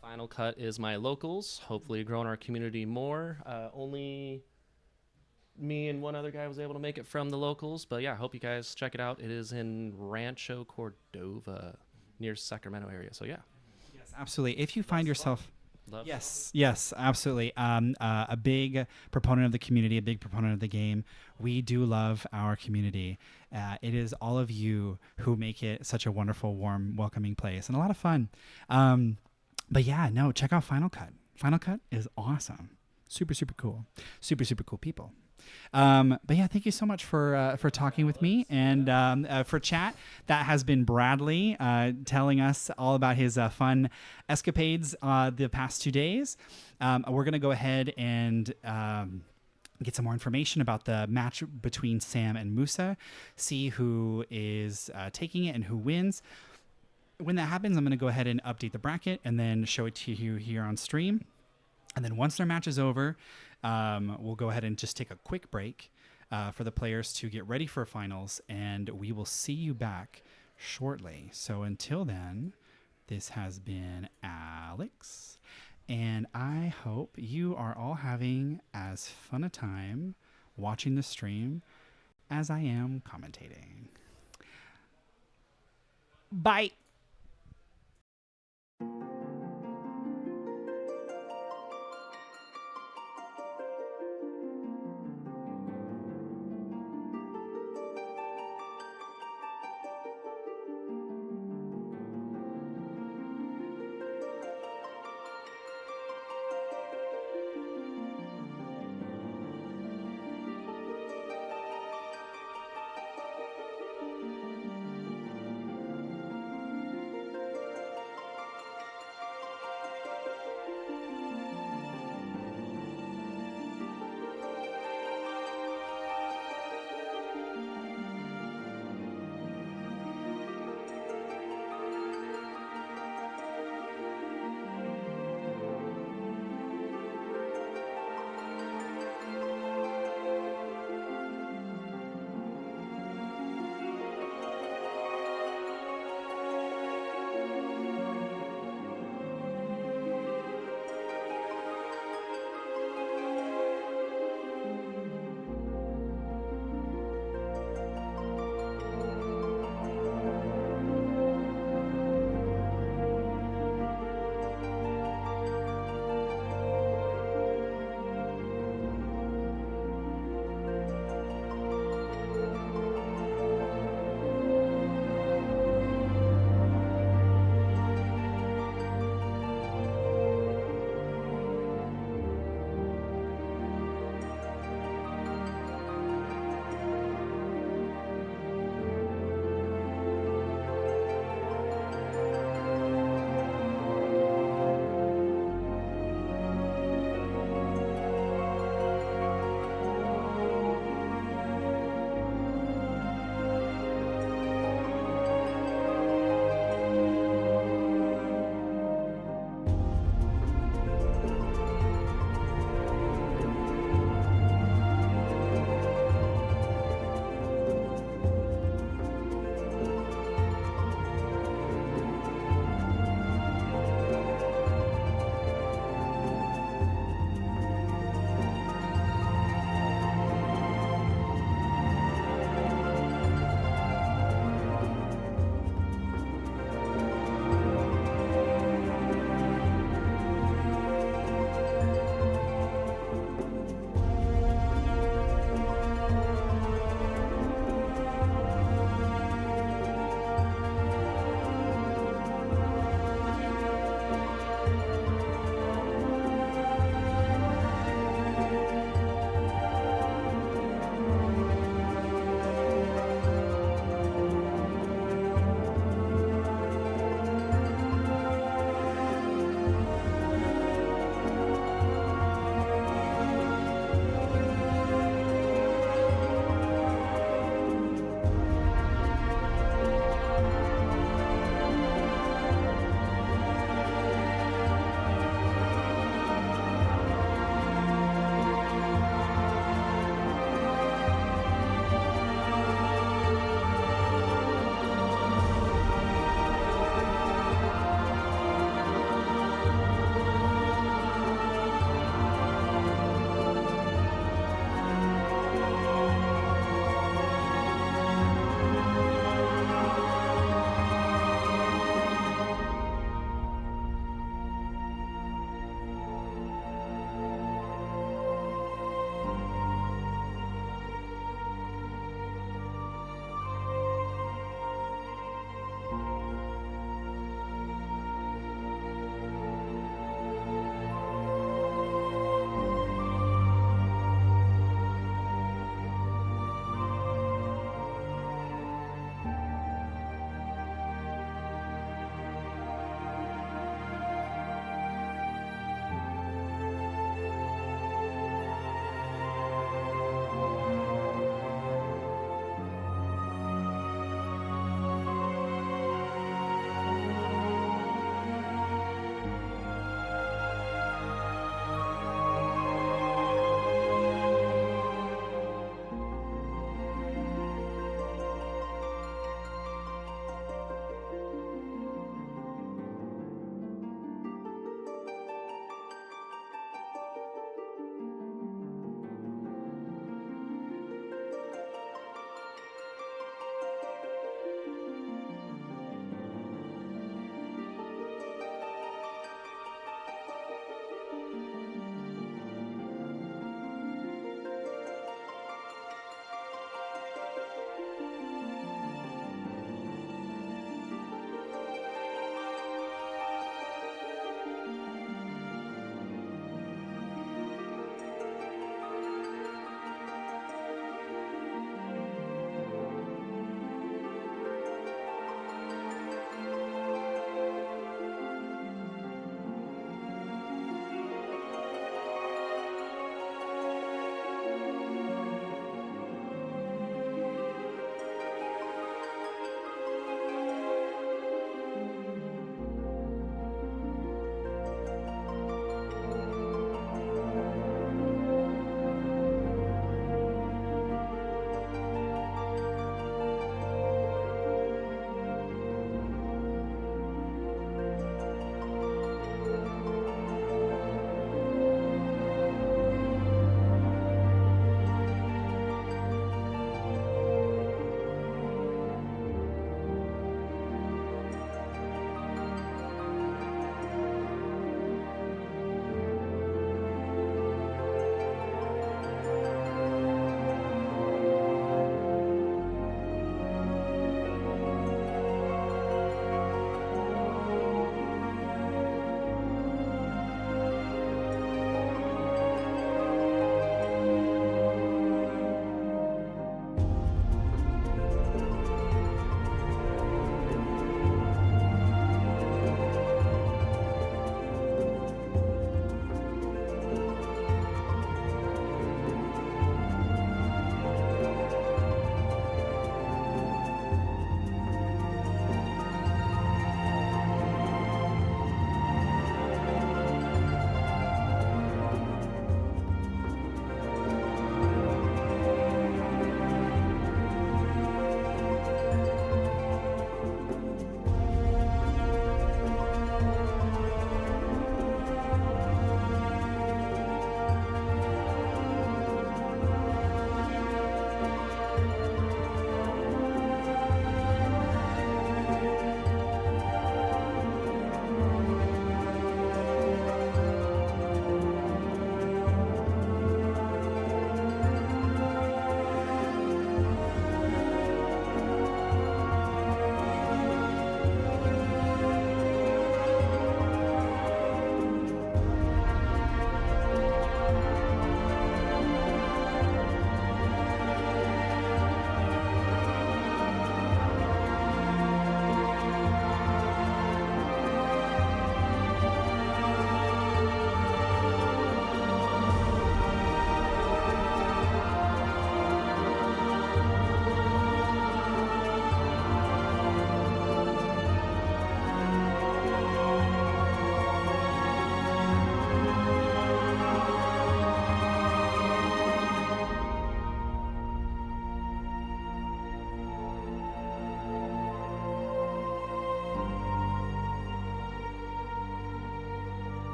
Final Cut is my locals, hopefully growing our community more. Only me and one other guy was able to make it from the locals, but yeah, I hope you guys check it out. It is in Rancho Cordova, near Sacramento area, so yeah. Yes, absolutely. If you find yourself... Love Yes, absolutely. A big proponent of the community, a big proponent of the game. We do love our community. It is all of you who make it such a wonderful, warm, welcoming place and a lot of fun. But yeah, no, check out Final Cut. Final Cut is awesome. Super, super cool. Super, super cool people. But yeah, thank you so much for talking with me, and for chat. That has been Bradley telling us all about his fun escapades the past 2 days. We're gonna go ahead and get some more information about the match between Sam and Musa, see who is taking it and who wins. When that happens, I'm gonna go ahead and update the bracket and then show it to you here on stream. And then once their match is over, we'll go ahead and just take a quick break for the players to get ready for finals, and we will see you back shortly. So until then, this has been Alex, and I hope you are all having as fun a time watching the stream as I am commentating. Bye.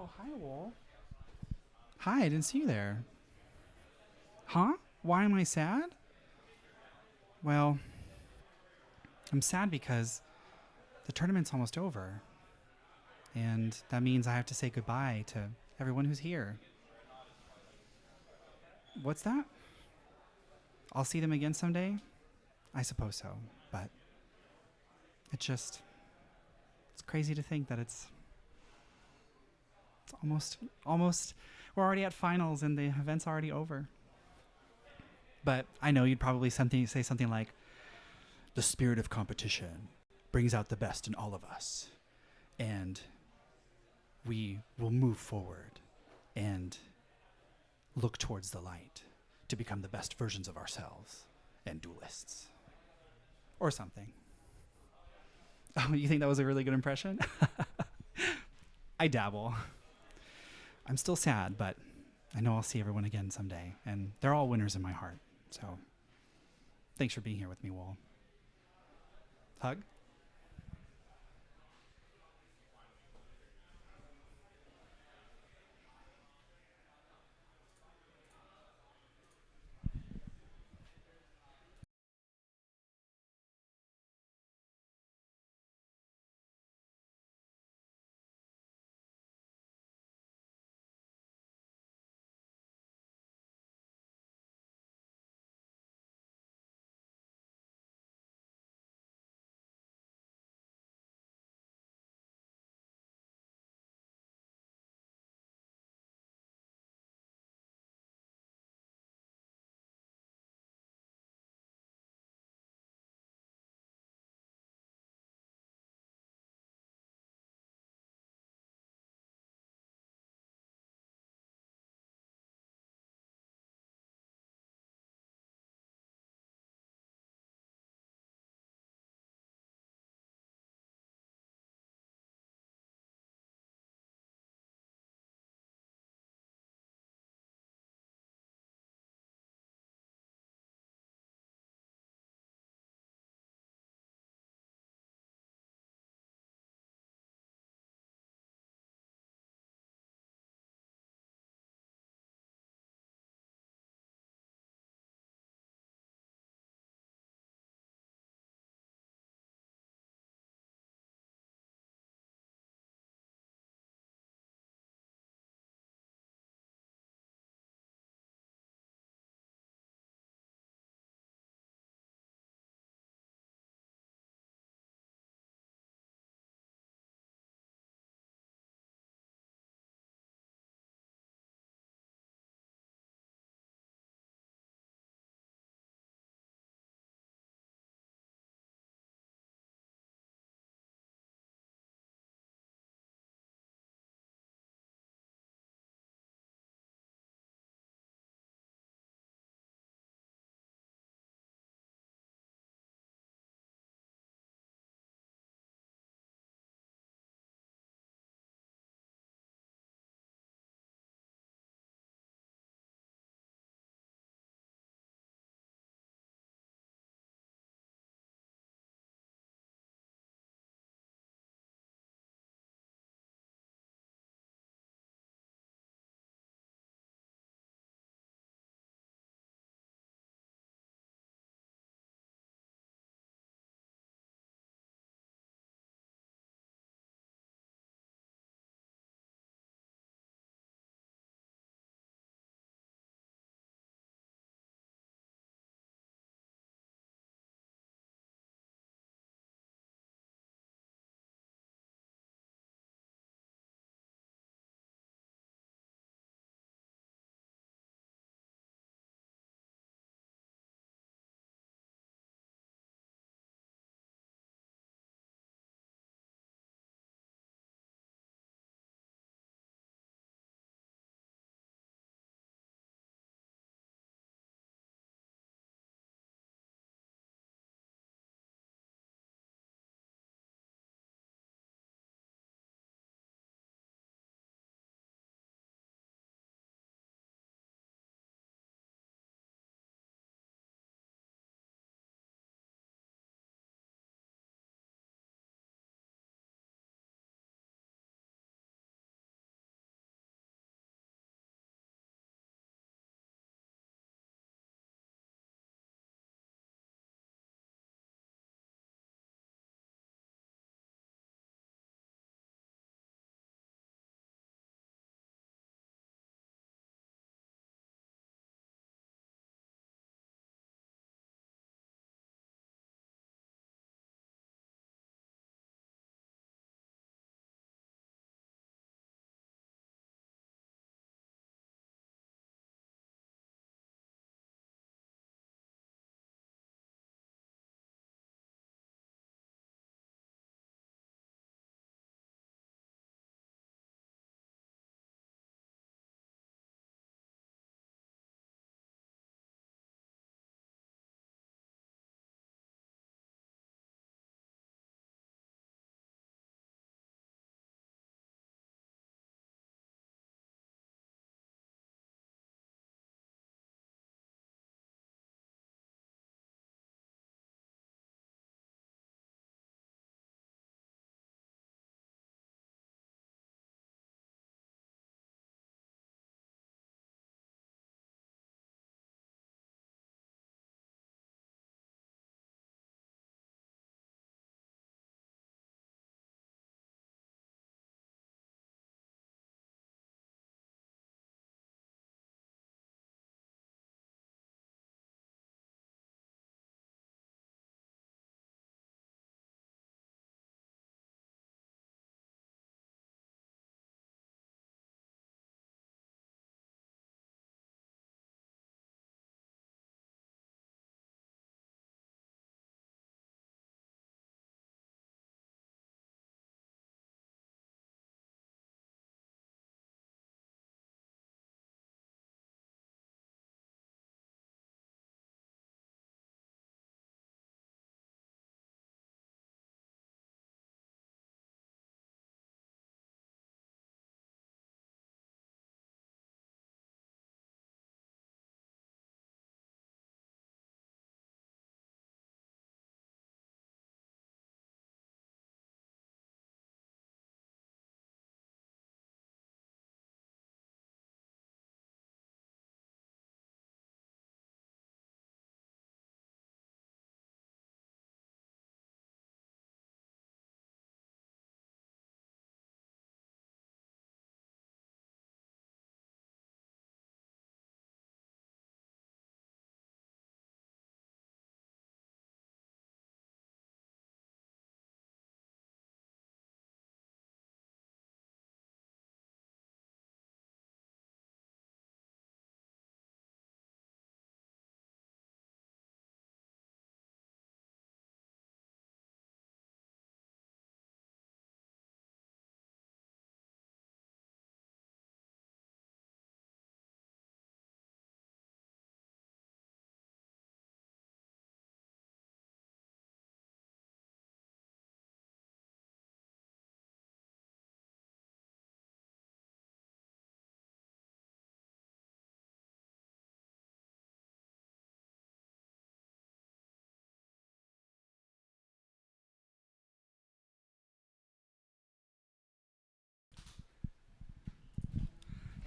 Oh, hi, Wool. Hi, I didn't see you there. Huh? Why am I sad? Well, I'm sad because the tournament's almost over. And that means I have to say goodbye to everyone who's here. What's that? I'll see them again someday? I suppose so, but it's crazy to think that it's almost, we're already at finals and the event's already over. But I know you'd probably say something like, the spirit of competition brings out the best in all of us. And we will move forward and look towards the light to become the best versions of ourselves and duelists. Or something. Oh, you think that was a really good impression? I dabble. I'm still sad, but I know I'll see everyone again someday. And they're all winners in my heart. So thanks for being here with me, Wool. Hug?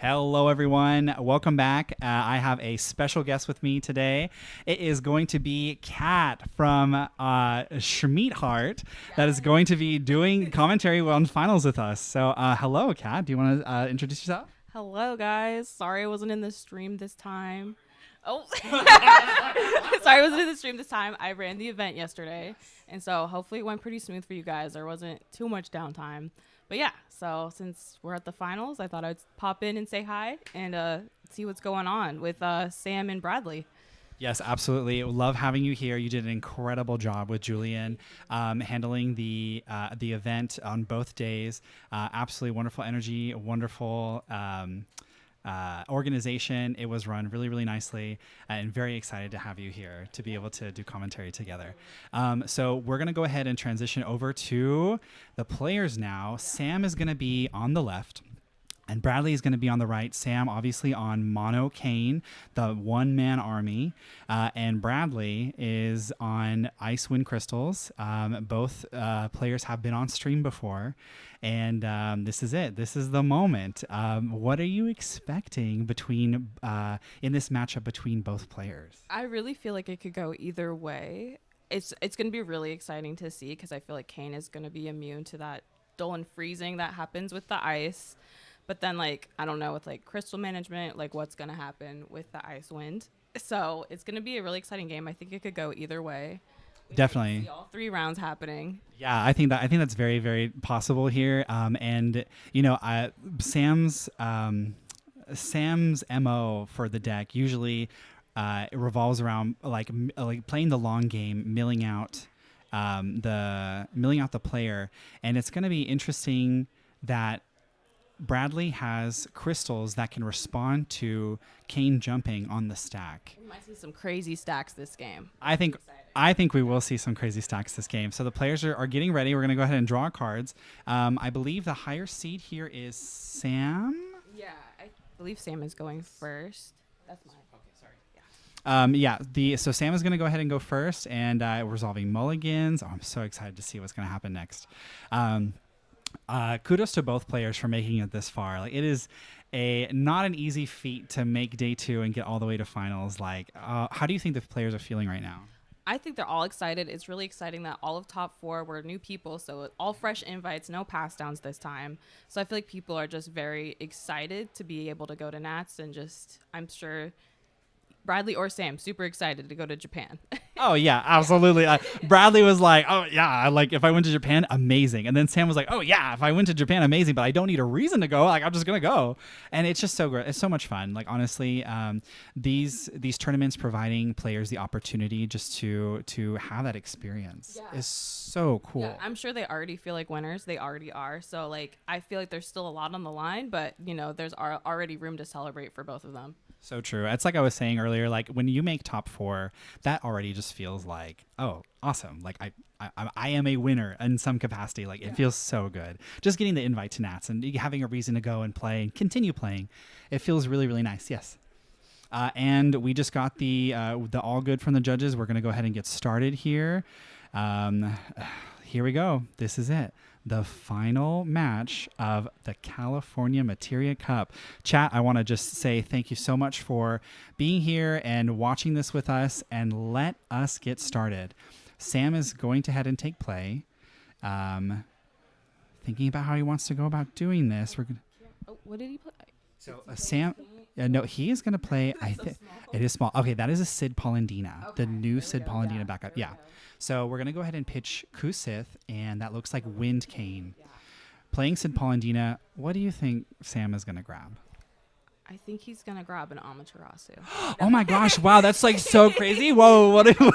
Hello, everyone. Welcome back. I have a special guest with me today. It is going to be Kat from Schmeatheart that is going to be doing commentary on finals with us. So, hello, Kat. Do you want to introduce yourself? Hello, guys. Sorry I wasn't in the stream this time. Oh, sorry I wasn't in the stream this time. I ran the event yesterday, and so hopefully it went pretty smooth for you guys. There wasn't too much downtime. But yeah, so since we're at the finals, I thought I'd pop in and say hi and see what's going on with Sam and Bradley. Yes, absolutely. Love having you here. You did an incredible job with Julian handling the event on both days. Absolutely wonderful energy, wonderful organization. It was run really, really nicely, and very excited to have you here to be able to do commentary together. So we're going to go ahead and transition over to the players now. Sam is going to be on the left, and Bradley is going to be on the right. Sam, obviously, on Mono Kane, the one-man army. And Bradley is on Icewind Crystals. Both players have been on stream before. And this is it. This is the moment. What are you expecting between in this matchup between both players? I really feel like it could go either way. It's going to be really exciting to see because I feel like Kane is going to be immune to that dull and freezing that happens with the ice. But then, like, I don't know, with, like, crystal management, like, what's going to happen with the ice wind. So it's going to be a really exciting game. I think it could go either way. Definitely. See all 3 rounds happening. Yeah, I think that's very, very possible here. And, you know, Sam's MO for the deck usually it revolves around, like playing the long game, milling out the player. And it's going to be interesting that Bradley has crystals that can respond to Kane jumping on the stack. We might see some crazy stacks this game. I think we will see some crazy stacks this game. So the players are getting ready. We're going to go ahead and draw cards. I believe the higher seed here is Sam. Yeah, I believe Sam is going first. That's mine. So Sam is going to go ahead and go first, and resolving mulligans. Oh, I'm so excited to see what's going to happen next. Kudos to both players for making it this far. Like, it is not an easy feat to make day 2 and get all the way to finals. Like, how do you think the players are feeling right now? I think they're all excited. It's really exciting that all of top 4 were new people, so all fresh invites, no pass downs this time. So I feel like people are just very excited to be able to go to Nats, and just, I'm sure Bradley or Sam super excited to go to Japan. Oh yeah, absolutely. Bradley was like, "Oh yeah, like if I went to Japan, amazing." And then Sam was like, "Oh yeah, if I went to Japan, amazing, but I don't need a reason to go. Like I'm just gonna go." And it's just so great. It's so much fun. Like honestly, these tournaments providing players the opportunity just to have that experience is so cool. Yeah, I'm sure they already feel like winners. They already are. So like I feel like there's still a lot on the line, but you know there's already room to celebrate for both of them. So true. It's like I was saying earlier, like when you make top 4, that already just feels like, oh, awesome. Like I am a winner in some capacity. Like it feels so good. Just getting the invite to Nats and having a reason to go and play and continue playing. It feels really, really nice. Yes. And we just got the all good from the judges. We're going to go ahead and get started here. Here we go. This is it. The final match of the California Materia Cup. Chat, I want to just say thank you so much for being here and watching this with us, and let us get started. Sam is going to head and take play. Thinking about how he wants to go about doing this. We're gonna. Oh, what did he play? So Sam, no, he is going to play. It is small. Okay, that is a Sid Polendina, the new Sid Polendina backup. Yeah. So we're going to go ahead and pitch Kusith, and that looks like Wind Cane. Playing Sid Polendina, what do you think Sam is going to grab? I think he's going to grab an Amaterasu. Oh my gosh, wow, that's like so crazy. Whoa, what if you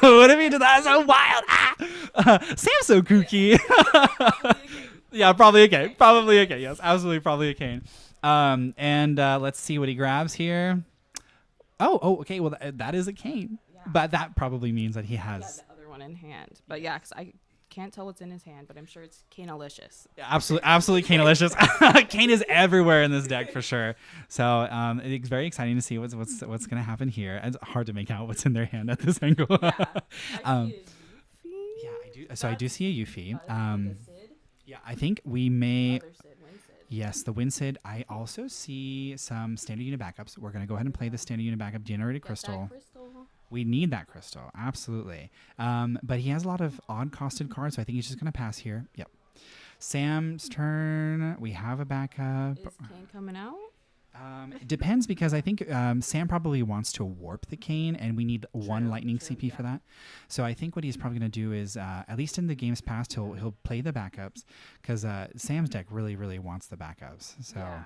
did that? So wild. Sam's so kooky. Yeah, probably a cane. Probably a cane. Yes, absolutely probably a cane. And let's see what he grabs here. Oh, okay, well, that is a cane. Yeah. But that probably means that he has in hand, but yeah, because I can't tell what's in his hand, but I'm sure it's Cane-alicious. Yeah, absolutely Cane-alicious. Cane is everywhere in this deck for sure. So it's very exciting to see what's going to happen here. It's hard to make out what's in their hand at this angle. Yeah, I do. So I do see a Yuffie. Yeah, I think we may. Yes, the Winsid. I also see some standard unit backups. We're going to go ahead and play the standard unit backup generated crystal. We need that crystal, absolutely. But he has a lot of odd costed cards, so I think he's just going to pass here. Yep. Sam's turn. We have a backup. Is Kane coming out? It depends because I think Sam probably wants to warp the Cane, and we need one lightning CP for that. So I think what he's probably going to do is, at least in the games past, he'll play the backups because Sam's deck really, really wants the backups. So. Yeah.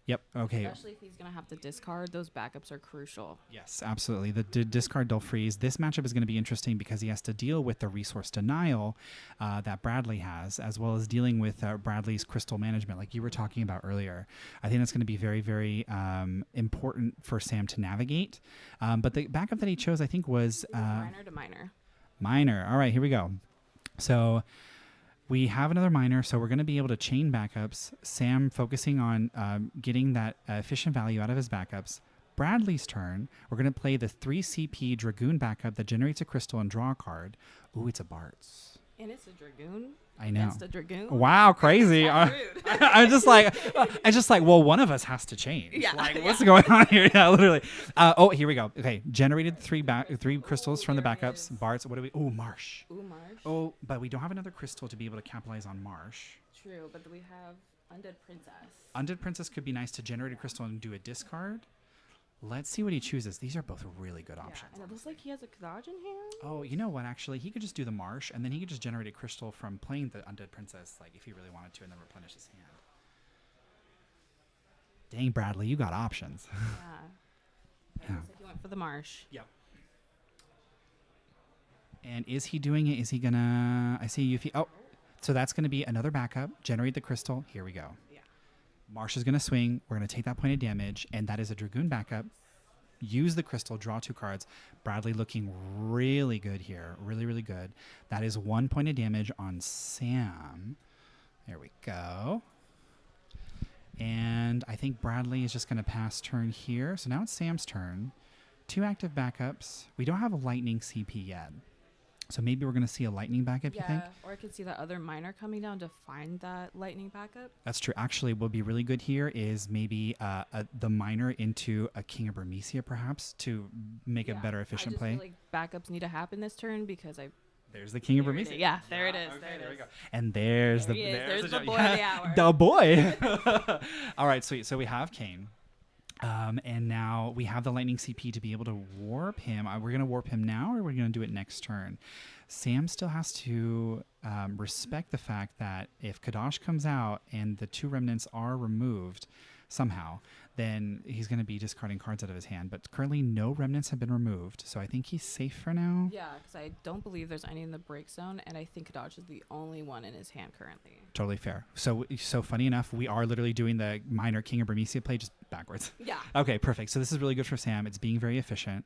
Yep. Okay. Especially if he's going to have to discard, those backups are crucial. Yes, absolutely. The discard Dull Freeze. This matchup is going to be interesting because he has to deal with the resource denial that Bradley has, as well as dealing with Bradley's crystal management, like you were talking about earlier. I think that's going to be very, very important for Sam to navigate. But the backup that he chose, I think, was Minor to minor. Minor. All right, here we go. So we have another minor, so we're going to be able to chain backups. Sam focusing on getting that efficient value out of his backups. Bradley's turn. We're going to play the 3 CP Dragoon backup that generates a crystal and draw a card. Ooh, it's a Bart's. And it's a Dragoon. I know. Against a Dragoon. Wow, crazy. I'm just like, well, one of us has to change. Yeah. Like, what's going on here? Yeah, literally. Oh, here we go. Okay, generated three crystals from the backups. Bart's. What do we? Oh, Marsh. Ooh, Marsh. Oh, but we don't have another crystal to be able to capitalize on Marsh. True, but we have Undead Princess. Undead Princess could be nice to generate a crystal and do a discard. Let's see what he chooses. These are both really good options. And it looks like he has a Kadaj in hand. Oh, you know what? Actually, he could just do the Marsh, and then he could just generate a crystal from playing the Undead Princess, like if he really wanted to, and then replenish his hand. Dang, Bradley, you got options. Yeah. Yeah. Looks like he went for the Marsh. Yep. And is he doing it? Is he gonna? I see Yuffie. Oh, so that's gonna be another backup. Generate the crystal. Here we go. Yeah. Marsh is gonna swing. We're gonna take that point of damage, and that is a Dragoon backup. Use the crystal. Draw 2 cards. Bradley looking really good here. Really, really good. That is 1 point of damage on Sam. There we go. And I think Bradley is just gonna pass turn here. So now it's Sam's turn. 2 active backups. We don't have a lightning CP yet. So maybe we're going to see a lightning backup, you think? Or I could see that other minor coming down to find that lightning backup. That's true. Actually, what would be really good here is maybe the minor into a King of Burmecia, perhaps, to make a better efficient play. I just feel like backups need to happen this turn because There's the King of Burmecia. Yeah, there it is. Okay, there we it go. is. And there's There's the boy yeah, of the hour. The boy. All right, sweet. So we have Kane. And now we have the lightning CP to be able to warp him. We're going to warp him now, or we're going to do it next turn. Sam still has to respect the fact that if Kadash comes out and the 2 remnants are removed somehow, then he's going to be discarding cards out of his hand. But currently no remnants have been removed, so I think he's safe for now. Yeah, because I don't believe there's any in the break zone, and I think Kadaj is the only one in his hand currently. Totally fair. So funny enough, we are literally doing the minor King of Burmecia play just backwards. Yeah. Okay, perfect. So this is really good for Sam. It's being very efficient.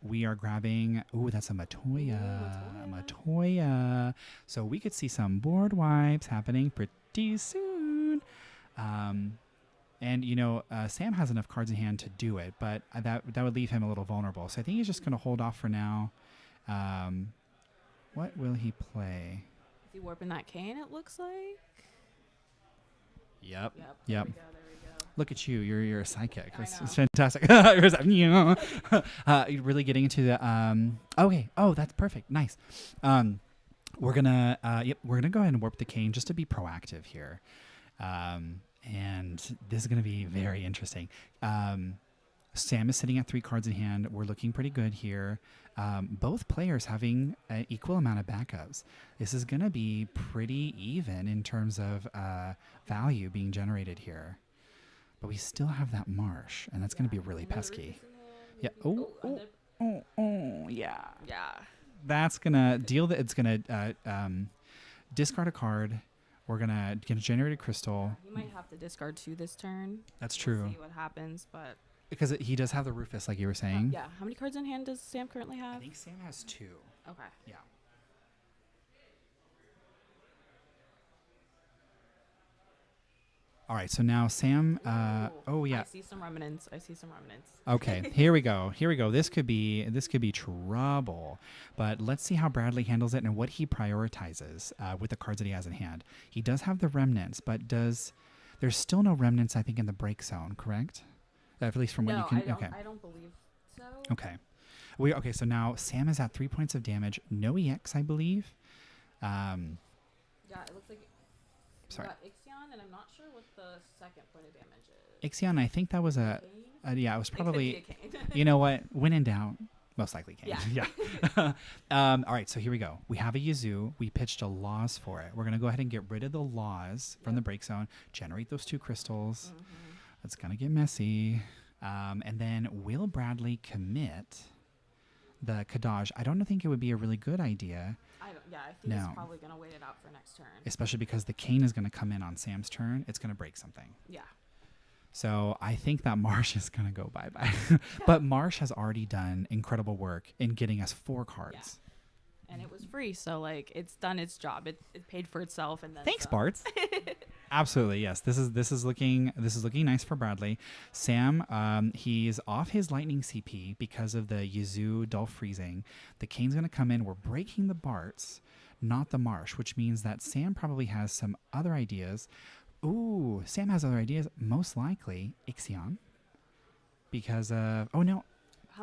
We are grabbing... Ooh, that's a Matoya. So we could see some board wipes happening pretty soon. And, Sam has enough cards in hand to do it, but that would leave him a little vulnerable. So I think he's just going to hold off for now. What will he play? Is he warping that cane, it looks like? Yep. There we go. Look at you. You're a psychic. I It's know. fantastic. You're really getting into the... Okay. Oh, that's perfect. Nice. We're going to go ahead and warp the cane just to be proactive here. And this is going to be very interesting. Sam is sitting at 3 cards in hand. We're looking pretty good here. Both players having an equal amount of backups. This is going to be pretty even in terms of value being generated here. But we still have that Marsh, and that's going to be really pesky. Yeah. Oh, yeah. Yeah. That's going to deal that. It's going to discard a card. We're going to generate a crystal. He might have to discard 2 this turn. That's true. See what happens, but... Because he does have the Rufus, like you were saying. Yeah. How many cards in hand does Sam currently I have? think Sam has 2. Okay. Yeah. All right, so now Sam. Oh yeah. I see some remnants. Okay, here we go. This could be trouble. But let's see how Bradley handles it and what he prioritizes with the cards that he has in hand. He does have the remnants, but does There's still no remnants, I think, in the break zone, correct? At least from what you can. I don't believe so. Okay. Okay. So now Sam is at 3 points of damage. No EX, I believe. Yeah, it looks like. Sorry. Got Ixion, and I'm not sure what the second point of damage is. Ixion, I think that was Kane? yeah, it was probably. It could be a Kane. You know what? When in doubt, most likely Kane. Yeah. Yeah. All right, so here we go. We have a Yazoo. We pitched a Laws for it. We're going to go ahead and get rid of the Laws from the break zone, generate those 2 crystals. It's going to get messy. And then will Bradley commit the Kadaj? I don't think it would be a really good idea, I think he's probably going to wait it out for next turn. especially because the Kane is going to come in on Sam's turn. It's going to break something. Yeah. So I think that Marsh is going to go bye-bye. But Marsh has already done incredible work in getting us 4 cards. And it was free, so like it's done its job. It paid for itself, and then Thanks, some. Bart. Absolutely, yes. This is looking nice for Bradley. Sam, he's off his lightning CP because of the Yazoo dull freezing. The Kane's going to come in. We're breaking the Barts, not the Marsh, which means that Sam probably has some other ideas. Ooh, Sam has other ideas. Most likely Ixion, because How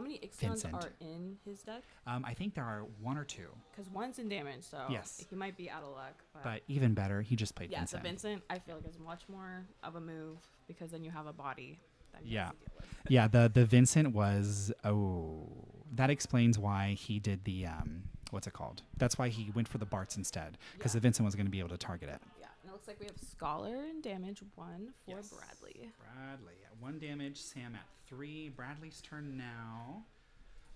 many Ixions Vincent. are in his deck? I think there are 1 or 2. Because one's in damage, so Yes. he might be out of luck. But even better, he just played yeah, Vincent. the Vincent, I feel like is much more of a move because then you have a body that he Yeah. has to deal with. Yeah, the Vincent was that explains why he did the what's it called? That's why he went for the Barts instead, because the Vincent was going to be able to target it. Yeah, and it looks like we have Scholar in damage 1 for Yes. Bradley. Bradley at 1 damage, Sam at 3. Bradley's turn now.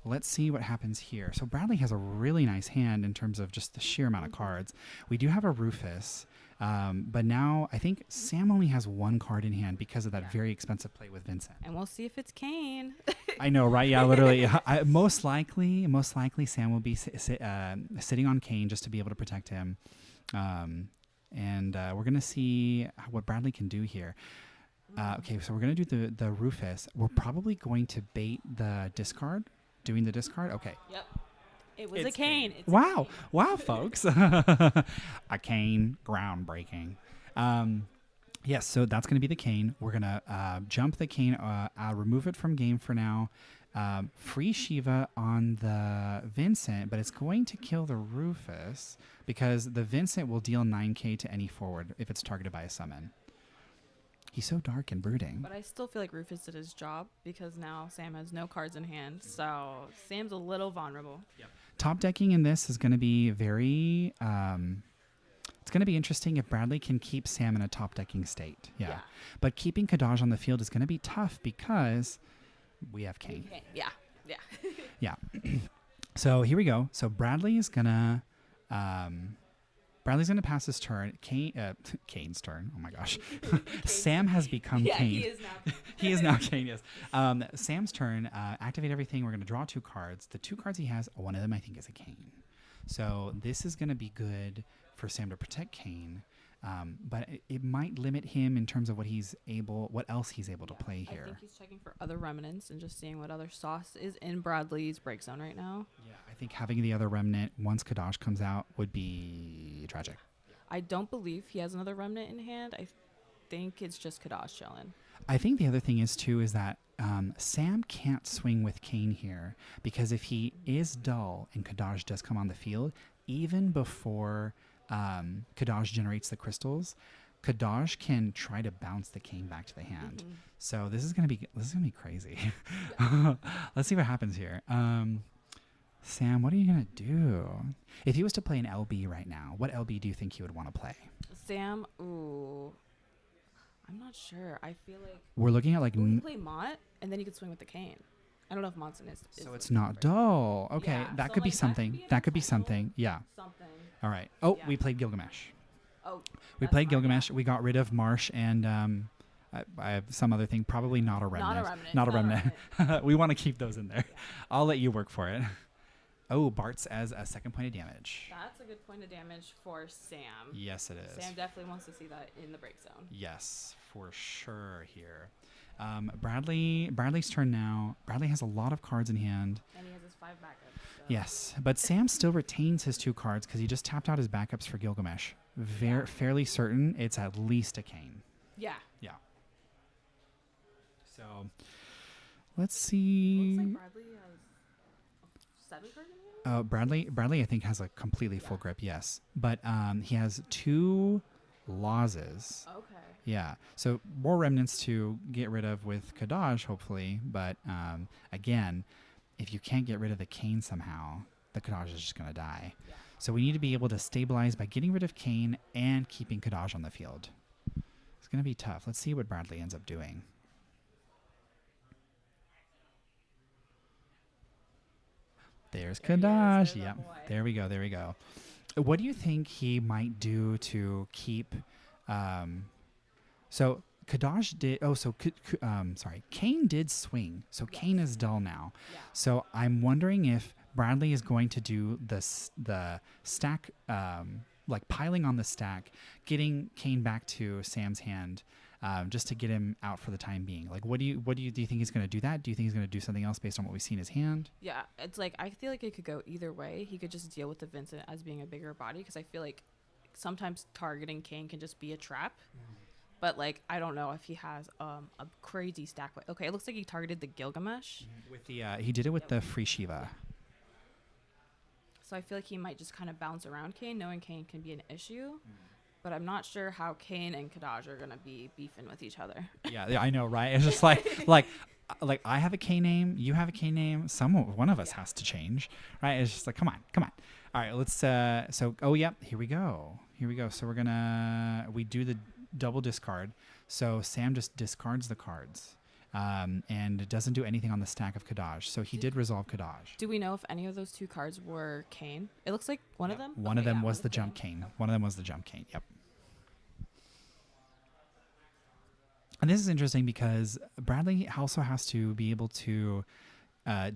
Let's see what happens here. So Bradley has a really nice hand in terms of just the sheer amount of cards. We do have a Rufus, but now I think Sam only has 1 card in hand because of that very expensive play with Vincent. And we'll see if it's Kane. I know, right? Yeah, literally. Most likely, Sam will be sitting on Kane just to be able to protect him. And we're going to see what Bradley can do here. Okay, so we're going to do the Rufus. We're probably going to bait the discard. Doing the discard? Okay. Yep. It was It's a Kane. It's a Wow. Kane. Wow, folks. A Kane. Groundbreaking. Yes, so that's going to be the Kane. We're going to jump the Kane, remove it from game for now. Free Shiva on the Vincent, but it's going to kill the Rufus because the Vincent will deal 9k to any forward if it's targeted by a summon. He's so dark and brooding. But I still feel like Rufus did his job because now Sam has no cards in hand. So Sam's a little vulnerable. Top decking in this is going to be very... it's going to be interesting if Bradley can keep Sam in a top decking state. Yeah. But keeping Kadaj on the field is going to be tough because we have Kane. Yeah. Yeah. So here we go. So Bradley is going to... Bradley's going to pass his turn. Kane's turn. Oh my gosh. Sam has become Kane. He is now. He is now Kane, yes. Sam's turn. Activate everything. We're going to draw 2 cards. The 2 cards he has, one of them I think is a Kane. So this is going to be good for Sam to protect Kane. But it might limit him in terms of what else he's able to play here. I think he's checking for other remnants and just seeing what other sauce is in Bradley's break zone right now. Yeah, I think having the other remnant once Kadaj comes out would be tragic. I don't believe he has another remnant in hand. I think it's just Kadaj chilling. I think the other thing is that Sam can't swing with Kane here because if he is dull and Kadaj does come on the field, even before Kadaj generates the crystals, Kadaj can try to bounce the Kane back to the hand. So this is gonna be crazy. Let's see what happens here. Sam, what are you gonna do? If he was to play an LB right now, what LB do you think he would want to play? Sam, I'm not sure. I feel like We're looking at like. he play Mott, and then he could swing with the Cane. I don't know if Mott's in his. So it's not dull. Okay, Yeah, that so, could be like, something. That could be something. Yeah. Something. All right. Oh, Yeah. we played Gilgamesh. Oh. We that's played fine, Gilgamesh. yeah. We got rid of Marsh and I have some other thing. Probably not a remnant. Not a remnant. remnant. We want to keep those in there. I'll let you work for it. Oh, Bart's as a second point of damage. That's a good point of damage for Sam. Yes, it is. Sam definitely wants to see that in the break zone. Yes, for sure here. Bradley's turn now. Bradley has a lot of cards in hand. And he has his 5 backups. So. Yes, but Sam still retains his 2 cards because he just tapped out his backups for Gilgamesh. Fairly certain it's at least a Kane. Yeah. Yeah. So let's see. Looks like Bradley has 7 cards in hand. Bradley, I think, has a completely full grip. Yes, but he has 2 losses. Okay. Yeah, so more remnants to get rid of with Kadaj, hopefully. But again, if you can't get rid of the Kane somehow, the Kadaj is just going to die. Yeah. So we need to be able to stabilize by getting rid of Kane and keeping Kadaj on the field. It's going to be tough. Let's see what Bradley ends up doing. There's Kadaj. Yep. There we go. There we go. What do you think he might do to keep... so Kadaj did... Oh, so... sorry. Kane did swing. So Yes. Kane is dull now. Yeah. So I'm wondering if Bradley is going to do the stack... like piling on the stack, getting Kane back to Sam's hand, just to get him out for the time being. Like, do you think he's going to do that? Do you think he's going to do something else based on what we see in his hand? Yeah, it's like I feel like it could go either way. He could just deal with the Vincent as being a bigger body because I feel like sometimes targeting Kane can just be a trap. But like I don't know if he has a crazy stack. Okay, it looks like he targeted the Gilgamesh. With the he did it with the free Shiva. So I feel like he might just kind of bounce around Kane, knowing Kane can be an issue. But I'm not sure how Kane and Kadaj are gonna be beefing with each other. Yeah, I know, right? It's just like I have a K name, you have a K name. One of us has to change, right? It's just like, come on. All right, let's. Here we go. So we do the double discard. So Sam just discards the cards, and doesn't do anything on the stack of Kadaj. So he did resolve Kadaj. Do we know if any of those 2 cards were Kane? It looks like one of them. One of them was the jump Kane. One of them was the jump Kane. Yep. And this is interesting because Bradley also has to be able to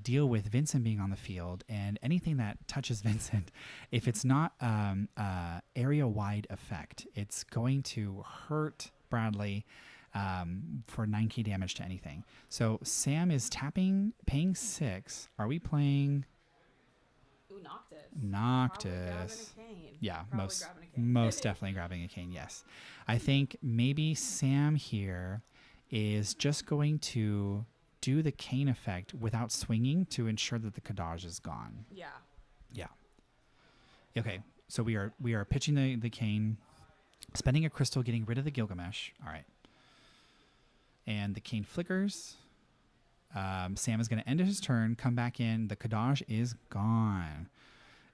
deal with Vincent being on the field, and anything that touches Vincent, if it's not area-wide effect, it's going to hurt Bradley for 9k damage to anything. So Sam is tapping, paying 6. Are we playing? Ooh, Noctis. Yeah, Probably grabbing a Kane. most definitely grabbing a Kane, yes. I think maybe Sam here is just going to do the Kane effect without swinging to ensure that the Kadaj is gone. Yeah. Yeah. Okay, so we are pitching the Kane, spending a crystal, getting rid of the Gilgamesh. All right. And the Kane flickers. Sam is going to end his turn, come back in. The Kadaj is gone.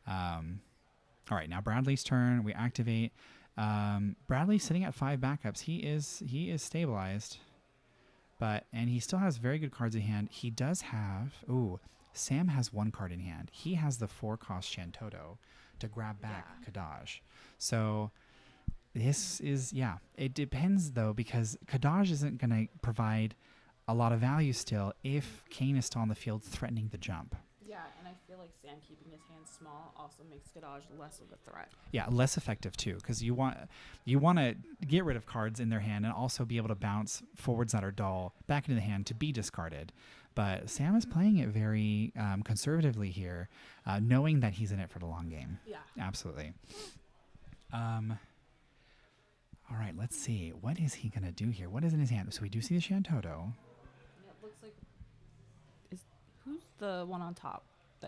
All right, now Bradley's turn. We activate. Bradley's sitting at 5 backups. He is stabilized, and he still has very good cards in hand. He does have. Sam has 1 card in hand. He has the 4-cost Shantoto to grab back Kadaj. So this is It depends though, because Kadaj isn't going to provide a lot of value still if Kane is still on the field threatening the jump. Yeah, and I feel like Sam keeping his hand small also makes Kadaj less of a threat. Yeah, less effective too, because you want to get rid of cards in their hand and also be able to bounce forwards that are dull back into the hand to be discarded. But Sam is playing it very conservatively here, knowing that he's in it for the long game. Yeah. Absolutely. All right, let's see. What is he going to do here? What is in his hand? So we do see the Shantoto. And it looks like who's the one on top?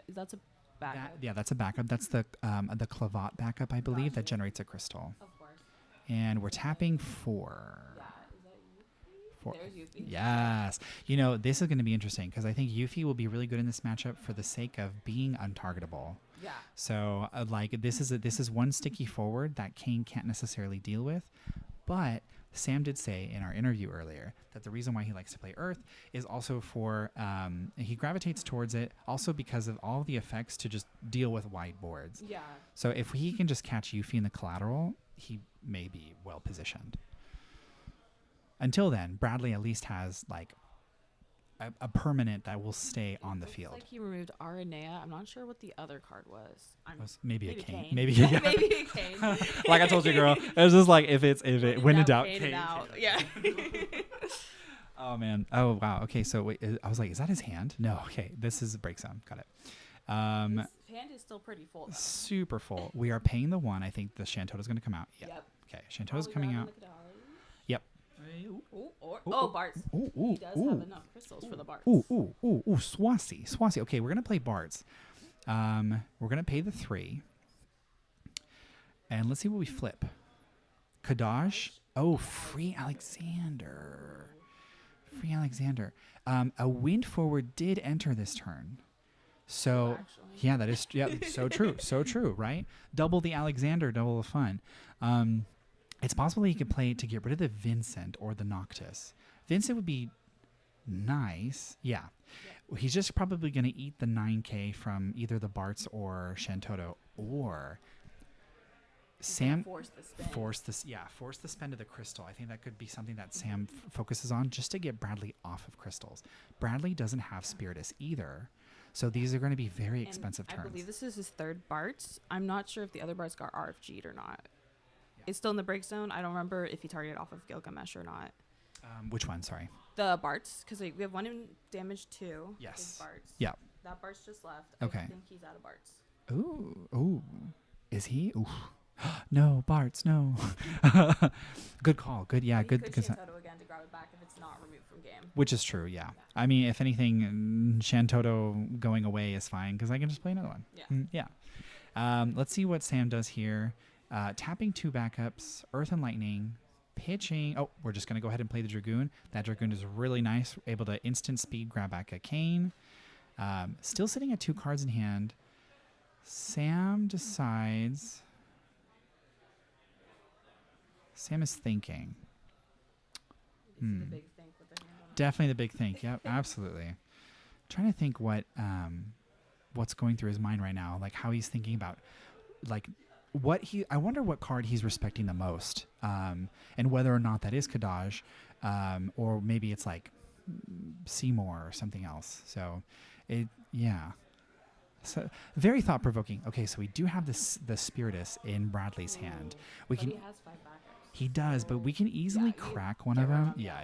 That's a backup. That's a backup. That's the Clavat backup, I believe, that generates a crystal. Of course. And we're tapping 4. Yeah, is that Yuffie? 4. There's Yuffie. Yes. This is going to be interesting because I think Yuffie will be really good in this matchup for the sake of being untargetable. Yeah. So this is one sticky forward that Kane can't necessarily deal with, but Sam did say in our interview earlier that the reason why he likes to play Earth is also for he gravitates towards it also because of all the effects to just deal with wide boards. Yeah. So if he can just catch Yuffie in the collateral, he may be well positioned. Until then, Bradley at least has like a permanent that will stay on the field. Like he removed Aranea. I'm not sure what the other card was. Maybe a Kane. Maybe Maybe a Kane. Like I told you, girl. It was just like when in doubt, Kane Kane. out. Yeah. Oh man. Oh wow. Okay. So wait, I was like, is that his hand? No. Okay. This is break some. Got it. His hand is still pretty full. Though. Super full. We are paying the 1. I think the Shantoto's going to come out. Yep. Okay. Shantoto's coming out. Yep. Bart's. He does have enough crystals for the Bart's. Swassy. Okay, we're gonna play Bart's. We're gonna pay the 3, and let's see what we flip. Kadaj. Oh, free Alexander. A wind forward did enter this turn. So yeah, that is so true, right? Double the Alexander, double the fun. It's possible he could play to get rid of the Vincent or the Noctis. Vincent would be nice. Yeah. He's just probably going to eat the 9K from either the Bart's or Shantoto, or Sam force the spend of the crystal. I think that could be something that Sam focuses on just to get Bradley off of crystals. Bradley doesn't have Spiritus either. So these are going to be very expensive turns. I believe this is his 3rd Bart's. I'm not sure if the other Bart's got RFG'd or not. Yeah. It's still in the break zone. I don't remember if he targeted off of Gilgamesh or not. Which one? Sorry. The Bart's, because we have one in damage 2. Yes. Bart's. Yeah. That Bart's just left. Okay. I think he's out of Bart's. Ooh. Is he? Ooh. No, Bart's, no. Good call. Good. Yeah. Good. Could Shantoto again to grab it back if it's not removed from game. Which is true. Yeah. I mean, if anything, Shantoto going away is fine because I can just play another one. Yeah. Yeah. Let's see what Sam does here. Tapping 2 backups, Earth and Lightning, pitching. Oh, we're just going to go ahead and play the Dragoon. That Dragoon is really nice, able to instant speed grab back a Cane. Still sitting at 2 cards in hand. Sam decides. Sam is thinking. The big think with the hand on Definitely the big think. Yep, absolutely. Trying to think what's going through his mind right now, like how he's thinking about, like I wonder what card he's respecting the most, and whether or not that is Kadaj, or maybe it's like Seymour or something else. So, So very thought provoking. Okay, so we do have the Spiritus in Bradley's hand. We can. He has 5 backups. He does, but we can easily crack one of them. Yeah.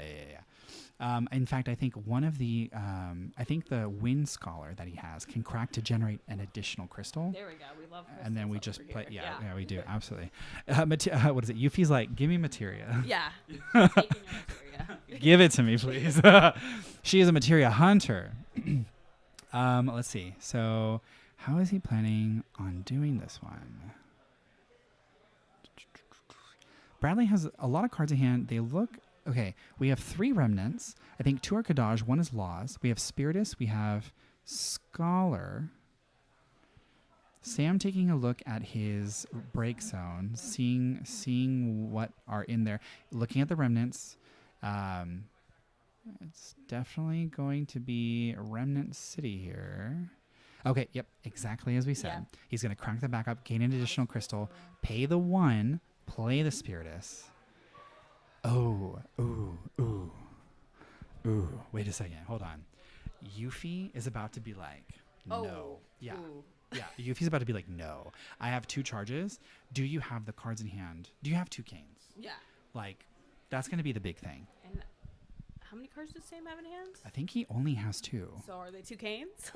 In fact, I think one of the, I think the Wind Scholar that he has can crack to generate an additional crystal. There we go. We love crystals. And then we over just play. here. Yeah, we do. Absolutely. What is it? Yuffie's like, give me Materia. Yeah. Taking your Materia. Give it to me, please. She is a Materia hunter. Let's see. So how is he planning on doing this one? Bradley has a lot of cards in hand. They look okay. We have 3 remnants. I think 2 are Kadaj, 1 is Laws. We have Spiritus. We have Scholar. Sam taking a look at his break zone, seeing what are in there, looking at the remnants. It's definitely going to be Remnant City here. Okay, yep, exactly as we said. Yeah. He's going to crank the back up, gain an additional crystal, pay the 1, play the Spiritus. Oh, ooh. Wait a second. Hold on. Yuffie is about to be like, no. Yeah. Ooh. Yeah. Yuffie's about to be like, no. I have 2 charges. Do you have the cards in hand? Do you have 2 canes? Yeah. Like, that's going to be the big thing. And how many cards does Sam have in hand? I think he only has 2. So are they 2 canes?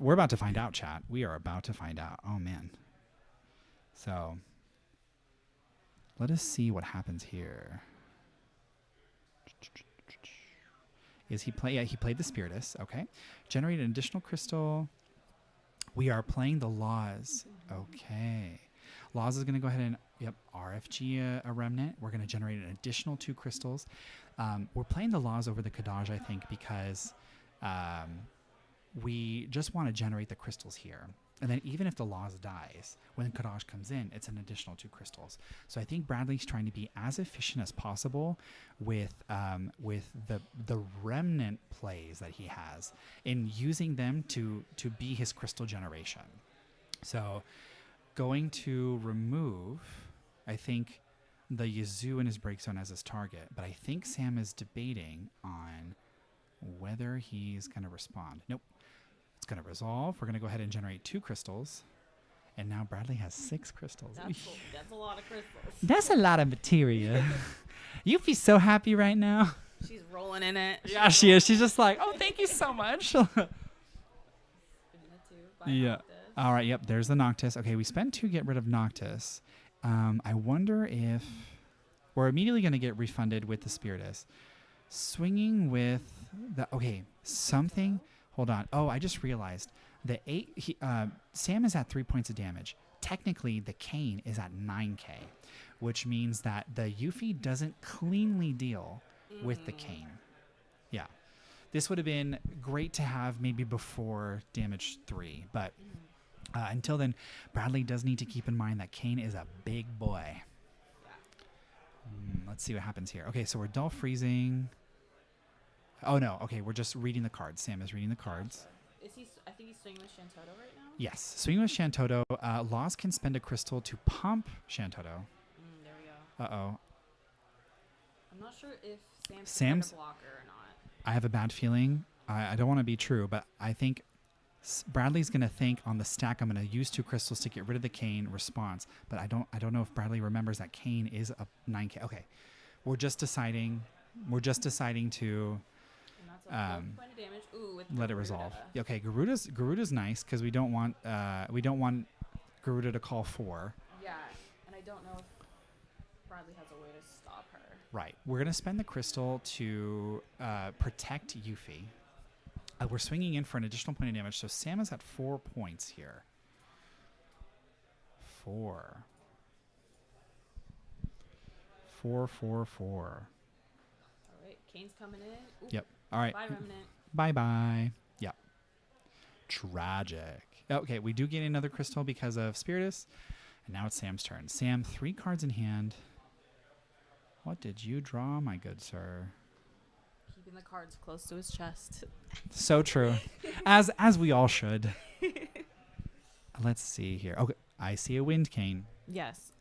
We're about to find out, chat. We are about to find out. Oh man. So let us see what happens here. Is he play? Yeah, he played the Spiritus. Okay. Generate an additional crystal. We are playing the Laws. Okay. Laws is going to go ahead and RFG a remnant. We're going to generate an additional 2 crystals. We're playing the Laws over the Kadaj, I think, because we just want to generate the crystals here. And then even if the Laws dies, when Kadaj comes in, it's an additional 2 crystals. So I think Bradley's trying to be as efficient as possible with the remnant plays that he has in using them to be his crystal generation. So going to remove, I think, the Yazoo in his break zone as his target, but I think Sam is debating on whether he's going to respond. Nope. It's going to resolve. We're going to go ahead and generate 2 crystals. And now Bradley has 6 crystals. That's a lot of crystals. That's a lot of materia. You'd be so happy right now. She's rolling in it. Yeah, she is. She's just like, oh, thank you so much. Yeah. All right. Yep. There's the Noctis. Okay. We spent 2 to get rid of Noctis. I wonder if we're immediately going to get refunded with the Spiritus. Swinging with the something. Hold on. Oh, I just realized the Sam is at 3 points of damage. Technically, the Cane is at 9k, which means that the Yuffie doesn't cleanly deal with the Cane. Yeah, this would have been great to have maybe before damage 3, but until then, Bradley does need to keep in mind that Cane is a big boy. Let's see what happens here. Okay, so we're dull freezing. Oh no. Okay, we're just reading the cards. Sam is reading the cards. Is he? I think he's swinging with Shantoto right now. Yes, swinging with Shantoto. Laws can spend a crystal to pump Shantoto. There we go. Uh-oh. I'm not sure if Sam's a blocker or not. I have a bad feeling. I don't want to be true, but I think Bradley's going to think on the stack I'm going to use 2 crystals to get rid of the Cane response, but I don't know if Bradley remembers that Cane is a 9k. Okay. We're just deciding to And that's a 4 point of damage. Ooh, with let it resolve. Okay, Garuda's nice cuz we don't want Garuda to call 4. Yeah, and I don't know if Bradley has a way to stop her. Right. We're going to spend the crystal to protect Yuffie. We're swinging in for an additional point of damage, so Sam is at 4 points here. 4. 4, 4, 4. All right, Kane's coming in. Ooh, Yep. All right. Bye, Remnant. Bye-bye. Yep. Tragic. Okay, we do get another crystal because of Spiritus, and now it's Sam's turn. Sam, 3 cards in hand. What did you draw, my good sir? Keeping the cards close to his chest. So true. As we all should. Let's see here. Okay, I see a wind cane. Yes,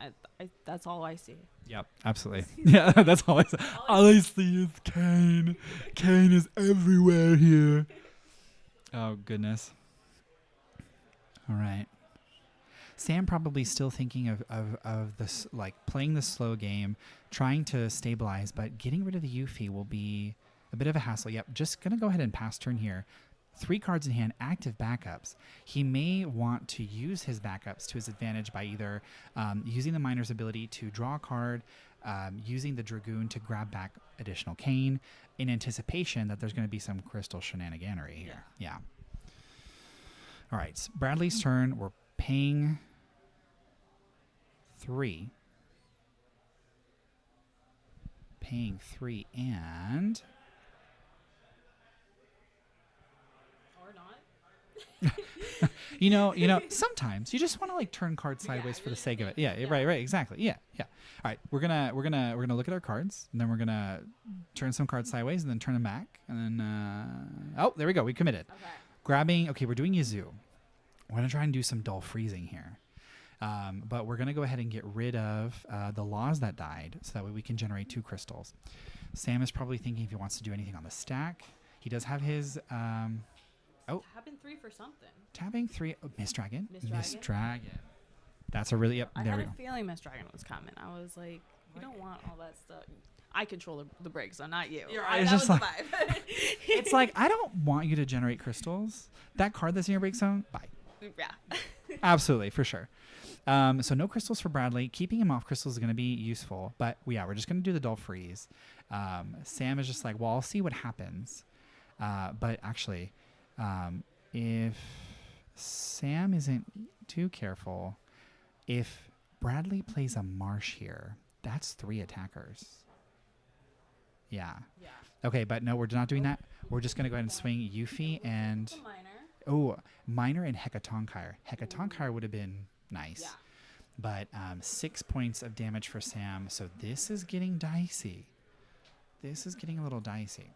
that's all I see. Yep, absolutely. Yeah, that's all I see. All I see is Cane. Cane is everywhere here. Oh, goodness. All right. Sam probably still thinking of this, like playing the slow game, trying to stabilize, but getting rid of the Yuffie will be a bit of a hassle. Yep, just going to go ahead and pass turn here. 3 cards in hand, active backups. He may want to use his backups to his advantage by either using the Miner's ability to draw a card, using the Dragoon to grab back additional Cane, in anticipation that there's going to be some crystal shenaniganery here. Yeah. All right, so Bradley's turn. We're paying 3. Paying 3 and... you know, sometimes you just want to like turn cards sideways for the sake of it. Yeah, right, exactly. Yeah. All right, we're gonna look at our cards, and then we're gonna turn some cards sideways, and then turn them back, and then oh, there we go. We committed. Okay. Grabbing. Okay, we're doing Yazoo. We're gonna try and do some dull freezing here, but we're gonna go ahead and get rid of the laws that died, so that way we can generate 2 crystals. Sam is probably thinking if he wants to do anything on the stack. He does have his. Tapping 3 for something. Tabbing 3. Oh, Miss Dragon. Miss Dragon. That's a really... Yep, I there had we a go. feeling Miss Dragon was coming. I was like, you don't want all that stuff. I control the breaks, so not you. You're That right. It's was just the like- vibe. It's like, I don't want you to generate crystals. That card that's in your break zone, bye. Yeah. Absolutely, for sure. So no crystals for Bradley. Keeping him off crystals is going to be useful. But we're just going to do the dull freeze. Sam is just like, well, I'll see what happens. But actually... if Sam isn't too careful, if Bradley plays a Marsh here, that's 3 attackers. Yeah. Okay, but no, we're not doing that. We're just going to go ahead and swing Yuffie and... Minor and Hecatonkire. Hecatonkire would have been nice. Yeah. But 6 points of damage for Sam, so this is getting dicey. This is getting a little dicey.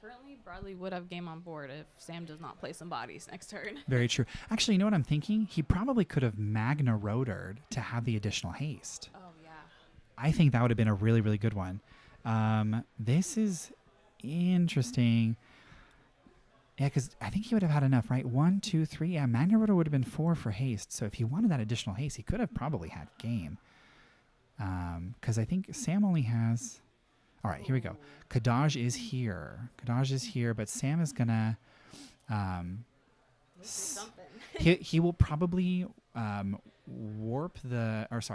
Currently, Bradley would have game on board if Sam does not play some bodies next turn. Very true. Actually, you know what I'm thinking? He probably could have Magna Rotored to have the additional haste. Oh, yeah. I think that would have been a really, really good one. This is interesting. Yeah, because I think he would have had enough, right? 1, 2, 3. Yeah, Magna Rotor would have been 4 for haste. So if he wanted that additional haste, he could have probably had game. Because I think Sam only has... All right, here we go. Kadaj is here. But Sam is gonna. Something. He will probably warp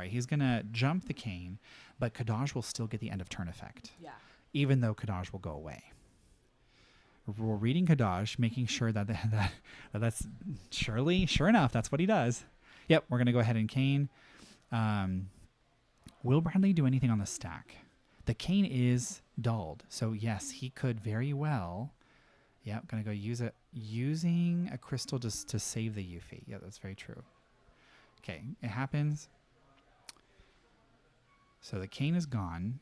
he's going to jump the cane, but Kadaj will still get the end of turn effect. Yeah. Even though Kadaj will go away. We're reading Kadaj, making sure that's sure enough, that's what he does. Yep, we're going to go ahead and cane. Will Bradley do anything on the stack? The cane is dulled, so yes, he could very well. Yep, going to go using a crystal just to save the Yuffie. Yeah, that's very true. Okay, it happens. So the cane is gone.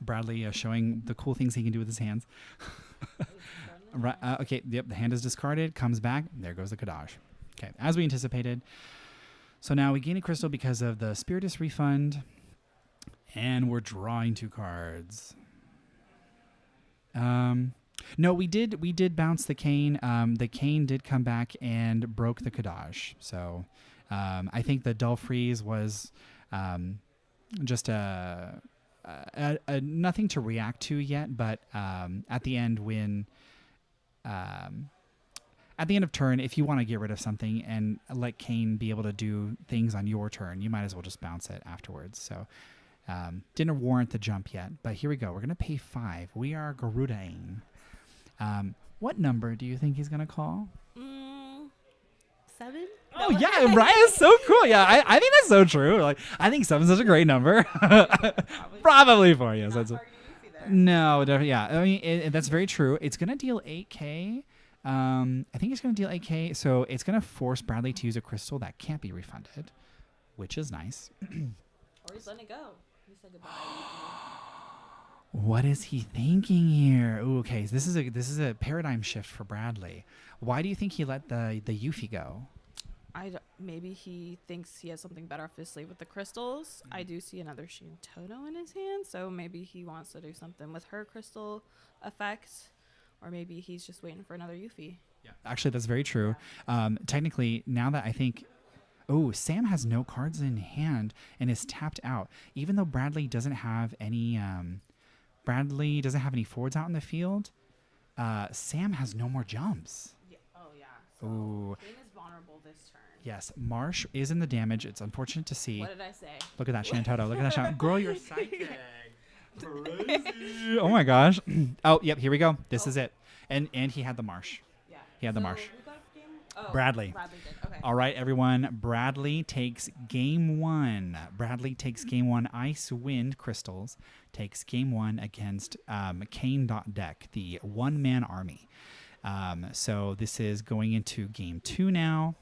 Bradley showing the cool things he can do with his hands. Right, okay, yep, the hand is discarded, comes back, there goes the Kadaj. Okay, as we anticipated. So now we gain a crystal because of the Spiritus Refund, and we're drawing 2 cards. No, we did bounce the cane. The cane did come back and broke the Kadaj. So I think the Dull Freeze was just a nothing to react to yet, but at the end when at the end of turn, if you want to get rid of something and let Kane be able to do things on your turn, you might as well just bounce it afterwards. So didn't warrant the jump yet, but here we go. We're going to pay 5. We are Garudaing. What number do you think he's going to call? 7? Oh, yeah, right? It's so cool. Yeah, I think that's so true. Like, I think 7 is such a great number. Probably for you. No, definitely, yeah. I mean, that's very true. It's going to deal 8K. I think it's going to deal 8K, so it's going to force Bradley to use a crystal that can't be refunded, which is nice. Or he's letting it go. He said goodbye. What is he thinking here? Ooh, okay, so this is a paradigm shift for Bradley. Why do you think he let the Yuffie go? Maybe he thinks he has something better up his sleeve with the crystals. I do see another Shintoto in his hand, so maybe he wants to do something with her crystal effects, or maybe he's just waiting for another Yuffie. Yeah, actually, that's very true. Technically, now that I think, Sam has no cards in hand and is tapped out, even though Bradley doesn't have any. Bradley doesn't have any forwards out in the field. Sam has no more jumps. Yeah. Oh yeah. So Ooh. Kane is vulnerable this turn. Yes, Marsh is in the damage. It's unfortunate to see. What did I say? Look at that Shantoto. Look at that Shantoto. Girl, you're psychic. Crazy. Oh my gosh. Oh, yep. Here we go. This is it. And he had the Marsh. Yeah. He had the Marsh. Who got game? Oh, Bradley. Bradley did. Okay. All right, everyone. Bradley takes game 1. Bradley takes game 1. Ice Wind Crystals takes game 1 against Kane.deck, the one-man army. So this is going into game 2 now.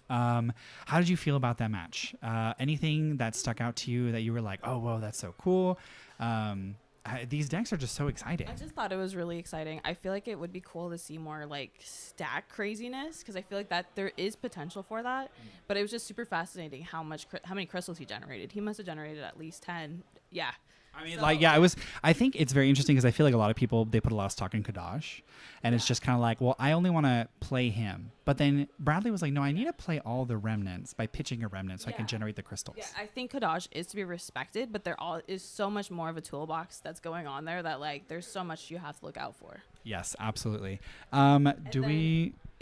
How did you feel about that match? Anything that stuck out to you that you were like, oh, whoa, that's so cool? These decks are just so exciting. I just thought it was really exciting. I feel like it would be cool to see more like stack craziness, because I feel like that there is potential for that. But it was just super fascinating how many crystals he generated. He must have generated at least 10. Yeah. I mean, I think it's very interesting because I feel like a lot of people, they put a lot of stock in Kadaj, and it's just kind of like, well, I only want to play him. But then Bradley was like, no, I need to play all the remnants by pitching a remnant so I can generate the crystals. Yeah, I think Kadaj is to be respected, but there is so much more of a toolbox that's going on there that like there's so much you have to look out for. Yes, absolutely.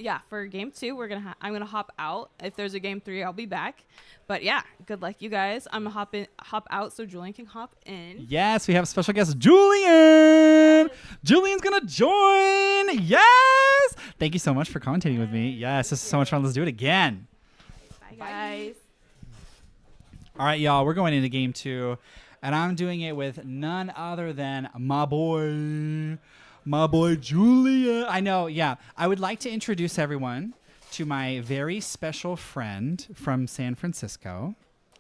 Yeah, for game 2, I'm gonna hop out. If there's a game 3, I'll be back. But yeah, good luck, you guys. I'm gonna hop out so Julian can hop in. Yes, we have special guest Julian. Julian's gonna join. Yes. Thank you so much for commentating with me. Yes, this is so much fun. Let's do it again. Bye, guys. All right, y'all. We're going into game 2, and I'm doing it with none other than my boy Julia. I know, yeah. I would like to introduce everyone to my very special friend from San Francisco.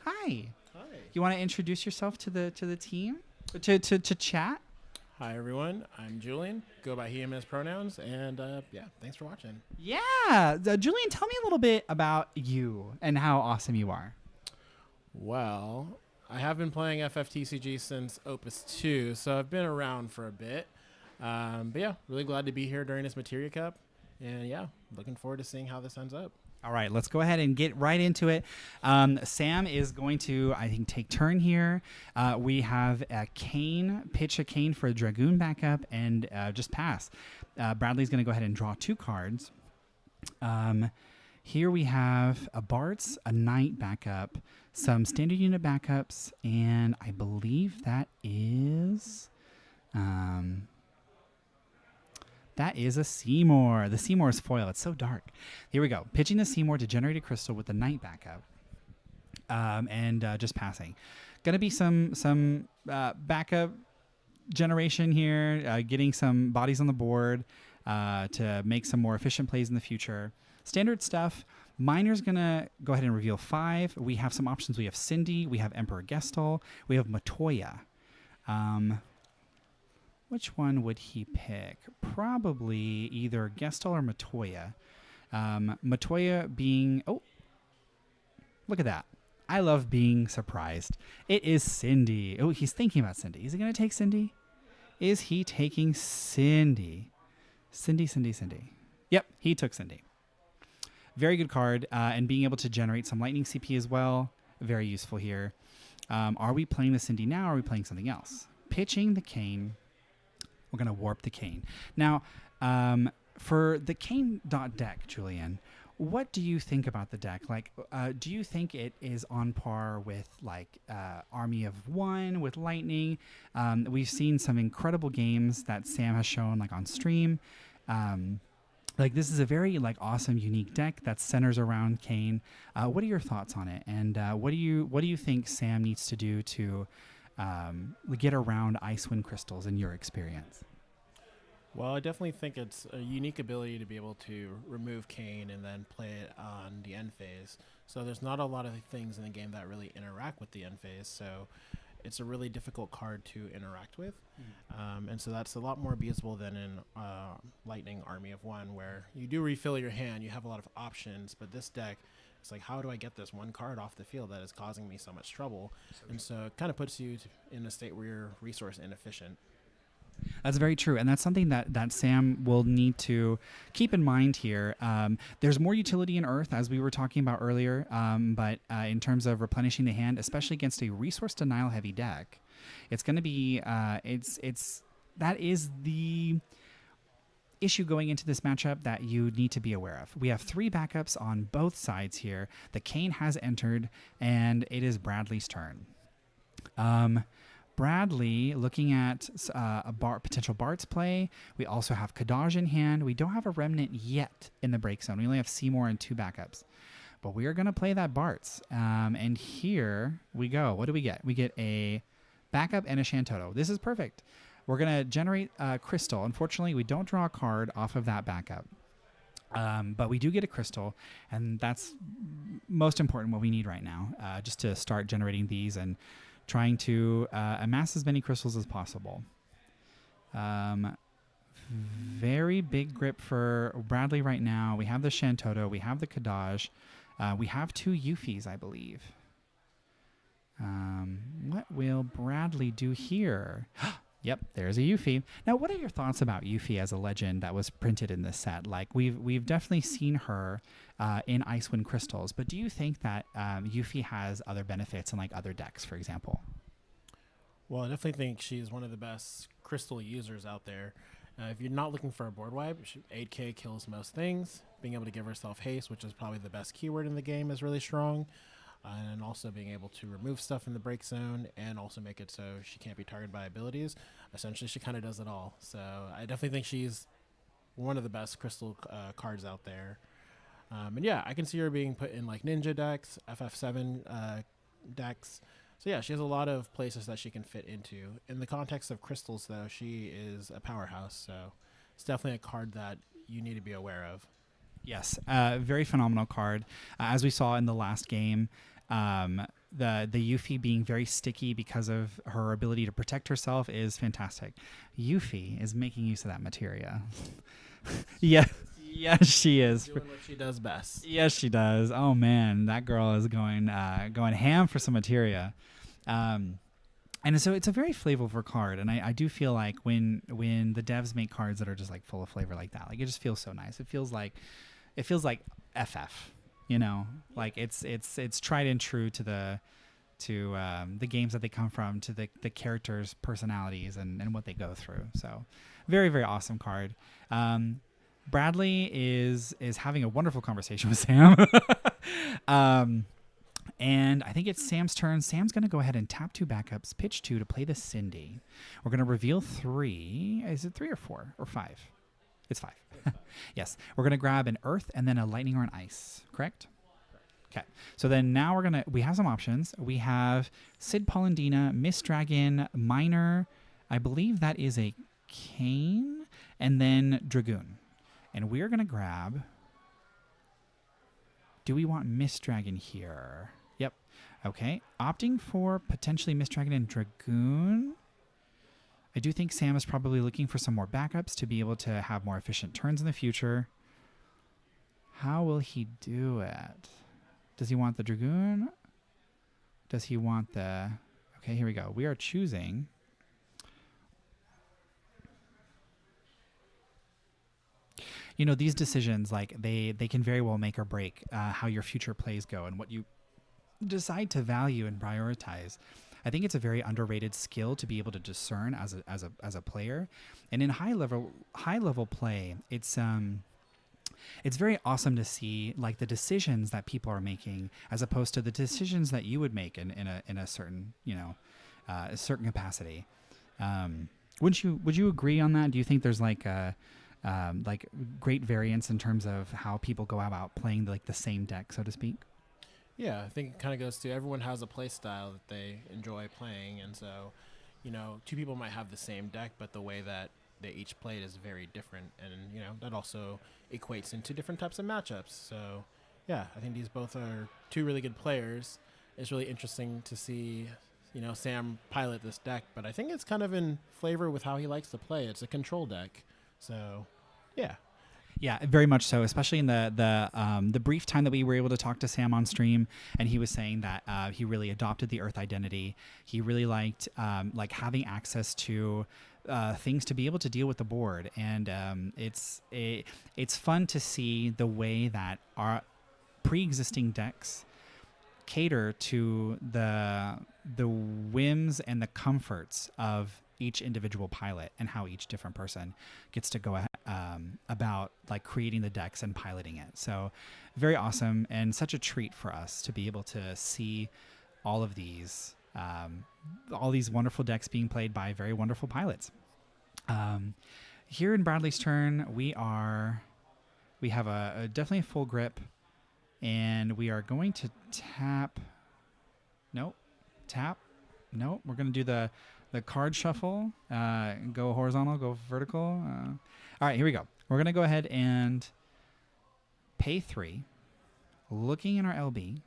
Hi. Hi. You want to introduce yourself to the team? To chat? Hi, everyone. I'm Julian. Go by he, him as pronouns. And, thanks for watching. Yeah. Julian, tell me a little bit about you and how awesome you are. Well, I have been playing FFTCG since Opus 2, so I've been around for a bit. Really glad to be here during this Materia Cup. And, looking forward to seeing how this ends up. All right, let's go ahead and get right into it. Sam is going to, I think, take turn here. We have a Cane, pitch a Cane for a Dragoon backup, and just pass. Bradley's going to go ahead and draw 2 cards. Here we have a Bart's, a Knight backup, some standard unit backups, and I believe that is... that is a Seymour. The Seymour's foil. It's so dark. Here we go. Pitching the Seymour to generate a crystal with the Knight backup. And just passing. Going to be some backup generation here. Getting some bodies on the board to make some more efficient plays in the future. Standard stuff. Miner's going to go ahead and reveal 5. We have some options. We have Cindy. We have Emperor Gestal. We have Materia. Which one would he pick? Probably either Gestal or Materia. Materia being... Oh, look at that. I love being surprised. It is Cindy. Oh, he's thinking about Cindy. Is he going to take Cindy? Is he taking Cindy? Cindy. Yep, he took Cindy. Very good card. And being able to generate some lightning CP as well. Very useful here. Are we playing the Cindy now or are we playing something else? Pitching the Cane... We're going to warp the Cane. Now, for the Cane deck, Julian, what do you think about the deck? Like, do you think it is on par with, like, Army of One with Lightning? We've seen some incredible games that Sam has shown, like, on stream. Like, this is a very, like, awesome, unique deck that centers around Cane. What are your thoughts on it? And what do you think Sam needs to do to... get around Icewind crystals in your experience? Well, I definitely think it's a unique ability to be able to remove Cane and then play it on the end phase. So there's not a lot of things in the game that really interact with the end phase. So it's a really difficult card to interact with. And so that's a lot more abusable than in Lightning Army of One, where you do refill your hand, you have a lot of options, but this deck, it's like, how do I get this one card off the field that is causing me so much trouble? And so it kind of puts you in a state where you're resource inefficient. That's very true. And that's something that Sam will need to keep in mind here. There's more utility in Earth, as we were talking about earlier. But in terms of replenishing the hand, especially against a resource denial heavy deck, it's going to be, that is the issue going into this matchup that you need to be aware of. We have 3 backups on both sides here. The Cane has entered, and it is Bradley's turn. Bradley, looking at potential Bart's play. We also have Kadaj in hand. We don't have a Remnant yet in the break zone. We only have Seymour and 2 backups. But we are going to play that Bart's. And here we go. What do we get? We get a backup and a Shantoto. This is perfect. We're going to generate a crystal. Unfortunately, we don't draw a card off of that backup. But we do get a crystal, and that's most important what we need right now, just to start generating these and trying to amass as many crystals as possible. Very big grip for Bradley right now. We have the Shantoto. We have the Kadaj. We have 2 Yufis, I believe. What will Bradley do here? Yep, there's a Yuffie. Now, what are your thoughts about Yuffie as a legend that was printed in this set? Like, we've definitely seen her in Icewind Crystals, but do you think that Yuffie has other benefits in, like, other decks, for example? Well, I definitely think she's one of the best crystal users out there. If you're not looking for a board wipe, 8K kills most things. Being able to give herself haste, which is probably the best keyword in the game, is really strong. And also being able to remove stuff in the break zone and also make it so she can't be targeted by abilities. Essentially, she kind of does it all. So I definitely think she's one of the best crystal cards out there. And yeah, I can see her being put in like ninja decks, FF7 decks. So yeah, she has a lot of places that she can fit into. In the context of crystals, though, she is a powerhouse. So it's definitely a card that you need to be aware of. Yes, very phenomenal card. As we saw in the last game, the Yuffie being very sticky because of her ability to protect herself is fantastic. Yuffie is making use of that materia. Yeah. Yes, she is. Doing what she does best. Yes, she does. Oh man, that girl is going ham for some materia. And so it's a very flavorful card, and I do feel like when the devs make cards that are just like full of flavor like that, like it just feels so nice. It feels like FF. You know, like it's tried and true to the games that they come from, to the characters' personalities and what they go through. So very, very awesome card. Bradley is having a wonderful conversation with Sam. And I think it's Sam's turn. Sam's going to go ahead and tap 2 backups, pitch 2 to play the Cindy. We're going to reveal 3. Is it 3 or 4 or 5? It's 5. Yes. We're going to grab an Earth and then a Lightning or an Ice, correct? Okay. So then now we have some options. We have Sid Polendina, Miss Dragon, Miner. I believe that is a Cane, and then Dragoon. And we're going to grab... Do we want Miss Dragon here? Yep. Okay. Opting for potentially Miss Dragon and Dragoon. I do think Sam is probably looking for some more backups to be able to have more efficient turns in the future. How will he do it? Does he want the Dragoon? Does he want the... Okay, here we go. We are choosing... You know, these decisions, like they can very well make or break how your future plays go and what you decide to value and prioritize. I think it's a very underrated skill to be able to discern as a player. And in high level play, it's very awesome to see like the decisions that people are making as opposed to the decisions that you would make in a certain, you know, a certain capacity. Would you agree on that? Do you think there's like great variance in terms of how people go about playing the same deck, so to speak? Yeah, I think it kind of goes to everyone has a play style that they enjoy playing, and so, you know, 2 people might have the same deck, but the way that they each play it is very different, and you know that also equates into different types of matchups. So, yeah, I think these both are 2 really good players. It's really interesting to see, you know, Sam pilot this deck, but I think it's kind of in flavor with how he likes to play. It's a control deck, so yeah. Yeah, very much so, especially in the brief time that we were able to talk to Sam on stream, and he was saying that he really adopted the Earth identity. He really liked having access to things to be able to deal with the board, and it's fun to see the way that our pre-existing decks cater to the whims and the comforts of each individual pilot and how each different person gets to go about like creating the decks and piloting it. So very awesome and such a treat for us to be able to see all of these wonderful decks being played by very wonderful pilots. Here in Bradley's turn, we have a definitely a full grip, and we are going to tap. Nope. Tap. Nope. We're going to do the card shuffle, go horizontal, go vertical. All right, here we go. We're going to go ahead and pay 3. Looking in our LB,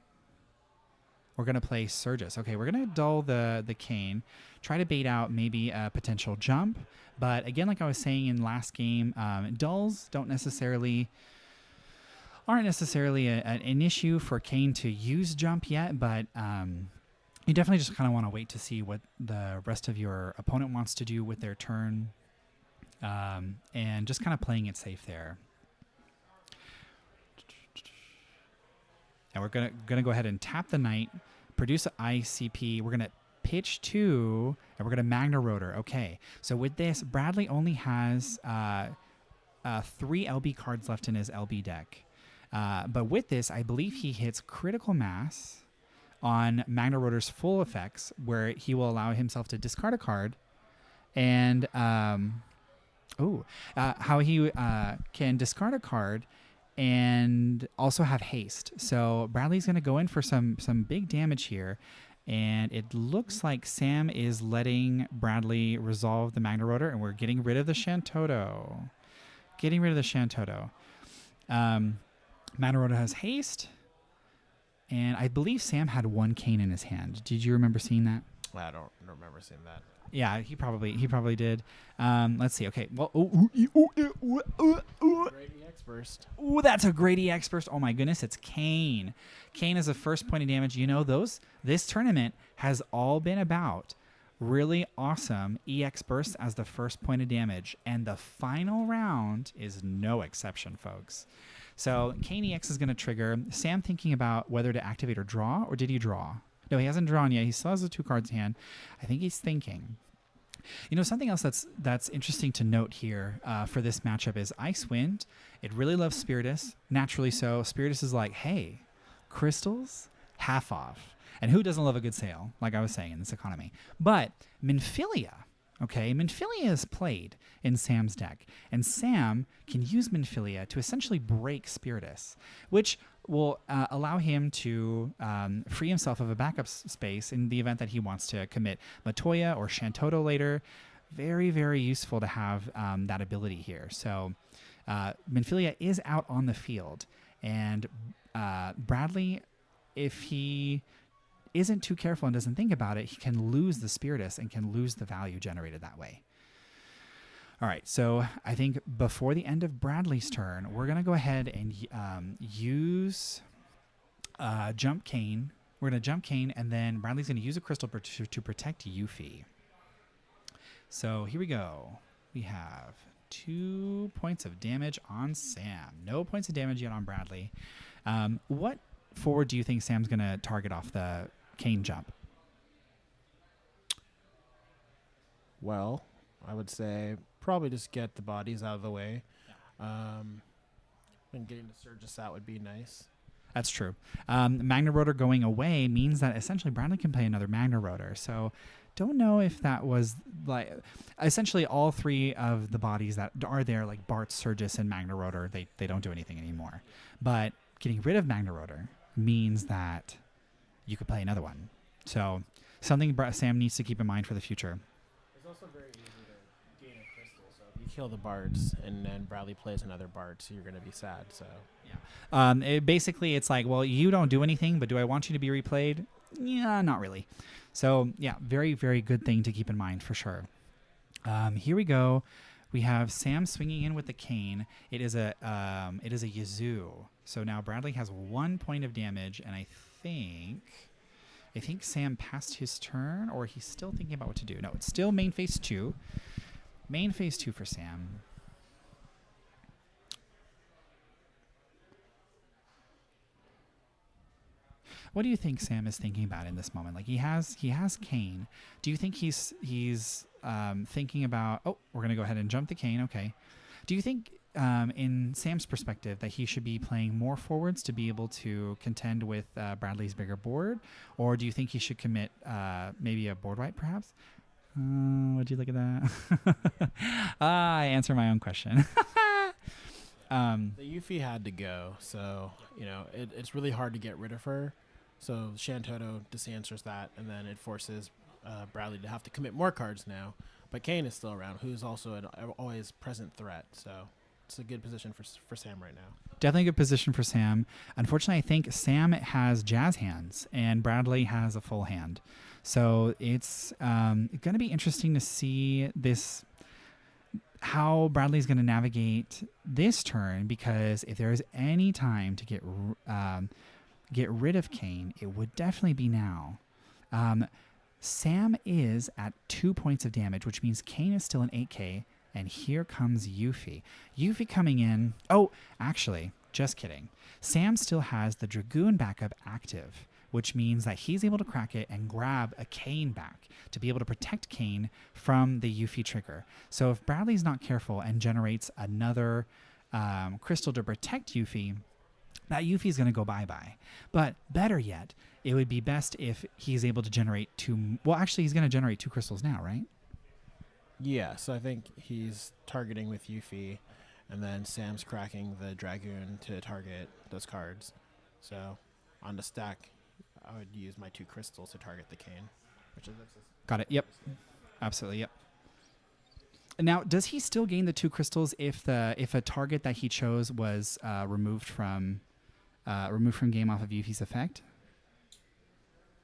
we're going to play Surges. Okay, we're going to dull the cane, try to bait out maybe a potential jump. But again, like I was saying in last game, dulls aren't necessarily an issue for Kane to use jump yet, but you definitely just kind of want to wait to see what the rest of your opponent wants to do with their turn, and just kind of playing it safe there. And we're gonna go ahead and tap the knight, produce an ICP. We're gonna pitch 2, and we're gonna Magna Rotor. Okay, so with this, Bradley only has 3 LB cards left in his LB deck, but with this, I believe he hits critical mass on Magna Rotor's full effects, where he will allow himself to discard a card, and how he can discard a card and also have haste. So Bradley's going to go in for some big damage here, and it looks like Sam is letting Bradley resolve the Magna Rotor, and we're getting rid of the Shantoto. Magna Rotor has haste. And I believe Sam had 1 cane in his hand. Did you remember seeing that? I don't remember seeing that. Yeah, he probably did. Let's see. Okay. Well, Great EX burst. Ooh, that's a great EX burst. Oh my goodness, it's Kane. Kane is the first point of damage. You know, this tournament has all been about really awesome EX bursts as the first point of damage, and the final round is no exception, folks. So Kane EX is going to trigger. Sam thinking about whether to activate or draw, or did he draw? No, he hasn't drawn yet. He still has the 2 cards in hand. I think he's thinking. Something else that's interesting to note here for this matchup is Icewind. It really loves Spiritus, naturally so. Spiritus is like, hey, crystals, half off. And who doesn't love a good sale, like I was saying, in this economy? But Minfilia, okay? Minfilia is played in Sam's deck. And Sam can use Minfilia to essentially break Spiritus, which will allow him to free himself of a backup space in the event that he wants to commit Matoya or Shantoto later. Very, very useful to have that ability here. So Minfilia is out on the field. And Bradley, if he isn't too careful and doesn't think about it, he can lose the Spiritus and can lose the value generated that way. All right, so I think before the end of Bradley's turn, we're going to go ahead and use Jump Cane. We're going to Jump Cane, and then Bradley's going to use a crystal to protect Yuffie. So here we go. We have 2 points of damage on Sam. No points of damage yet on Bradley. What forward do you think Sam's going to target off the Cane jump? Well, I would say probably just get the bodies out of the way. And getting the Surges out would be nice. That's true. Magna Rotor going away means that essentially Bradley can play another Magna Rotor. So don't know if that was like essentially all 3 of the bodies that are there, like Bart, Surges, and Magna Rotor, they don't do anything anymore. But getting rid of Magna Rotor means that you could play another one. So something Sam needs to keep in mind for the future. It's also very easy to gain a crystal. So if you kill the Bards and then Bradley plays another Bard, so you're going to be sad. So yeah, basically it's like, well, you don't do anything, but do I want you to be replayed? Yeah, not really. So yeah, very, very good thing to keep in mind for sure. Here we go. We have Sam swinging in with the cane. It is a Yazoo. So now Bradley has 1 point of damage, and I think Sam passed his turn, or he's still thinking about what to do. No, it's still main phase 2. Main phase 2 for Sam. What do you think Sam is thinking about in this moment? Like he has cane. Do you think he's thinking about? Oh, we're gonna go ahead and jump the cane. Okay. Do you think in Sam's perspective that he should be playing more forwards to be able to contend with Bradley's bigger board, or do you think he should commit maybe a board wipe perhaps? Would you look at that? I answer my own question. the Yuffie had to go, so it's really hard to get rid of her. So Shantoto disanswers that, and then it forces Bradley to have to commit more cards now. But Kane is still around, who's also an always present threat. So it's a good position for Sam right now. Definitely a good position for Sam. Unfortunately, I think Sam has jazz hands, and Bradley has a full hand. So it's going to be interesting to see this, how Bradley's going to navigate this turn, because if there is any time to get rid of Kane, it would definitely be now. Sam is at 2 points of damage, which means Kane is still an 8K, and here comes Yuffie. Yuffie coming in. Oh, actually, just kidding. Sam still has the Dragoon backup active, which means that he's able to crack it and grab a Kane back to be able to protect Kane from the Yuffie trigger. So if Bradley's not careful and generates another crystal to protect Yuffie, that Yuffie is going to go bye-bye. But better yet, it would be best if he's able to generate 2... Well, actually, he's going to generate 2 crystals now, right? Yeah, so I think he's targeting with Yuffie, and then Sam's cracking the Dragoon to target those cards. So on the stack, I would use my 2 crystals to target the Kane. Got it. Yep. Absolutely. Yep. Now, does he still gain the 2 crystals if a target that he chose was removed from game off of Yuffie's effect?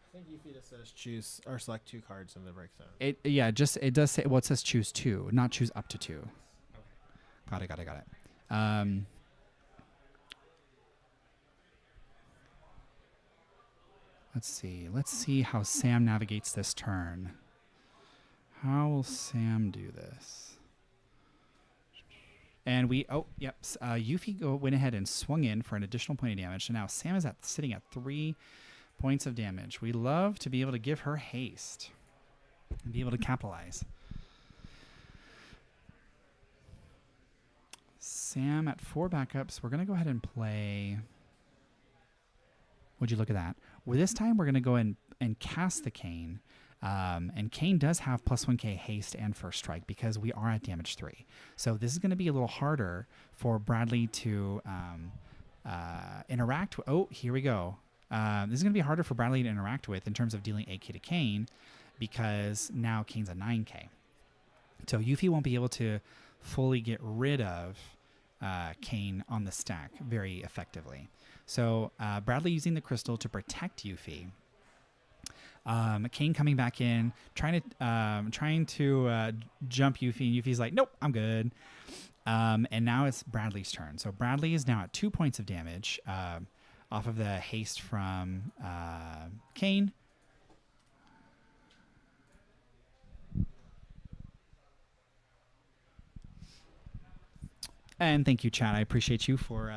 I think Yuffie just says choose or select 2 cards in the breakdown. It does say, well, it says choose 2, not choose up to 2. Okay. Got it. Let's see how Sam navigates this turn. How will Sam do this? And Yuffie went ahead and swung in for an additional point of damage. So now Sam is sitting at 3 points of damage. We love to be able to give her haste and be able to capitalize. Sam at 4 backups. We're going to go ahead and play. Would you look at that? Well, this time we're going to go in and cast the Cane. And Cane does have +1k haste and first strike because we are at damage 3. So this is going to be a little harder for Bradley to interact with. Oh, here we go. This is going to be harder for Bradley to interact with in terms of dealing 8k to Cane because now Cane's a 9k. So Yuffie won't be able to fully get rid of Cane on the stack very effectively. So Bradley using the crystal to protect Yuffie. Cane coming back in, trying to jump Yuffie, and Yuffie's like, nope, I'm good. And now it's Bradley's turn. So Bradley is now at 2 points of damage off of the haste from Cane. And thank you, chat. I appreciate you for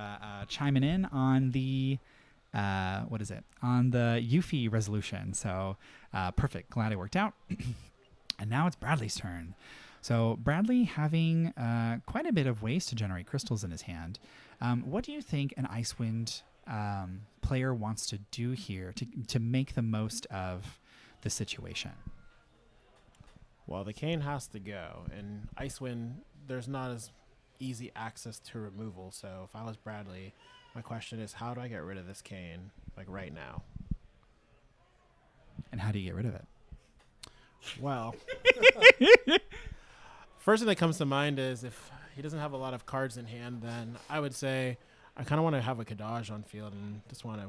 chiming in on the on the Yuffie resolution. So perfect. Glad it worked out. And now it's Bradley's turn. So Bradley having quite a bit of ways to generate crystals in his hand. What do you think an Icewind player wants to do here to make the most of the situation? Well, the Cane has to go, and Icewind, there's not as easy access to removal. So if I was Bradley, my question is, how do I get rid of this Cane, like right now? And how do you get rid of it? Well, first thing that comes to mind is if he doesn't have a lot of cards in hand, then I would say I kind of want to have a Kadaj on field and just want to,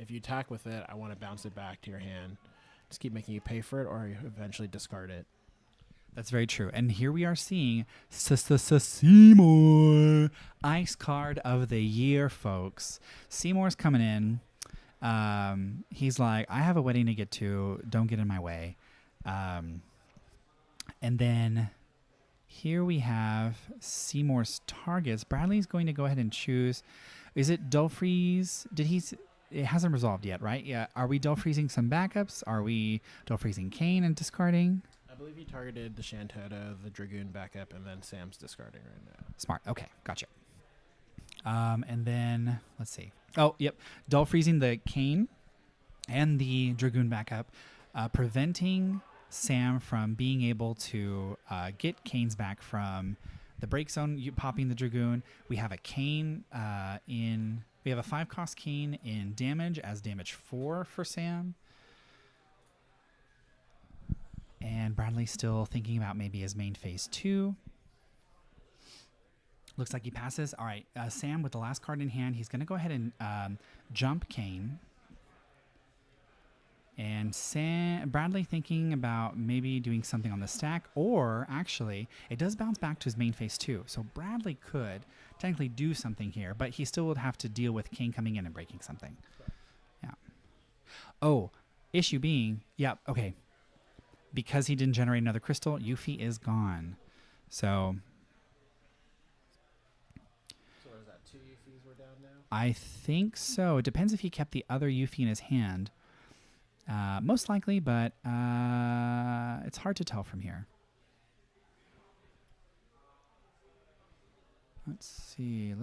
if you attack with it, I want to bounce it back to your hand. Just keep making you pay for it or you eventually discard it. That's very true. And here we are seeing Seymour, Ice Card of the Year, folks. Seymour's coming in. He's like, I have a wedding to get to. Don't get in my way. And then here we have Seymour's targets. Bradley's going to go ahead and choose. Is it Dull Freeze? It hasn't resolved yet, right? Yeah. Are we Dull Freezing some backups? Are we Dull Freezing Cane and discarding? I believe he targeted the Shantota, the Dragoon backup, and then Sam's discarding right now. Smart. Okay, gotcha. And then, let's see. Oh, yep. Dull Freezing the Cane and the Dragoon backup, preventing Sam from being able to get Canes back from the break zone, popping the Dragoon. We have a Cane we have a 5-cost Cane in damage as damage 4 for Sam. And Bradley's still thinking about maybe his main phase 2. Looks like he passes. All right, Sam with the last card in hand, he's going to go ahead and jump Cane. And Bradley thinking about maybe doing something on the stack, or actually, it does bounce back to his main phase 2. So Bradley could technically do something here, but he still would have to deal with Cane coming in and breaking something. Yeah. Oh, issue being, yeah, okay. Because he didn't generate another crystal, Yuffie is gone. So is that 2 Yuffies we're down now? I think so. It depends if he kept the other Yuffie in his hand. Most likely, but it's hard to tell from here. Let's see.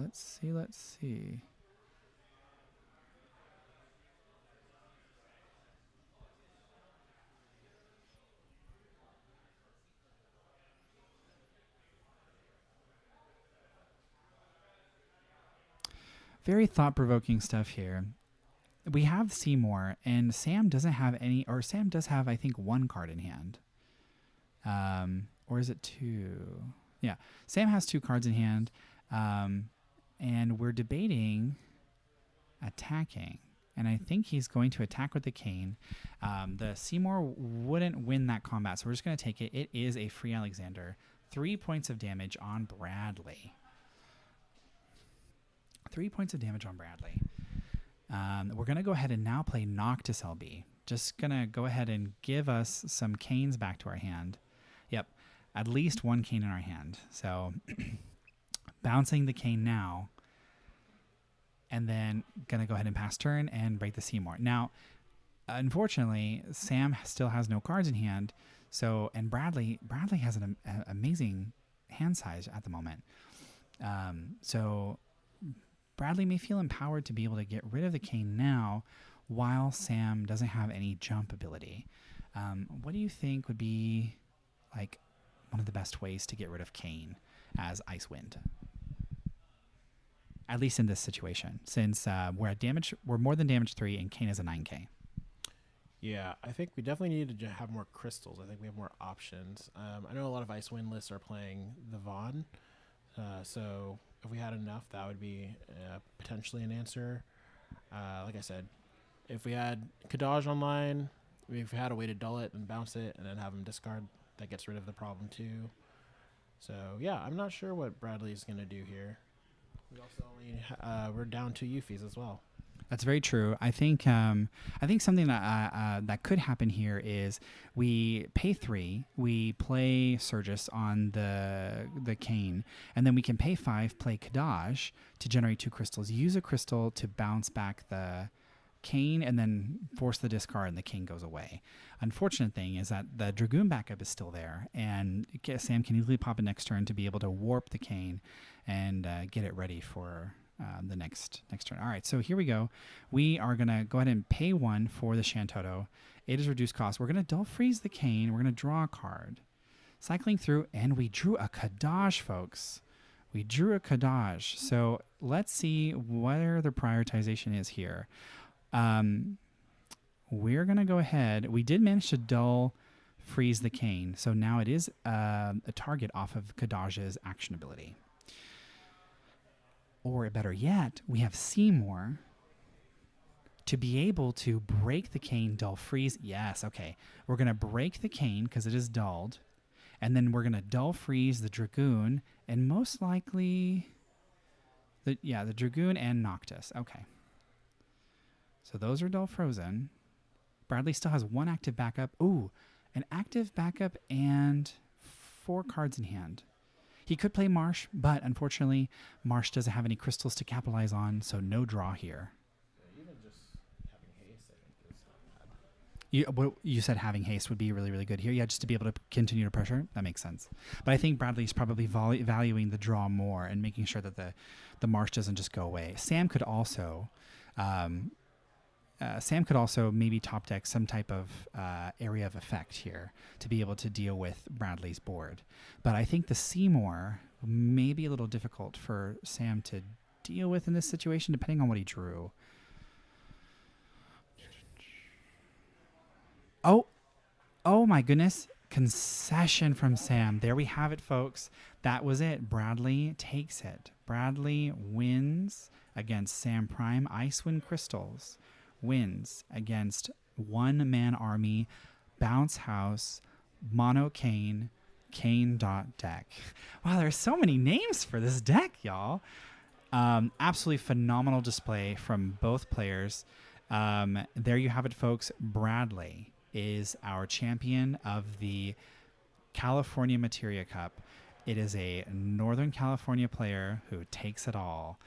Very thought-provoking stuff here. We have Seymour, and Sam doesn't have any, or Sam does have, I think, 1 card in hand. Or is it 2? Yeah, Sam has 2 cards in hand, and we're debating attacking. And I think he's going to attack with the Cane. The Seymour wouldn't win that combat, so we're just going to take it. It is a free Alexander. 3 points of damage on Bradley. 3 points of damage on Bradley. We're going to go ahead and now play Noctis LB. Just going to go ahead and give us some Canes back to our hand. Yep, at least 1 Cane in our hand. So bouncing the Kane now, and then going to go ahead and pass turn and break the Seymour. Now, unfortunately, Sam still has no cards in hand, and Bradley has an amazing hand size at the moment. So Bradley may feel empowered to be able to get rid of the Kane now, while Sam doesn't have any jump ability. What do you think would be like one of the best ways to get rid of Kane as Icewind? At least in this situation, since we're more than damage 3 and Kane is a 9k. Yeah, I think we definitely need to have more crystals. I think we have more options. I know a lot of Icewind lists are playing the Vaughn, so if we had enough, that would be potentially an answer. Like I said, if we had Kadaj online, if we had a way to dull it and bounce it and then have him discard, that gets rid of the problem too. So yeah, I'm not sure what Bradley's going to do here. We also only we're down 2 Euphies as well. That's very true. I think something that could happen here is we pay 3, we play Surgus on the Kane, and then we can pay 5, play Kadaj to generate 2 crystals, use a crystal to bounce back the Kane, and then force the discard, and the Kane goes away. Unfortunate thing is that the Dragoon backup is still there, and Sam can easily pop it next turn to be able to warp the Kane and get it ready for the next turn. All right, so here we go. We are going to go ahead and pay 1 for the Shantoto. It is reduced cost. We're going to dull freeze the Kane. We're going to draw a card. Cycling through, and we drew a Kadaj, folks. We drew a Kadaj. So let's see where the prioritization is here. We're going to go ahead. We did manage to dull freeze the Kane, so now it is a target off of Kadaj's action ability. Or better yet, we have Seymour to be able to break the Kane, dull freeze. Yes, okay. We're going to break the Kane because it is dulled, and then we're going to dull freeze the Dragoon, and most likely, the Dragoon and Noctis. Okay. So those are dull frozen. Bradley still has 1 active backup. Ooh, an active backup and 4 cards in hand. He could play Marsh, but unfortunately, Marsh doesn't have any crystals to capitalize on, so no draw here. Even just having haste, I think, is not bad. You said having haste would be really, really good here. Yeah, just to be able to continue to pressure. That makes sense. But I think Bradley's probably valuing the draw more and making sure that the Marsh doesn't just go away. Sam could also maybe top deck some type of area of effect here to be able to deal with Bradley's board. But I think the Seymour may be a little difficult for Sam to deal with in this situation, depending on what he drew. Oh my goodness. Concession from Sam. There we have it, folks. That was it. Bradley takes it. Bradley wins against Sam Prime. Icewind Crystals wins against one-man army, bounce house, mono Kane, Kane.deck. Wow, there's so many names for this deck, y'all. Absolutely phenomenal display from both players. There you have it, folks. Bradley is our champion of the California Materia Cup. It is a Northern California player who takes it all.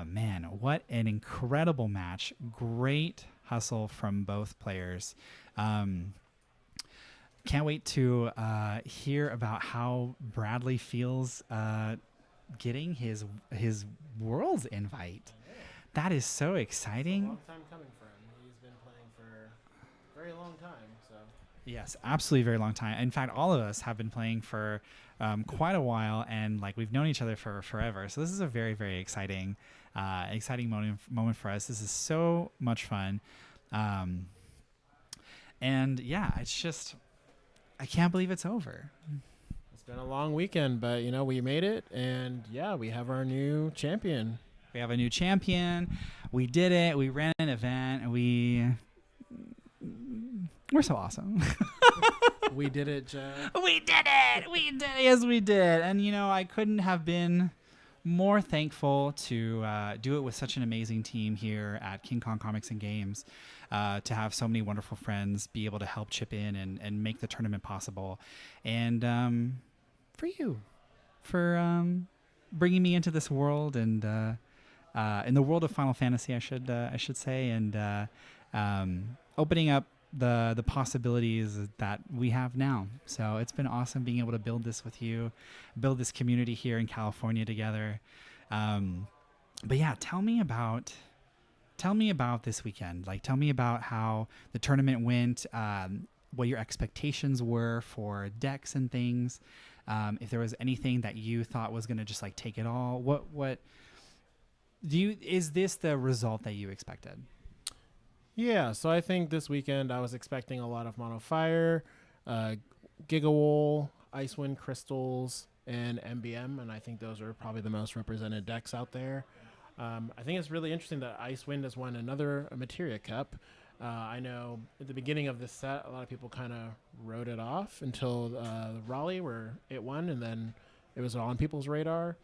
Man, what an incredible match. Great hustle from both players. Can't wait to hear about how Bradley feels getting his Worlds invite. That is so exciting. It's a long time coming for him. He's been playing for a very long time. So Yes, absolutely very long time. In fact, all of us have been playing for quite a while, and like we've known each other for forever. So this is a very, very exciting moment for us. This is so much fun. And yeah, it's just, I can't believe it's over. it's been a long weekend, but we made it, and yeah, we have our new champion. We have a new champion. We did it. We ran an event, and we're so awesome. We did it, Jeff. We did it. We did it. Yes, we did. And, I couldn't have been more thankful to do it with such an amazing team here at King Kong Comics and Games, to have so many wonderful friends be able to help chip in and make the tournament possible. And for you, for bringing me into this world and in the world of Final Fantasy, I should say, and opening up the possibilities that we have now. So it's been awesome being able to build this with you, build this community here in California together. But yeah, tell me about this weekend. Like, tell me about how the tournament went, what your expectations were for decks and things. If there was anything that you thought was going to just like take it all, is this the result that you expected? Yeah, so I think this weekend I was expecting a lot of Mono Fire, Gigawool, Icewind Crystals, and MBM, and I think those are probably the most represented decks out there. I think it's really interesting that Icewind has won another Materia Cup. I know at the beginning of this set, a lot of people kind of wrote it off until Raleigh, where it won, and then it was on people's radar.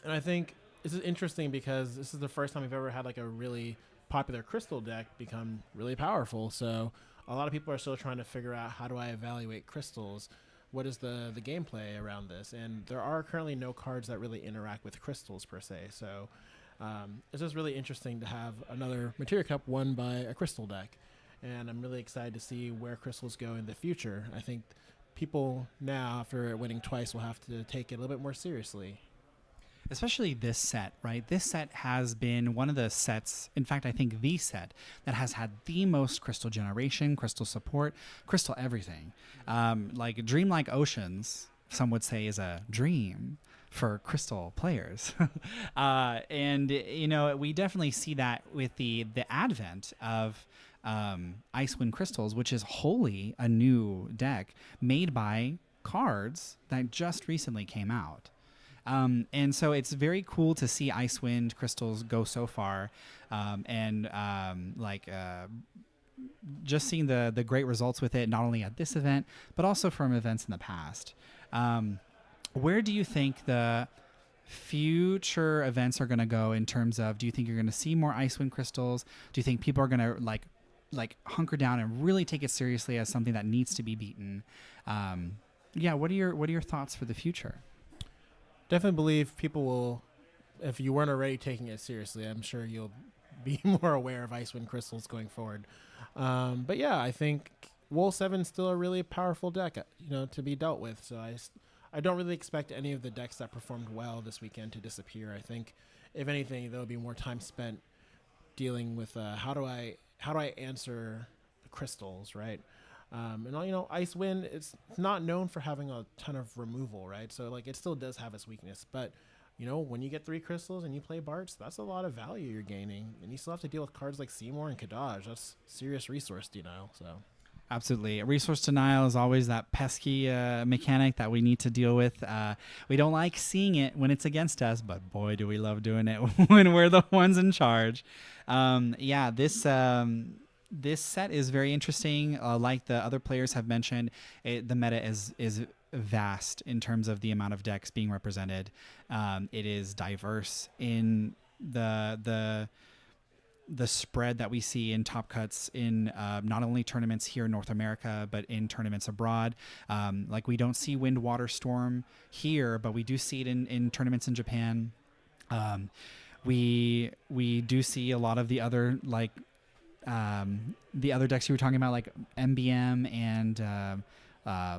And I think this is interesting because this is the first time we've ever had like a really popular crystal deck become really powerful. So a lot of people are still trying to figure out, how do I evaluate crystals? What is the gameplay around this? And there are currently no cards that really interact with crystals per se. So it's just really interesting to have another Materia Cup won by a crystal deck. And I'm really excited to see where crystals go in the future. I think people now, after winning twice, will have to take it a little bit more seriously. Especially this set, right? This set has been one of the sets, in fact, I think the set that has had the most crystal generation, crystal support, crystal everything. Like Dreamlike Oceans, some would say, is a dream for crystal players. And, you know, we definitely see that with the advent of Icewind Crystals, which is wholly a new deck made by cards that just recently came out. And so it's very cool to see Icewind Crystals go so far, and just seeing the great results with it, not only at this event, but also from events in the past. Where do you think the future events are going to go in terms of, do you think you're going to see more Icewind Crystals? Do you think people are going to like hunker down and really take it seriously as something that needs to be beaten? What are your thoughts for the future? Definitely believe people will, if you weren't already taking it seriously, I'm sure you'll be more aware of Icewind Crystals going forward. But yeah, I think Wool 7 is still a really powerful deck, to be dealt with. So I don't really expect any of the decks that performed well this weekend to disappear. I think, if anything, there'll be more time spent dealing with how do I answer the crystals, right? Icewind, it's not known for having a ton of removal, right? So like it still does have its weakness, but when you get 3 crystals and you play Barts, that's a lot of value you're gaining, and you still have to deal with cards like Seymour and Kadaj. That's serious resource denial. So absolutely, resource denial is always that pesky mechanic that we need to deal with. We don't like seeing it when it's against us, but boy, do we love doing it when we're the ones in charge. This set is very interesting. Like the other players have mentioned, the meta is vast in terms of the amount of decks being represented. It is diverse in the spread that we see in top cuts in not only tournaments here in North America, but in tournaments abroad. Like we don't see Wind, Water, Storm here, but we do see it in tournaments in Japan. We do see a lot of the other the other decks you were talking about, like MBM and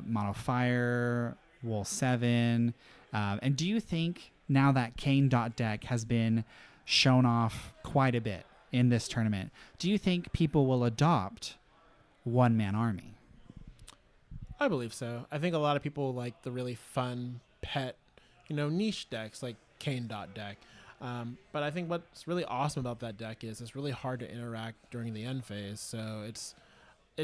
Mono Fire, Wool 7. And do you think now that Kane deck has been shown off quite a bit in this tournament, do you think people will adopt one-man army? I believe so. I think a lot of people like the really fun pet, niche decks like Kane deck. But I think what's really awesome about that deck is it's really hard to interact during the end phase. So it's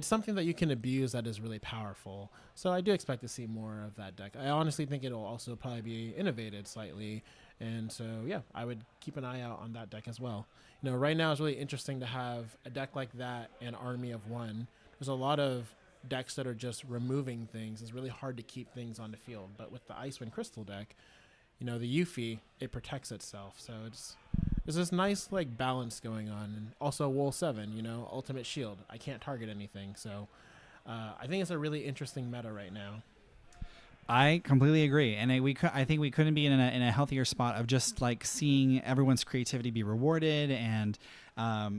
something that you can abuse that is really powerful. So I do expect to see more of that deck. I honestly think it'll also probably be innovated slightly. And so, yeah, I would keep an eye out on that deck as well. Right now it's really interesting to have a deck like that and Army of One. There's a lot of decks that are just removing things. It's really hard to keep things on the field. But with the Icewind Crystal deck, the Yuffie, it protects itself. So there's this nice balance going on. And also Wool 7, Ultimate Shield. I can't target anything. So I think it's a really interesting meta right now. I completely agree, and I think we couldn't be in a healthier spot of just like seeing everyone's creativity be rewarded, and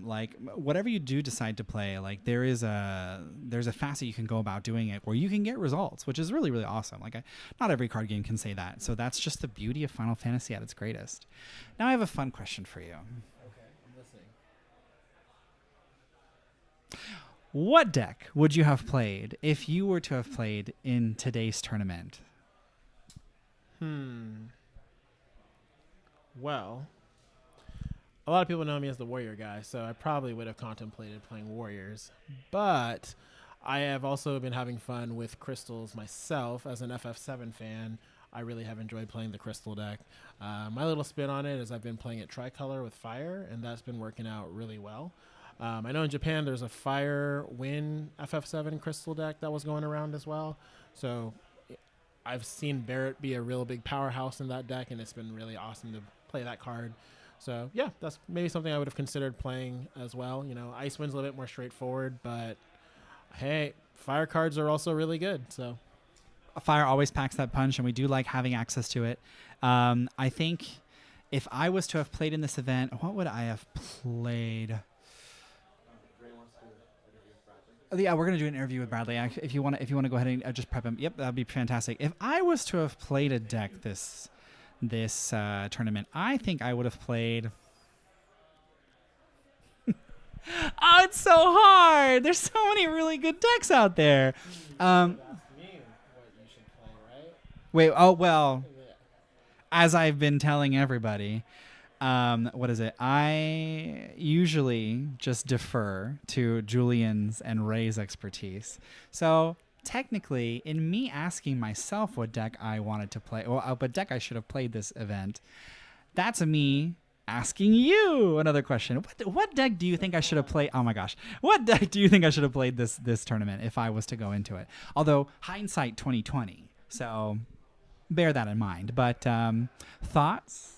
like whatever you do decide to play, like there's a facet you can go about doing it where you can get results, which is really, really awesome. Like not every card game can say that, so that's just the beauty of Final Fantasy at its greatest. Now I have a fun question for you. Okay, I'm listening. What deck would you have played if you were to have played in today's tournament? Well, a lot of people know me as the Warrior guy, so I probably would have contemplated playing Warriors. But I have also been having fun with crystals myself. As an FF7 fan, I really have enjoyed playing the crystal deck. My little spin on it is I've been playing it tricolor with fire, and that's been working out really well. I know in Japan there's a Fire Wind FF7 crystal deck that was going around as well. So I've seen Barrett be a real big powerhouse in that deck, and it's been really awesome to play that card. So yeah, that's maybe something I would have considered playing as well. You know, Icewind's a little bit more straightforward, but hey, fire cards are also really good. So Fire always packs that punch, and we do like having access to it. I think if I was to have played in this event, what would I have played? Yeah, we're gonna do an interview with Bradley. If you want to go ahead and just prep him, yep, that'd be fantastic. If I was to have played a deck this tournament, I think I would have played. Oh, it's so hard. There's so many really good decks out there. Wait. Oh well. As I've been telling everybody. What is it? I usually just defer to Julian's and Ray's expertise. So technically, in me asking myself what deck I wanted to play, or what deck I should have played this event, that's me asking you another question. What deck do you think I should have played? Oh my gosh. What deck do you think I should have played this tournament if I was to go into it? Although hindsight 2020. So bear that in mind. But thoughts?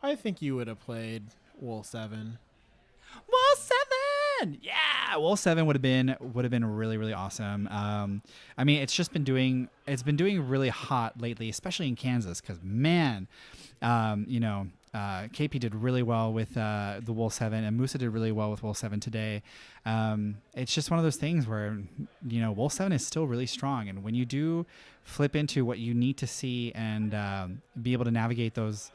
I think you would have played Wool 7. Wool 7! Yeah, Wool 7 would have been really, really awesome. I mean, it's been doing really hot lately, especially in Kansas, because man, KP did really well with the Wool 7, and Musa did really well with Wool 7 today. It's just one of those things where Wool 7 is still really strong, and when you do flip into what you need to see and be able to navigate those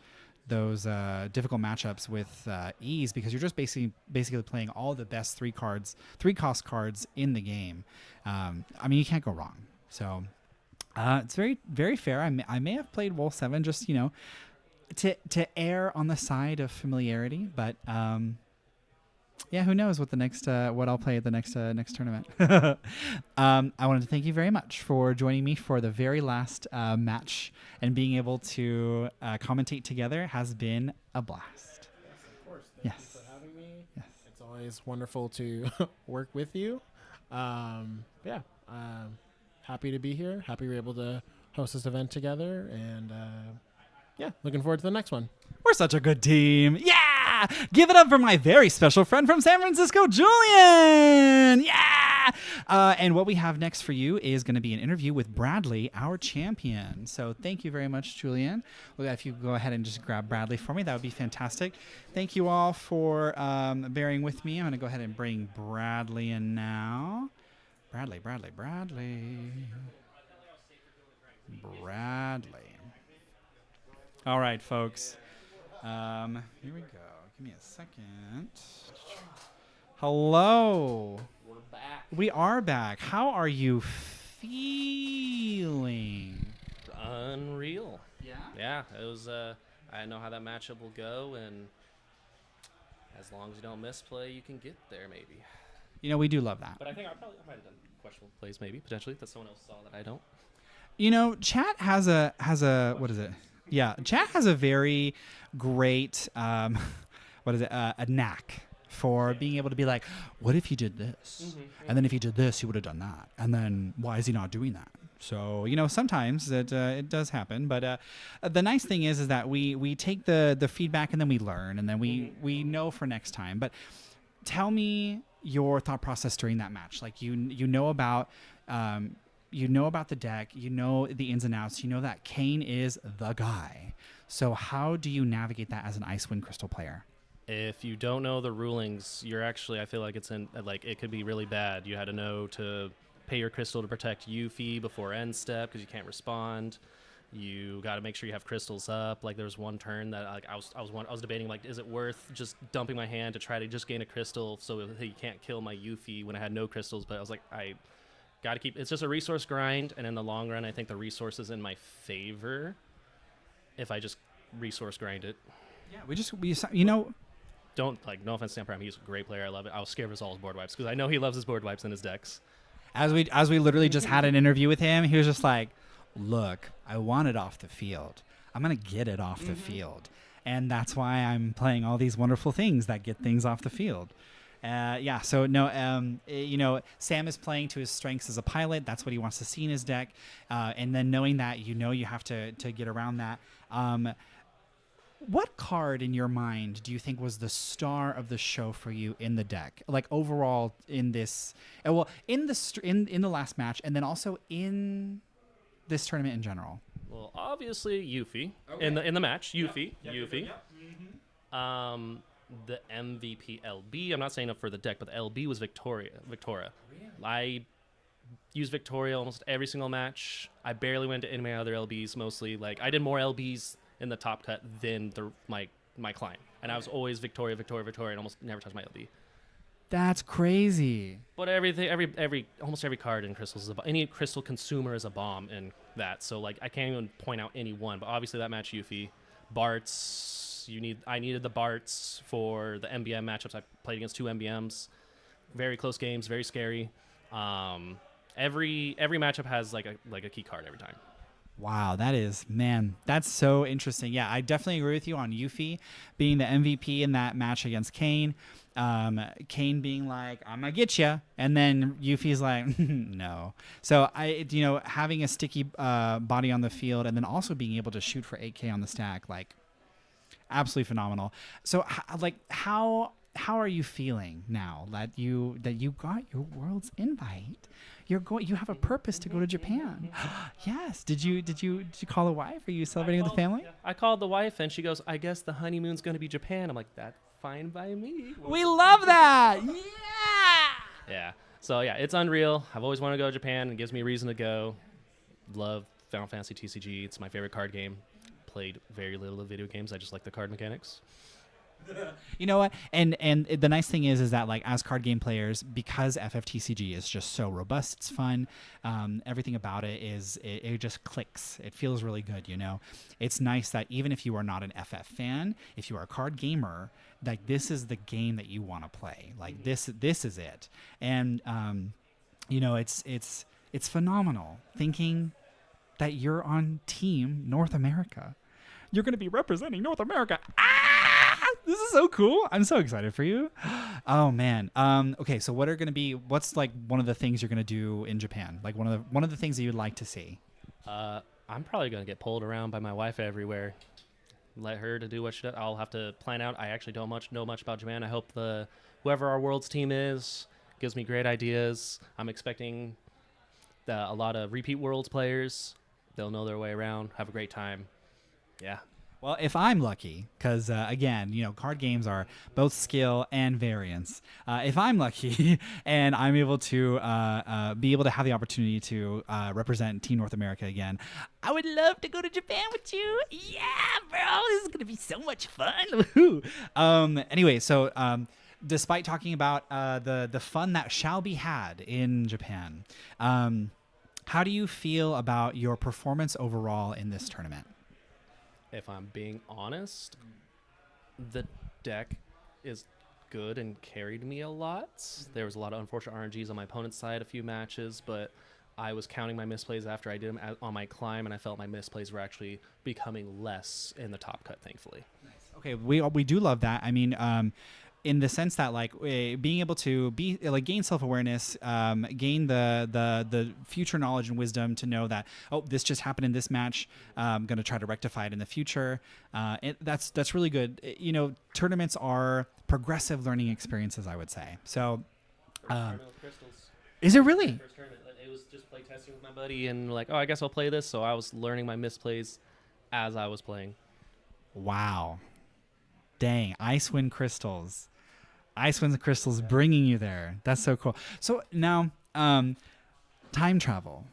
difficult matchups with ease, because you're just basically playing all the best 3-cost cards in the game. I mean, you can't go wrong. So it's very, very fair. I may have played Wool 7 just to err on the side of familiarity, but yeah, who knows what I'll play at the next tournament. I wanted to thank you very much for joining me for the very last match, and being able to commentate together has been a blast. Yes, of course. Thank you for having me. Yes. It's always wonderful to work with you. Happy to be here. Happy we're able to host this event together, and looking forward to the next one. We're such a good team. Yeah! Give it up for my very special friend from San Francisco, Julian! Yeah! And what we have next for you is going to be an interview with Bradley, our champion. So thank you very much, Julian. Well, if you go ahead and just grab Bradley for me, that would be fantastic. Thank you all for bearing with me. I'm going to go ahead and bring Bradley in now. Bradley. All right, folks. Here we go. Give me a second. Hello. We're back. We are back. How are you feeling? Unreal. Yeah? Yeah, it was. I know how that matchup will go, and as long as you don't misplay, you can get there, maybe. We do love that. But I think I might have done questionable plays, maybe potentially that someone else saw that I don't. Chat has a what is it? Yeah, chat has a very great a knack for being able to be like, what if he did this? Mm-hmm. And then if he did this, he would have done that. And then why is he not doing that? So, sometimes it does happen. But the nice thing is that we take the feedback, and then we learn, and then we know for next time. But tell me your thought process during that match. Like, you know about you know about the deck, you know the ins and outs, you know that Kane is the guy. So how do you navigate that as an Icewind Crystal player? If you don't know the rulings, you're actually, I feel like it could be really bad. You had to know to pay your crystal to protect Yuffie before end step because you can't respond. You got to make sure you have crystals up. Like there was one turn that I was debating, like, is it worth just dumping my hand to try to just gain a crystal so he can't kill my Yuffie when I had no crystals? But I was like, I got to keep. It's just a resource grind, and in the long run, I think the resource is in my favor if I just resource grind it. Yeah, Don't like. No offense to Sam Prime, he's a great player. I love it. I was scared of all his board wipes because I know he loves his board wipes in his decks. As we literally just had an interview with him, he was just like, look, I want it off the field. I'm going to get it off the field. And that's why I'm playing all these wonderful things that get things off the field. So no, Sam is playing to his strengths as a pilot. That's what he wants to see in his deck. And then knowing that, you have to get around that. What card in your mind do you think was the star of the show for you in the deck? Like overall in this, in the last match, and then also in this tournament in general. Well, obviously Yuffie in the match. Yuffie. The MVP LB. I'm not saying up for the deck, but the LB was Victoria. Really? I used Victoria almost every single match. I barely went to any of my other LBs. Mostly, like I did more LBs in the top cut than my client, and I was always Victoria, and almost never touched my LB. That's crazy. But almost every card in crystals is any crystal consumer is a bomb in that. So like I can't even point out any one. But obviously that match Yuffie, Bart's. I needed the Bart's for the MBM matchups. I played against 2 MBMs, very close games, very scary. Every matchup has like a key card every time. Wow, that's so interesting. Yeah, I definitely agree with you on Yuffie being the MVP in that match against Kane. Kane being like, I'm gonna get you, and then Yuffie's like, no. So having a sticky body on the field, and then also being able to shoot for 8K on the stack, like, absolutely phenomenal. So, how are you feeling now that you got your world's invite? You have a purpose to go to Japan. Yes. Did you call the wife? Are you celebrating with the family? Yeah. I called the wife and she goes, I guess the honeymoon's going to be Japan. I'm like, that's fine by me. We love that. Yeah. Yeah. So yeah, it's unreal. I've always wanted to go to Japan. It gives me a reason to go. Love Final Fantasy TCG. It's my favorite card game. Played very little of video games. I just like the card mechanics. You know what? And the nice thing is that like as card game players, because FFTCG is just so robust, it's fun. Everything about it it just clicks. It feels really good. It's nice that even if you are not an FF fan, if you are a card gamer, like this is the game that you want to play. Like this is it. And it's phenomenal thinking that you're on Team North America. You're going to be representing North America. This is so cool. I'm so excited for you. Oh man. Okay, so what's like one of the things you're gonna do in Japan? Like one of the things that you'd like to see? I'm probably gonna get pulled around by my wife everywhere. Let her to do what she does. I'll have to plan out. I actually don't know much about Japan. I hope whoever our world's team is gives me great ideas. I'm expecting a lot of repeat worlds players. They'll know their way around. Have a great time. Yeah. Well, if I'm lucky, because again, card games are both skill and variance. If I'm lucky and I'm able to be able to have the opportunity to represent Team North America again, I would love to go to Japan with you. Yeah, bro, this is gonna be so much fun. Anyway, so despite talking about the fun that shall be had in Japan, how do you feel about your performance overall in this tournament? If I'm being honest, the deck is good and carried me a lot. There was a lot of unfortunate RNGs on my opponent's side a few matches, but I was counting my misplays after I did them on my climb, and I felt my misplays were actually becoming less in the top cut, thankfully. Nice. Okay, we do love that. I mean, in the sense that like being able to gain self-awareness, gain the future knowledge and wisdom to know that, oh, this just happened in this match, I'm going to try to rectify it in the future. That's really good. Tournaments are progressive learning experiences, I would say. So Is it really? First tournament. It was just play testing with my buddy, and like, oh, I guess I'll play this. So I was learning my misplays as I was playing. Wow. Dang, Icewind Crystals. Icewind Crystals bringing you there. That's so cool. So now, time travel.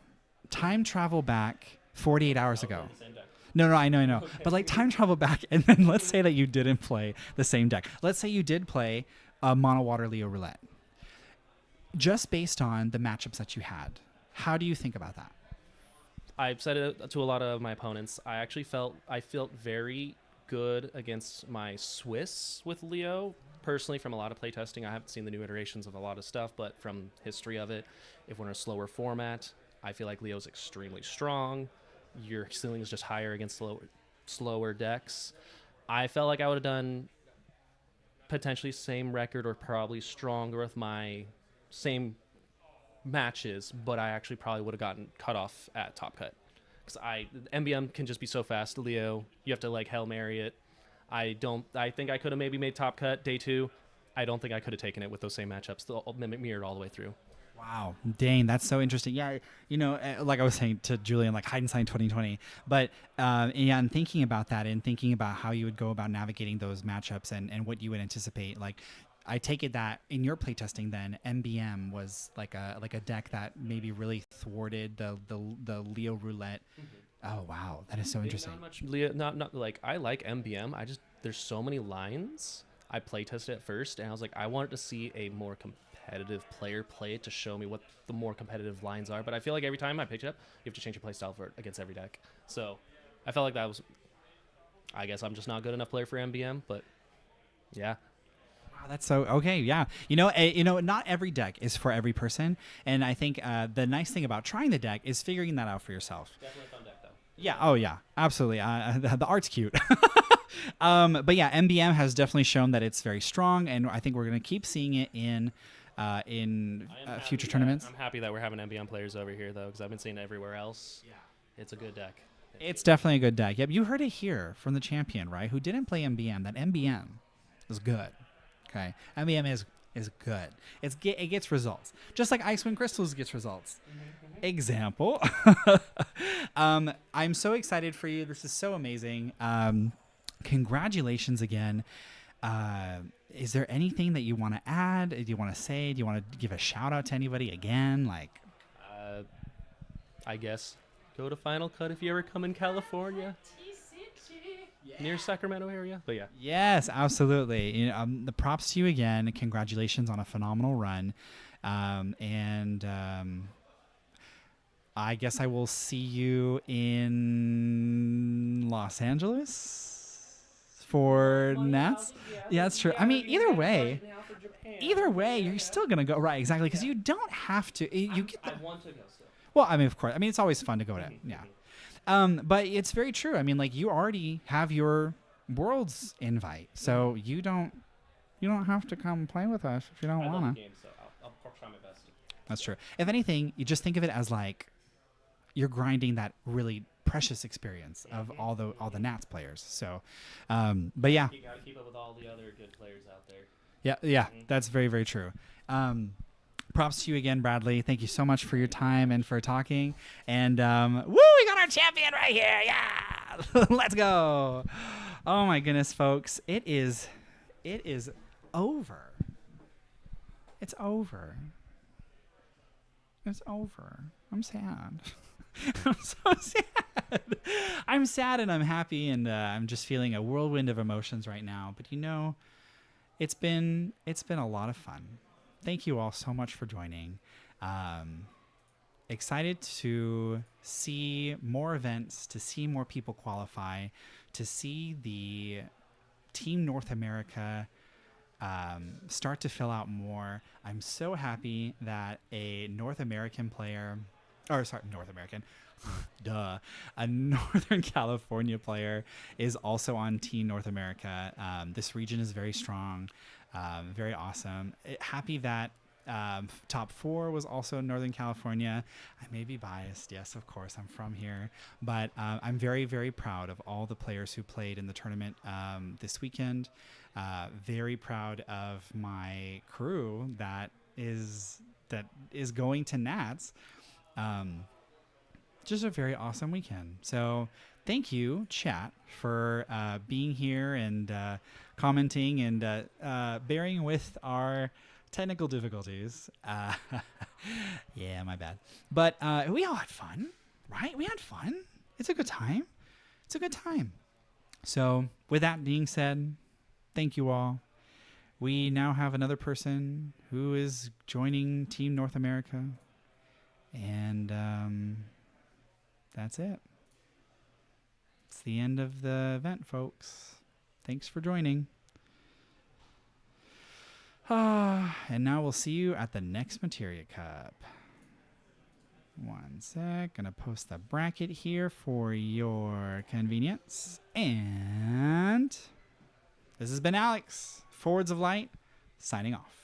Time travel back 48 hours ago. No, I know. Okay. But like time travel back, and then let's say that you didn't play the same deck. Let's say you did play Mono Water Leo Roulette. Just based on the matchups that you had, how do you think about that? I've said it to a lot of my opponents. I felt very good against my Swiss with Leo. Personally, from a lot of playtesting, I haven't seen the new iterations of a lot of stuff, but from history of it, if we're in a slower format, I feel like Leo's extremely strong. Your ceiling is just higher against slower decks. I felt like I would have done potentially same record or probably stronger with my same matches, but I actually probably would have gotten cut off at top cut. Because MBM can just be so fast. Leo, you have to like Hail Mary it. I think I could have maybe made top cut day 2. I don't think I could have taken it with those same matchups, mirrored all the way through. Wow, dang, that's so interesting. Yeah, like I was saying to Julian, like Heidenstein 2020. But and thinking about that and thinking about how you would go about navigating those matchups and what you would anticipate, like I take it that in your playtesting, then MBM was like a deck that maybe really thwarted the Leo Roulette. Oh wow, that is so interesting. Not much Leo, not like I like MBM. There's so many lines. I playtested at first, and I was like, I wanted to see a more competitive player play it to show me what the more competitive lines are. But I feel like every time I picked it up, you have to change your playstyle for it against every deck. So I felt like that was. I guess I'm just not good enough player for MBM, but yeah. Wow, that's so okay. Yeah, not every deck is for every person, and I think the nice thing about trying the deck is figuring that out for yourself. Definitely a fun deck, though. Yeah. Oh yeah. Absolutely. The art's cute. But yeah, MBM has definitely shown that it's very strong, and I think we're gonna keep seeing it in future tournaments. I'm happy that we're having MBM players over here, though, because I've been seeing it everywhere else. Yeah. It's a good deck. It's definitely a good deck. Yep. You heard it here from the champion, right? Who didn't play MBM? That MBM is good. Okay. MBM is good. It gets results, just like Icewind Crystals gets results. Example. I'm so excited for you. This is so amazing. Congratulations again. Is there anything that you want to add? Do you want to say? Do you want to give a shout out to anybody again? Like, I guess go to Final Cut if you ever come in California. Near Sacramento area, but yeah. Yes, absolutely. The props to you again. Congratulations on a phenomenal run, and I guess I will see you in Los Angeles for Nats. Yeah, that's true. I mean, either way, you're still gonna go right, exactly, because you don't have to. You get. I want to go still. Well, I mean, of course. I mean, it's always fun to go to. Yeah. But it's very true. I mean, like, you already have your Worlds invite, so you don't have to come play with us if you don't want to. I love the game, so I'll try my best. That's true. If anything, you just think of it as like you're grinding that really precious experience of all the Nats players. So, but yeah. You gotta keep up with all the other good players out there. Yeah, that's very, very true. Props to you again, Bradley. Thank you so much for your time and for talking. And woo, we got our champion right here. Yeah, let's go. Oh my goodness, folks, it is over. It's over. It's over. I'm sad. I'm so sad. I'm sad and I'm happy, and I'm just feeling a whirlwind of emotions right now. But it's been a lot of fun. Thank you all so much for joining. Excited to see more events, to see more people qualify, to see the Team North America start to fill out more. I'm so happy that a Northern California player is also on Team North America. This region is very strong. Very awesome. Happy that top 4 was also Northern California. I may be biased. Yes, of course, I'm from here. But I'm very, very proud of all the players who played in the tournament this weekend. Very proud of my crew that is is going to Nats. Just a very awesome weekend. So thank you, chat, for being here and commenting and bearing with our technical difficulties. Yeah, my bad. But we all had fun, right? We had fun. It's a good time. It's a good time. So with that being said, thank you all. We now have another person who is joining Team North America. And that's it. It's the end of the event, folks. Thanks for joining. And now we'll see you at the next Materia Cup. One sec. Gonna post the bracket here for your convenience. And this has been Alex, Forwards of Light, signing off.